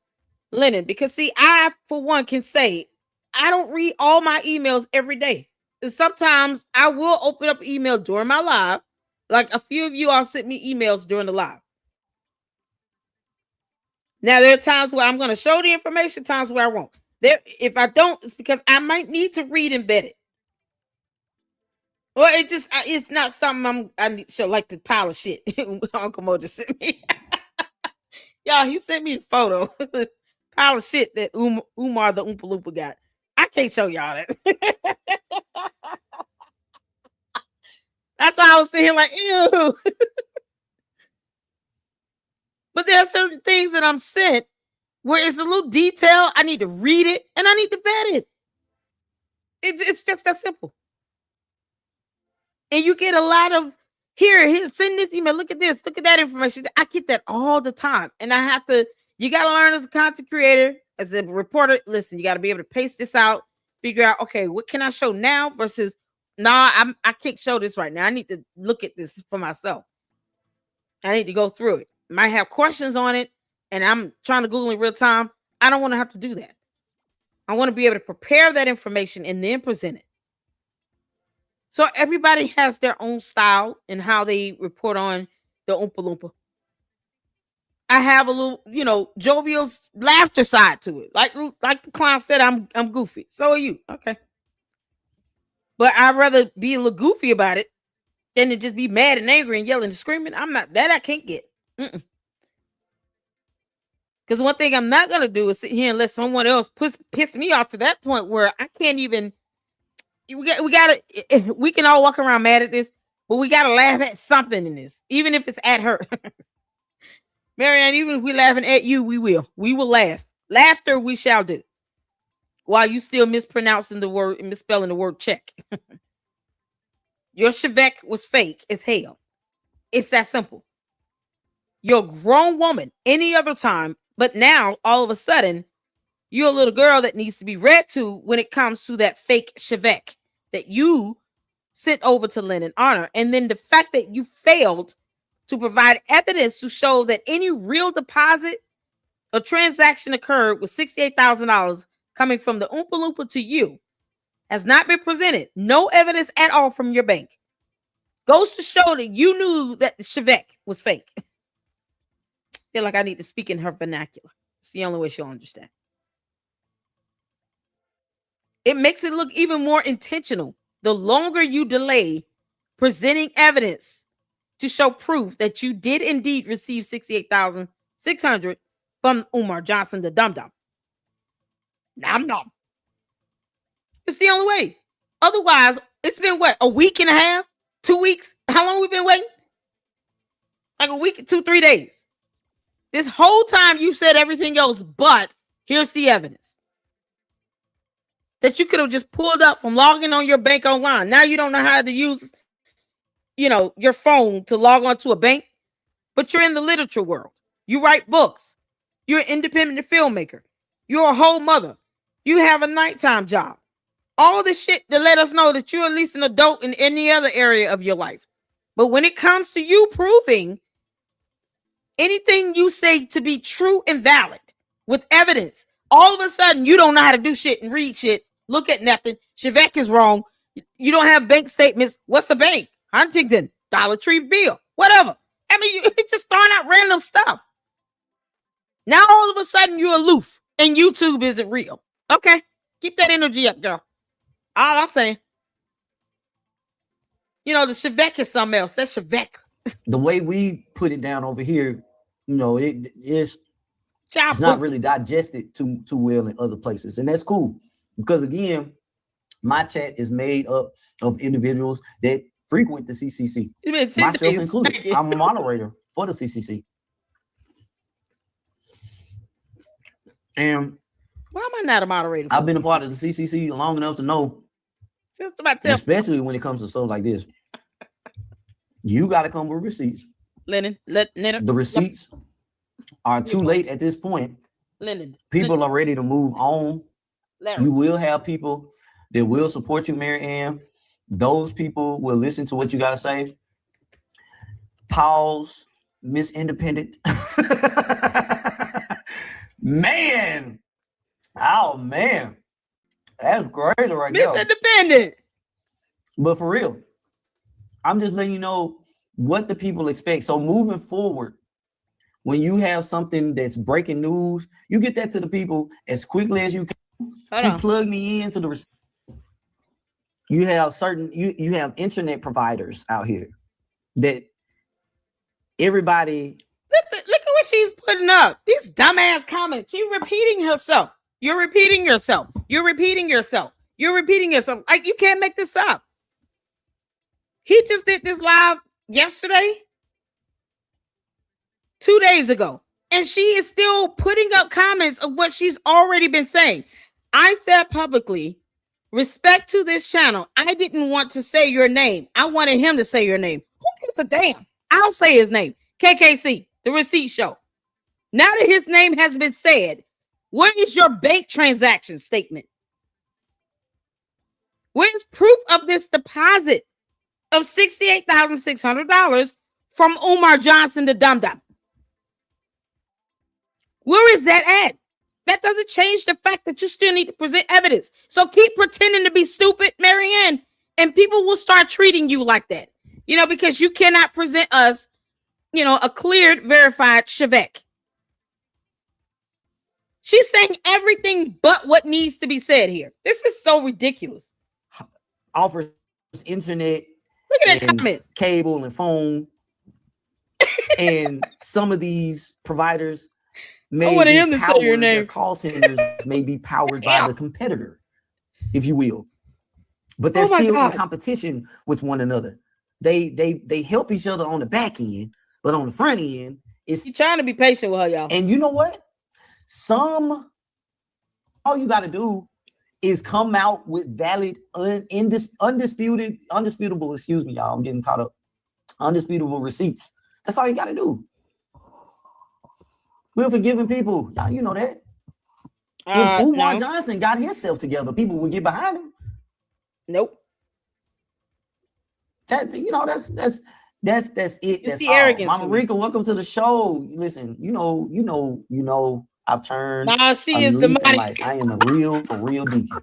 Lennon. Because, see, I, for one, can say, I don't read all my emails every day. And sometimes I will open up email during my live. Like a few of you all sent me emails during the live. Now, there are times where I'm going to show the information, times where I won't. If I don't, it's because I might need to read and vet it. Well, it's not something I should like to pile of shit. Uncle Mo just sent me. Y'all, he sent me a photo. Pile of shit that Umar the Oompa Loompa got. I can't show y'all that. That's why I was sitting here like, ew. But there are certain things that I'm sent where it's a little detail. I need to read it and I need to vet it. It's just that simple. And you get a lot of, here, send this email. Look at this. Look at that information. I get that all the time. And I have to, you got to learn as a content creator, as a reporter. Listen, you got to be able to paste this out, figure out, okay, what can I show now versus, I can't show this right now. I need to look at this for myself. I need to go through it. Might have questions on it, and I'm trying to Google in real time. I don't want to have to do that. I want to be able to prepare that information and then present it. So everybody has their own style and how they report on the Oompa Loompa. I have a little, jovial laughter side to it. Like the clown said, I'm goofy. So are you. Okay. But I'd rather be a little goofy about it than to just be mad and angry and yelling and screaming. I'm not that. I can't get. Because one thing I'm not gonna do is sit here and let someone else piss me off to that point where I can't even. We can all walk around mad at this, but we gotta laugh at something in this, even if it's at her. Marianne, even if we're laughing at you, we will laugh. Laughter we shall do. While you still mispronouncing the word and misspelling the word check. Your Chevette was fake as hell. It's that simple. You're a grown woman any other time, but now all of a sudden you're a little girl that needs to be read to when it comes to that fake Chevette that you sent over to Lennon Honor. And then the fact that you failed to provide evidence to show that any real deposit or transaction occurred with $68,000 coming from the Oompa Loompa to you has not been presented. No evidence at all from your bank. Goes to show that you knew that the Chevette was fake. I feel like I need to speak in her vernacular. It's the only way she'll understand. It makes it look even more intentional the longer you delay presenting evidence to show proof that you did indeed receive $68,600 from Umar Johnson, the dum-dum. Nom-nom. It's the only way. Otherwise, it's been what, a week and a half? 2 weeks? How long we been waiting? Like a week, 2-3 days. This whole time you said everything else, but here's the evidence that you could have just pulled up from logging on your bank online. Now you don't know how to use, your phone to log on to a bank, but you're in the literature world. You write books. You're an independent filmmaker. You're a whole mother. You have a nighttime job. All this shit to let us know that you're at least an adult in any other area of your life. But when it comes to you proving anything you say to be true and valid with evidence, all of a sudden you don't know how to do shit and read shit, look at nothing. Chevette is wrong. You don't have bank statements. What's a bank? Huntington, Dollar Tree bill, whatever. I mean, it's just throwing out random stuff. Now all of a sudden you're aloof and YouTube isn't real. Okay, keep that energy up, girl. All I'm saying. The Chevette is something else. That's Chevette. The way we put it down over here, it's not really digested too well in other places. And that's cool. Because again, my chat is made up of individuals that frequent the CCC. Myself included. I'm a moderator for the CCC. And why am I not a moderator? I've been a part of the CCC long enough to know, especially when it comes to stuff like this, you got to come with receipts. Lennon. The receipts are too late at this point. People are ready to move on. You will have people that will support you, Mary Ann. Those people will listen to what you got to say. Pause, Miss Independent. Man. Oh, man. That's crazy right now. Miss Independent. But for real, I'm just letting you know what the people expect. So moving forward, when you have something that's breaking news, you get that to the people as quickly as you can. You plug me into the receipt. You have you have internet providers out here that everybody. Look at what she's putting up. These dumbass comments. She's repeating herself. You're repeating yourself. You're repeating yourself. You're repeating yourself. Like, you can't make this up. He just did this live yesterday, 2 days ago, and she is still putting up comments of what she's already been saying. I said publicly, respect to this channel. I didn't want to say your name. I wanted him to say your name. Who gives a damn? I'll say his name. KKC, the receipt show. Now that his name has been said, where is your bank transaction statement? Where's proof of this deposit of $68,600 from Umar Johnson, the dum-dum? Where is that at? That doesn't change the fact that you still need to present evidence. So keep pretending to be stupid, Marianne, and people will start treating you like that. Because you cannot present us, a cleared, verified Chevette. She's saying everything but what needs to be said here. This is so ridiculous. Offers internet. Look at that comment. Cable and phone. And some of these providers may be powered, their call centers may be powered by the competitor, if you will. But they're still in competition with one another. They help each other on the back end, but on the front end, you're trying to be patient with her, y'all. And you know what? All you got to do is come out with valid, undisputable, excuse me, y'all, I'm getting caught up, undisputable receipts. That's all you got to do. We're forgiving people. Y'all, you know that. If Umar Johnson got himself together, people would get behind him. Nope. You know, that's it. It's That's the all. arrogance Mama for me. Rika, welcome to the show. Listen, you know, I've turned Nah, she a is leaf in demonic. life. I am a real deacon.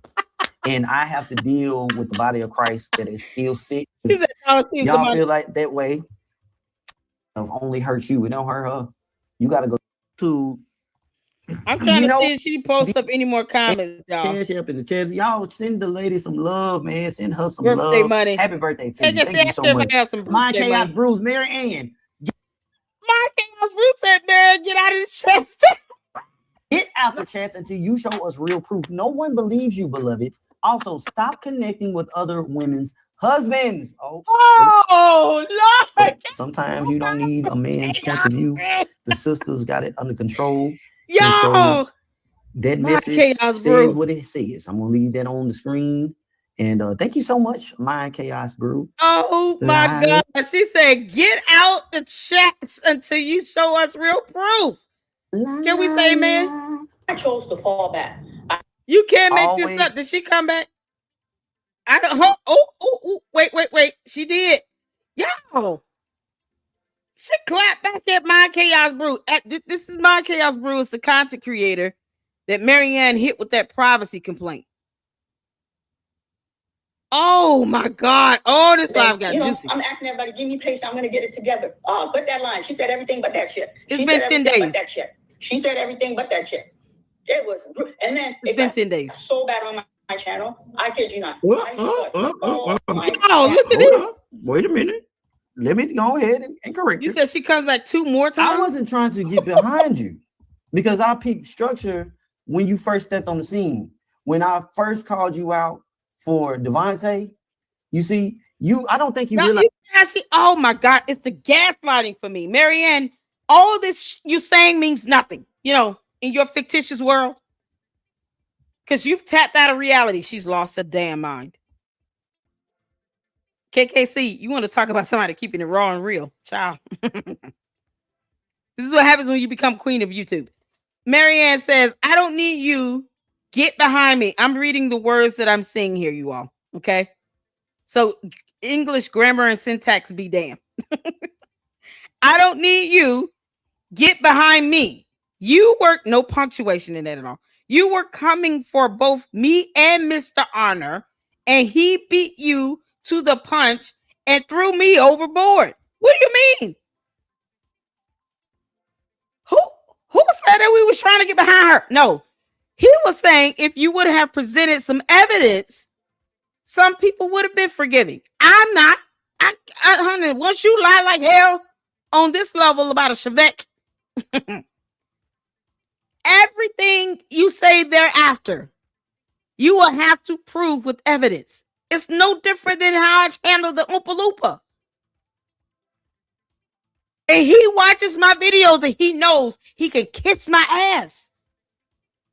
And I have to deal with the body of Christ that is still sick. She said, no, she's Y'all demonic. feel like that way. It only hurts you. It don't hurt her. You got to go to. I'm trying to see if she posts up any more comments, y'all. Cash up in the chat. Y'all send the lady some love, man. Send her some Birthday love. money. Happy birthday to Hey, you. just Thank you ask so her if I much. have some My birthday Chaos money. Bruce, Mary Ann. My Chaos Bruce said, "Man, get out of the chest." Get out the chest until you show us real proof. No one believes you, beloved. Also, stop connecting with other women's husbands. Oh, Lord. Sometimes you don't need a man's point of view. The sisters got it under control. Yo, And so that My message Chaos says Brew. what it says. I'm gonna leave that on the screen. And thank you so much, My Chaos Brew. Oh my God. She said, get out the chats until you show us real proof. Can we say, man? I chose to fall back. You can't make this up. Did she come back? I don't. Oh, wait. She did. Yo. She clapped back at My Chaos Brew. This is My Chaos Brew. It's the content creator that Marianne hit with that privacy complaint. Oh my God. Oh, this live got juicy. I'm asking everybody, give me patience. I'm going to get it together. Put that line. She said everything but that shit. It's been 10 days. But that shit. She said everything but that shit. It was, and then it's been 10 days. So bad on my channel. I kid you not. Look at this. Wait a minute. Let me go ahead and correct you. You said she comes back 2 more times? I wasn't trying to get behind you because I peeped structure when you first stepped on the scene. When I first called you out for Devontae, you see, I don't think you realize. Oh my God, it's the gaslighting for me. Marianne, all this you saying means nothing, in your fictitious world. Because you've tapped out of reality. She's lost her damn mind. KKC, you want to talk about somebody keeping it raw and real. Child. This is what happens when you become queen of YouTube. Marianne says, I don't need you. Get behind me. I'm reading the words that I'm seeing here, you all. Okay? So English grammar and syntax be damned. I don't need you. Get behind me. You were, no punctuation in that at all. You were coming for both me and Mr. Honor, and he beat you to the punch and threw me overboard. What do you mean? Who said that we was trying to get behind her? No. He was saying if you would have presented some evidence, some people would have been forgiving. I'm not. Honey, once you lie like hell on this level about a Chevette, everything you say thereafter, you will have to prove with evidence. It's no different than how I handled the Oompa Loompa. And he watches my videos and he knows he can kiss my ass.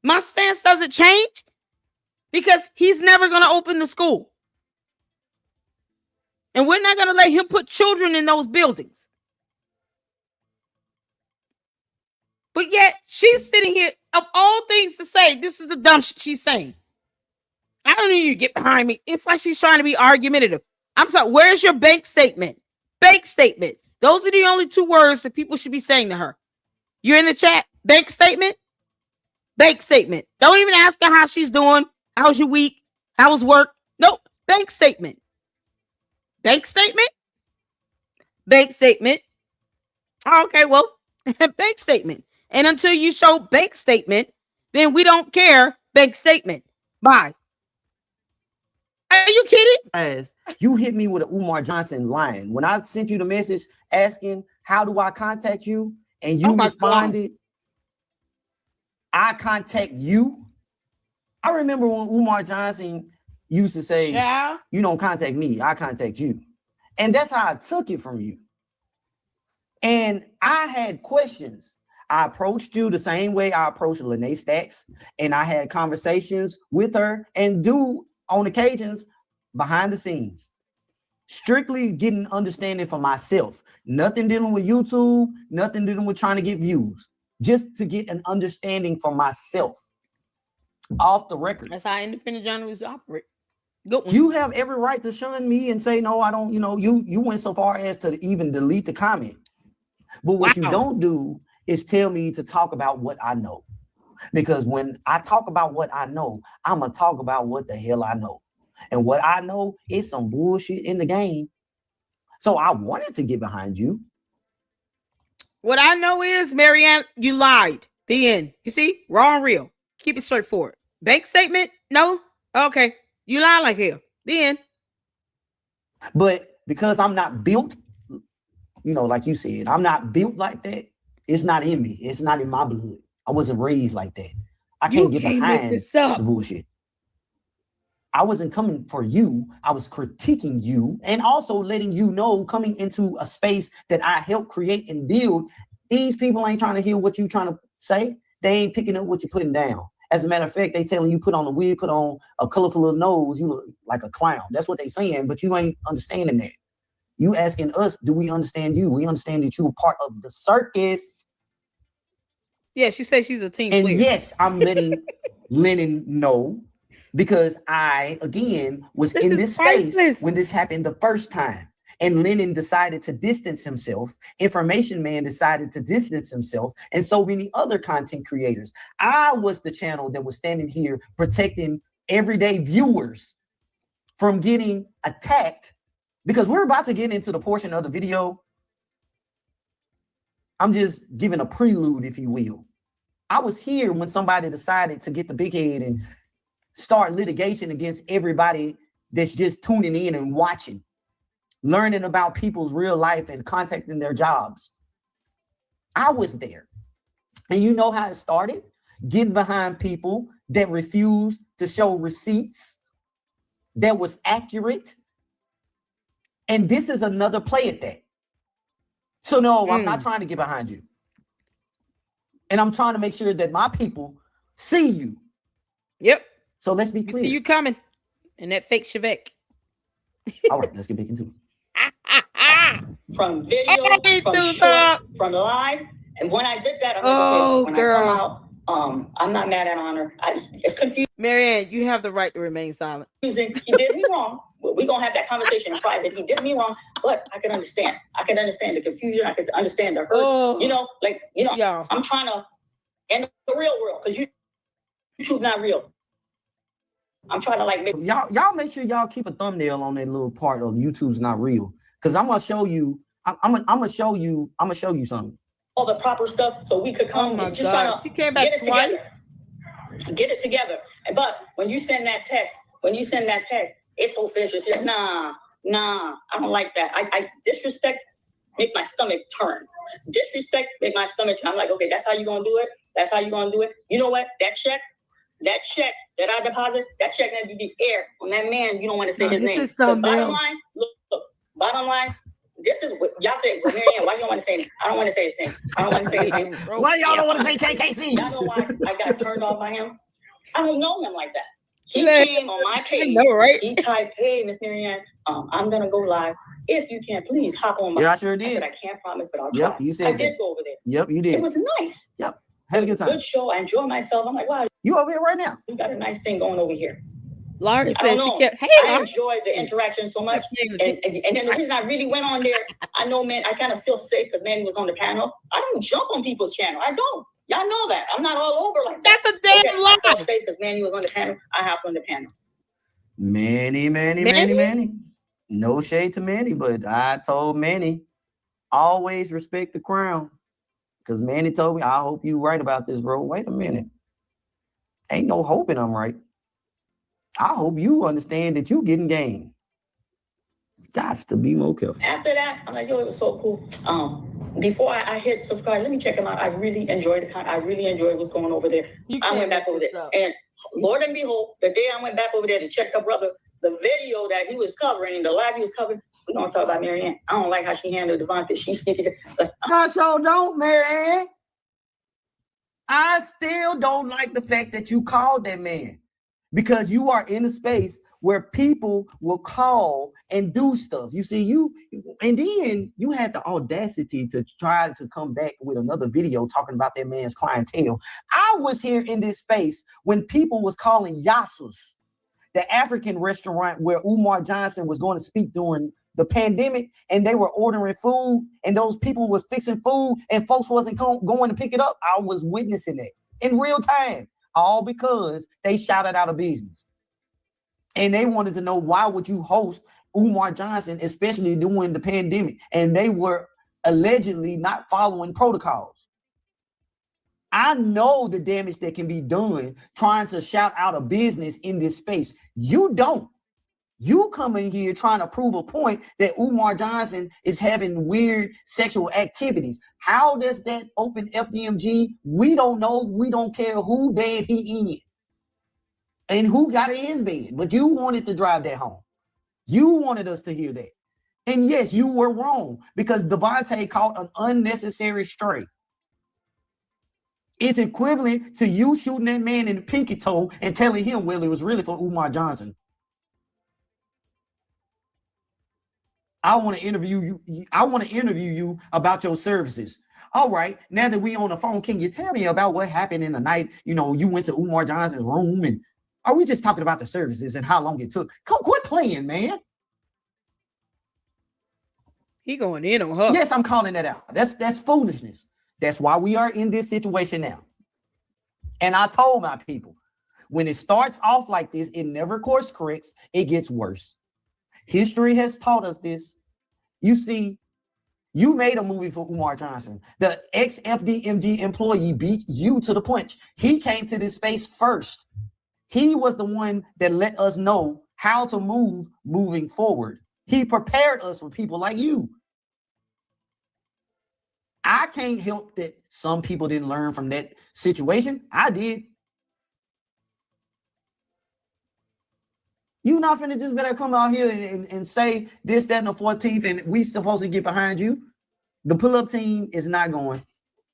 My stance doesn't change because he's never going to open the school. And we're not going to let him put children in those buildings. But yet she's sitting here, of all things to say, this is the dumb shit she's saying. I don't need you to get behind me. It's like she's trying to be argumentative. I'm sorry, where's your bank statement? Bank statement. Those are the only 2 words that people should be saying to her. You're in the chat. Bank statement. Bank statement. Don't even ask her how she's doing. How's your week? How was work? Nope. Bank statement. Bank statement. Bank statement. Okay, well, bank statement. And until you show bank statement, then we don't care. Bank statement. Bye. Are you kidding? As you hit me with an Umar Johnson line. When I sent you the message asking, how do I contact you? And you responded, I contact you. I remember when Umar Johnson used to say, you don't contact me, I contact you. And that's how I took it from you. And I had questions. I approached you the same way I approached Lene Stacks. And I had conversations with her and on occasions behind the scenes, strictly getting understanding for myself, nothing dealing with YouTube, nothing dealing with trying to get views, just to get an understanding for myself off the record. That's how independent journalists operate. You have every right to shun me and say, no, I don't, you went so far as to even delete the comment. But what you don't do is tell me to talk about what I know. Because when I talk about what I know, I'm going to talk about what the hell I know. And what I know is some bullshit in the game. So I wanted to get behind you. What I know is, Marianne, you lied. The end. You see? Raw and real. Keep it straightforward. Bank statement? No? Okay. You lie like hell. The end. But because I'm not built, like you said, I'm not built like that. It's not in me. It's not in my blood. I wasn't raised like that. I can't get behind the bullshit. I wasn't coming for you. I was critiquing you and also letting you know, coming into a space that I helped create and build, these people ain't trying to hear what you're trying to say. They ain't picking up what you're putting down. As a matter of fact, they telling you put on a wig, put on a colorful little nose, you look like a clown. That's what they saying, but you ain't understanding that. You asking us, do we understand you? We understand that you are part of the circus. Yeah, she says she's a team player. And yes, I'm letting Lennon know. Because I, again, was in this space when this happened the first time. And Lennon decided to distance himself. Information Man decided to distance himself. And so many other content creators. I was the channel that was standing here protecting everyday viewers from getting attacked. Because we're about to get into the portion of the video. I'm just giving a prelude, if you will. I was here when somebody decided to get the big head and start litigation against everybody that's just tuning in and watching, learning about people's real life and contacting their jobs. I was there. And you know how it started? Getting behind people that refused to show receipts that was accurate. And this is another play at that. So no, I'm not trying to get behind you. And I'm trying to make sure that my people see you. Yep. So let's be clear. See you coming in that fake Chevette. All right, let's get back into it. From video, from short, from live. And when I did that, I'm like, okay, when I come out, I'm not mad at Honor. It's confusing. Marianne, you have the right to remain silent. He did me wrong. We're going to have that conversation in private. He did me wrong, but I can understand. I can understand the confusion. I can understand the hurt. I'm trying to end the real world because YouTube's not real. I'm trying to make y'all make sure y'all keep a thumbnail on that little part of YouTube's not real. Because I'm gonna show you, I'm gonna show you something. All the proper stuff so we could come and just try to she came back twice. Get it together. But when you send that text, it's official. She said, nah, I don't like that. I disrespect makes my stomach turn. Disrespect makes my stomach turn. I'm like, okay, that's how you gonna do it? That's how you gonna do it? You know what? That check that I deposit, that check gonna be the air on that man. You don't want to say his name. Is so bottom line, look, bottom line, this is what y'all say. Well, Marianne, why you don't want to say anything? I don't want to say his name. I don't want to say anything. Why y'all don't want to say KKC? Y'all know why I got turned off by him? I don't know him like that. He came on my page. I know, right? He typed, hey, Miss Marianne, I'm gonna go live. If you can, please hop on my. Yeah, I sure did. I said I can't promise, but I'll try. Yep, you said I did go over there. Yep, you did. It was nice. Yep, had a good time. Good show. I enjoy myself. I'm like, wow. You over here right now? We got a nice thing going over here. Laura said she kept. Hey, I enjoyed the interaction so much, and then the reason I really went on there, I know, man, I kind of feel safe because Manny was on the panel. I don't jump on people's channel. I don't. Y'all know that. I'm not all over like that. That's a damn lie. I feel safe because Manny was on the panel. I hopped on the panel. Manny. No shade to Manny, but I told Manny, always respect the crown. Because Manny told me, I hope you right about this, bro. Wait a minute. Ain't no hoping I'm right. I hope you understand that you getting game. Gots to be more careful. After that, I'm like, yo, it was so cool. Before I hit subscribe, let me check him out. I really enjoyed the content. I really enjoyed what's going over there. I went back over there. And Lord and behold, the day I went back over there to check the brother, the video that he was covering, the live he was covering, we're going to talk about Marianne. I don't like how she handled Devontae. She's sneaky. I sure don't, Marianne. I still don't like the fact that you called that man. Because you are in a space where people will call and do stuff. You see, and then you had the audacity to try to come back with another video talking about that man's clientele. I was here in this space when people was calling Yasus. the African restaurant where Umar Johnson was going to speak during the pandemic, and they were ordering food, and those people was fixing food, and folks wasn't going to pick it up. I was witnessing that in real time, all because they shouted out of business. And they wanted to know, why would you host Umar Johnson, especially during the pandemic? And they were allegedly not following protocols. I know the damage that can be done trying to shout out a business in this space. You don't. You come in here trying to prove a point that Umar Johnson is having weird sexual activities. How does that open FDMG? We don't know. We don't care who bed he in and who got in his bed. But you wanted to drive that home. You wanted us to hear that. And yes, you were wrong, because Devontae caught an unnecessary stray. It's equivalent to you shooting that man in the pinky toe and telling him, well, it was really for Umar Johnson. I want to interview you. I want to interview you about your services. All right. Now that we on the phone, can you tell me about what happened in the night? You know, you went to Umar Johnson's room, and are we just talking about the services and how long it took? Quit playing, man. He going in on her. Yes, I'm calling that out. That's foolishness. That's why we are in this situation now. And I told my people, when it starts off like this, it never course corrects. It gets worse. History has taught us this. You see, you made a movie for Umar Johnson. The ex-FDMG employee beat you to the punch. He came to this space first. He was the one that let us know how to move moving forward. He prepared us for people like you. I can't help that some people didn't learn from that situation. I did. You not finna just better come out here and say this, that, and the 14th, and we supposed to get behind you. The pull-up team is not going.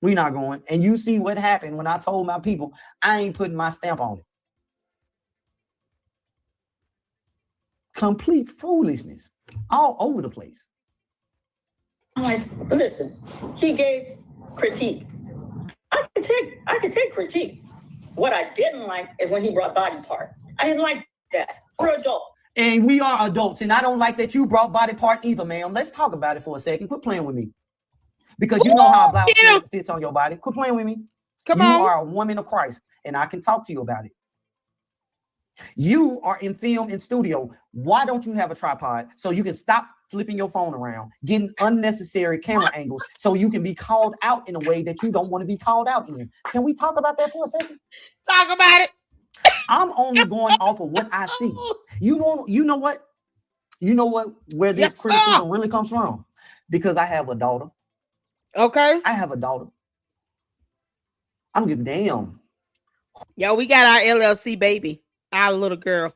We're not going. And you see what happened when I told my people, I ain't putting my stamp on it. Complete foolishness all over the place. I'm like, listen, he gave critique. I can take critique. What I didn't like is when he brought body part. I didn't like that. We're adults. And we are adults, and I don't like that you brought body part either, ma'am. Let's talk about it for a second. Quit playing with me. Because you know how a blouse fits on your body. Quit playing with me. You are a woman of Christ, and I can talk to you about it. You are in film and studio. Why don't you have a tripod so you can stop flipping your phone around, getting unnecessary camera angles so you can be called out in a way that you don't want to be called out in? Can we talk about that for a second? Talk about it. I'm only going off of what I see. You know what? Where this criticism really comes from? Because I have a daughter. Okay. I have a daughter. I don't give a damn. Yo, we got our LLC baby, our little girl.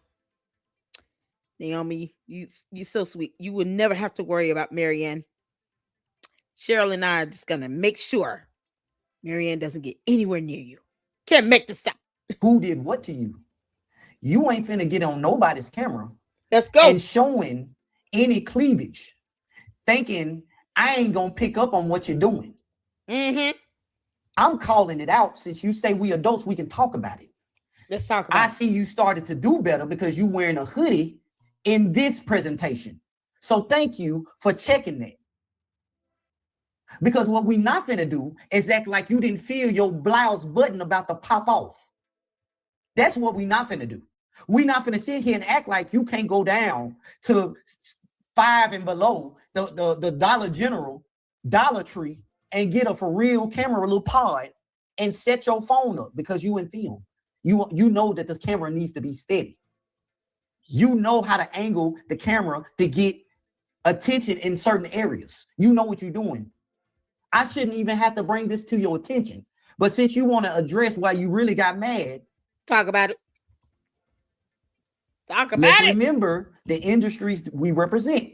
Naomi, you so sweet. You would never have to worry about Marianne. Cheryl and I are just gonna make sure Marianne doesn't get anywhere near you. Can't make this up. Who did what to you? You ain't finna get on nobody's camera. Let's go. And showing any cleavage, thinking I ain't gonna pick up on what you're doing. Mm-hmm. I'm calling it out. Since you say we adults, we can talk about it. Let's talk about it. I see you started to do better because you wearing a hoodie in this presentation. So thank you for checking that. Because what we not finna do is act like you didn't feel your blouse button about to pop off. That's what we not finna do. We not finna sit here and act like you can't go down to 5 and below the Dollar General, Dollar Tree, and get a for real camera little pod and set your phone up because you in film. You know that the camera needs to be steady. You know how to angle the camera to get attention in certain areas. You know what you're doing. I shouldn't even have to bring this to your attention. But since you want to address why you really got mad, talk about it. Talk about let's it. remember the industries we represent,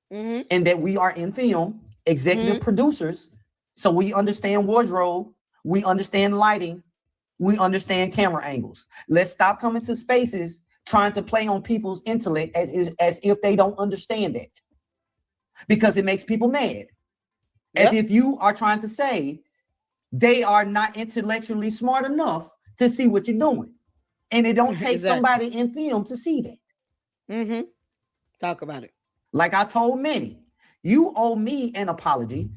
and that we are in film, executive producers. So we understand wardrobe, we understand lighting, we understand camera angles. Let's stop coming to spaces trying to play on people's intellect as if they don't understand that, because it makes people mad. As if you are trying to say they are not intellectually smart enough to see what you're doing. And it don't take somebody in film to see that. Mm-hmm. Talk about it. Like I told Manny, you owe me an apology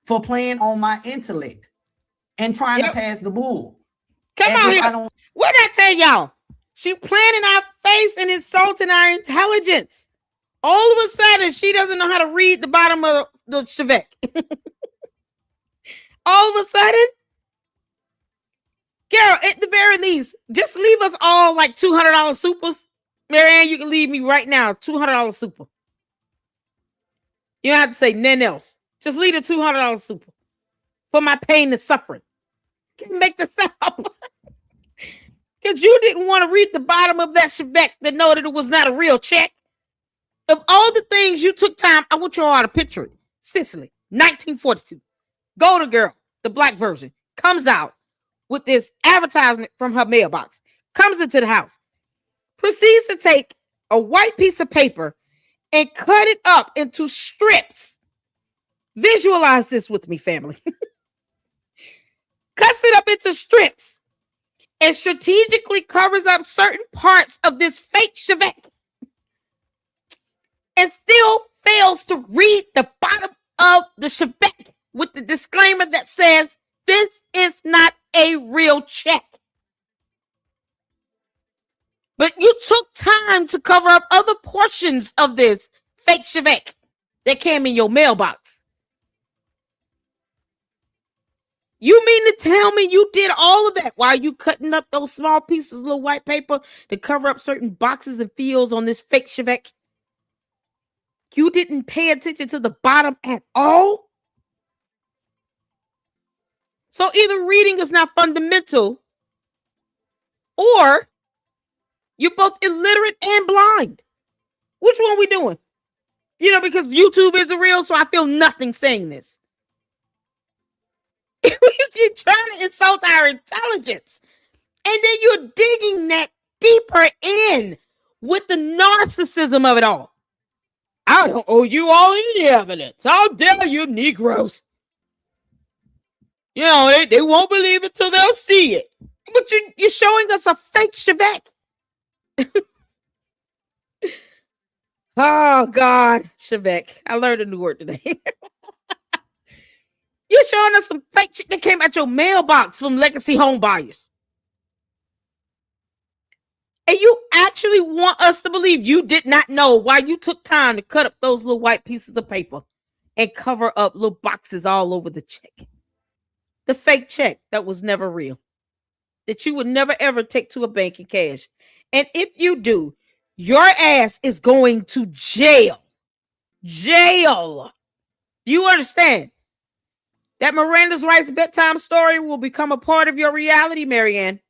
for playing on my intellect and trying to pass the bull. Come on here. What did I tell y'all? She playing in our face and insulting our intelligence. All of a sudden, she doesn't know how to read the bottom of the Chevette. All of a sudden, girl, at the very least, just leave us all like $200 supers. Marianne, you can leave me right now, $200 super. You don't have to say nothing else. Just leave the $200 super for my pain and suffering. Can you make this up? Because you didn't want to read the bottom of that Chevette to know that it was not a real check. Of all the things you took time, I want you all to picture it. Sicily, 1942. Golden Girl, the black version, comes out with this advertisement from her mailbox, comes into the house, proceeds to take a white piece of paper and cut it up into strips. Visualize this with me, family. Cuts it up into strips and strategically covers up certain parts of this fake Chevette and still fails to read the bottom of the Chevette with the disclaimer that says, this is not a real check. But you took time to cover up other portions of this fake Chevette that came in your mailbox. You mean to tell me you did all of that while you cutting up those small pieces of little white paper to cover up certain boxes and fields on this fake Chevette? You didn't pay attention to the bottom at all? So either reading is not fundamental or you're both illiterate and blind. Which one we doing? You know, because YouTube isn't real, so I feel nothing saying this. You keep trying to insult our intelligence. And then you're digging that deeper in with the narcissism of it all. I don't owe you all any evidence. How dare you, Negroes? You know, they won't believe it till they'll see it. But you're showing us a fake Chevette. Oh, God. Chevette. I learned a new word today. You're showing us some fake shit that came out your mailbox from legacy home buyers. And you actually want us to believe you did not know why you took time to cut up those little white pieces of paper and cover up little boxes all over the check. The fake check that was never real. That you would never ever take to a bank in cash. And if you do, your ass is going to jail. Jail. You understand? That Miranda's Rights bedtime story will become a part of your reality, Marianne.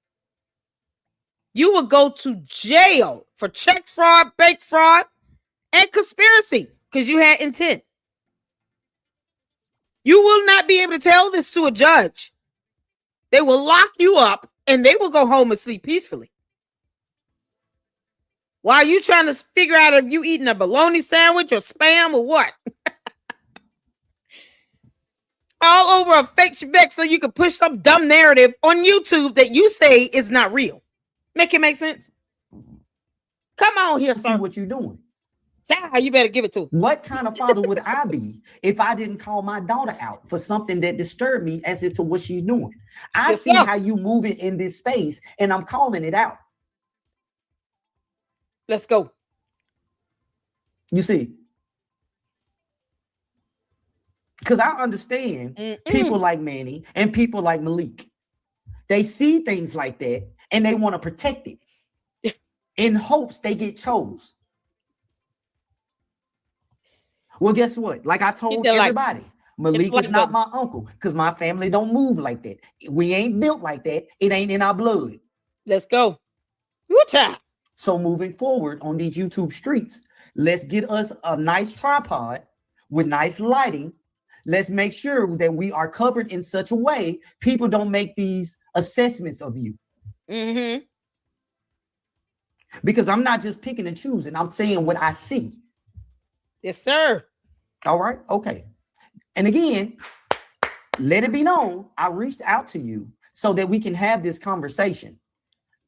You will go to jail for check fraud, bank fraud, and conspiracy because you had intent. You will not be able to tell this to a judge. They will lock you up and they will go home and sleep peacefully. While you trying to figure out if you eating a bologna sandwich or Spam or what. All over a fake Chevette so you can push some dumb narrative on YouTube that you say is not real. Make it make sense? Come on here, sir. See what you're doing. Yeah, you better give it to him. What kind of father would I be if I didn't call my daughter out for something that disturbed me as to what she's doing? I see how you moving in this space and I'm calling it out. Let's go. You see? Because I understand people like Manny and people like Malik. They see things like that and they want to protect it in hopes they get chose. Well, guess what? Like I told everybody, Malik is not my uncle because my family don't move like that. We ain't built like that. It ain't in our blood. Let's go. Good time. So moving forward on these YouTube streets, let's get us a nice tripod with nice lighting. Let's make sure that we are covered in such a way people don't make these assessments of you. Mm-hmm. Because I'm not just picking and choosing. I'm saying what I see. Yes, sir. All right. Okay. And again, let it be known, I reached out to you so that we can have this conversation.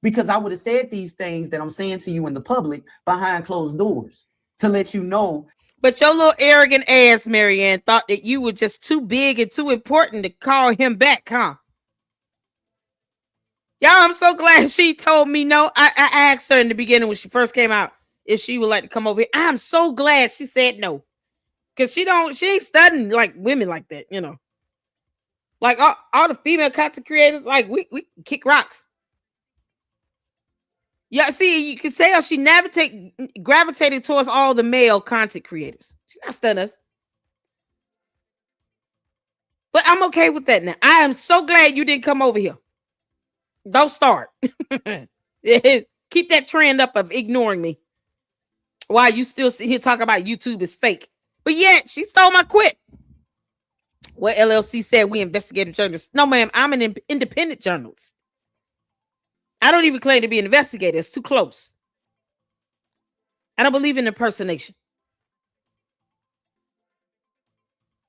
because I would have said these things that I'm saying to you in the public behind closed doors to let you know. But your little arrogant ass, Marianne, thought that you were just too big and too important to call him back, huh? Y'all, I'm so glad she told me no. I asked her in the beginning when she first came out if she would like to come over here. I'm so glad she said no. Because she ain't studying like women like that, you know. Like all the female content creators, like we kick rocks. Yeah, see, you can say how she gravitated towards all the male content creators. She's not studying us. But I'm okay with that now. I am so glad you didn't come over here. Don't start. Keep that trend up of ignoring me. While you still sit here talking about YouTube is fake. But yet, she stole my quit. What LLC said we investigative journalists. No, ma'am, I'm an independent journalist. I don't even claim to be an investigator. It's too close. I don't believe in impersonation.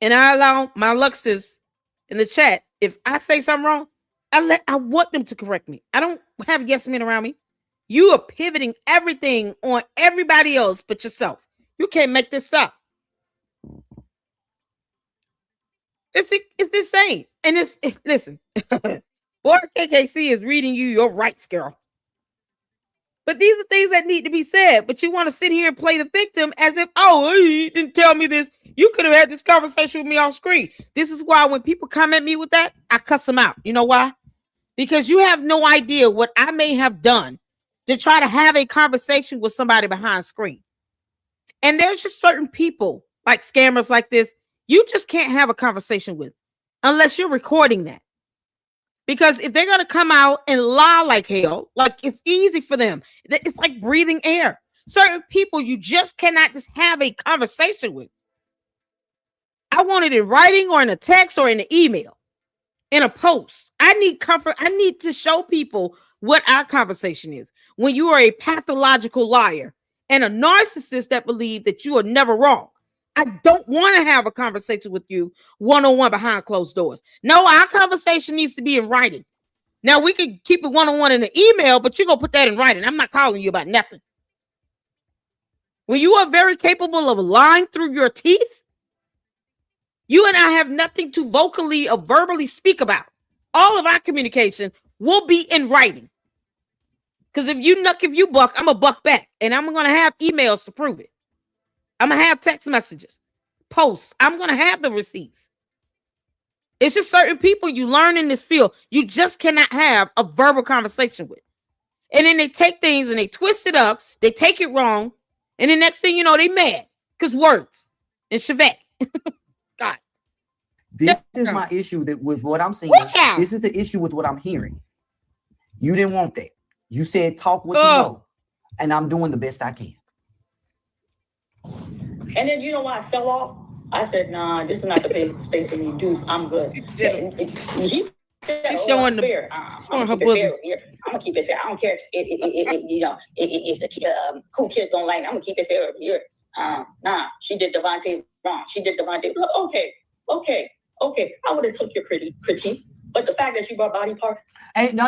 And I allow my Luxers in the chat. If I say something wrong, I want them to correct me. I don't have yes men around me. You are pivoting everything on everybody else but yourself. You can't make this up. It's insane. And listen, boy, KKC is reading you your rights, girl. But these are things that need to be said. But you want to sit here and play the victim as if, oh, you didn't tell me this. You could have had this conversation with me off screen. This is why when people come at me with that, I cuss them out. You know why? Because you have no idea what I may have done to try to have a conversation with somebody behind screen. And there's just certain people, like scammers like this, you just can't have a conversation with unless you're recording that. Because if they're going to come out and lie like hell, like it's easy for them. It's like breathing air. Certain people you just cannot just have a conversation with. I want it in writing or in a text or in an email, in a post. I need comfort. I need to show people what our conversation is. When you are a pathological liar and a narcissist that believes that you are never wrong. I don't want to have a conversation with you one-on-one behind closed doors. No, our conversation needs to be in writing. Now, we can keep it one-on-one in an email, but you're going to put that in writing. I'm not calling you about nothing. When you are very capable of lying through your teeth, you and I have nothing to vocally or verbally speak about. All of our communication will be in writing. Because if you buck, I'm a buck back. And I'm going to have emails to prove it. I'm going to have text messages, posts. I'm going to have the receipts. It's just certain people you learn in this field, you just cannot have a verbal conversation with. And then they take things and they twist it up. They take it wrong. And the next thing you know, they mad because words and Chevette. God. This is my issue with what I'm saying. This is the issue with what I'm hearing. You didn't want that. You said talk what you know. And I'm doing the best I can. And then you know why I fell off? I said, nah, this is not the space for me to do. I'm good. He's showing her bosom. I'm gonna keep it fair. I don't care if the cool kids don't like it. I'm gonna keep it fair over here. Nah, she did Devontae wrong. She did Devontae. Okay. I would have took your critique. But the fact that you brought body part. Hey, no.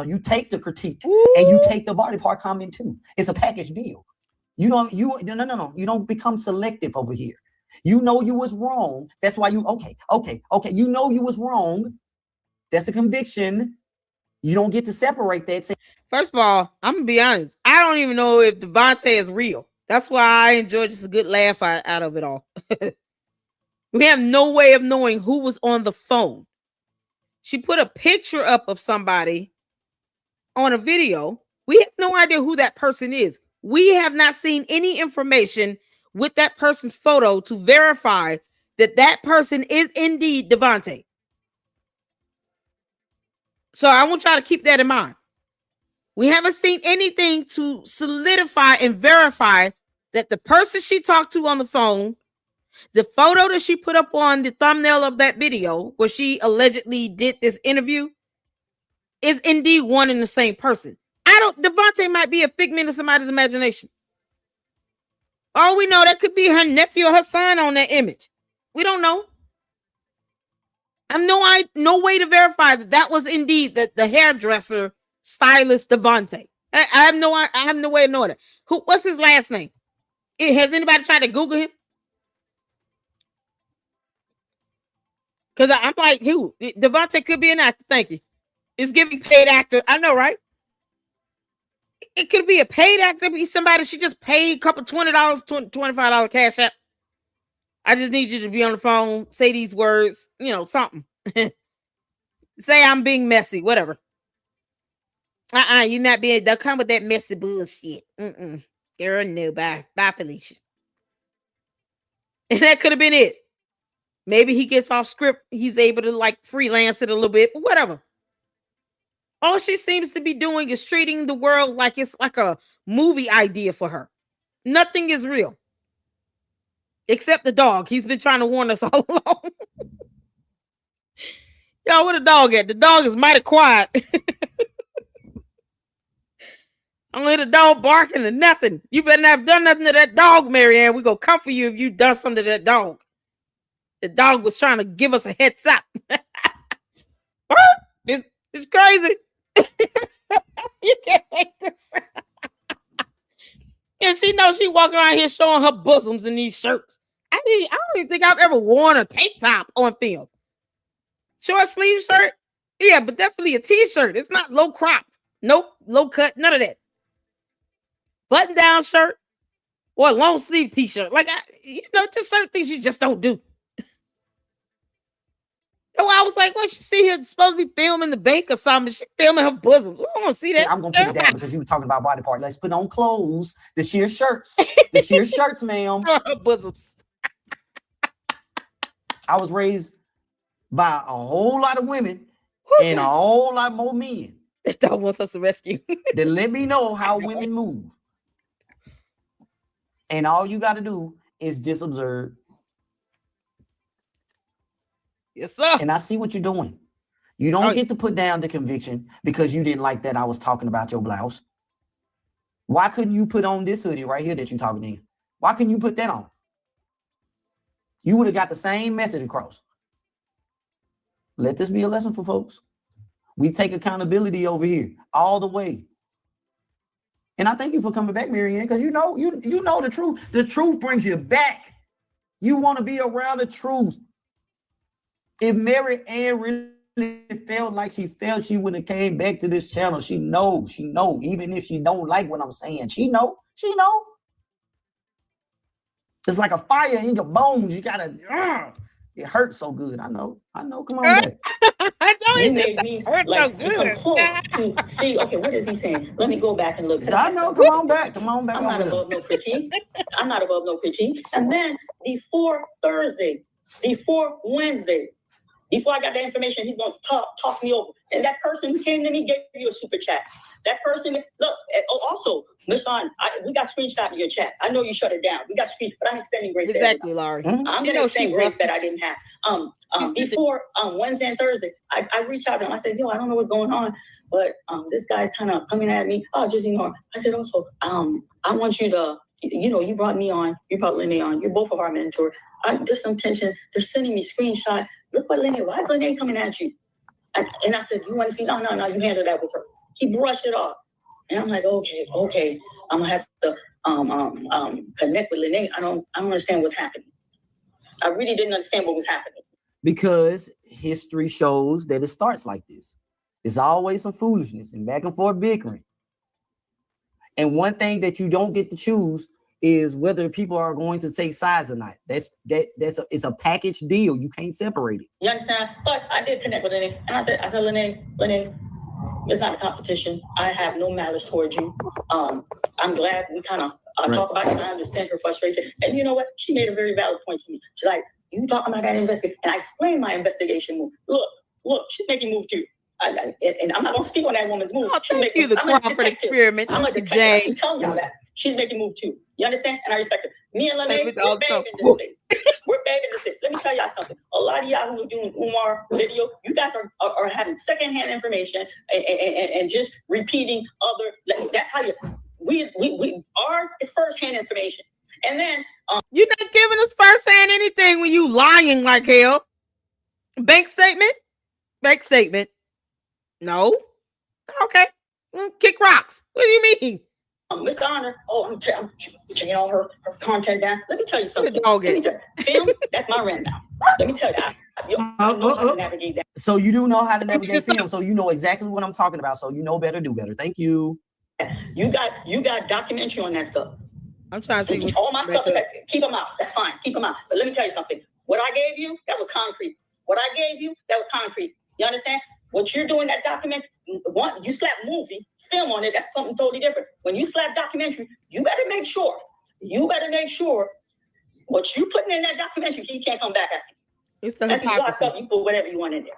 You take the critique and you take the body part comment too. It's a package deal. You don't become selective over here. You know you was wrong. That's why you okay. You know you was wrong. That's a conviction. You don't get to separate that. First of all, I'm gonna be honest. I don't even know if Devontae is real. That's why I enjoy just a good laugh out of it all. We have no way of knowing who was on the phone. She put a picture up of somebody on a video. We have no idea who that person is. We have not seen any information with that person's photo to verify that that person is indeed Devontae. So I want y'all to keep that in mind. We haven't seen anything to solidify and verify that the person she talked to on the phone, the photo that she put up on the thumbnail of that video where she allegedly did this interview, is indeed one and the same person. Devontae might be a figment of somebody's imagination. All we know, that could be her nephew or her son on that image. We don't know. I have no way to verify that was indeed the hairdresser stylist Devontae. I have no way of knowing it. What's his last name? Has anybody tried to Google him? Because I'm like, who? Devontae could be an actor. Thank you. It's giving paid actor. I know, right? It could be a paid actor. Be somebody she just paid a couple $20, $25 cash app. I just need you to be on the phone, say these words, something. Say I'm being messy, whatever. You're not being. They'll come with that messy bullshit. Girl, no, bye, Felicia. And that could have been it. Maybe he gets off script. He's able to like freelance it a little bit, but whatever. All she seems to be doing is treating the world like it's like a movie idea for her. Nothing is real. Except the dog. He's been trying to warn us all along. Y'all, where the dog at? The dog is mighty quiet. I don't hear the dog barking or nothing. You better not have done nothing to that dog, Marianne. We're going to come for you if you done something to that dog. The dog was trying to give us a heads up. It's crazy. You can't make this. And she knows she walking around here showing her bosoms in these shirts. I don't even think I've ever worn a tank top on film. Short sleeve shirt? Yeah, but definitely a t-shirt. It's not low cropped. Nope, low cut, none of that. Button down shirt or a long sleeve t-shirt. Like, just certain things you just don't do. I was like, what? She see here supposed to be filming the bank or something. She filming her bosoms. We don't want to see that. I'm gonna put it down because you were talking about body part. Let's put on clothes. The sheer shirts. The sheer shirts, ma'am. Her bosoms. I was raised by a whole lot of women and a whole lot more men. That dog wants us to rescue. Then let me know how women move. And all you got to do is just observe. Yes, sir. And I see what you're doing. You don't get to put down the conviction because you didn't like that I was talking about your blouse. Why couldn't you put on this hoodie right here that you're talking in? Why couldn't you put that on? You would have got the same message across. Let this be a lesson for folks. We take accountability over here all the way. And I thank you for coming back, Marianne, because you know the truth. The truth brings you back. You want to be around the truth. If Mary Ann really felt like she felt, she would have came back to this channel. She know. Even if she don't like what I'm saying, she know. It's like a fire in your bones. You gotta. It hurts so good. I know. Come on back. I know it made me like to come close to see. Okay, what is he saying? Let me go back and look. I know. Come on back. I'm not above no critique. And then before Thursday, before Wednesday, before I got that information, he's going to talk me over. And that person who came to me gave you a super chat. That person, look, also, listen, we got screenshot in your chat. I know you shut it down. We got screen, but I'm extending grace. Exactly, Laurie. I'm going to extend grace that I didn't have. Before Wednesday and Thursday, I reached out to him. I said, I don't know what's going on, but this guy's kind of coming at me. Oh, just ignore. I said, also, I want you to, you brought me on. You brought Lene on. You're both of our mentors. There's some tension. They're sending me screenshots. Look what Lene, why is Lene coming at you? And I said, you want to see? No, you handle that with her. He brushed it off. And I'm like, okay. I'm going to have to connect with Lene. I don't understand what's happening. I really didn't understand what was happening. Because history shows that it starts like this. It's always some foolishness and back and forth bickering. And one thing that you don't get to choose is whether people are going to take sides or not. It's a package deal. You can't separate it. You understand? But I did connect with Lene, and I said, Lene, it's not a competition. I have no malice towards you. I'm glad we kind of talk about it. I understand her frustration. And you know what? She made a very valid point to me. She's like, you talking about that investigation? And I explained my investigation move. Look, she's making move too. And I'm not going to speak on that woman's move. Thank you, the Crawford experiment. I'm a detective. I can tell y'all that. She's making move too. You understand? And I respect her. Me and Lene, we're babe in this thing. We're babe in this thing. Let me tell y'all something. A lot of y'all who are doing Umar video, you guys are having secondhand information and just repeating other. That's how ours is firsthand information. And then you're not giving us firsthand anything when you lying like hell. Bank statement. No. Okay. Kick rocks. What do you mean? Mr. Honor, I'm checking all her content down. Let me tell you something. Film, that's my rent now. Let me tell you, I know how to navigate that. So you do know how to navigate film, so you know exactly what I'm talking about. So you know better, do better. Thank you. You got documentary on that stuff. I'm trying to see all my stuff. Keep them out. That's fine. Keep them out. But let me tell you something. What I gave you, that was concrete. What I gave you, that was concrete. You understand? What you're doing, that document, you slap movie, film on it, that's something totally different. When you slap documentary, you better make sure what you putting in that documentary, you can't come back after. It's the hypocrisy. You put whatever you want in there.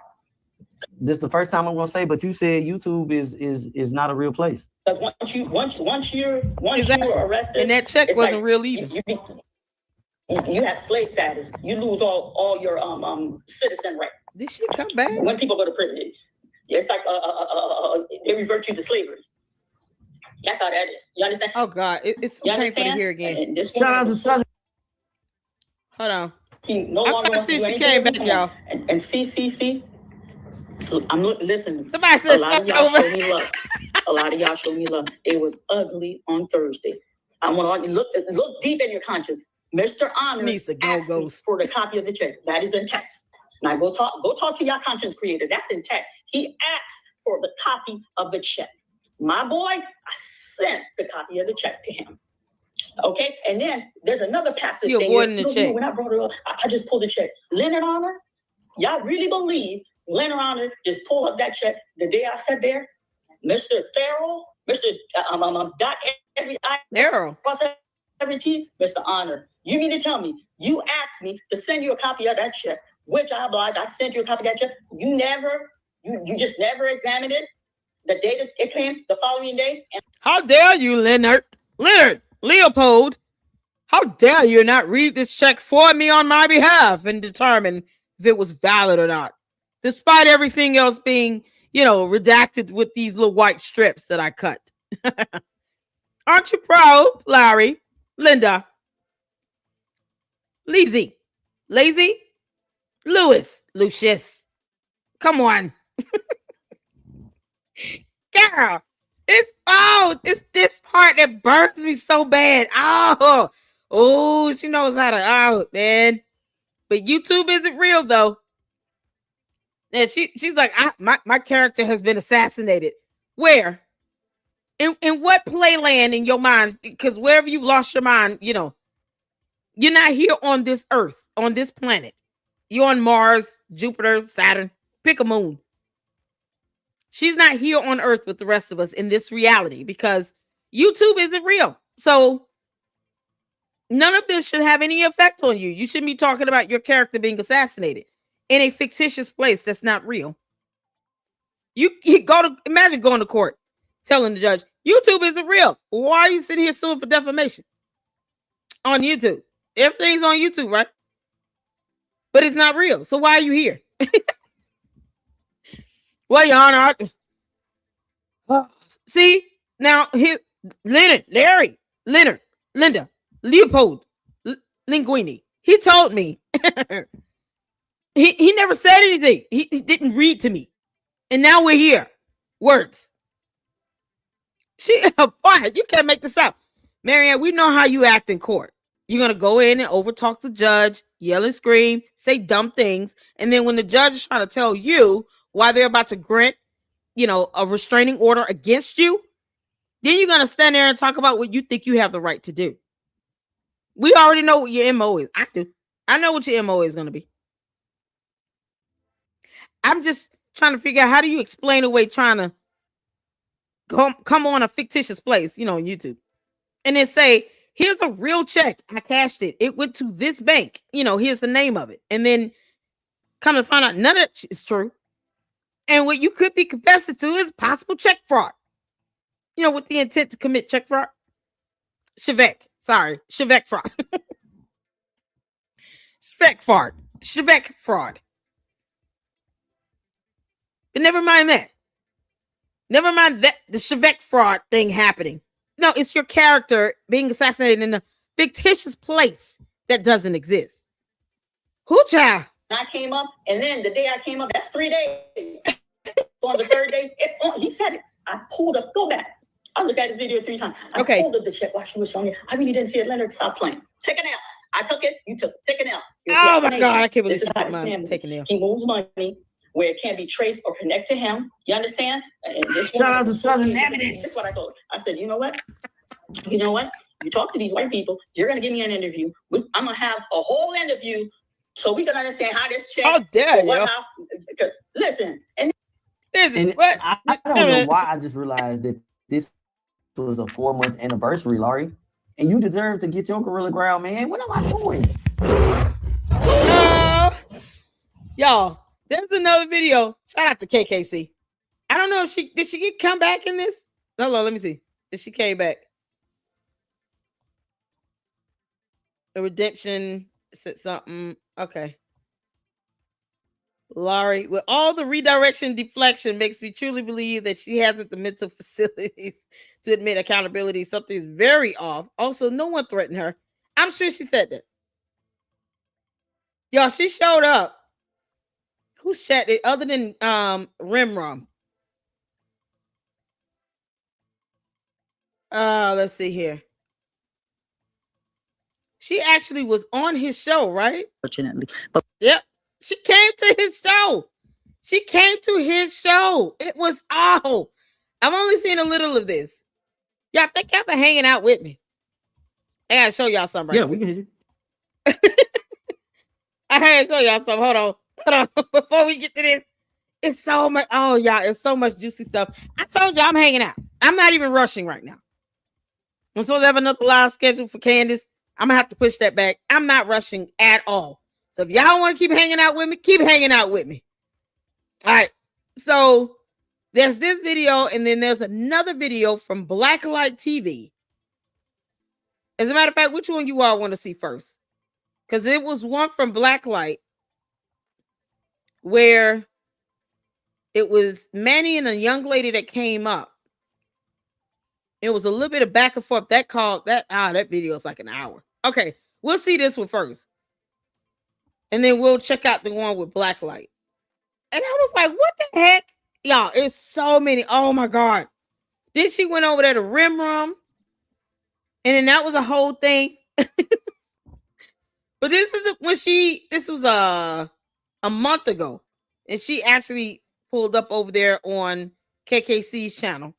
This is the first time I'm gonna say, but you said YouTube is not a real place. Because once you're arrested, and that check wasn't real either. You have slave status. You lose all your citizen rights. Did she come back? When people go to prison, it's like they revert you to slavery. That's how that is. You understand? Oh God, it's so painful to hear again. Shout out to Southern. Hold on. He no I'm longer trying to see if she came back, y'all. And see. I'm listening. Somebody said a lot of y'all over. show me love. A lot of y'all show me love. It was ugly on Thursday. I want to look deep in your conscience. Mr. Honor needs to go for the copy of the check. That is in text. Now go talk to your conscience creator. That's in text. He asked for the copy of the check. My boy, I sent the copy of the check to him. Okay, and then there's another passive you thing. Avoiding the check. When I brought it up, I just pulled the check. Leonard Honor, y'all really believe Leonard Honor just pulled up that check the day I sat there? Mr. Farrell, Mr. Dot every I Farrell. Cross every T, Mr. Honor. You mean to tell me you asked me to send you a copy of that check, which I obliged. I sent you a copy of that check. You just never examined it the day that it came the following day. And how dare you, Leonard Leopold? How dare you not read this check for me on my behalf and determine if it was valid or not, despite everything else being, redacted with these little white strips that I cut. Aren't you proud, Larry, Linda, Lazy, Lucius? Come on. Girl, it's this part that burns me so bad. Oh, she knows how to, man. But YouTube isn't real though. And she's like, my character has been assassinated. Where? In what playland in your mind? Because wherever you've lost your mind, you're not here on this earth, on this planet. You're on Mars, Jupiter, Saturn. Pick a moon. She's not here on earth with the rest of us in this reality because YouTube isn't real. So none of this should have any effect on you. You shouldn't be talking about your character being assassinated in a fictitious place that's not real. You imagine going to court telling the judge, YouTube isn't real. Why are you sitting here suing for defamation on YouTube? Everything's on YouTube, right? But it's not real. So why are you here? Well, Your Honor, see, now here, Leonard, Larry, Leonard, Linda, Leopold, Linguini, he told me, he never said anything. He didn't read to me. And now we're here. Words. Boy, you can't make this up. Marianne, we know how you act in court. You're going to go in and overtalk the judge, yell and scream, say dumb things. And then when the judge is trying to tell you why they're about to grant, a restraining order against you, then you're going to stand there and talk about what you think you have the right to do. We already know what your MO is. I do. I know what your MO is going to be. I'm just trying to figure out how do you explain away trying to come on a fictitious place, on YouTube, and then say, here's a real check. I cashed it. It went to this bank. Here's the name of it. And then come to find out none of it is true. And what you could be confessing to is possible check fraud. With the intent to commit check fraud. Check fraud. Check fraud. But never mind that. Never mind that the Check fraud thing happening. No, it's your character being assassinated in a fictitious place that doesn't exist. Hoocha. I came up, and then the day I came up, that's 3 days. On the third day, he said it. I pulled up, go back. I looked at his video 3 times. I pulled up the check while she was showing it. I really didn't see it. Leonard, stop playing. Take an L. I took it. You took it. Take an L. Oh my God, I can't believe she took mine. Take an L. He moves money where it can't be traced or connected to him. You understand? Shout out to Southern Evidence. This is what I told her. I said, you know what? You know what? You talk to these white people. You're going to give me an interview. I'm going to have a whole interview so we can understand how this check. Oh, dare you. Listen. And I don't know why I just realized that this was a 4-month anniversary, Laurie. And you deserve to get your Gorilla Ground, man. What am I doing? Y'all, there's another video. Shout out to KKC. I don't know if she come back in this? Hold on, let me see. If she came back. The redemption said something. Okay. Laurie, with all the redirection deflection makes me truly believe that she hasn't the mental facilities to admit accountability. Something is very off. Also, no one threatened her. I'm sure she said that. Y'all, she showed up. Who said it other than Rimrom? Let's see here. She actually was on his show, right? Fortunately. Yep. She came to his show. She came to his show. It was awful. I've only seen a little of this. Y'all think y'all been hanging out with me? I gotta show y'all something. Yeah, we can hear you. I gotta show y'all something. Hold on. Before we get to this, it's so much. Oh, y'all, it's so much juicy stuff. I told y'all I'm hanging out. I'm not even rushing right now. I'm supposed to have another live schedule for Candace. I'm gonna have to push that back. I'm not rushing at all. So if y'all want to keep hanging out with me, keep hanging out with me. All right. So there's this video, and then there's another video from Blacklight TV. As a matter of fact, which one you all want to see first? Because it was one from Blacklight where it was Manny and a young lady that came up. It was a little bit of back and forth. That video is like an hour. Okay, we'll see this one first. And then we'll check out the one with Blacklight. And I was like, what the heck? Y'all, it's so many. Oh my God. Then she went over there to Rimrom. And then that was a whole thing. But this was a month ago. And she actually pulled up over there on KKC's channel.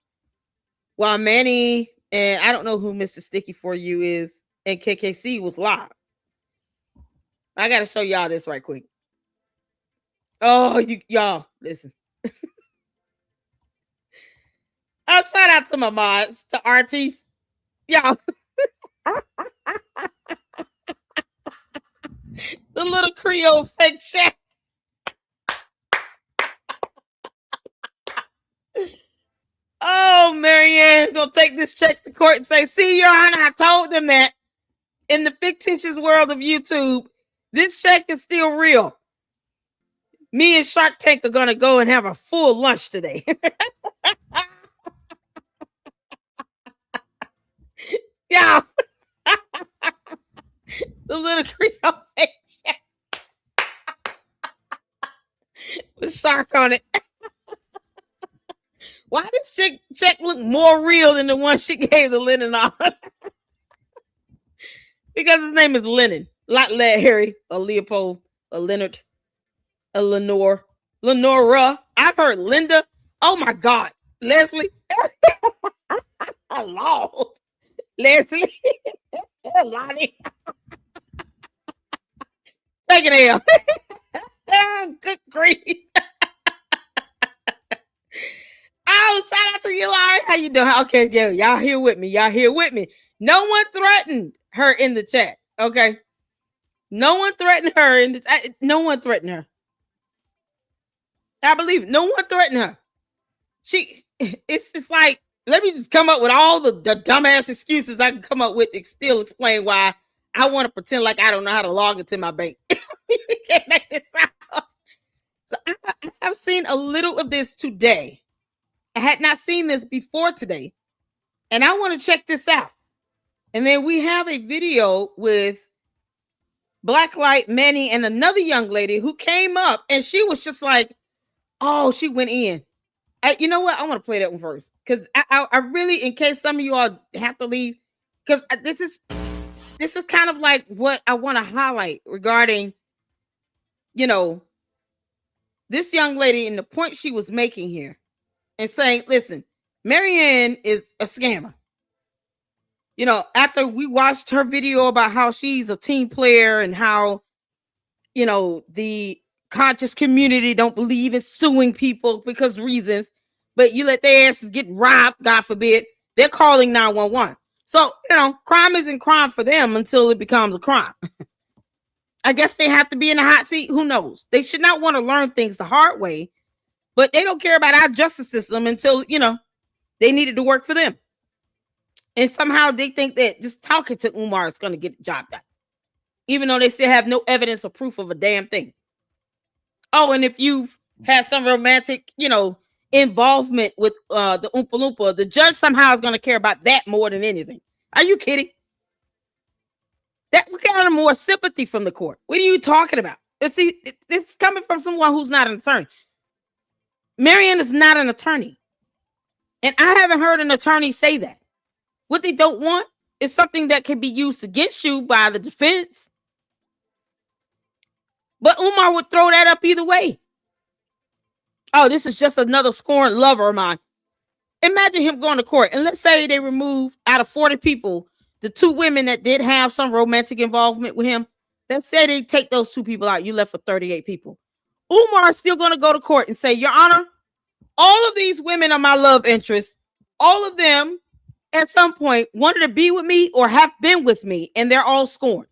While Manny, and I don't know who Mr. Sticky For You is, and KKC was live. I got to show y'all this right quick. Oh, y'all, listen. I'll shout out to my mods, to RTs. Y'all. The little Creole fake check. Oh, Marianne's gonna take this check to court and say, see, Your Honor, I told them that in the fictitious world of YouTube, this check is still real. Me and Shark Tank are gonna go and have a full lunch today. Yeah. The little Creole fake check with Shark on it. Why does check look more real than the one she gave the Lennon on? Because his name is Lennon. Not Harry, or Leopold, or Leonard, or Lenore. Lenora. I've heard Linda. Oh my God. Leslie. Lord. Leslie. Lonnie. Take it out. Good grief. Oh, shout out to you, Laurie. How you doing? Okay, yeah, y'all here with me. Y'all here with me. No one threatened her in the chat. Okay. No one threatened her in the no one threatened her. I believe it. No one threatened her. It's like, let me just come up with all the dumbass excuses I can come up with to still explain why I want to pretend like I don't know how to log into my bank. You can't make this out. So I've seen a little of this today. I had not seen this before today. And I want to check this out. And then we have a video with Blacklight, Manny, and another young lady who came up and she was just like, oh, she went in. You know what? I want to play that one first because I really, in case some of you all have to leave, because this is kind of like what I want to highlight regarding, this young lady and the point she was making here, and saying, "Listen, Marianne is a scammer." After we watched her video about how she's a team player and how, the conscious community don't believe in suing people because reasons, but you let their asses get robbed, God forbid, they're calling 911. So, crime isn't crime for them until it becomes a crime. I guess they have to be in the hot seat. Who knows? They should not want to learn things the hard way, but they don't care about our justice system until, they need it to work for them. And somehow they think that just talking to Umar is going to get the job done, even though they still have no evidence or proof of a damn thing. Oh, and if you've had some romantic, involvement with the Oompa Loompa, the judge somehow is going to care about that more than anything. Are you kidding? That we got more sympathy from the court. What are you talking about? See, it's coming from someone who's not an attorney. Marianne is not an attorney. And I haven't heard an attorney say that. What they don't want is something that can be used against you by the defense. But Umar would throw that up either way. Oh, this is just another scorned lover of mine. Imagine him going to court, and let's say they remove out of 40 people the 2 women that did have some romantic involvement with him. Let's say they take those 2 people out. You left with 38 people. Umar is still going to go to court and say, Your Honor, all of these women are my love interests. All of them at some point wanted to be with me or have been with me, and they're all scorned.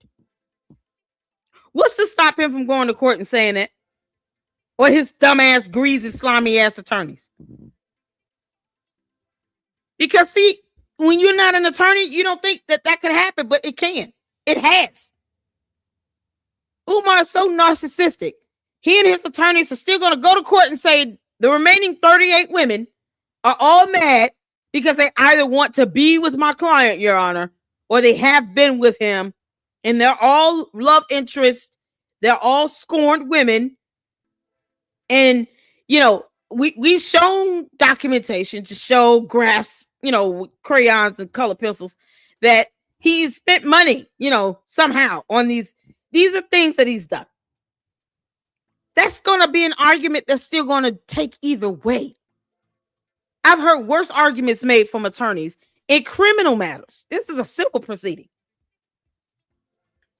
What's to stop him from going to court and saying that? Or his dumbass, greasy, slimy ass attorneys? Because see, when you're not an attorney, you don't think that could happen, but it can. It has. Umar is so narcissistic. He and his attorneys are still going to go to court and say the remaining 38 women are all mad because they either want to be with my client, Your Honor, or they have been with him, and they're all love interests. They're all scorned women. And, we've shown documentation to show graphs, with crayons and color pencils, that he's spent money, somehow on these. These are things that he's done. That's going to be an argument that's still going to take either way. I've heard worse arguments made from attorneys in criminal matters. This is a civil proceeding.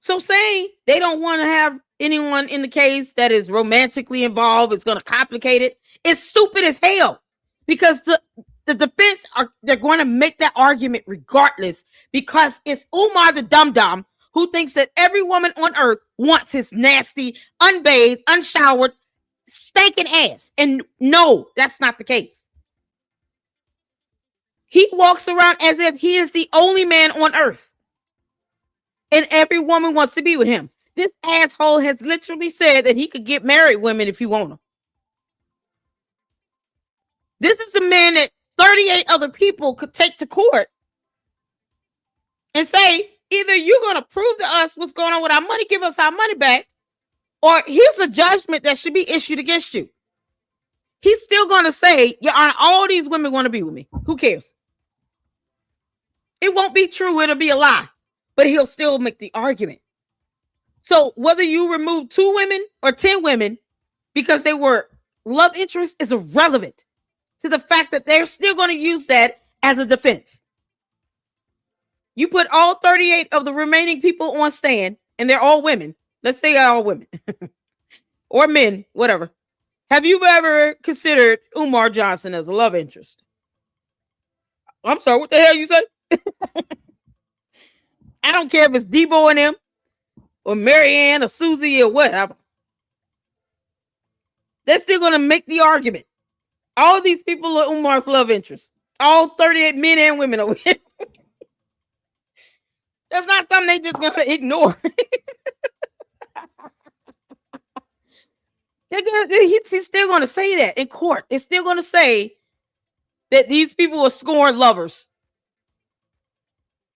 So saying they don't want to have anyone in the case that is romantically involved is going to complicate it. It's stupid as hell, because the defense they're going to make that argument regardless, because it's Umar the dum-dum who thinks that every woman on earth wants his nasty, unbathed, unshowered, stinking ass. And no, that's not the case. He walks around as if he is the only man on earth, and every woman wants to be with him. This asshole has literally said that he could get married women if he want them. This is the man that 38 other people could take to court and say, either you're going to prove to us what's going on with our money, give us our money back, or here's a judgment that should be issued against you. He's still going to say, Your Honor, all these women want to be with me. Who cares? It won't be true. It'll be a lie, but he'll still make the argument. So whether you remove 2 women or 10 women because they were love interests is irrelevant to the fact that they're still going to use that as a defense. You put all 38 of the remaining people on stand, and they're all women. Let's say they're all women or men, whatever. Have you ever considered Umar Johnson as a love interest? I'm sorry, what the hell you say? I don't care if it's Debo and him, or Marianne or Susie or whatever. They're still going to make the argument. All these people are Umar's love interest. All 38 men and women are with him. That's not something they just going to ignore. He's still going to say that in court. They're still going to say that these people are scorned lovers.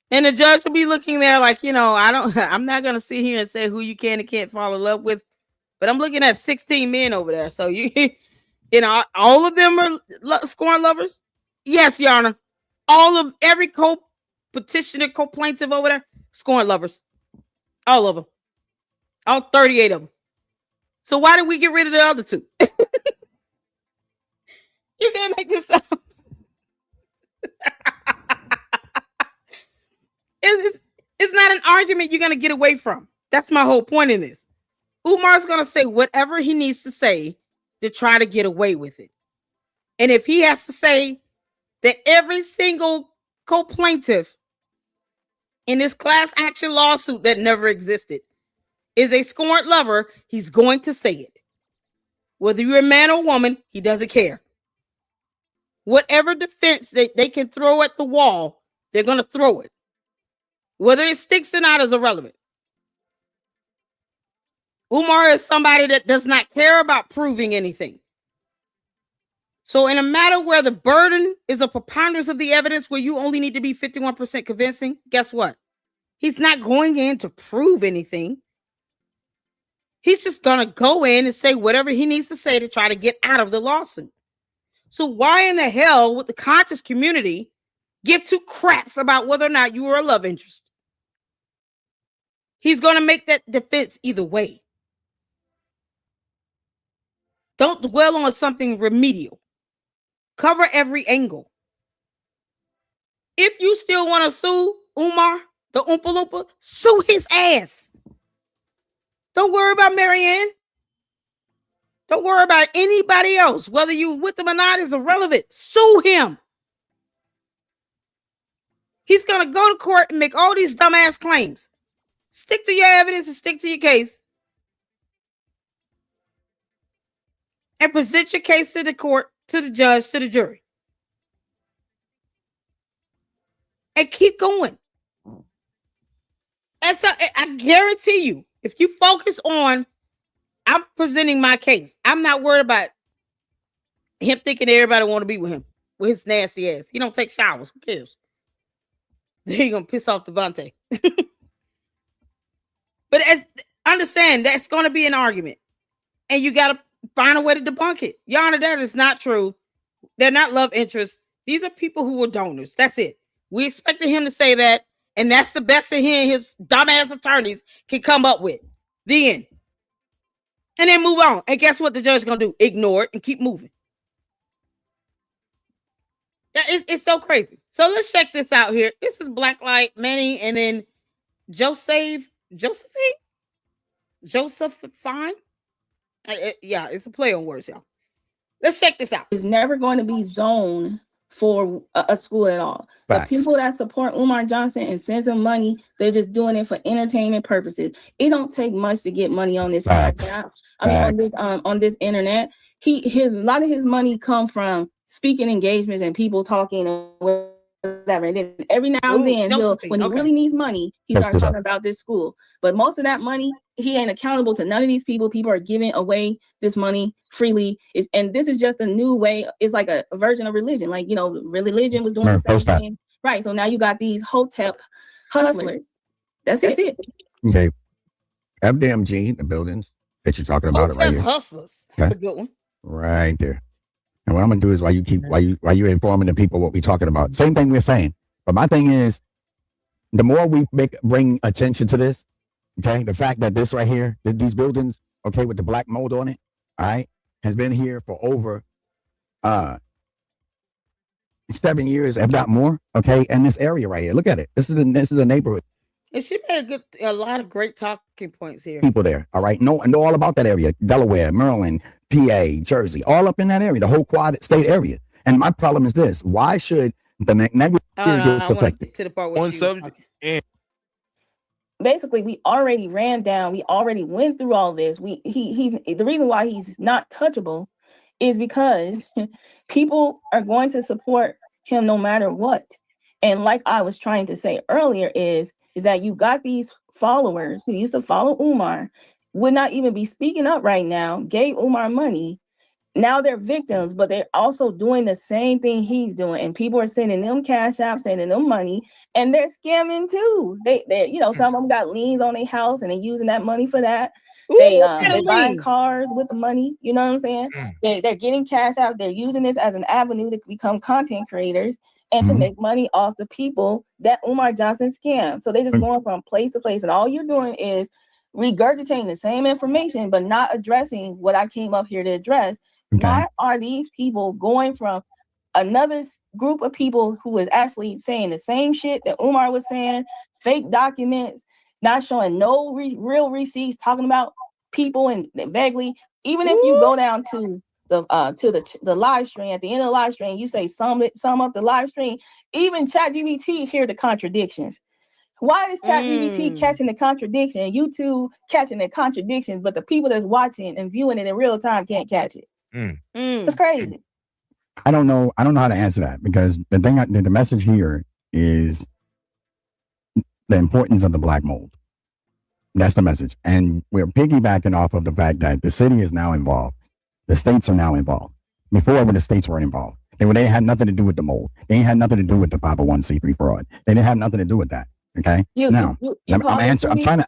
And the judge will be looking there like, I'm not going to sit here and say who you can and can't fall in love with, but I'm looking at 16 men over there. So You know, all of them are scorn lovers. Yes, Your Honor. All of every co-petitioner, co-plaintiff over there, scorn lovers. All of them. All 38 of them. So why did we get rid of the other two? You can't make this up. It's not an argument you're going to get away from. That's my whole point in this. Umar's going to say whatever he needs to say to try to get away with it. And if he has to say that every single co-plaintiff in this class action lawsuit that never existed is a scorned lover, he's going to say it. Whether you're a man or woman, he doesn't care. Whatever defense they can throw at the wall, they're going to throw it. Whether it sticks or not is irrelevant. Umar is somebody that does not care about proving anything. So in a matter where the burden is a preponderance of the evidence where you only need to be 51% convincing, guess what? He's not going in to prove anything. He's just going to go in and say whatever he needs to say to try to get out of the lawsuit. So why in the hell would the conscious community give two craps about whether or not you were a love interest? He's going to make that defense either way. Don't dwell on something remedial. Cover every angle. If you still want to sue Umar, the Oompa Loompa, sue his ass. Don't worry about Marianne. Don't worry about anybody else. Whether you with him or not is irrelevant. Sue him. He's going to go to court and make all these dumbass claims. Stick to your evidence and stick to your case. And present your case to the court, to the judge, to the jury. And keep going. And so I guarantee you, if you focus on, I'm presenting my case. I'm not worried about him thinking everybody want to be with him, with his nasty ass. He don't take showers. Who cares? He gonna piss off Devontae. But understand, that's going to be an argument. And you got to find a way to debunk it. Your Honor, that is not true. They're not love interests. These are people who were donors. That's it. We expected him to say that. And that's the best that he and his dumbass attorneys can come up with. The end. And then move on. And guess what the judge is going to do? Ignore it and keep moving. It's so crazy. So let's check this out here. This is Blacklight Manny and then Josephine. Yeah, it's a play on words, y'all. Let's check this out. It's never going to be zoned for a school at all. Facts. The people that support Umar Johnson and sends him money, they're just doing it for entertainment purposes. It don't take much to get money on this. Facts. On this internet. A lot of his money come from speaking engagements and people talking and whatever. And then every now and then, when he really needs money, he starts talking about this school. But most of that money, he ain't accountable to none of these people. People are giving away this money freely. And this is just a new way. It's like a version of religion. Like, religion was doing the same thing. Right. So now you got these Hotep hustlers. That's it. Okay. FDMG, the buildings that you're talking about. Hotep hustlers. That's a good one. Right there. And what I'm gonna do is while you informing the people what we're talking about, same thing we're saying. But my thing is, the more we bring attention to this, okay, the fact that this right here, these buildings, okay, with the black mold on it, all right, has been here for over 7 years, if not more, okay, in this area right here. Look at it. This is a neighborhood. And she made a lot of great talking points here. People there, all right, know all about that area. Delaware, Maryland, PA, Jersey, all up in that area, the whole quad state area. And my problem is this: why should the negative get affected? To the part where she was talking. Basically, we already ran down. We already went through all this. He's the reason why he's not touchable is because people are going to support him no matter what. And like I was trying to say earlier, is that you got these followers who used to follow Umar, would not even be speaking up right now, gave Umar money. Now they're victims, but they're also doing the same thing he's doing. And people are sending them cash apps, sending them money, and they're scamming too. They some of them got liens on their house and they're using that money for that. They're buying cars with the money. You know what I'm saying? Mm. They're getting cash out. They're using this as an avenue to become content creators and to make money off the people that Umar Johnson scammed. So they're just going from place to place, and all you're doing is regurgitating the same information, but not addressing what I came up here to address. Why are these people going from another group of people who is actually saying the same shit that Umar was saying, fake documents, not showing no real receipts, talking about people and vaguely, even if you go down to the live stream, at the end of the live stream, you say sum up the live stream, even ChatGPT hear the contradictions. Why is ChatGPT catching the contradiction, YouTube catching the contradictions, but the people that's watching and viewing it in real time can't catch it? It's crazy. I don't know how to answer that, because the message here is the importance of the black mold. That's the message. And we're piggybacking off of the fact that the city is now involved. The states are now involved. Before, when the states weren't involved, they had nothing to do with the mold. They ain't had nothing to do with the 501c3 fraud. They didn't have nothing to do with that. Okay. I'm trying to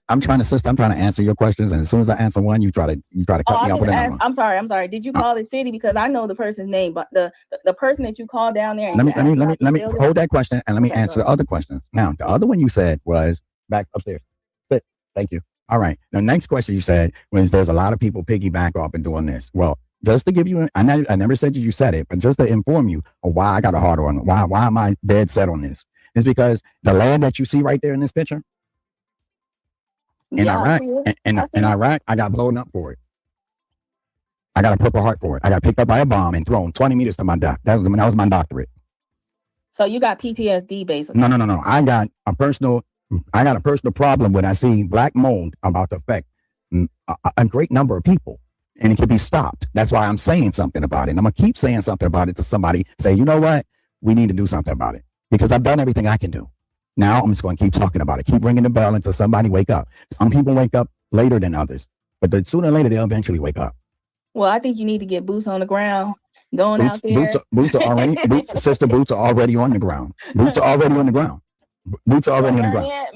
answer your questions, and as soon as I answer one, you try to cut me off with another one. I'm sorry. Did you call the city? Because I know the person's name, but the person that you called down there. Let me hold that question and let me answer the other questions. Now, the other one you said was back upstairs. Good. Thank you. All right. The next question you said was there's a lot of people piggyback off and doing this. Well, just to give you, I never said you said it, but just to inform you of why I got a hard on, why am I dead set on this? It's because the land that you see right there in this picture, in Iraq, I got blown up for it. I got a Purple Heart for it. I got picked up by a bomb and thrown 20 meters to my death. That was my doctorate. So you got PTSD basically. No. I got a personal problem when I see black mold about to affect a great number of people, and it can be stopped. That's why I'm saying something about it. And I'm gonna keep saying something about it to somebody. Say, you know what? We need to do something about it, because I've done everything I can do. Now I'm just going to keep talking about it. Keep ringing the bell until somebody wake up. Some people wake up later than others, but sooner or later they'll eventually wake up. Well, I think you need to get boots on the ground, going out there. Boots are already on the ground. Boots are already on the ground.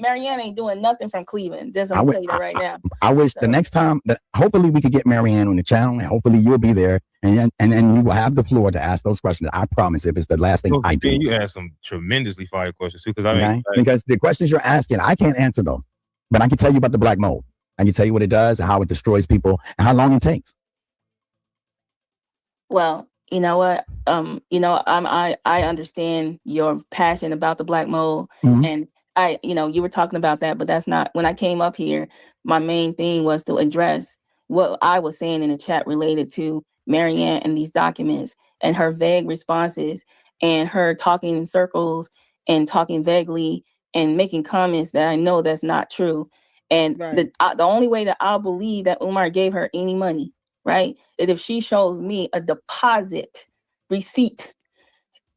Marianne ain't doing nothing from Cleveland. Just I'm tell you that right now. I wish the next time that hopefully we could get Marianne on the channel, and hopefully you'll be there, and then you will have the floor to ask those questions. I promise, if it's the last thing I do. You asked some tremendously fire questions too, because the questions you're asking, I can't answer those, but I can tell you about the black mold. I can tell you what it does and how it destroys people and how long it takes. Well, you know what? I understand your passion about the black mold, and you were talking about that, but that's not when I came up here. My main thing was to address what I was saying in the chat related to Marianne and these documents and her vague responses and her talking in circles and talking vaguely and making comments that I know that's not true. And the only way that I'll believe that Umar gave her any money, right, is if she shows me a deposit receipt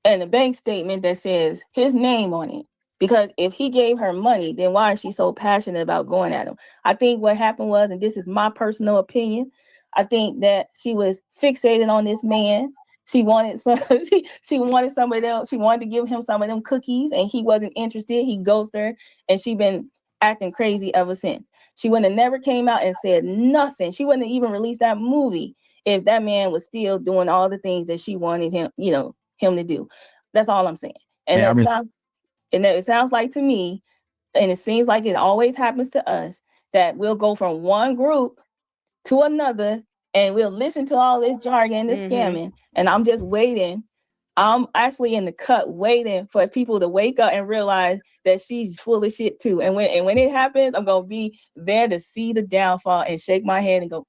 and a bank statement that says his name on it. Because if he gave her money, then why is she so passionate about going at him? I think what happened was, and this is my personal opinion, I think that she was fixated on this man. She wanted she wanted somebody else. She wanted to give him some of them cookies, and he wasn't interested. He ghosted her, and she been acting crazy ever since. She wouldn't have never came out and said nothing. She wouldn't have even released that movie if that man was still doing all the things that she wanted him, him to do. That's all I'm saying. And it sounds like to me, and it seems like it always happens to us, that we'll go from one group to another and we'll listen to all this jargon, this scamming, and I'm just waiting. I'm actually in the cut waiting for people to wake up and realize that she's full of shit too. And when it happens, I'm gonna be there to see the downfall and shake my head and go,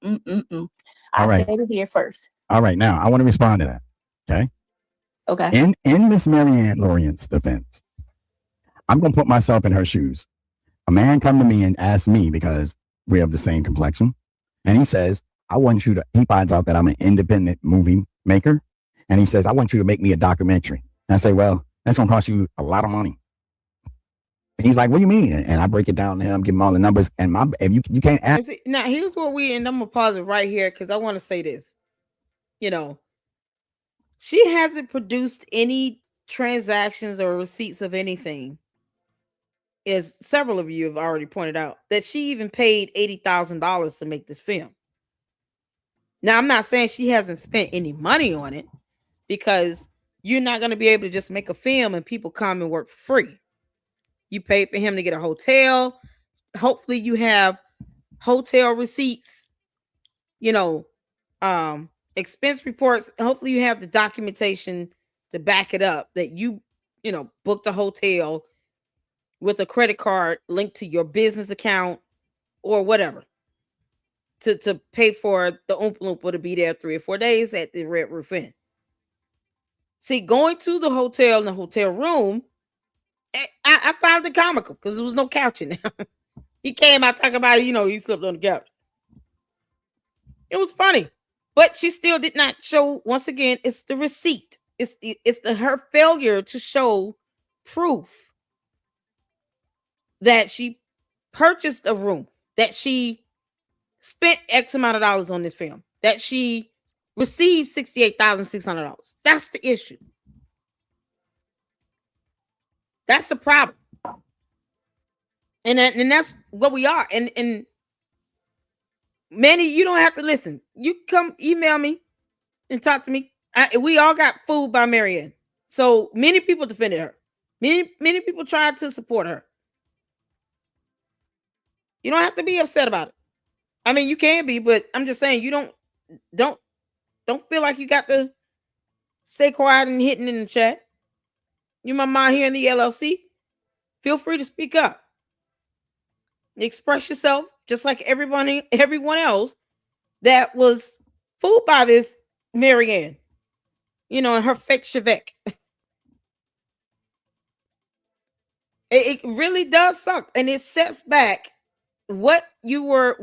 I said it here first. All right, now I want to respond to that. Okay. Okay. In Miss Marianne Lorient's defense, I'm gonna put myself in her shoes. A man come to me and ask me, because we have the same complexion, and he says, he finds out that I'm an independent movie maker. And he says, I want you to make me a documentary. And I say, well, that's going to cost you a lot of money. And he's like, what do you mean? And I break it down to him, give him all the numbers. And if you can't ask. Now, here's what and I'm going to pause it right here because I want to say this. She hasn't produced any transactions or receipts of anything. as several of you have already pointed out, that she even paid $80,000 to make this film. Now, I'm not saying she hasn't spent any money on it, because you're not going to be able to just make a film and people come and work for free. You pay for him to get a hotel. Hopefully you have hotel receipts, expense reports. Hopefully you have the documentation to back it up that you booked a hotel with a credit card linked to your business account or whatever to pay for the Oompa Loompa to be there 3 or 4 days at the Red Roof Inn. See, going to the hotel in the hotel room, I found it comical because there was no couch in there. He came out talking about, he slept on the couch. It was funny, but she still did not show. Once again, it's the receipt. It's her failure to show proof that she purchased a room, that she spent X amount of dollars on this film, that she received $68,600. That's the issue. That's the problem. And that's what we are. And Manny, you don't have to listen. You come email me and talk to me. We all got fooled by Marianne. So many people defended her. Many people tried to support her. You don't have to be upset about it. I mean, you can be, but I'm just saying you don't feel like you got to stay quiet and hitting in the chat. You my mind here in the LLC. Feel free to speak up. Express yourself just like everyone else that was fooled by this Marianne, and her fake Chevette. It really does suck, and it sets back what you're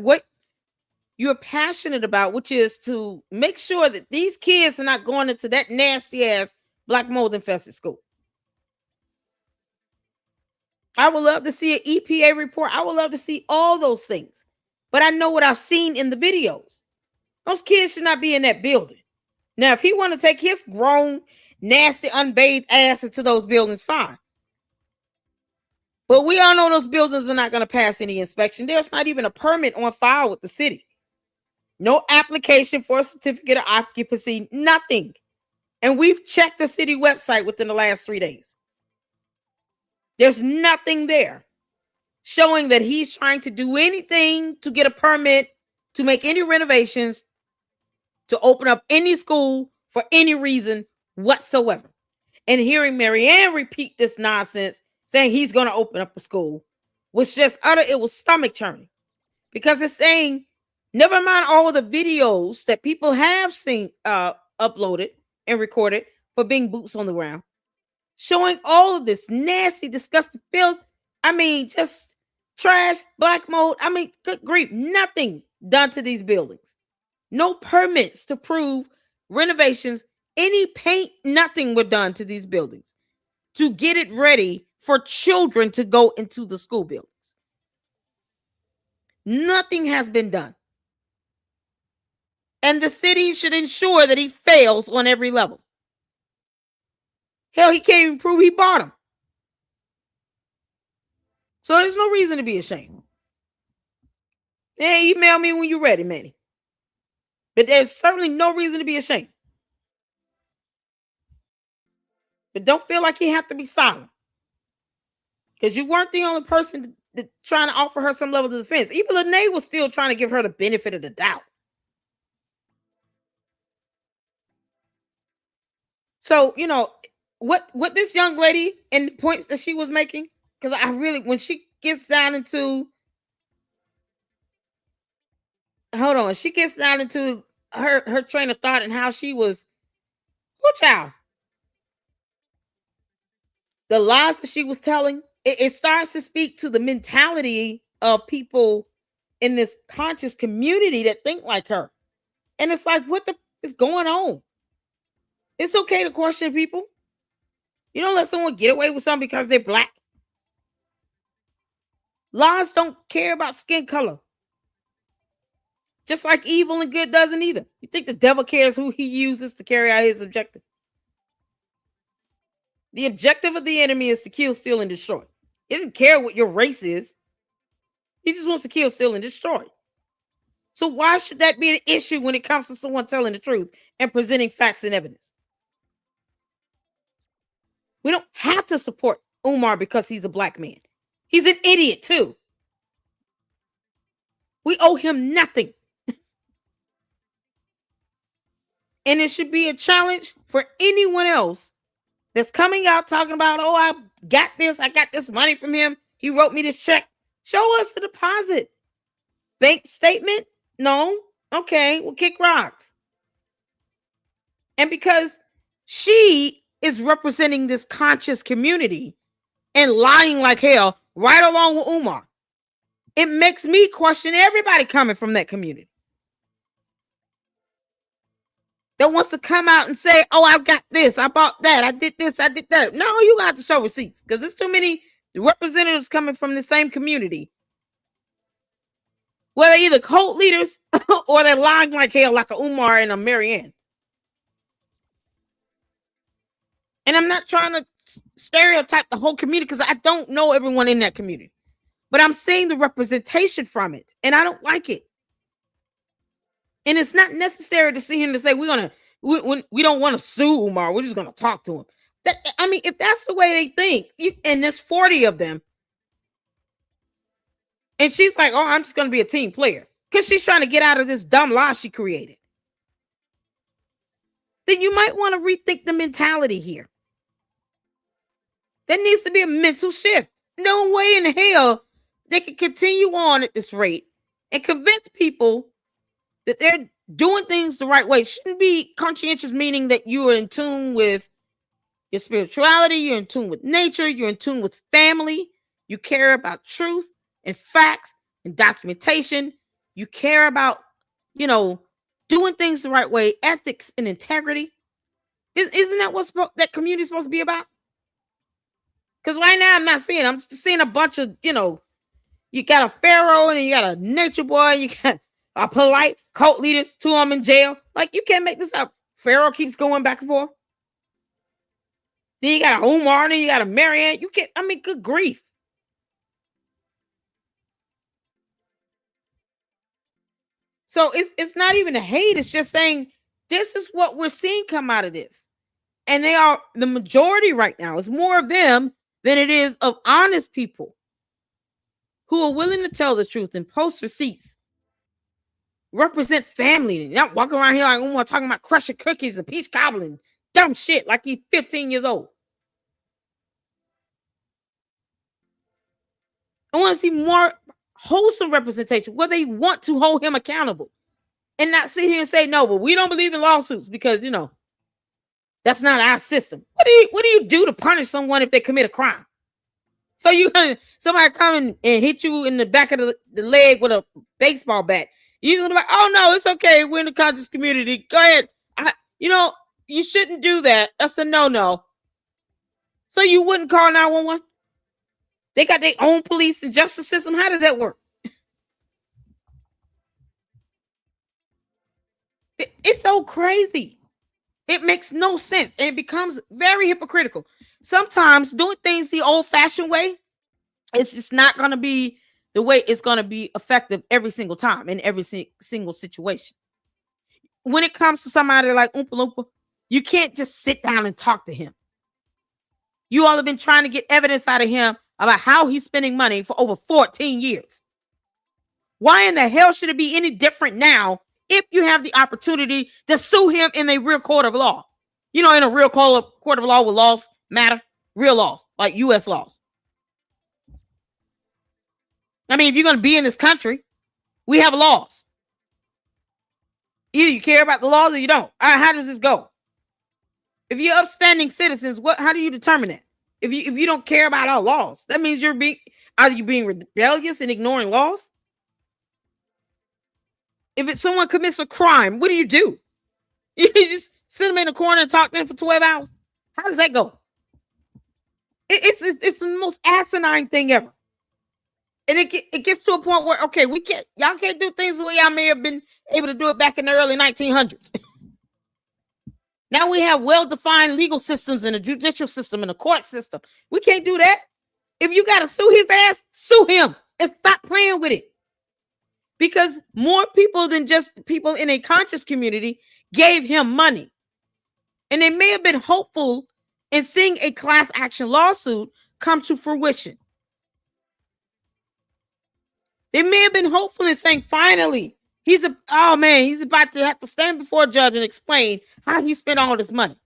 passionate about, which is to make sure that these kids are not going into that nasty ass black mold infested school. I would love to see an EPA report. I would love to see all those things. But I know what I've seen in the videos. Those kids should not be in that building. Now, if he want to take his grown, nasty, unbathed ass into those buildings, fine. But we all know those buildings are not going to pass any inspection. There's not even a permit on file with the city. No application for a certificate of occupancy, nothing. And we've checked the city website within the last 3 days. There's nothing there showing that he's trying to do anything to get a permit, to make any renovations, to open up any school for any reason whatsoever. And hearing Marianne repeat this nonsense, saying he's going to open up a school, was just it was stomach churning. Because it's saying, never mind all of the videos that people have seen, uploaded and recorded for being boots on the ground, showing all of this nasty, disgusting filth. I mean, just trash, black mold. I mean, good grief, nothing done to these buildings. No permits to prove renovations, any paint, nothing were done to these buildings to get it ready for children to go into the school buildings. Nothing has been done. And the city should ensure that he fails on every level. Hell, he can't even prove he bought them. So there's no reason to be ashamed. Hey, email me when you're ready, Manny. But there's certainly no reason to be ashamed. But don't feel like you have to be silent. Because you weren't the only person trying to offer her some level of defense. Even Lene was still trying to give her the benefit of the doubt. So, what this young lady and the points that she was making, because I really, when she gets down into, she gets down into her train of thought and how she was, child, the lies that she was telling, it starts to speak to the mentality of people in this conscious community that think like her. And it's like, what is going on? It's okay to question people. You don't let someone get away with something because they're black. Laws don't care about skin color. Just like evil and good doesn't either. You think the devil cares who he uses to carry out his objective? The objective of the enemy is to kill, steal, and destroy. He doesn't care what your race is. He just wants to kill, steal, and destroy. So why should that be an issue when it comes to someone telling the truth and presenting facts and evidence? We don't have to support Umar because he's a black man. He's an idiot too. We owe him nothing. And it should be a challenge for anyone else that's coming out talking about, oh, I got this money from him. He wrote me this check. Show us the deposit. Bank statement? No. Okay, we'll kick rocks. And because she is representing this conscious community and lying like hell right along with Umar, it makes me question everybody coming from that community that wants to come out and say, oh, I've got this, I bought that, I did this, I did that. No, you got to show receipts because there's too many representatives coming from the same community where they're either cult leaders or they're lying like hell, like a Umar and a Marianne. And I'm not trying to stereotype the whole community because I don't know everyone in that community. But I'm seeing the representation from it, and I don't like it. And it's not necessary to see him to say we don't want to sue Umar. We're just going to talk to him. I mean, if that's the way they think, and there's 40 of them, and she's like, oh, I'm just going to be a team player because she's trying to get out of this dumb lie she created, then you might want to rethink the mentality here. There needs to be a mental shift. No way in hell they can continue on at this rate and convince people that they're doing things the right way. It shouldn't be conscientious, meaning that you are in tune with your spirituality, you're in tune with nature, you're in tune with family, you care about truth and facts and documentation, you care about, doing things the right way, ethics and integrity. Isn't that what that community is supposed to be about? Because right now I'm just seeing a bunch of, you got a pharaoh and then you got a nature boy, you got a Polight cult leaders, 2 of them in jail. Like, you can't make this up. Pharaoh keeps going back and forth. Then you got a Umar, and then you got a Marianne. Good grief. So it's not even a hate. It's just saying this is what we're seeing come out of this. And they are the majority right now. It's more of them than it is of honest people who are willing to tell the truth and post receipts, represent family, not walking around here like Umar talking about crushing cookies and peach cobbling, dumb shit like he's 15 years old. I want to see more wholesome representation where they want to hold him accountable and not sit here and say, no, but we don't believe in lawsuits because, that's not our system. What do you do to punish someone if they commit a crime? So somebody come and hit you in the back of the leg with a baseball bat. You're gonna be like, oh no, it's okay. We're in the conscious community. Go ahead. You shouldn't do that. That's a no-no. So you wouldn't call 911? They got their own police and justice system. How does that work? It's so crazy. It makes no sense. And it becomes very hypocritical. Sometimes doing things the old-fashioned way, it's just not going to be the way it's going to be effective every single time in every single situation. When it comes to somebody like Oompa Loompa, you can't just sit down and talk to him. You all have been trying to get evidence out of him about how he's spending money for over 14 years. Why in the hell should it be any different now if you have the opportunity to sue him in a real court of law? In a real court of law where laws matter, real laws, like U.S. laws. I mean, if you're going to be in this country, we have laws. Either you care about the laws or you don't. How does this go? If you're upstanding citizens, how do you determine that? If you don't care about our laws, that means you're being rebellious and ignoring laws. If someone commits a crime, what do? You just sit them in a corner and talk to them for 12 hours? How does that go? It's the most asinine thing ever. And it gets to a point where, okay, y'all can't do things the way y'all may have been able to do it back in the early 1900s. Now we have well-defined legal systems and a judicial system and a court system. We can't do that. If you got to sue his ass, sue him and stop playing with it. Because more people than just people in a conscious community gave him money. And they may have been hopeful in seeing a class action lawsuit come to fruition. They may have been hopeful in saying, finally, he's about to have to stand before a judge and explain how he spent all this money.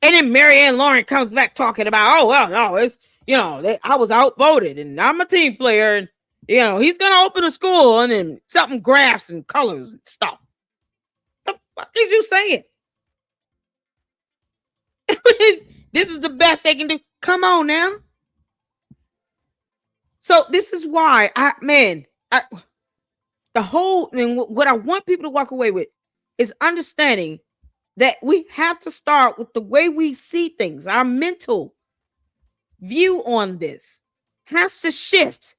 And then Lorient comes back talking about, oh, well, no, it's, I was outvoted and I'm a team player. And, he's going to open a school and then something graphs and colors and stuff. The fuck is you saying? This is the best they can do. Come on now. So this is why the whole thing, what I want people to walk away with is understanding that we have to start with the way we see things. Our mental view on this has to shift.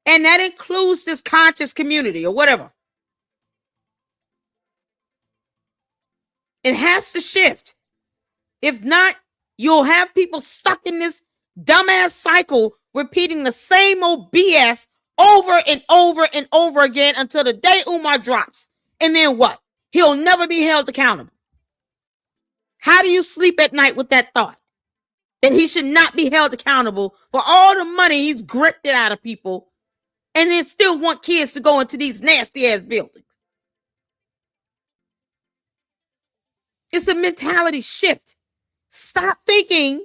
And that includes this conscious community or whatever. It has to shift. If not, you'll have people stuck in this dumbass cycle, repeating the same old BS over and over and over again until the day Umar drops. And then what? He'll never be held accountable. How do you sleep at night with that thought? That he should not be held accountable for all the money he's grifted out of people and then still want kids to go into these nasty ass buildings. It's a mentality shift. Stop thinking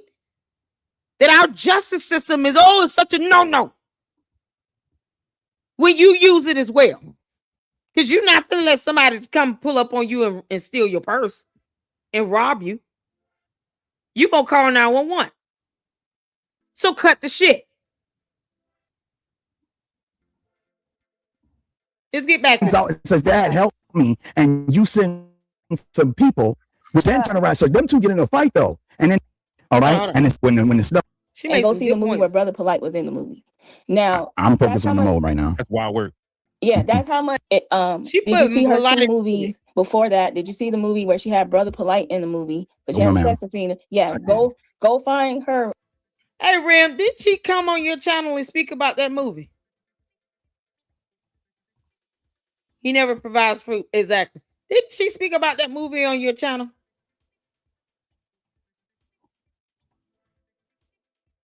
that our justice system is always such a no-no when you use it as well. Because you're not going to let somebody come pull up on you and steal your purse and rob you. You're going to call 911. So cut the shit. Let's get back to it. Says, Dad, help me. And you send some people, which then turn around. So them two get in a fight, though. And then, all right? And it's when it's done. She may go see the movie where Brother Polight was in the movie. Now, I'm focused on the mode right now. That's wild work. Yeah, that's how much did you see her two movies before that? Did you see the movie where she had Brother Polight in the movie? Because she had a sex offender. Yeah, go find her. Hey, Ram, did she come on your channel and speak about that movie? He never provides fruit. Exactly. Did she speak about that movie on your channel?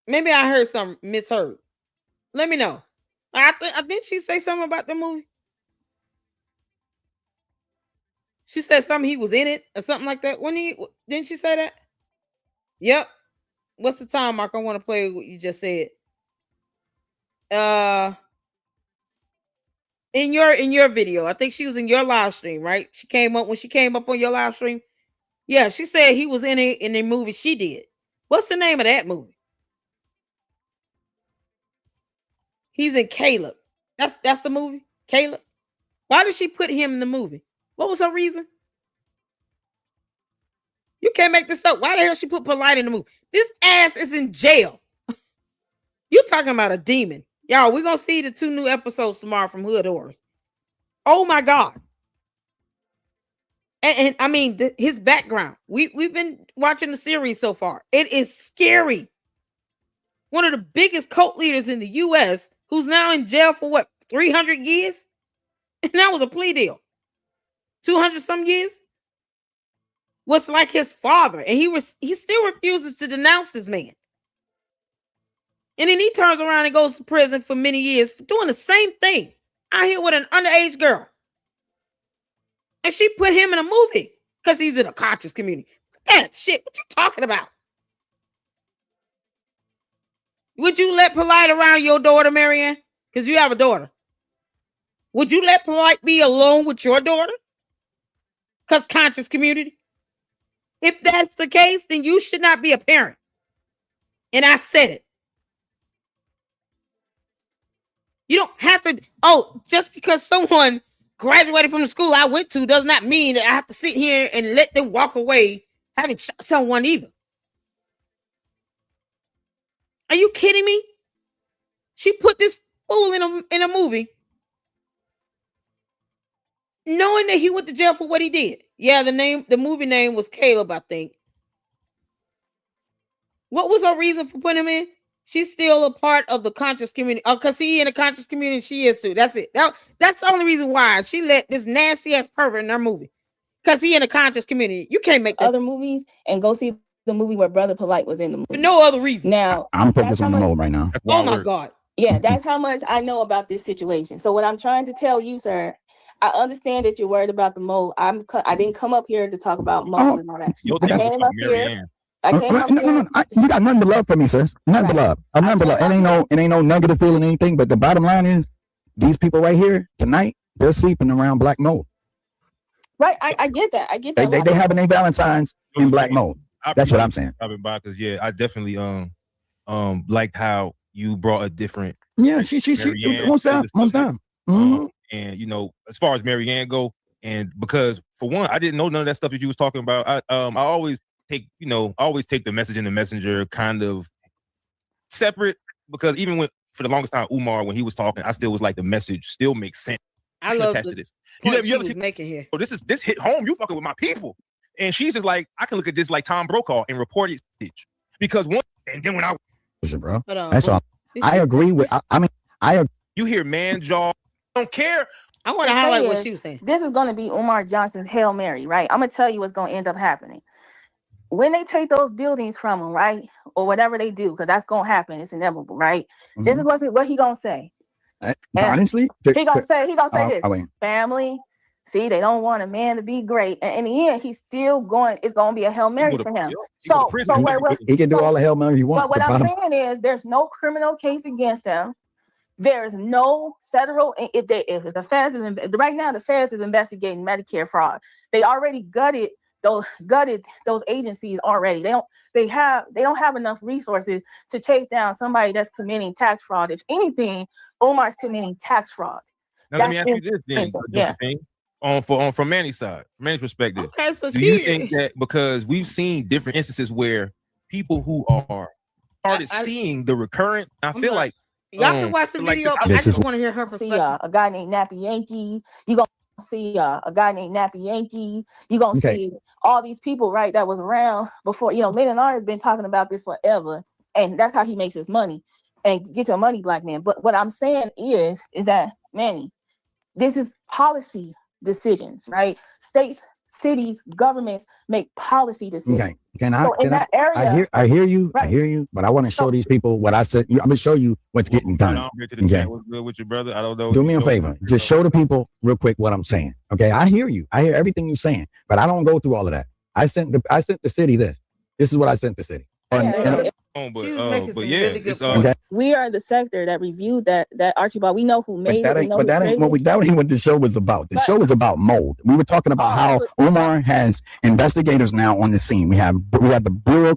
Maybe I heard some misheard. Let me know. I think she say something about the movie. She said something he was in it or something like that. Didn't she say that? Yep. What's the time mark? I want to play what you just said. In your video, I think she was in your live stream, right? She came up on your live stream. Yeah, she said he was in a movie she did. What's the name of that movie? He's in Caleb. That's the movie, Caleb. Why did she put him in the movie? What was her reason? You can't make this up. Why the hell she put Polight in the movie? This ass is in jail. You talking about a demon. Y'all, we're going to see the 2 new episodes tomorrow from Hood Horrors. Oh, my God. And I mean, his background. We've been watching the series so far. It is scary. One of the biggest cult leaders in the U.S. who's now in jail for what, 300 years? And that was a plea deal. 200 some years? Was like his father. And he still refuses to denounce this man. And then he turns around and goes to prison for many years for doing the same thing. Out here with an underage girl. And she put him in a movie because he's in a conscious community. That shit, what you talking about? Would you let Polight around your daughter, Marianne? Because you have a daughter. Would you let Polight be alone with your daughter? Because conscious community? If that's the case, then you should not be a parent. And I said it. You don't have to, just because someone graduated from the school I went to does not mean that I have to sit here and let them walk away having shot someone either. Are you kidding me? She put this fool in a movie knowing that he went to jail for what he did. Yeah, the movie name was Caleb, I think. What was her reason for putting him in? She's still a part of the conscious community. Oh, because he in the conscious community, she is too. That's it. That's the only reason why she let this nasty ass pervert in her movie. Because he in the conscious community. You can't make that. Other movies and go see the movie where Brother Polight was in the movie. For no other reason. Now, I'm focused on the mode right now. Oh my God. Yeah, that's how much I know about this situation. So what I'm trying to tell you, sir, I understand that you're worried about the mode. I didn't come up here to talk about mode and all that. I came up here. You got nothing but love for me, sis. Nothing but love. Nothing but love. It ain't no negative feeling anything. But the bottom line is, these people right here tonight, they're sleeping around black mode. Right, I get that. I get that. They having their Valentines in black mode. That's what I'm saying. Because I definitely liked how you brought a different. Yeah, she most down. Mm-hmm. And as far as Marianne go, and because for one, I didn't know none of that stuff that you was talking about. I always take the message in the messenger kind of separate, because even for the longest time, Umar, when he was talking, I still was like, the message still makes sense. I love to the this. point she was making here. Oh, this hit home. You fucking with my people. And she's just like, I can look at this like Tom Brokaw and report it, because one, and then when I bro, that's all. I agree with. You hear man jaw, don't care. I want to highlight what she was saying. This is going to be Umar Johnson's Hail Mary, right? I'm gonna tell you what's going to end up happening when they take those buildings from him, right, or whatever they do, because that's going to happen. It's inevitable, right? Mm-hmm. This is what he gonna say. Honestly, he gonna say this. Family, see, they don't want a man to be great, and in the end, he's still going. It's going to be a Hail Mary for him. So he can do all the Hail Mary he wants. But what I'm saying is, there's no criminal case against him. There's no federal. If the feds right now, the feds is investigating Medicare fraud. They already gutted those agencies already. They don't have enough resources to chase down somebody that's committing tax fraud. If anything, Omar's committing tax fraud. Now let me ask you this then, from Manny's side, Manny's perspective. Okay, so do you think that because we've seen different instances where people who are started seeing the recurrent, I feel like y'all can watch the video. I just want to hear her perspective. See a guy named Nappy Yankee. You gonna see a guy named Nappy Yankee. You gonna see all these people, right, that was around before. Leonard has been talking about this forever, and that's how he makes his money. And get your money, black man. But what I'm saying is that, Manny, this is policy decisions, right? States, cities, governments make policy decisions. Okay. I hear you. Right. I hear you. But I want to show these people what I said. I'm gonna show you what's getting done. Okay. What's good with your brother? I don't know. Do me a favor. Just show the people real quick what I'm saying. Okay. I hear you. I hear everything you're saying, but I don't go through all of that. I sent the city this. This is what I sent the city. We are the sector that reviewed that Archibald. We know who made it. But that ain't what the show was about. The show was about mold. We were talking about how Umar has investigators now on the scene. We have the Bureau of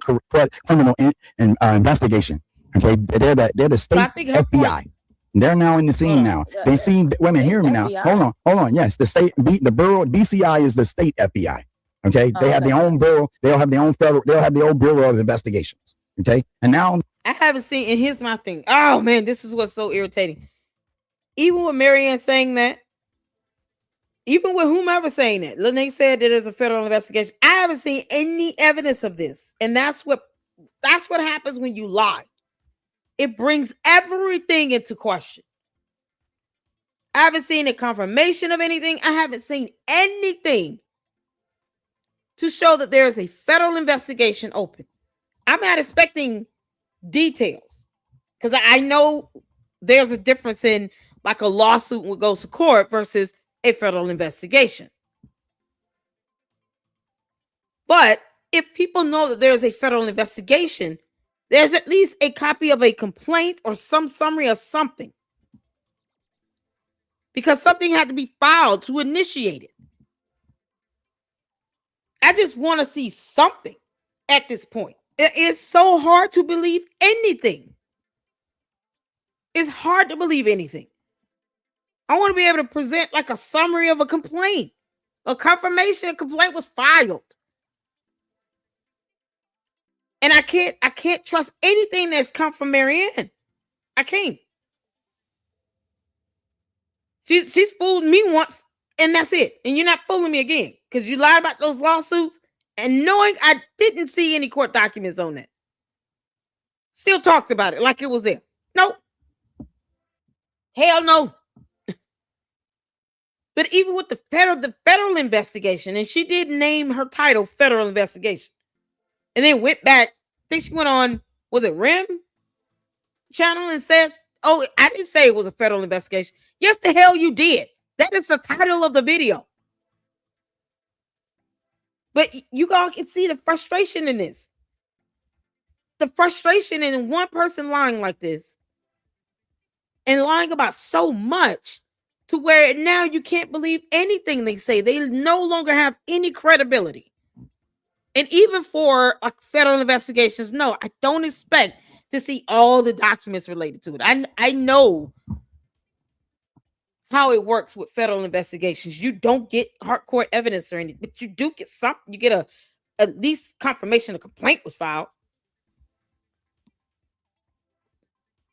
Criminal Investigation. Okay, they're the state FBI. They're now in the scene now. They see women. Hear me now. Hold on. Yes, the Bureau DCI is the state FBI. Okay, they have their own bureau. They'll have their own federal. They'll have their own bureau of investigations. Okay, and now I haven't seen. And here's my thing. Oh man, this is what's so irritating. Even with Marianne saying that, even with whomever saying that, Lene said that there's a federal investigation. I haven't seen any evidence of this, and that's what happens when you lie. It brings everything into question. I haven't seen a confirmation of anything. I haven't seen anything to show that there is a federal investigation open. I'm not expecting details because I know there's a difference in like a lawsuit when it goes to court versus a federal investigation. But if people know that there's a federal investigation, there's at least a copy of a complaint or some summary of something, because something had to be filed to initiate it. I just want to see something at this point. It's so hard to believe anything. It's hard to believe anything. I want to be able to present like a summary of a complaint, a confirmation a complaint was filed. And I can't trust anything that's come from Marianne. I can't. She's fooled me once, and that's it. And you're not fooling me again, because you lied about those lawsuits and knowing I didn't see any court documents on that. Still talked about it like it was there. Nope. Hell no. But even with the federal investigation, and she did name her title federal investigation, and then went back. I think she went on, was it RIM channel, and says, "Oh, I didn't say it was a federal investigation." Yes, the hell you did. That is the title of the video. But you all can see the frustration in this. The frustration in one person lying like this, and lying about so much, to where now you can't believe anything they say. They no longer have any credibility. And even for federal investigations, no, I don't expect to see all the documents related to it. I know how it works with federal investigations. You don't get hardcore evidence or anything, but you do get something. You get at least confirmation a complaint was filed.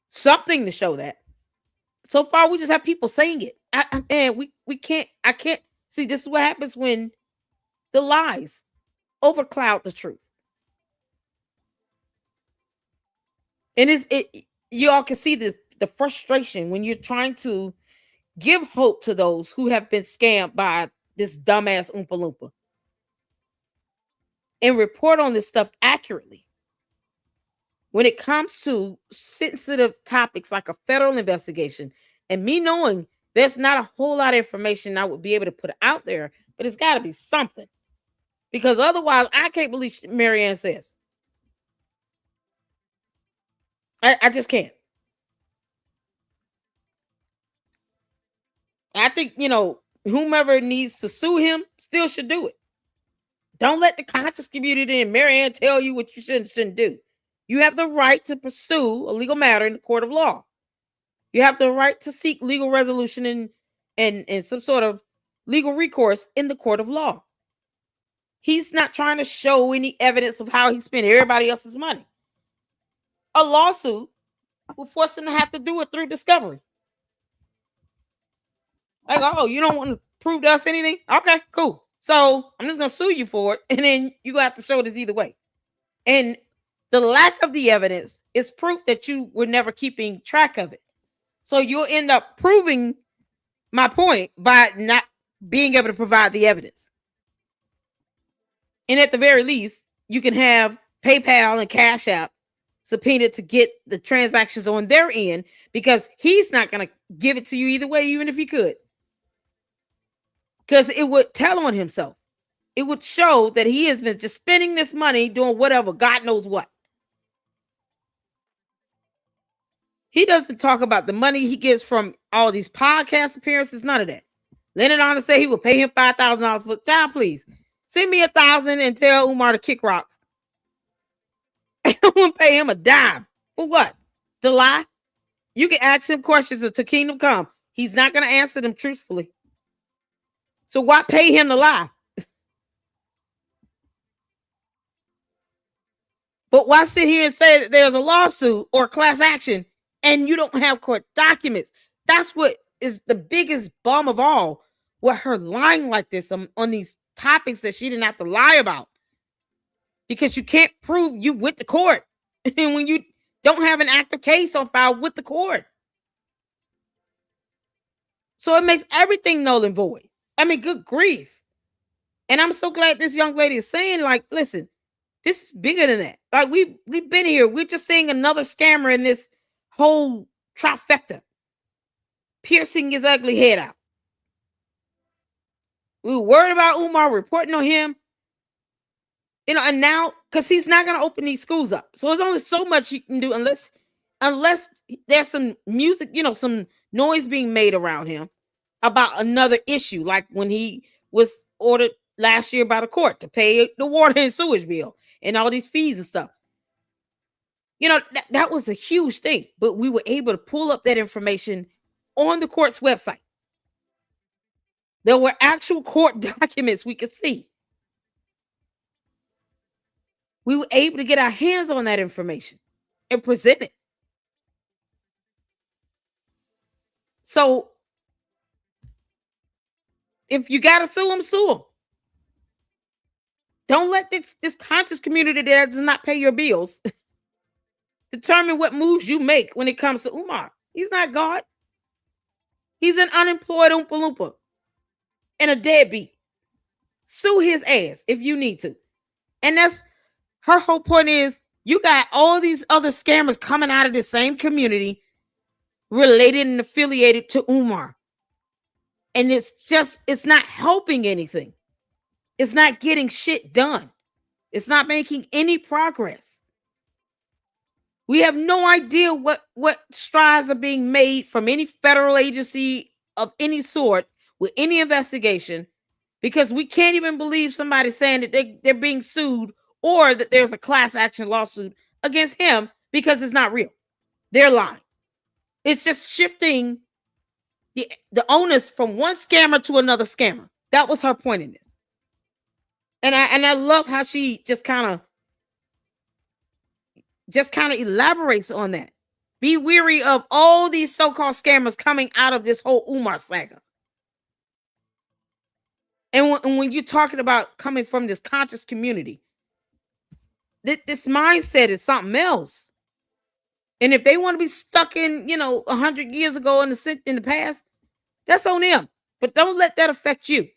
Something to show that. So far, we just have people saying it. And we can't, I can't see. This is what happens when the lies overcloud the truth. And you all can see the frustration when you're trying to give hope to those who have been scammed by this dumbass Oompa Loompa and report on this stuff accurately. When it comes to sensitive topics like a federal investigation, and me knowing there's not a whole lot of information I would be able to put out there, but it's got to be something. Because otherwise, I can't believe Marianne says. I just can't. I think, whomever needs to sue him still should do it. Don't let the conscious community and Marianne tell you what you shouldn't do. You have the right to pursue a legal matter in the court of law. You have the right to seek legal resolution and some sort of legal recourse in the court of law. He's not trying to show any evidence of how he spent everybody else's money. A lawsuit will force him to have to do it through discovery. Like, oh, you don't want to prove to us anything? Okay, cool. So I'm just going to sue you for it. And then you have to show this either way. And the lack of the evidence is proof that you were never keeping track of it. So you'll end up proving my point by not being able to provide the evidence. And at the very least, you can have PayPal and Cash App subpoenaed to get the transactions on their end, because he's not going to give it to you either way, even if he could. Because it would tell on himself. It would show that he has been just spending this money doing whatever, God knows what. He doesn't talk about the money he gets from all these podcast appearances, none of that. Leonard Honor said he would pay him $5,000 for child, please. Send me $1,000 and tell Umar to kick rocks. I wouldn't pay him a dime. For what? To lie? You can ask him questions until Kingdom Come. He's not going to answer them truthfully. So why pay him to lie? But why sit here and say that there's a lawsuit or class action and you don't have court documents? That's what is the biggest bum of all. With her lying like this on these topics that she didn't have to lie about. Because you can't prove you went to court. And when you don't have an active case on file with the court. So it makes everything null and void. I mean, good grief. And I'm so glad this young lady is saying, like, listen, this is bigger than that. Like, we've been here. We're just seeing another scammer in this whole trifecta. Piercing his ugly head out. We were worried about Umar reporting on him. And now, because he's not going to open these schools up. So there's only so much you can do unless there's some music, some noise being made around him about another issue, like when he was ordered last year by the court to pay the water and sewage bill and all these fees and stuff. That was a huge thing, but we were able to pull up that information on the court's website. There were actual court documents we could see. We were able to get our hands on that information and present it. So if you got to sue them, sue them. Don't let this conscious community that does not pay your bills determine what moves you make when it comes to Umar. He's not God. He's an unemployed Oompa Loompa and a deadbeat. Sue his ass if you need to. And that's her whole point is you got all these other scammers coming out of the same community related and affiliated to Umar. And it's not helping anything. It's not getting shit done. It's not making any progress. We have no idea what strides are being made from any federal agency of any sort with any investigation, because we can't even believe somebody saying that they're being sued or that there's a class action lawsuit against him because it's not real. They're lying. It's just shifting the onus from one scammer to another scammer. That was her point in this. And I love how she just kind of elaborates on that. Be weary of all these so-called scammers coming out of this whole Umar saga. And when you're talking about coming from this conscious community, this mindset is something else. And if they want to be stuck in, 100 years ago in the past, that's on them. But don't let that affect you.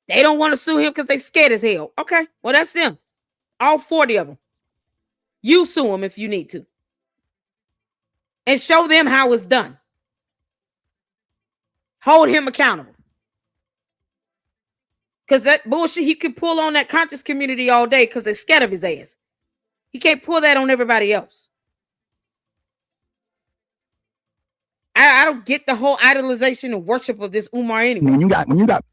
They don't want to sue him because they scared as hell. Okay, well, that's them. All 40 of them. You sue them if you need to. And show them how it's done. Hold him accountable. Because that bullshit, he can pull on that conscious community all day because they're scared of his ass. He can't pull that on everybody else. I don't get the whole idolization and worship of this Umar anyway. When you got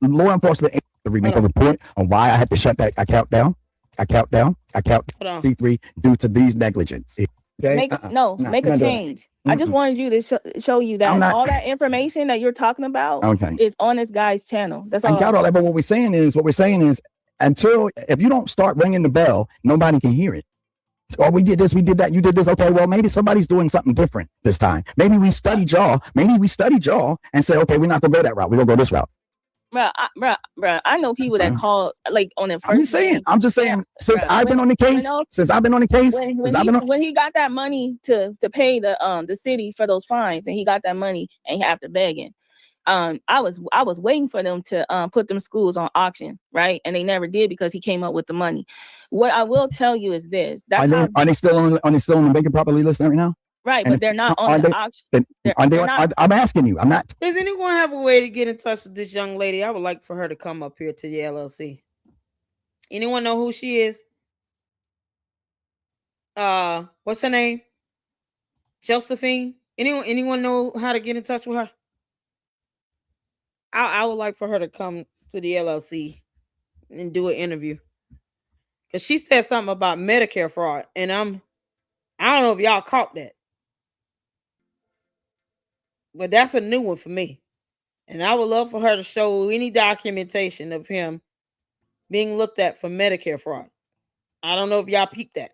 law enforcement to make a report on why I had to shut that account down. C3 due to these negligence. Okay? Make a change. I just wanted you to show you that all that information that you're talking about is on this guy's channel. That's all. I got all that, but what we're saying is if you don't start ringing the bell, nobody can hear it. Oh, we did this, we did that, you did this. Okay, well, maybe somebody's doing something different this time. Maybe we studied y'all. And say, okay, we're not gonna go that route. We're gonna go this route. Bruh, I know people that call like on their first. I'm just saying. Since I've been on the case, when he got that money to pay the city for those fines, and he got that money, and he after begging, I was waiting for them to put them schools on auction, right? And they never did because he came up with the money. What I will tell you is this: are they still on the Make It Properly list right now? Right, but they're not on the auction. I'm asking you. I'm not. Does anyone have a way to get in touch with this young lady? I would like for her to come up here to the LLC. Anyone know who she is? What's her name? Josephine. Anyone know how to get in touch with her? I would like for her to come to the LLC and do an interview. Because she said something about Medicare fraud. And I don't know if y'all caught that. But that's a new one for me. And I would love for her to show any documentation of him being looked at for Medicare fraud. I don't know if y'all peeped that.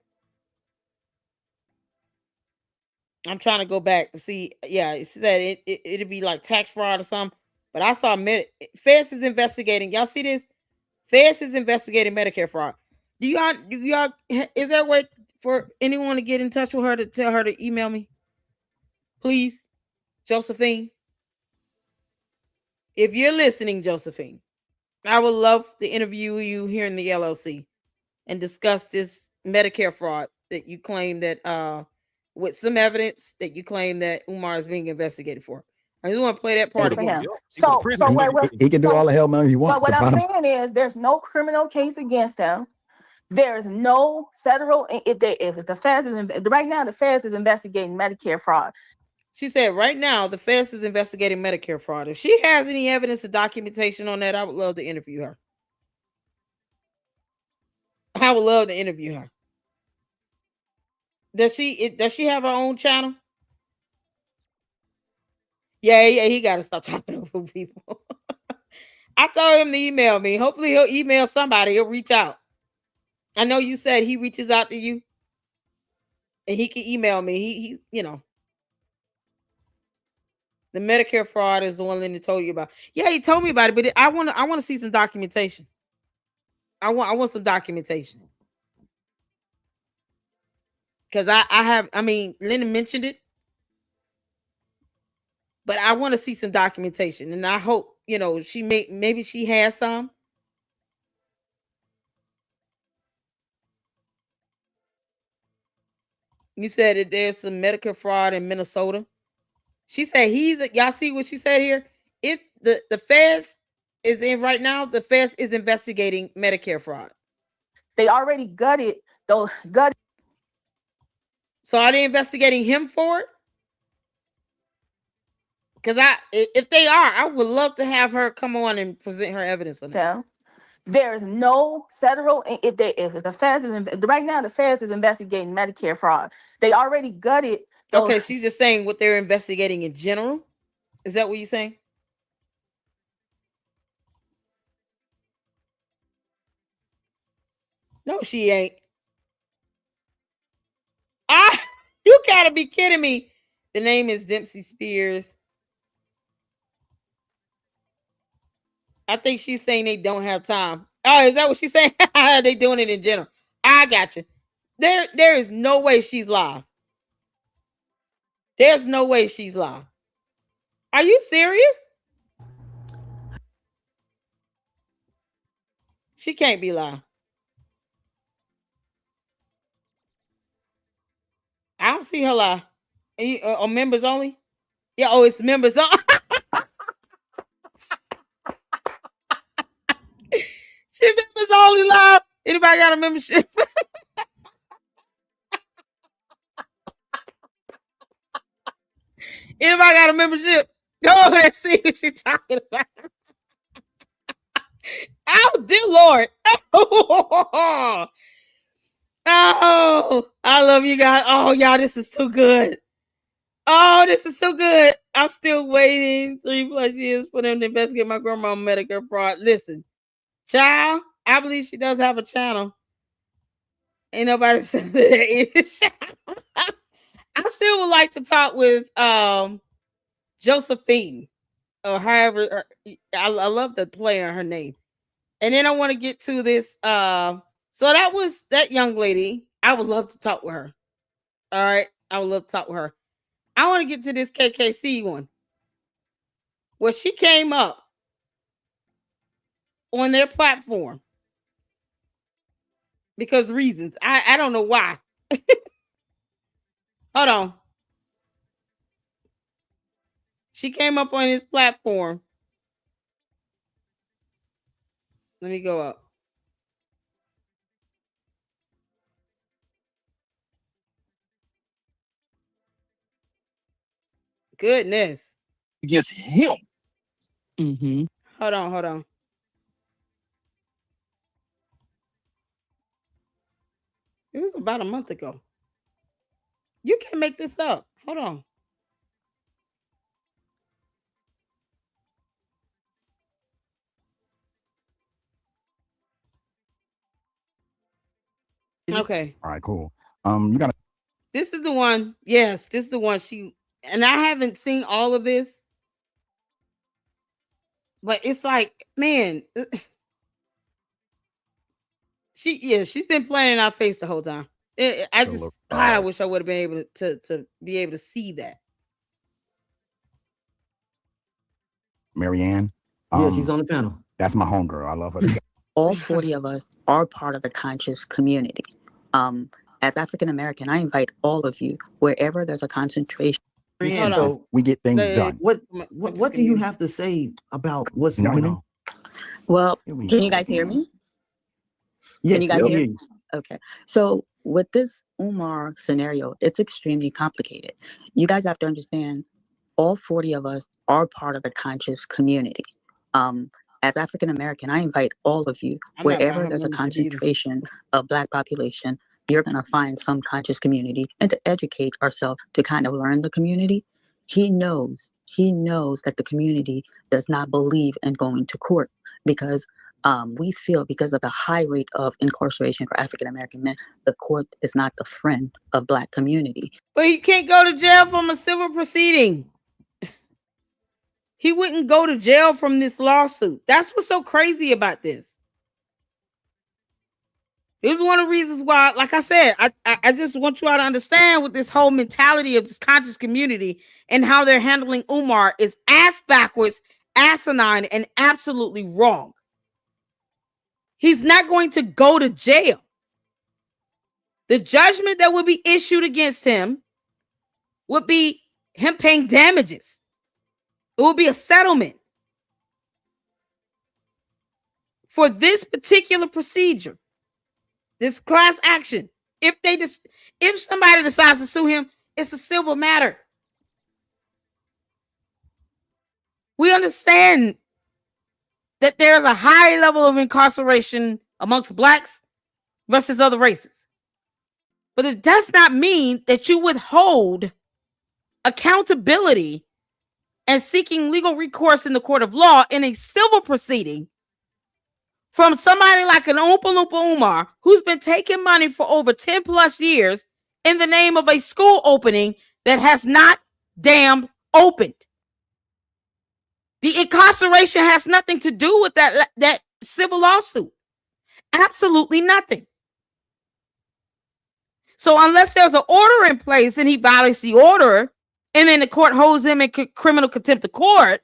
I'm trying to go back to see. Yeah, it said it'd be like tax fraud or something. But I saw Feds is investigating. Y'all see this? Feds is investigating Medicare fraud. Do y'all is there a way for anyone to get in touch with her to tell her to email me? Please, Josephine. If you're listening, Josephine, I would love to interview you here in the LLC and discuss this Medicare fraud that you claim that with some evidence that you claim that Umar is being investigated for. I just want to play that part of him. He can do all the hell money he wants. But what I'm saying is there's no criminal case against him. There's no federal, if the feds is right now, the feds is investigating Medicare fraud. She said right now the feds is investigating Medicare fraud. If she has any evidence or documentation on that, I would love to interview her. I would love to interview her. Does she have her own channel? Yeah, he got to stop talking over people. I told him to email me. Hopefully he'll email somebody. He'll reach out. I know you said he reaches out to you. And he can email me. He the Medicare fraud is the one Linda told you about. Yeah, he told me about it, but I want to see some documentation. I want some documentation. Because I mean, Lennon mentioned it, but I want to see some documentation, and I hope maybe she has some. You said that there's some Medicare fraud in Minnesota. She said y'all see what she said here? If the feds is in right now, the feds is investigating Medicare fraud. They already gutted those gutted. So are they investigating him for it? Because if they are, I would love to have her come on and present her evidence on that. There's no federal if the feds right now the feds is investigating Medicare fraud. They already gutted those. Okay, she's just saying what they're investigating in general. Is that what you're saying? No, she ain't. You gotta be kidding me. The name is Dempsey Spears. I think she's saying they don't have time. Oh, is that what she's saying? They doing it in general. I got you. There is no way she's live. There's no way she's live. Are you serious? She can't be live. I don't see her live. Or members only? Yeah, oh, it's members only. She members only live. Anybody got a membership? Anybody got a membership? Go ahead and see what she's talking about. Oh, dear Lord. Oh, I love you guys. Oh, y'all, this is too good. Oh, this is so good. I'm still waiting 3+ years for them to investigate my grandma Medicare fraud. Listen, child, I believe she does have a channel. Ain't nobody said that. I still would like to talk with Josephine, or however. I love the play on her name. And then I want to get to this. So that was that young lady. I would love to talk with her. All right, I would love to talk with her. I want to get to this KKC one, where she came up on their platform because reasons. I don't know why. Hold on. She came up on his platform. Let me go up. Goodness. Against him. Mm-hmm. Hold on. It was about a month ago. You can't make this up. Hold on. Okay. All right, cool. You got. This is the one. Yes, this is the one. And I haven't seen all of this, but it's like, man, she's been playing in our face the whole time. I wish I would have been able to be able to see that. Marianne. Yeah, she's on the panel. That's my homegirl. I love her. All 40 of us are part of the conscious community. As African American, I invite all of you, wherever there's a concentration. So we get things done. What do you have to say about what's going on? Well, can you guys hear me? Yes, can you guys we hear hear me? you. Okay. So with this Umar scenario, it's extremely complicated. You guys have to understand, all 40 of us are part of the conscious community. As African American, I invite all of you, wherever there's a concentration of Black population, you're going to find some conscious community, and to educate ourselves to kind of learn the community. He knows that the community does not believe in going to court because we feel, because of the high rate of incarceration for African American men, the court is not the friend of Black community. But he can't go to jail from a civil proceeding. He wouldn't go to jail from this lawsuit. That's what's so crazy about this. This is one of the reasons why, like I said, I just want you all to understand with this whole mentality of this conscious community and how they're handling Umar is ass backwards, asinine, and absolutely wrong. He's not going to go to jail. The judgment that will be issued against him would be him paying damages. It will be a settlement for this particular procedure. This class action, if somebody decides to sue him, it's a civil matter. We understand that there's a high level of incarceration amongst blacks versus other races. But it does not mean that you withhold accountability and seeking legal recourse in the court of law in a civil proceeding from somebody like an Oompa Loompa Umar, who's been taking money for over 10 plus years in the name of a school opening that has not damn opened. The incarceration has nothing to do with that civil lawsuit. Absolutely nothing. So unless there's an order in place and he violates the order, and then the court holds him in criminal contempt of court,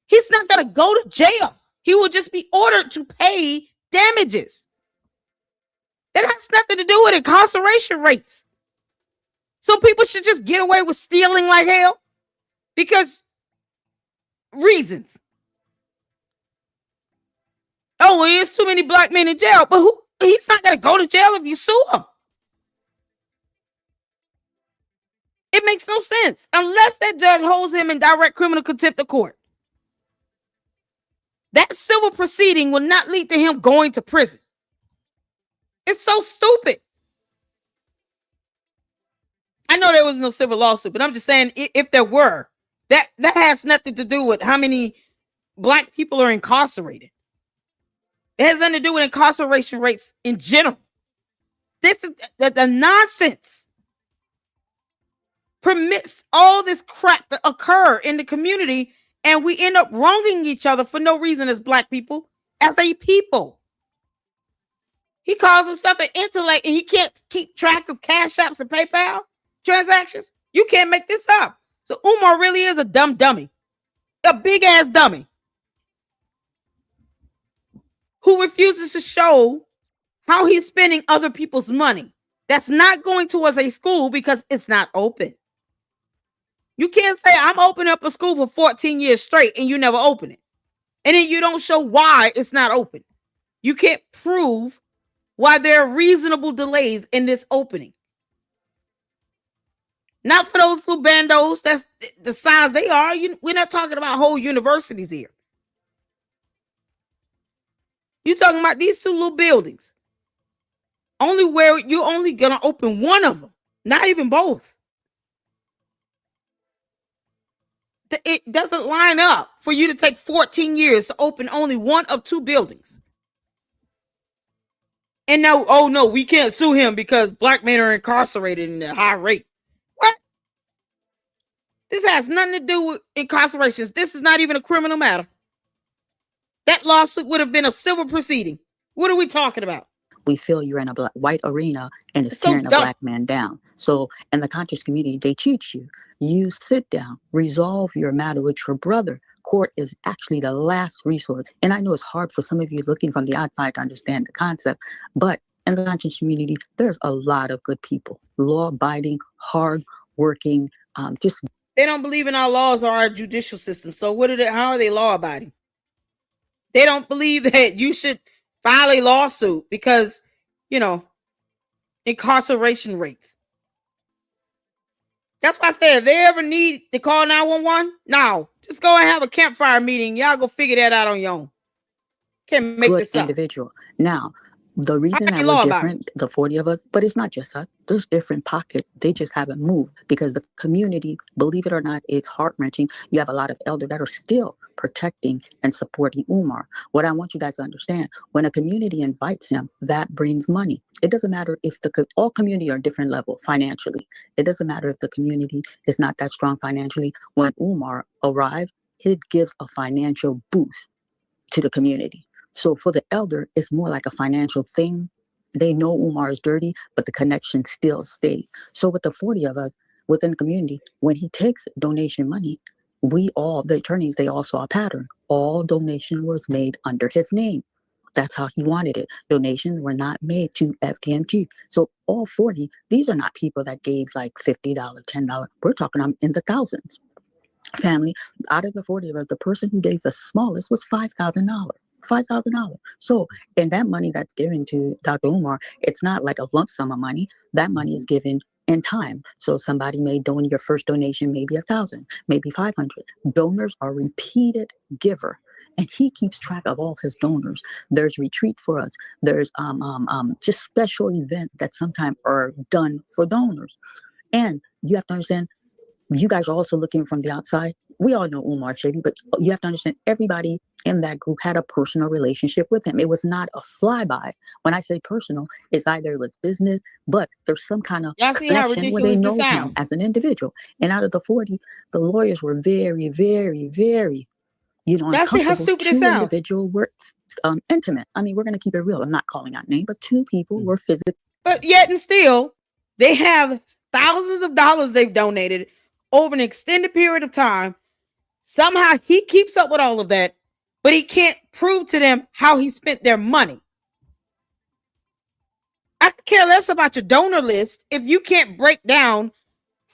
he's not going to go to jail. He will just be ordered to pay damages. That has nothing to do with incarceration rates. So people should just get away with stealing like hell because reasons. Oh, well, there's too many black men in jail, but he's not going to go to jail if you sue him. It makes no sense unless that judge holds him in direct criminal contempt of court. That civil proceeding will not lead to him going to prison. It's so stupid. I know there was no civil lawsuit, but I'm just saying if there were, that has nothing to do with how many black people are incarcerated. It has nothing to do with incarceration rates in general. This is the nonsense permits all this crap to occur in the community, and we end up wronging each other for no reason as black people, as a people. He calls himself an intellect, and he can't keep track of Cash Apps and PayPal transactions. You can't make this up. So Umar really is a dumb dummy, a big ass dummy who refuses to show how he's spending other people's money. That's not going towards a school because it's not open. You can't say I'm opening up a school for 14 years straight and you never open it. And then you don't show why it's not open. You can't prove why there are reasonable delays in this opening. Not for those little bandos, that's the size they are. We're not talking about whole universities here. You're talking about these two little buildings. Only where you're only going to open one of them, not even both. It doesn't line up for you to take 14 years to open only one of two buildings. And now, oh no, we can't sue him because black men are incarcerated in a high rate. What? This has nothing to do with incarcerations. This is not even a criminal matter. That lawsuit would have been a civil proceeding. What are we talking about? We feel you're in a white arena and it's tearing a black man down. So in the conscious community, they teach you. You sit down, resolve your matter with your brother. Court is actually the last resource. And I know it's hard for some of you looking from the outside to understand the concept, but in the conscious community, there's a lot of good people, law-abiding, hard-working, just. They don't believe in our laws or our judicial system. So how are they law-abiding? They don't believe that you should file a lawsuit because, incarceration rates. That's why I said if they ever need to call 911, no, just go and have a campfire meeting. Y'all go figure that out on your own. Can't make this up. Individual. Now, the reason that we're different, the 40 of us, but it's not just us. There's different pockets. They just haven't moved because the community, believe it or not, it's heart-wrenching. You have a lot of elders that are still protecting and supporting Umar. What I want you guys to understand, when a community invites him, that brings money. It doesn't matter if all community are different level financially. It doesn't matter if the community is not that strong financially. When Umar arrived, it gives a financial boost to the community. So for the elder, it's more like a financial thing They know Umar is dirty, but the connection still stays. So with the 40 of us within the community, when he takes donation money, the attorneys, they all saw a pattern. All donation was made under his name. That's how he wanted it. Donations were not made to FDMG. So all 40, these are not people that gave like $50, $10. We're talking in the thousands. Family, out of the 40 of us, the person who gave the smallest was $5,000. $5,000. So, and that money that's given to Dr. Umar, it's not like a lump sum of money. That money is given in time. So somebody may donate, your first donation, maybe 1,000, maybe 500. Donors are repeated giver. And he keeps track of all his donors. There's retreat for us. There's just special events that sometimes are done for donors. And you have to understand, you guys are also looking from the outside. We all know Umar Shady, but you have to understand everybody in that group had a personal relationship with him. It was not a flyby. When I say personal, it's either it was business, but there's some kind of connection where they know him as an individual. And out of the 40, the lawyers were very, very, very, uncomfortable. How stupid it Two sounds. individuals were intimate. I mean, we're going to keep it real. I'm not calling out names, but two people were physically. But yet and still, they have thousands of dollars they've donated over an extended period of time. Somehow he keeps up with all of that, but he can't prove to them how he spent their money. I could care less about your donor list if you can't break down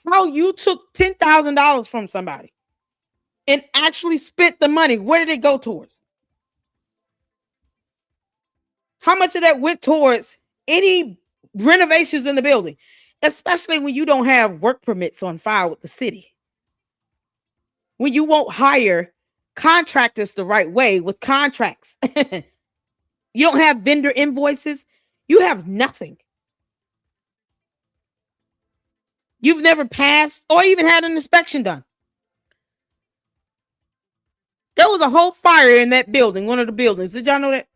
how you took $10,000 from somebody and actually spent the money. Where did it go towards? How much of that went towards any renovations in the building, especially when you don't have work permits on file with the city? When you won't hire contractors the right way with contracts. You don't have vendor invoices. You have nothing. You've never passed or even had an inspection done. There was a whole fire in that building, one of the buildings. Did y'all know that?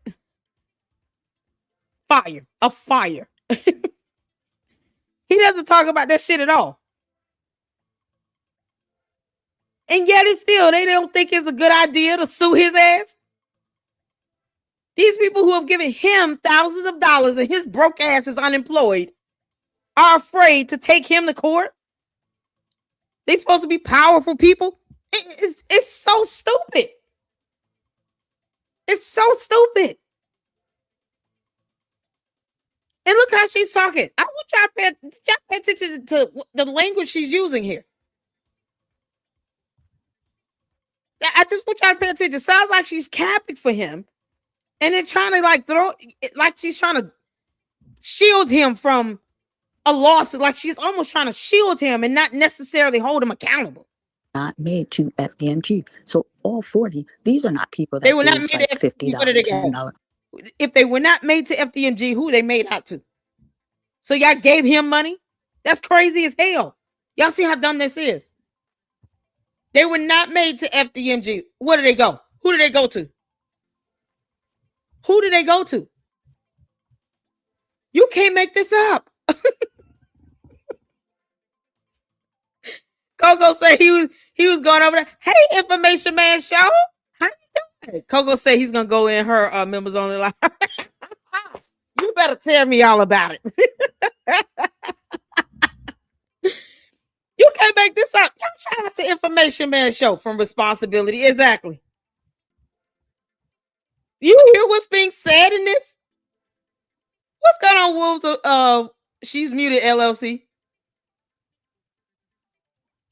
A fire. He doesn't talk about that shit at all. And yet it's still, they don't think it's a good idea to sue his ass. These people who have given him thousands of dollars and his broke ass is unemployed are afraid to take him to court. They supposed to be powerful people. It's so stupid. It's so stupid. And look how she's talking. I want y'all to pay attention to the language she's using here. I just want y'all to pay attention. It sounds like she's capping for him. And then trying to she's trying to shield him from a lawsuit. Like she's almost trying to shield him and not necessarily hold him accountable. Not made to FDMG. So all 40, these are not people that they were not made like to $50, $10. If they were not made to FDMG, who they made out to? So y'all gave him money? That's crazy as hell. Y'all see how dumb this is? They were not made to FDMG. Where do they go? Who do they go to? Who do they go to? You can't make this up. Coco said he was going over there. Hey, Information Man Show. How you doing? Coco said he's gonna go in her members only live. You better tell me all about it. You can't make this up. Shout out to Information Man Show from Responsibility. Exactly. You hear what's being said in this? What's going on, Wolves? She's muted, LLC.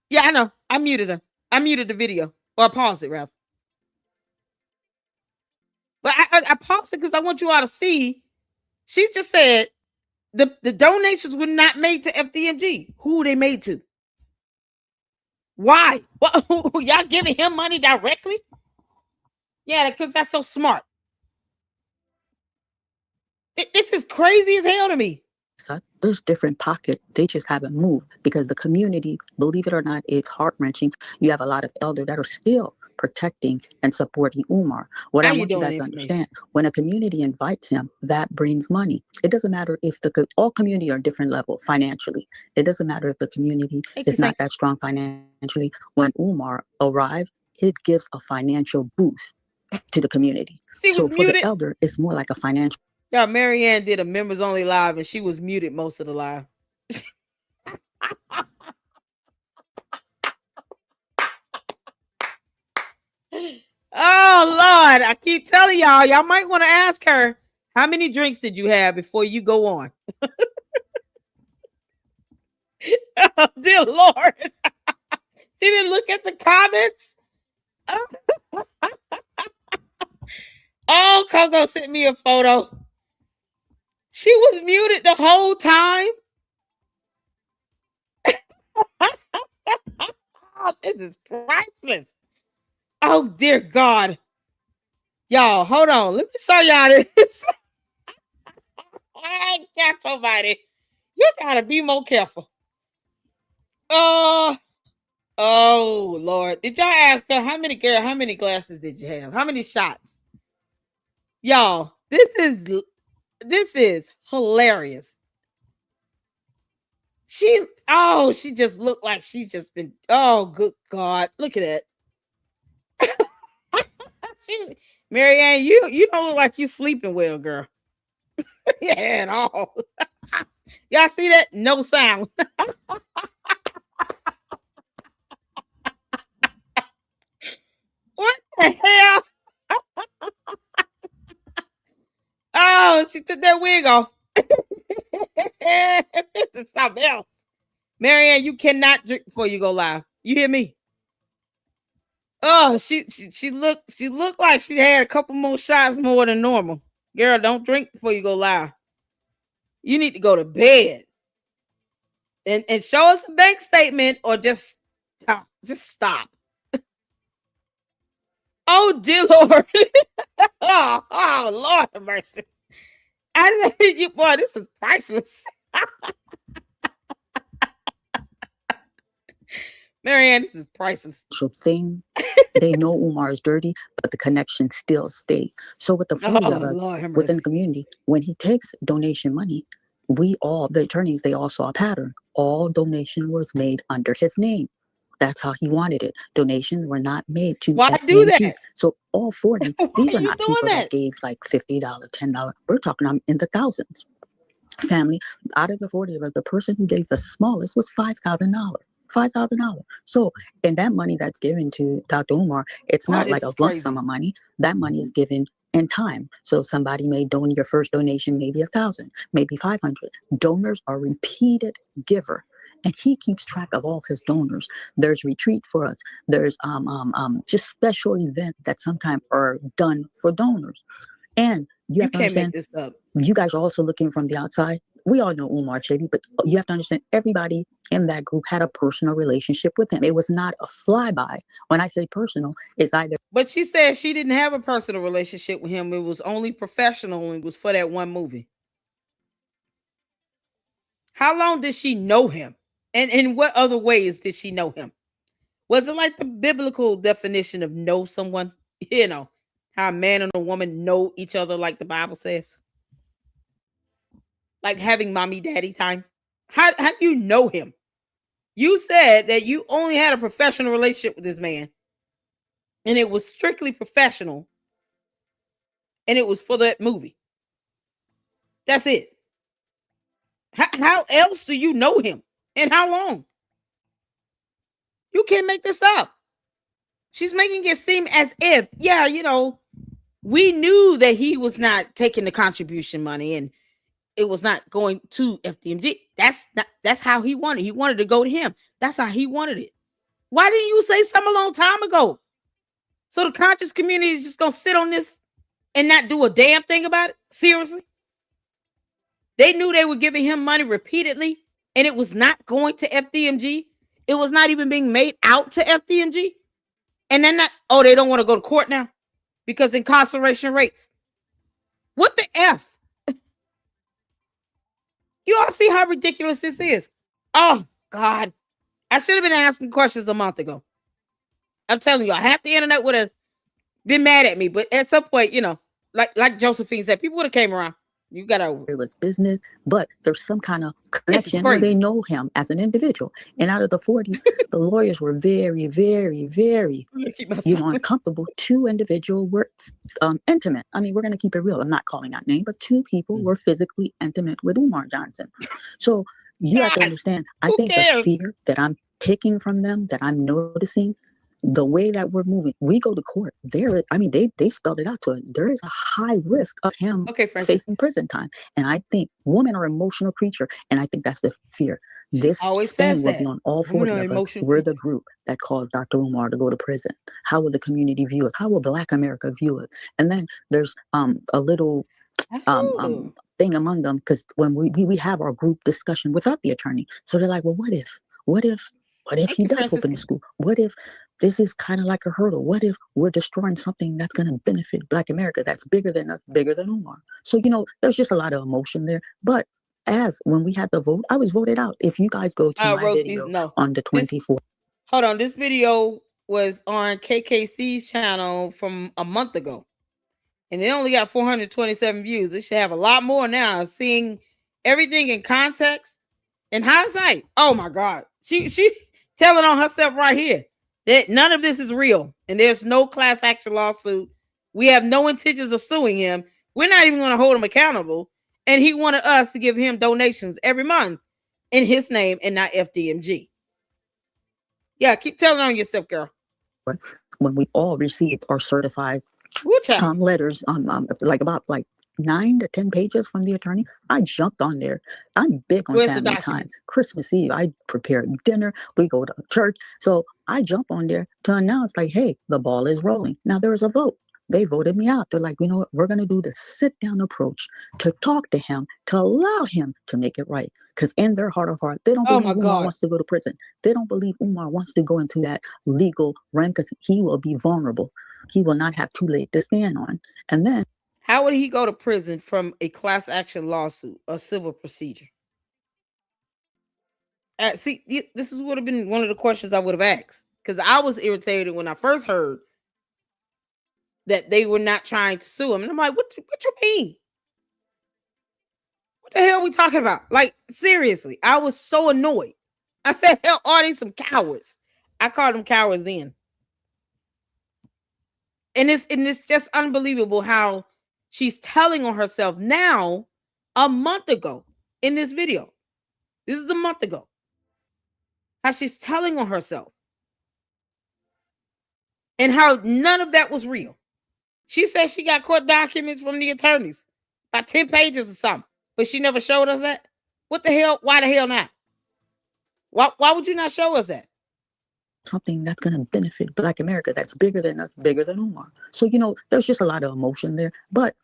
Yeah, I know. I muted her. I muted the video. Or I paused it, rather. But I paused it because I want you all to see. She just said the donations were not made to FDMG. Who were they made to? Why? Y'all giving him money directly? Yeah, because that's so smart. This is crazy as hell to me. There's different pockets. They just haven't moved because the community, believe it or not, it's heart-wrenching. You have a lot of elders that are still protecting and supporting Umar. What I want you guys to understand, when a community invites him, that brings money. It doesn't matter if all community are different level financially. It doesn't matter if the community is not that strong financially. When Umar arrived, it gives a financial boost to the community. So for the elder, it's more like a financial Yeah, Marianne did a members only live and she was muted most of the live. Oh Lord, I keep telling y'all might want to ask her, how many drinks did you have before you go on? Oh, dear Lord. She didn't look at the comments. Oh, Coco sent me a photo. She was muted the whole time. Oh, this is priceless. Oh, dear God. Y'all, hold on. Let me show y'all this. I got somebody. You gotta be more careful. Oh, Lord. Did y'all ask her how many glasses did you have? How many shots? Y'all, this is hilarious. She just looked like she just been, oh, good God. Look at that. Marianne, you don't look like you sleeping well, girl. Yeah, at all. Y'all see that? No sound. What the hell? Oh, she took that wig off. This is something else. Marianne, you cannot drink before you go live. You hear me? Oh, she looked like she had a couple more shots more than normal. Girl, don't drink before you go live. You need to go to bed. And show us a bank statement or just stop. Oh, dear Lord. oh, Lord have mercy. I know you, boy, this is priceless. Marianne, this is priceless. Thing. They know Umar is dirty, but the connection still stay. So with the 40 of us within the community, when he takes donation money, we all, the attorneys, they all saw a pattern. All donation was made under his name. That's how he wanted it. Donations were not made to why do that? So all 40, these are not people that gave like $50, $10. We're talking in the thousands. Family, out of the 40 of us, the person who gave the smallest was $5,000. $5,000. So, and that money that's given to Dr. Umar, it's not like a lump sum of money. That money is given in time. So somebody may donate your first donation, maybe 1,000, maybe 500. Donors are repeated giver. And he keeps track of all his donors. There's retreat for us. There's just special events that sometimes are done for donors. And you have to understand, make this up. You guys are also looking from the outside. We all know Umar Shady, but you have to understand everybody in that group had a personal relationship with him. It was not a flyby. When I say personal, it's either. But she said she didn't have a personal relationship with him. It was only professional and it was for that one movie. How long did she know him? And in what other ways did she know him? Was it like the biblical definition of know someone? You know, how a man and a woman know each other like the Bible says? Like having mommy daddy time? How do you know him? You said that you only had a professional relationship with this man. And it was strictly professional. And it was for that movie. That's it. How else do you know him? And how long? You can't make this up. She's making it seem as if, yeah, you know, we knew that he was not taking the contribution money and it was not going to FDMG. That's how he wanted. He wanted to go to him. That's how he wanted it. Why didn't you say something a long time ago? So the conscious community is just gonna sit on this and not do a damn thing about it? Seriously? They knew they were giving him money repeatedly and it was not going to FDMG. It was not even being made out to FDMG. And then they don't want to go to court now because incarceration rates. What the F? You all see how ridiculous this is. Oh, God. I should have been asking questions a month ago. I'm telling you, half the internet would have been mad at me. But at some point, you know, like Josephine said, people would have came around. You got over it was business, but there's some kind of This is connection where they crazy. know him as an individual. And out of the 40, the lawyers were very, very, very, I'm gonna keep myself. uncomfortable. 2 individuals were intimate. I mean, we're going to keep it real. I'm not calling out name, but 2 people were physically intimate with Umar Johnson. So you have to understand, I think the fear that I'm picking from them, that I'm noticing, the way that we're moving, we go to court. They spelled it out to us. There is a high risk of him facing prison time. And I think women are emotional creature, and I think that's the fear. This always stain says will that. be on all Women 40 are of us. emotional We're the group that caused Dr. Umar to go to prison. How will the community view us? How will Black America view us? And then there's a little thing among them, because when we have our group discussion without the attorney, so they're like, well, what if he does open the school? What if this is kind of like a hurdle? What if we're destroying something that's going to benefit Black America, that's bigger than us, bigger than Umar? So, there's just a lot of emotion there. But when we had the vote, I was voted out. If you guys go to my video on the 24th. Hold on. This video was on KKC's channel from a month ago. And it only got 427 views. It should have a lot more now. Seeing everything in context, in hindsight. Oh my God. She telling on herself right here that none of this is real. And there's no class action lawsuit. We have no intentions of suing him. We're not even going to hold him accountable. And he wanted us to give him donations every month in his name and not FDMG. Yeah, keep telling on yourself, girl. When we all received our certified letters, about 9 to 10 pages from the attorney, I jumped on there. I'm big on family time. Christmas Eve, I prepared dinner. We go to church. So I jump on there to announce, like, hey, the ball is rolling. Now there was a vote. They voted me out. They're like, you know what? We're going to do the sit-down approach to talk to him, to allow him to make it right. Because in their heart of heart, they don't believe Umar wants to go to prison. They don't believe Umar wants to go into that legal realm, because he will be vulnerable. He will not have too late to stand on. And then, how would he go to prison from a class action lawsuit or civil procedure? See, this would have been one of the questions I would have asked, because I was irritated when I first heard that they were not trying to sue him. And I'm like, what you mean? What the hell are we talking about? Like, seriously, I was so annoyed. I said, hell, are these some cowards? I called them cowards then. And it's just unbelievable how she's telling on herself now a month ago in this video. This is a month ago. How she's telling on herself. And how none of that was real. She said she got court documents from the attorneys. About 10 pages or something. But she never showed us that. What the hell? Why the hell not? Why would you not show us that? Something that's going to benefit Black America, that's bigger than us, bigger than Umar. So, there's just a lot of emotion there. But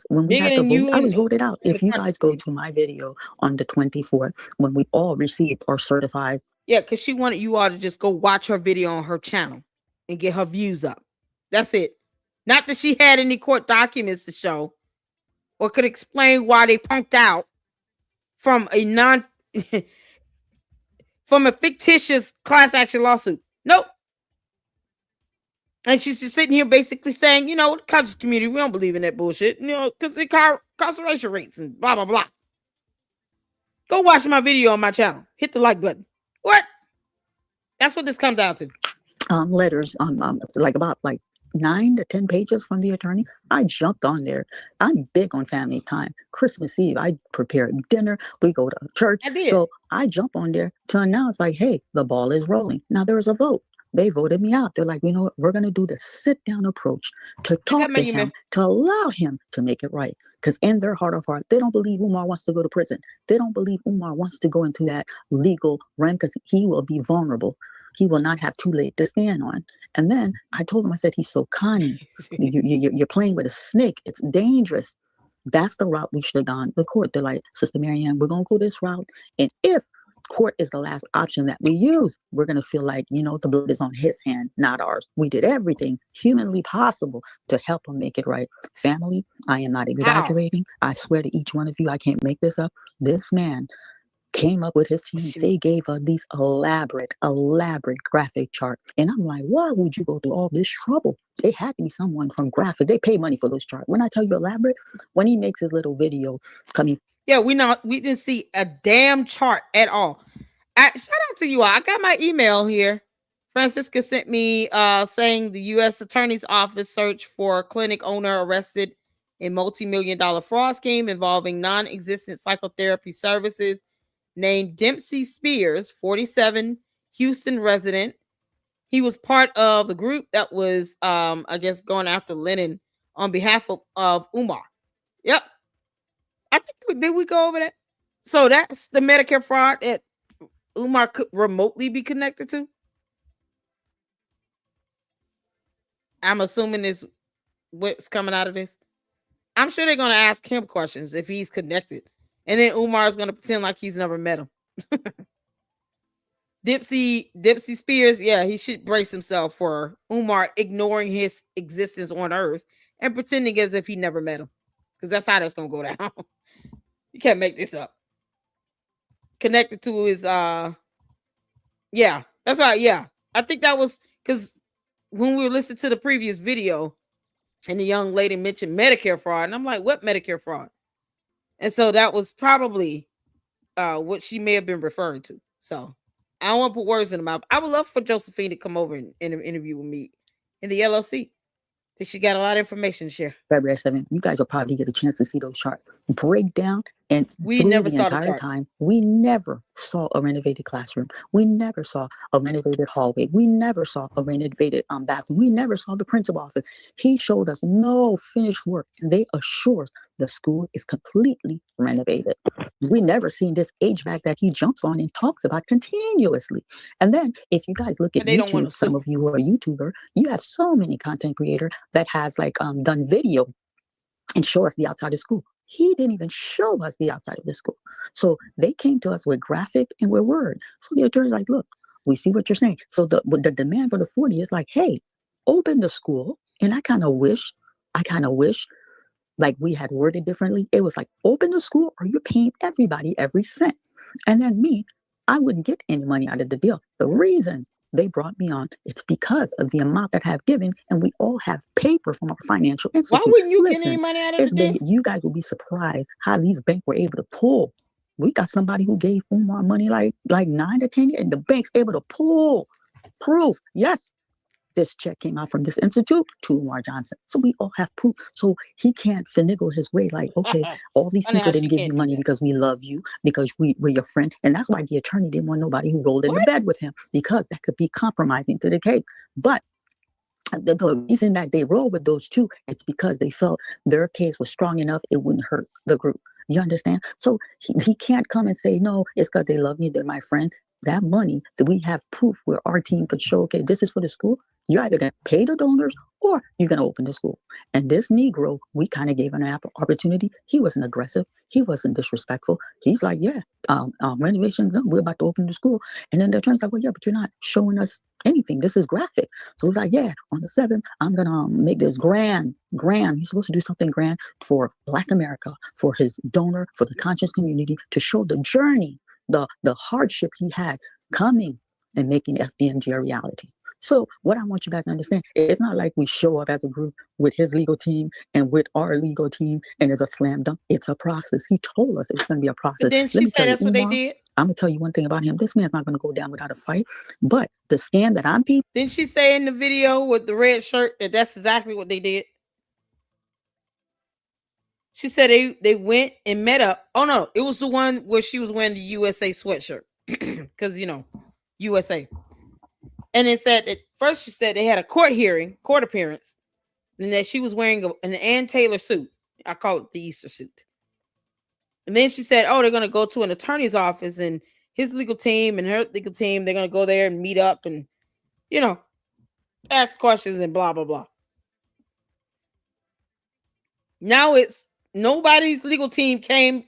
when we had to vote, I was voted out. If you guys go to my video on the 24th, when we all received our certified. Yeah, because she wanted you all to just go watch her video on her channel and get her views up. That's it. Not that she had any court documents to show or could explain why they punked out from a from a fictitious class action lawsuit. Nope. And she's just sitting here basically saying, the conscious community, we don't believe in that bullshit, because the incarceration rates and blah, blah, blah. Go watch my video on my channel. Hit the like button. What? That's what this comes down to. Letters, about 9 to 10 pages from the attorney. I jumped on there. I'm big on family time. Christmas Eve, I prepared dinner. We go to church. So I jump on there to announce, like, hey, the ball is rolling. Now there was a vote. They voted me out. They're like, you know what? We're going to do the sit-down approach to talk to him, to allow him to make it right. Because in their heart of heart, they don't believe Umar wants to go to prison. They don't believe Umar wants to go into that legal realm, because he will be vulnerable. He will not have too late to stand on. And then I told him, I said, he's so cunning. You're playing with a snake. It's dangerous. That's the route we should have gone to court. They're like, Sister Marianne, we're going to go this route. And if court is the last option that we use, we're going to feel like, the blood is on his hand, not ours. We did everything humanly possible to help him make it right. Family, I am not exaggerating. I swear to each one of you, I can't make this up. This man came up with his team. They gave us these elaborate graphic chart. And I'm like, why would you go through all this trouble? It had to be someone from graphic. They pay money for those charts. When I tell you elaborate, when he makes his little video coming. Yeah, we didn't see a damn chart at all. Shout out to you all. I got my email here. Francisca sent me saying the U.S. Attorney's Office search for clinic owner arrested in multi-million-dollar fraud scheme involving non-existent psychotherapy services named Dempsey Spears, 47, Houston resident. He was part of a group that was, I guess, going after Lennon on behalf of Umar. Yep. I think, did we go over that? So that's the Medicare fraud that Umar could remotely be connected to? I'm assuming this what's coming out of this. I'm sure they're going to ask him questions if he's connected. And then Umar is going to pretend like he's never met him. Dempsey Spears, yeah, he should brace himself for Umar ignoring his existence on Earth and pretending as if he never met him. Because that's how that's going to go down. You can't make this up. Connected to his, yeah, that's right, yeah. I think that was because when we were listening to the previous video and the young lady mentioned Medicare fraud, and I'm like, what Medicare fraud? And so that was probably what she may have been referring to. So I don't want to put words in her mouth. I would love for Josephine to come over and interview with me in the LLC. I think she got a lot of information to share. February 7th, you guys will probably get a chance to see those charts. Breakdown, and we never saw the entire time, we never saw a renovated classroom. We never saw a renovated hallway. We never saw a renovated bathroom. We never saw the principal office. He showed us no finished work, and they assure us the school is completely renovated. We never seen this HVAC that he jumps on and talks about continuously. And then if you guys look at YouTube, some of you who are YouTuber, you have so many content creators that has like done video and show us the outside of school. He didn't even show us the outside of the school. So they came to us with graphic and with word. So the attorney's like, look, we see what you're saying. So the demand for the 40 is like, hey, open the school. And I kind of wish like we had worded differently. It was like, open the school or you're paying everybody every cent. And then me, I wouldn't get any money out of the deal. The reason they brought me on, it's because of the amount that I've given, and we all have paper from our financial institute. Why wouldn't you get any money out of the deal? You guys will be surprised how these banks were able to pull. We got somebody who gave Umar money like 9 to 10 years, and the bank's able to pull proof. Yes, this check came out from this institute to Umar Johnson. So we all have proof. So he can't finagle his way like, okay, all these people didn't give you money because we love you, because we're your friend. And that's why the attorney didn't want nobody who rolled into bed with him, because that could be compromising to the case. But the reason that they rolled with those two, it's because they felt their case was strong enough, it wouldn't hurt the group. You understand? So he can't come and say, no, it's because they love me, they're my friend. That money that we have proof where our team could show, okay, this is for the school. You're either going to pay the donors or you're going to open the school. And this Negro, we kind of gave an opportunity. He wasn't aggressive. He wasn't disrespectful. He's like, yeah, renovations done. We're about to open the school. And then the attorney's like, well, yeah, but you're not showing us anything. This is graphic. So he's like, yeah, on the 7th, I'm going to make this grand. He's supposed to do something grand for Black America, for his donor, for the conscious community, to show the journey, the hardship he had coming and making FDMG a reality. So what I want you guys to understand, it's not like we show up as a group with his legal team and with our legal team and it's a slam dunk. It's a process. He told us it was going to be a process. But then she said that's what they did. I'm going to tell you one thing about him. This man's not going to go down without a fight. But the scam that I'm peeping. Didn't she say in the video with the red shirt that that's exactly what they did? She said they went and met up. Oh, no. It was the one where she was wearing the USA sweatshirt. Because, USA. And it said that first she said they had a court appearance, and that she was wearing an Ann Taylor suit. I call it the Easter suit. And then she said, oh, they're going to go to an attorney's office, and his legal team and her legal team, they're going to go there and meet up and, ask questions and blah, blah, blah. Now it's nobody's legal team came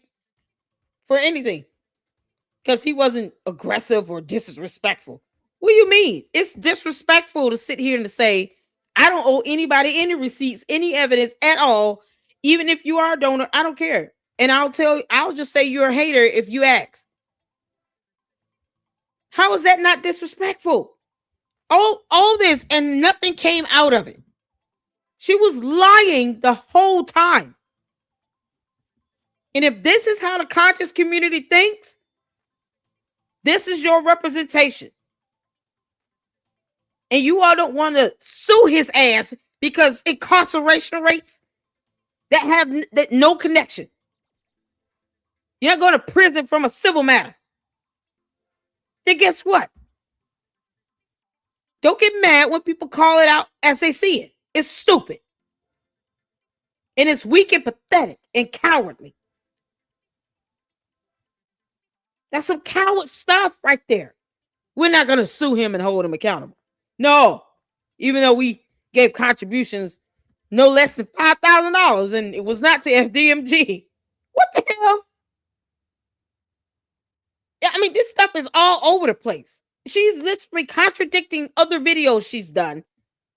for anything because he wasn't aggressive or disrespectful. What do you mean? It's disrespectful to sit here and to say, I don't owe anybody any receipts, any evidence at all. Even if you are a donor, I don't care. And I'll just say you're a hater if you ask. How is that not disrespectful? All this and nothing came out of it. She was lying the whole time. And if this is how the conscious community thinks, this is your representation. And you all don't want to sue his ass because incarceration rates that have no connection. You're not going to prison from a civil matter. Then guess what? Don't get mad when people call it out as they see it. It's stupid. And it's weak and pathetic and cowardly. That's some coward stuff right there. We're not going to sue him and hold him accountable. No. Even though we gave contributions no less than $5,000 and it was not to FDMG. What the hell? I mean, this stuff is all over the place. She's literally contradicting other videos she's done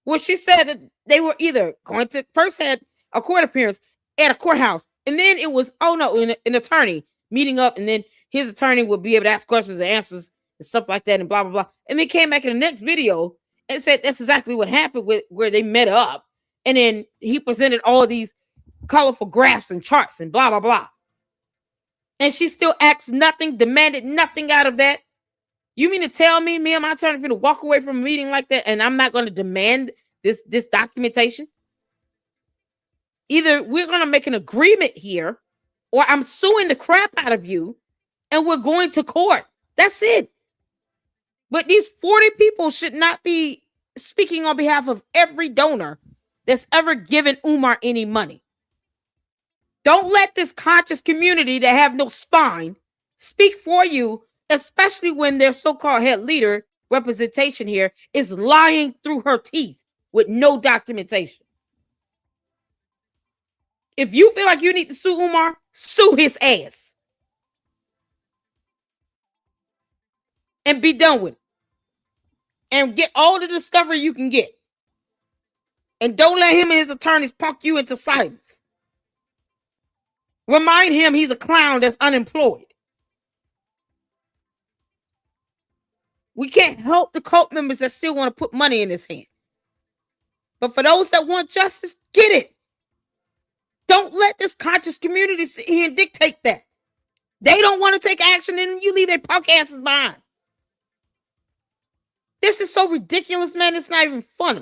where she said that they were either going to first had a court appearance at a courthouse, and then it was, an attorney meeting up, and then his attorney would be able to ask questions and answers and stuff like that, and blah, blah, blah. And then came back in the next video and said that's exactly what happened with where they met up. And then he presented all of these colorful graphs and charts and blah, blah, blah. And she still asked nothing, demanded nothing out of that. You mean to tell me and my attorney to walk away from a meeting like that and I'm not going to demand this documentation? Either we're going to make an agreement here or I'm suing the crap out of you and we're going to court. That's it. But these 40 people should not be speaking on behalf of every donor that's ever given Umar any money. Don't let this conscious community that have no spine speak for you, especially when their so-called head leader representation here is lying through her teeth with no documentation. If you feel like you need to sue Umar, sue his ass. And be done with it. And get all the discovery you can get. And don't let him and his attorneys talk you into silence. Remind him he's a clown that's unemployed. We can't help the cult members that still want to put money in his hand. But for those that want justice, get it. Don't let this conscious community sit here and dictate that. They don't want to take action and you leave their punk asses behind. This is so ridiculous, man. It's not even funny.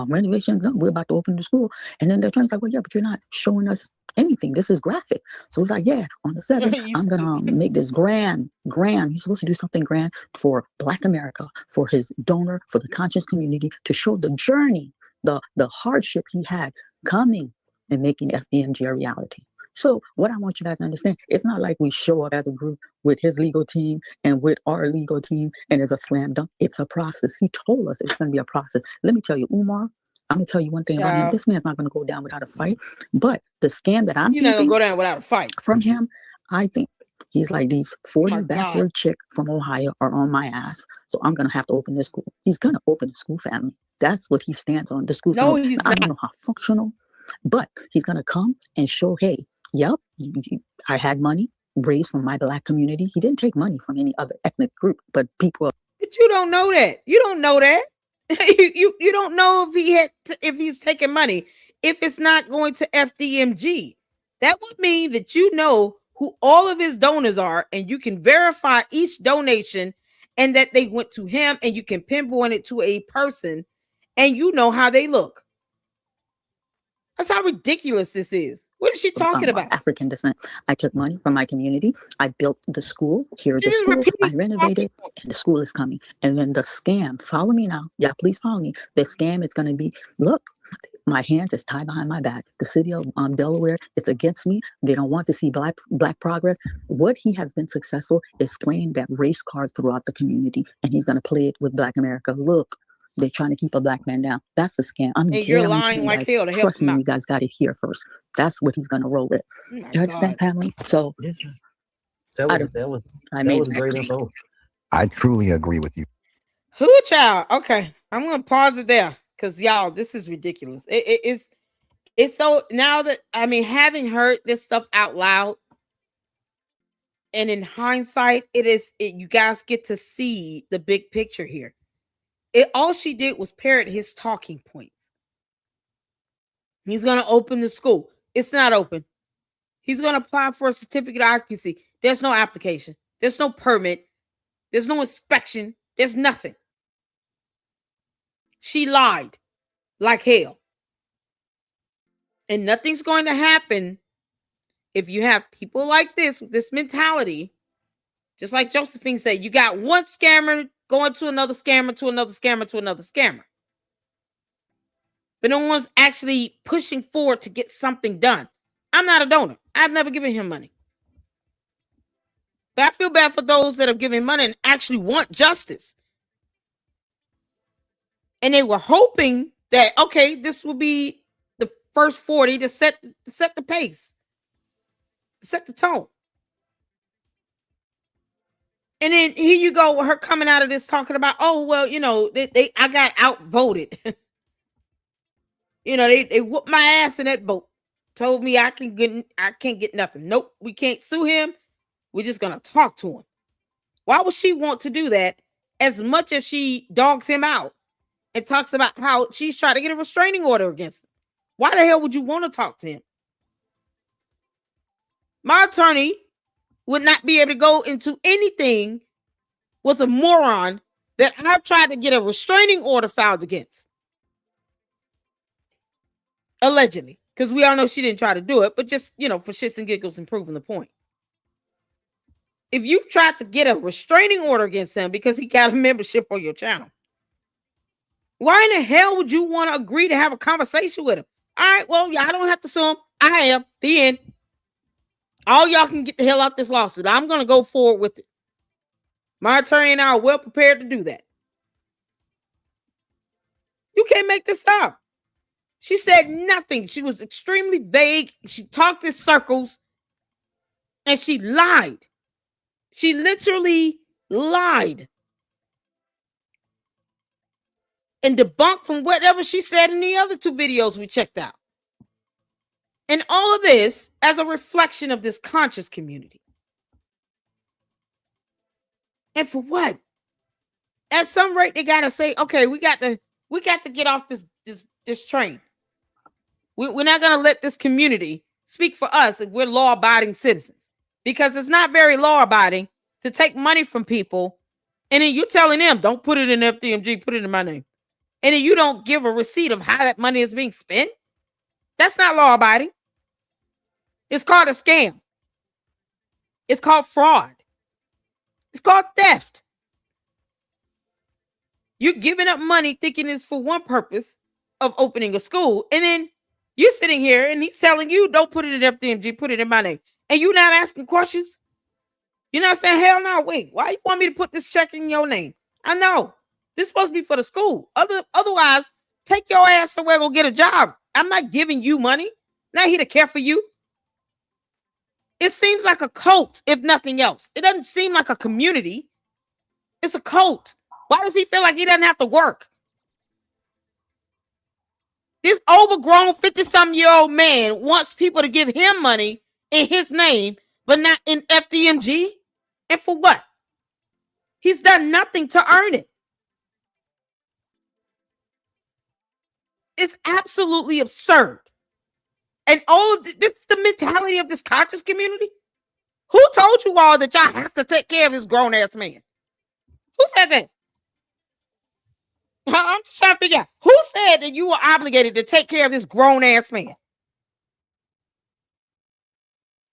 Renovations, we're about to open the school. And then the attorney's like, well, yeah, but you're not showing us anything. This is graphic. So he's like, yeah, on the 7th, I'm going to make this grand. He's supposed to do something grand for Black America, for his donor, for the conscious community, to show the journey, the hardship he had coming and making FDMG a reality. So what I want you guys to understand, it's not like we show up as a group with his legal team and with our legal team and it's a slam dunk. It's a process. He told us it's going to be a process. Let me tell you, Umar, I'm going to tell you one thing about him. This man's not going to go down without a fight. But the scam that I'm You're not going to go down without a fight. From him, I think he's like these 40 backward chick from Ohio are on my ass. So I'm going to have to open this school. He's going to open the school family. That's what he stands on. The school family. He's I don't know how functional, but he's going to come and show, hey, yep, I had money raised from my Black community. He didn't take money from any other ethnic group, but people. But you don't know that. You don't know that. you don't know if he's taking money. If it's not going to FDMG, that would mean that you know who all of his donors are, and you can verify each donation, and that they went to him, and you can pinpoint it to a person, and you know how they look. That's how ridiculous this is. What is she talking about? African descent. I took money from my community. I built the school. Here's the school. I renovated, and the school is coming. And then the scam. Follow me now. Yeah, please follow me. The scam is going to be, look, my hands is tied behind my back. The city of Delaware, it's against me. They don't want to see black progress. What he has been successful is playing that race card throughout the community, and he's going to play it with Black America. Look. They're trying to keep a Black man down. That's the scam. I'm you're lying like hell to help trust him me, out. you guys got it here first. That's what he's gonna roll with. You understand, family? So that was great info. I truly agree with you. Who, child? Okay, I'm gonna pause it there because y'all, this is ridiculous. It's so now that having heard this stuff out loud, And in hindsight, you guys get to see the big picture here. All she did was parrot his talking points. He's going to open the school. It's not open. He's going to apply for a certificate of occupancy. There's no application. There's no permit. There's no inspection. There's nothing. She lied like hell. And nothing's going to happen if you have people like this, with this mentality. Just like Josephine said, you got one scammer going to another scammer, to another scammer, to another scammer. But no one's actually pushing forward to get something done. I'm not a donor. I've never given him money. But I feel bad for those that are giving money and actually want justice. And they were hoping that, okay, this will be the first 40 to set the pace, set the tone. And then here you go with her coming out of this talking about, oh, well, I got outvoted. They whooped my ass in that boat. Told me I can't get nothing. Nope, we can't sue him. We're just gonna talk to him. Why would she want to do that as much as she dogs him out and talks about how she's trying to get a restraining order against him? Why the hell would you want to talk to him? My attorney would not be able to go into anything with a moron that I've tried to get a restraining order filed against. Allegedly. Because we all know she didn't try to do it, but just, for shits and giggles and proving the point. If you've tried to get a restraining order against him because he got a membership on your channel, why in the hell would you want to agree to have a conversation with him? All right, well, I don't have to sue him. I am. The end. All y'all can get the hell out this lawsuit. I'm going to go forward with it. My attorney and I are well prepared to do that. You can't make this up. She said nothing. She was extremely vague. She talked in circles. And she lied. She literally lied. And debunked from whatever she said in the other 2 videos we checked out. And all of this as a reflection of this conscious community. And for what? At some rate, they gotta say, okay, we got to get off this train. We're not gonna let this community speak for us if we're law-abiding citizens. Because it's not very law-abiding to take money from people, and then you're telling them, don't put it in FDMG, put it in my name. And then you don't give a receipt of how that money is being spent. That's not law-abiding. It's called a scam. It's called fraud. It's called theft. You're giving up money thinking it's for one purpose of opening a school. And then you're sitting here and he's telling you, don't put it in FDMG, put it in my name. And you're not asking questions. You're not saying, hell no, wait, why you want me to put this check in your name? I know. This is supposed to be for the school. Otherwise, take your ass somewhere, go get a job. I'm not giving you money. Not here to care for you. It seems like a cult, if nothing else. It doesn't seem like a community. It's a cult. Why does he feel like he doesn't have to work? This overgrown 50-something-year-old man wants people to give him money in his name, but not in FDMG? And for what? He's done nothing to earn it. It's absolutely absurd. And all of this is the mentality of this conscious community. Who told you all that y'all have to take care of this grown-ass man? Who said that? I'm just trying to figure out. Who said that you were obligated to take care of this grown-ass man?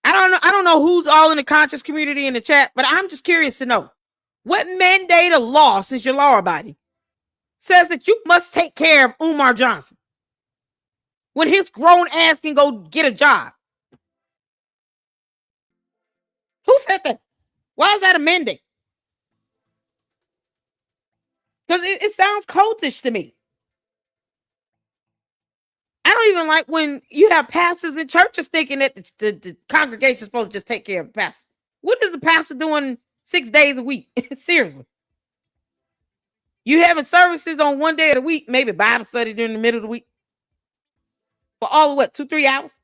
I don't know who's all in the conscious community in the chat, but I'm just curious to know. What mandate of law, since you're law-abiding, says that you must take care of Umar Johnson when his grown ass can go get a job? Who said that? Why is that a mandate? Because it sounds cultish to me. I don't even like when you have pastors in churches thinking that the congregation is supposed to just take care of the pastor. What is the pastor doing 6 days a week? Seriously. You having services on one day of the week, maybe Bible study during the middle of the week. For all of what, 2-3 hours?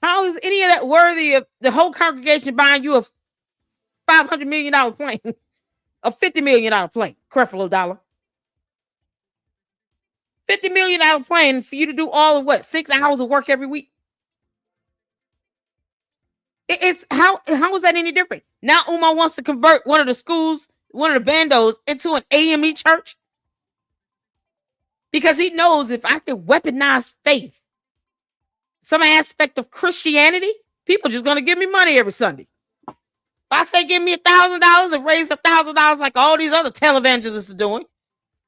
How is any of that worthy of the whole congregation buying you a $500 million plane, a $50 million plane, Creflo Dollar? $50 million plane for you to do all of what? 6 hours of work every week? It's how is that any different? Now Umar wants to convert one of the schools, one of the bandos, into an AME church because he knows if I can weaponize faith, some aspect of Christianity, people just gonna give me money every Sunday. If I say give me $1,000 and raise $1,000 like all these other televangelists are doing,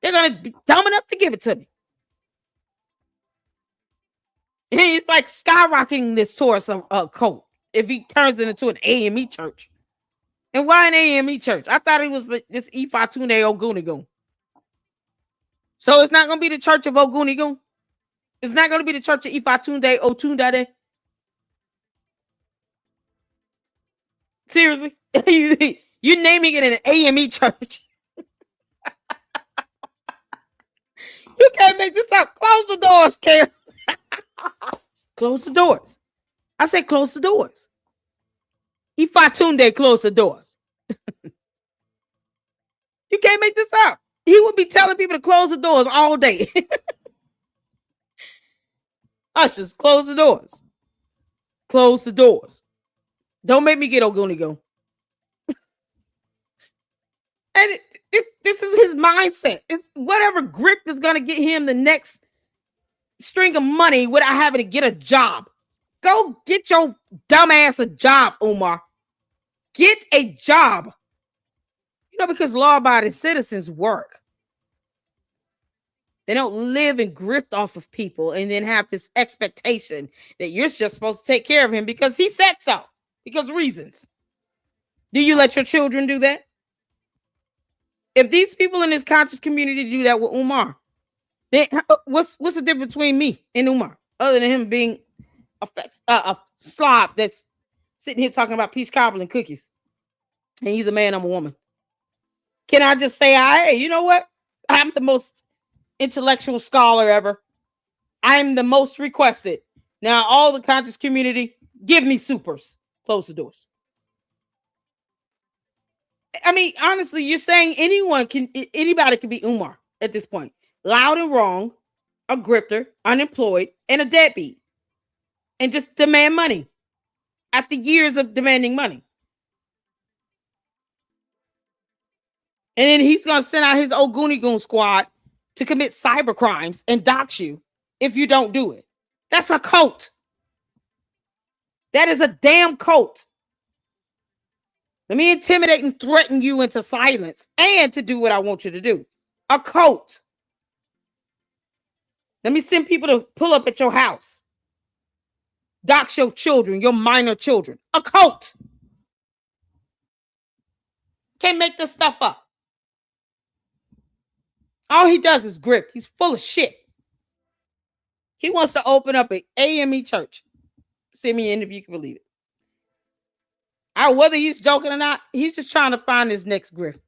they're gonna be dumb enough to give it to me. And it's like skyrocketing this towards a cult if he turns it into an AME church. And why an AME church? I thought it was this Ifatunde Ogunigun. So it's not going to be the church of Ogunigun? It's not going to be the church of Ifatunde Otundade? Seriously? You naming it an AME church? You can't make this up. Close the doors, Karen. Close the doors. I said close the doors. Ifatunde close the doors. You can't make this up. He would be telling people to close the doors all day. Ushers, close the doors. Close the doors. Don't make me get Ogunigo. And this is his mindset. It's whatever grip is going to get him the next string of money without having to get a job. Go get your dumb ass a job, Umar. Get a job. You know, because law-abiding citizens work. They don't live and grift off of people and then have this expectation that you're just supposed to take care of him because he said so. Because reasons. Do you let your children do that? If these people in this conscious community do that with Umar, then what's the difference between me and Umar? Other than him being a slob that's sitting here talking about peach cobbler and cookies. And he's a man, I'm a woman. Can I just say, hey, you know what? I'm the most intellectual scholar ever. I'm the most requested. Now, all the conscious community, give me supers. Close the doors. I mean, honestly, you're saying anybody can be Umar at this point. Loud and wrong, a grifter, unemployed, and a deadbeat. And just demand money after years of demanding money. And then he's going to send out his Ogunigun squad to commit cyber crimes and dox you if you don't do it. That's a cult. That is a damn cult. Let me intimidate and threaten you into silence and to do what I want you to do. A cult. Let me send people to pull up at your house. Dox your children, your minor children. A cult. Can't make this stuff up. All he does is grip. He's full of shit. He wants to open up an AME church. Send me in if you can believe it. Whether he's joking or not, he's just trying to find his next grift.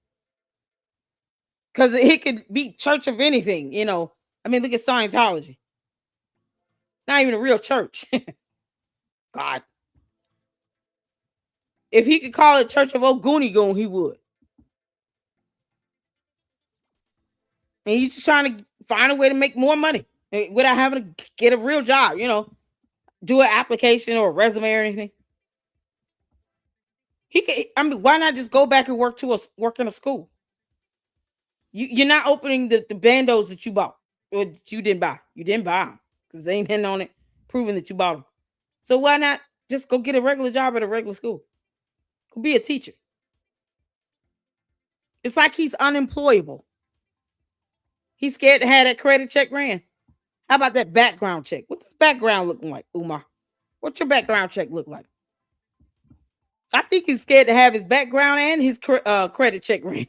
Because it could be church of anything, you know. I mean, look at Scientology. It's not even a real church. God. If he could call it Church of Ogunigun, he would. And he's just trying to find a way to make more money without having to get a real job, you know, do an application or a resume or anything. He could, I mean, why not just go back and work in a school? You're not opening the bandos that you bought or that you didn't buy. You didn't buy them because they ain't hitting on it, proving that you bought them. So why not just go get a regular job at a regular school? Go be a teacher. It's like he's unemployable. He's scared to have that credit check ran. How about that background check? What's his background looking like, Umar? What's your background check look like? I think he's scared to have his background and his credit check ran.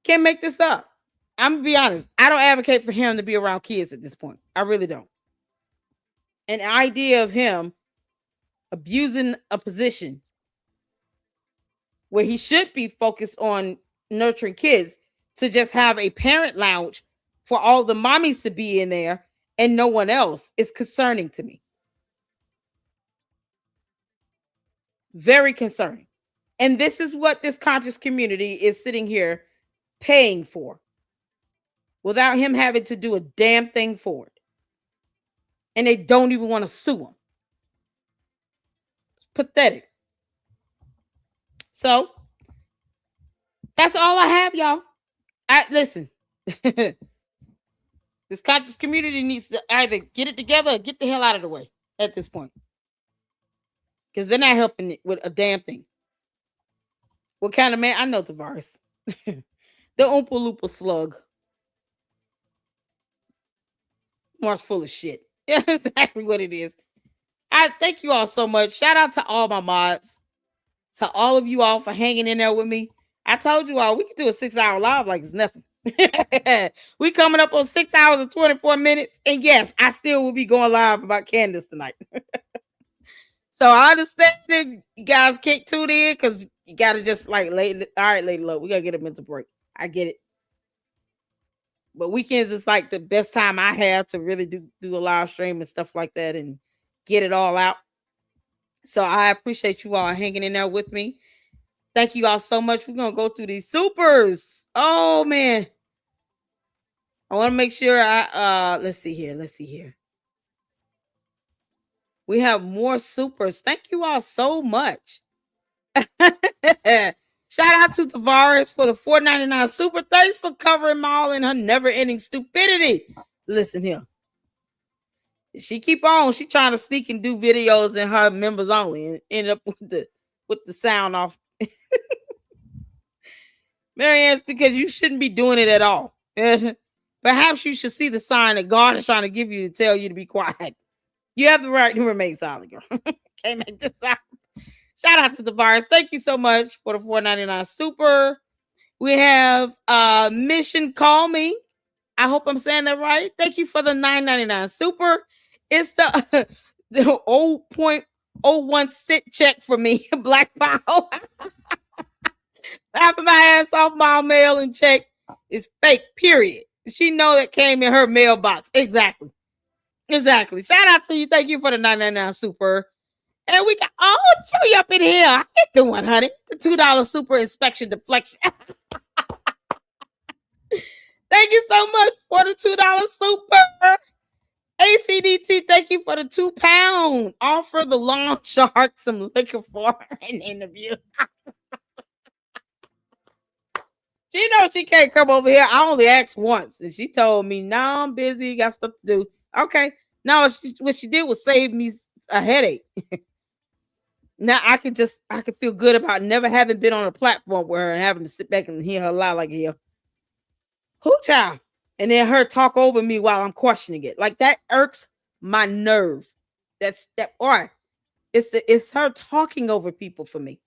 Can't make this up. I'm going to be honest. I don't advocate for him to be around kids at this point. I really don't. An idea of him abusing a position where he should be focused on nurturing kids to just have a parent lounge for all the mommies to be in there and no one else is concerning to me. Very concerning. And this is what this conscious community is sitting here paying for without him having to do a damn thing for it. And they don't even want to sue him. It's pathetic. So that's all I have, y'all. Listen. This conscious community needs to either get it together or get the hell out of the way at this point. Because they're not helping it with a damn thing. What kind of man? I know Tavares. The Oompa Loompa slug. Mark's full of shit. Yeah, that's exactly what it is. I thank you all so much. Shout out to all my mods. To all of you all for hanging in there with me. I told you all we could do a 6-hour live like it's nothing. We coming up on 6 hours and 24 minutes. And yes, I still will be going live about Candace tonight. So I understand if you guys can't tune in because you got to just like, all right, Lady Love, we got to get a mental break. I get it. But weekends is like the best time I have to really do a live stream and stuff like that and get it all out. So I appreciate you all hanging in there with me. Thank you all so much. We're going to go through these supers. Oh, man. I want to make sure let's see here. We have more supers. Thank you all so much. Shout out to Tavares for the $4.99 super. Thanks for covering Maul in her never-ending stupidity. Listen here. She keep on. She trying to sneak and do videos in her members only and end up with the sound off. Marianne's because you shouldn't be doing it at all. Perhaps you should see the sign that God is trying to give you to tell you to be quiet. You have the right to remain silent, girl. Can't make this out. Shout out to the virus. Thank you so much for the $4.99 super. We have Mission Call Me. I hope I'm saying that right. Thank you for the $9.99 super. It's the 0.01 cent check for me. Black Power. Laughing my ass off, my mail and check is fake, period. She know that came in her mailbox. Exactly. Shout out to you. Thank you for the $9.99 super. And we got Chewy up in here. How you doing, honey? The $2 super inspection deflection. Thank you so much for the $2 super. ACDT, thank you for the £2. Offer the long shark some liquor for an interview. She knows she can't come over here. I only asked once, and she told me, "No, I'm busy. Got stuff to do." Okay. No, what she did was save me a headache. Now I can feel good about never having been on a platform with her and having to sit back and hear her lie like hell. Who child? And then her talk over me while I'm questioning it. Like that irks my nerve. It's her talking over people for me.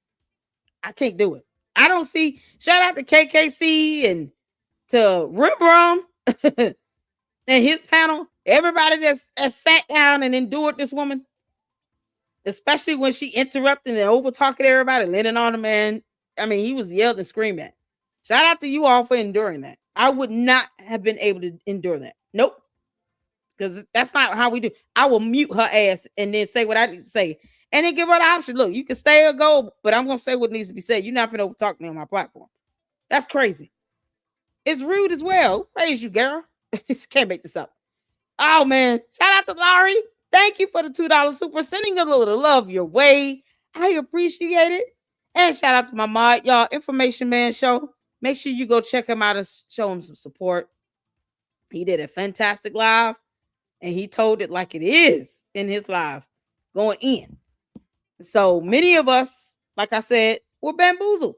I can't do it. I don't see. Shout out to KKC and to Rimbrom and his panel. Everybody that's sat down and endured this woman, especially when she interrupted and over talking to everybody, leaning on him, man. I mean, he was yelled and screamed at. Shout out to you all for enduring that. I would not have been able to endure that. Nope. Because that's not how we do. I will mute her ass and then say what I need to say. And then give her the option. Look, you can stay or go, but I'm going to say what needs to be said. You're not going to overtalk me on my platform. That's crazy. It's rude as well. Praise you, girl. Can't make this up. Oh, man. Shout out to Laurie. Thank you for the $2 super. Sending a little love your way. I appreciate it. And shout out to my mod, y'all. Information Man Show. Make sure you go check him out and show him some support. He did a fantastic live. And he told it like it is in his live. Going in. So many of us, like I said, were bamboozled.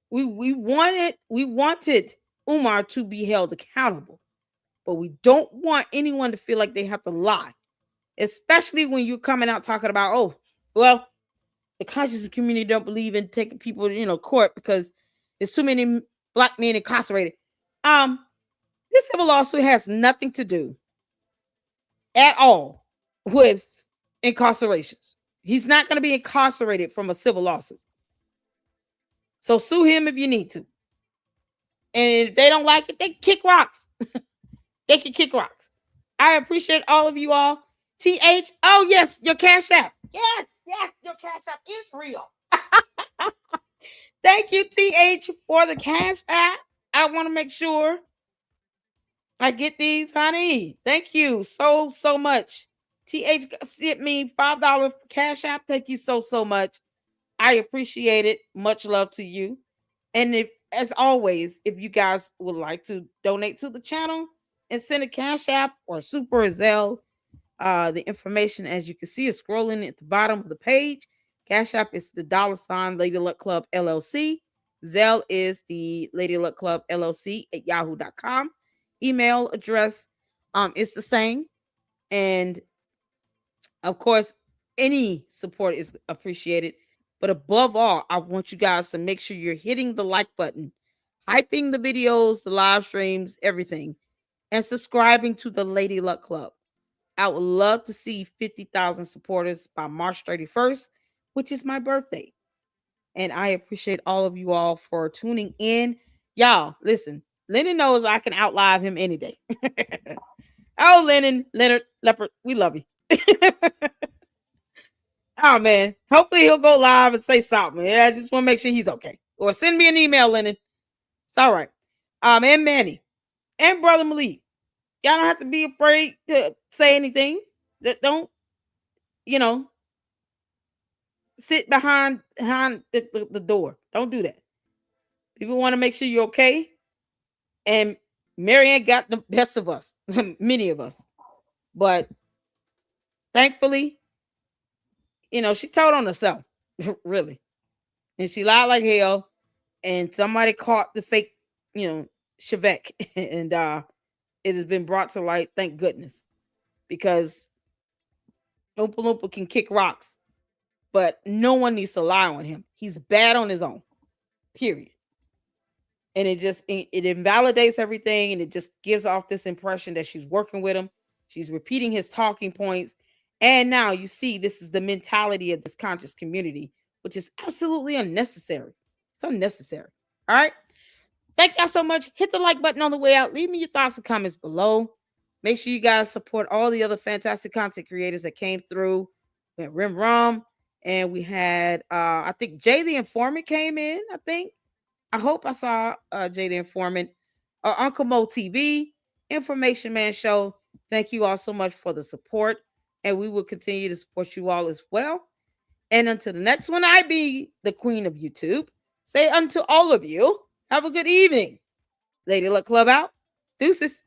We wanted Umar to be held accountable, but we don't want anyone to feel like they have to lie, especially when you're coming out talking about, oh, well, the conscious community don't believe in taking people to court because there's too many black men incarcerated. This civil lawsuit has nothing to do at all with incarcerations. He's not going to be incarcerated from a civil lawsuit. So sue him if you need to. And if they don't like it, they kick rocks. They can kick rocks. I appreciate all of you all. TH, oh yes, your Cash App. Yes, your Cash App is real. Thank you, TH, for the Cash App. I want to make sure I get these, honey. Thank you so much. TH sent me $5 Cash App. Thank you so much. I appreciate it. Much love to you. And if, as always, if you guys would like to donate to the channel and send a Cash App or Super Zelle, the information, as you can see, is scrolling at the bottom of the page. Cash App is the $ Lady Luck Club LLC. Zelle is the Lady Luck Club LLC at yahoo.com. Email address is the same. And of course, any support is appreciated. But above all, I want you guys to make sure you're hitting the like button, hyping the videos, the live streams, everything, and subscribing to the Lady Luck Club. I would love to see 50,000 supporters by March 31st, which is my birthday. And I appreciate all of you all for tuning in. Y'all, listen, Lennon knows I can outlive him any day. Oh, Leonard Leopard, we love you. Oh, man. Hopefully he'll go live and say something. Yeah, I just want to make sure he's okay. Or send me an email, Lennon. It's all right. And Manny and Brother Malik. Y'all don't have to be afraid to say anything. That don't, sit behind the door. Don't do that. People want to make sure you're okay. And Marianne got the best of us, many of us. But thankfully, she told on herself, really. And she lied like hell. And somebody caught the fake, Chevette. And it has been brought to light, thank goodness. Because Oompa Loompa can kick rocks. But no one needs to lie on him. He's bad on his own. Period. And it invalidates everything. And it just gives off this impression that she's working with him. She's repeating his talking points. And now you see this is the mentality of this conscious community, which is absolutely unnecessary. It's unnecessary. All right. Thank y'all so much. Hit the like button on the way out. Leave me your thoughts and comments below. Make sure you guys support all the other fantastic content creators that came through. We had Rim Rum. And we had, I think Jay the Informant came in, I hope I saw Jay the Informant. Uncle Mo TV, Information Man Show. Thank you all so much for the support. And we will continue to support you all as well. And until the next one, I be the queen of YouTube. Say unto all of you, have a good evening. Lady Luck Club out. Deuces.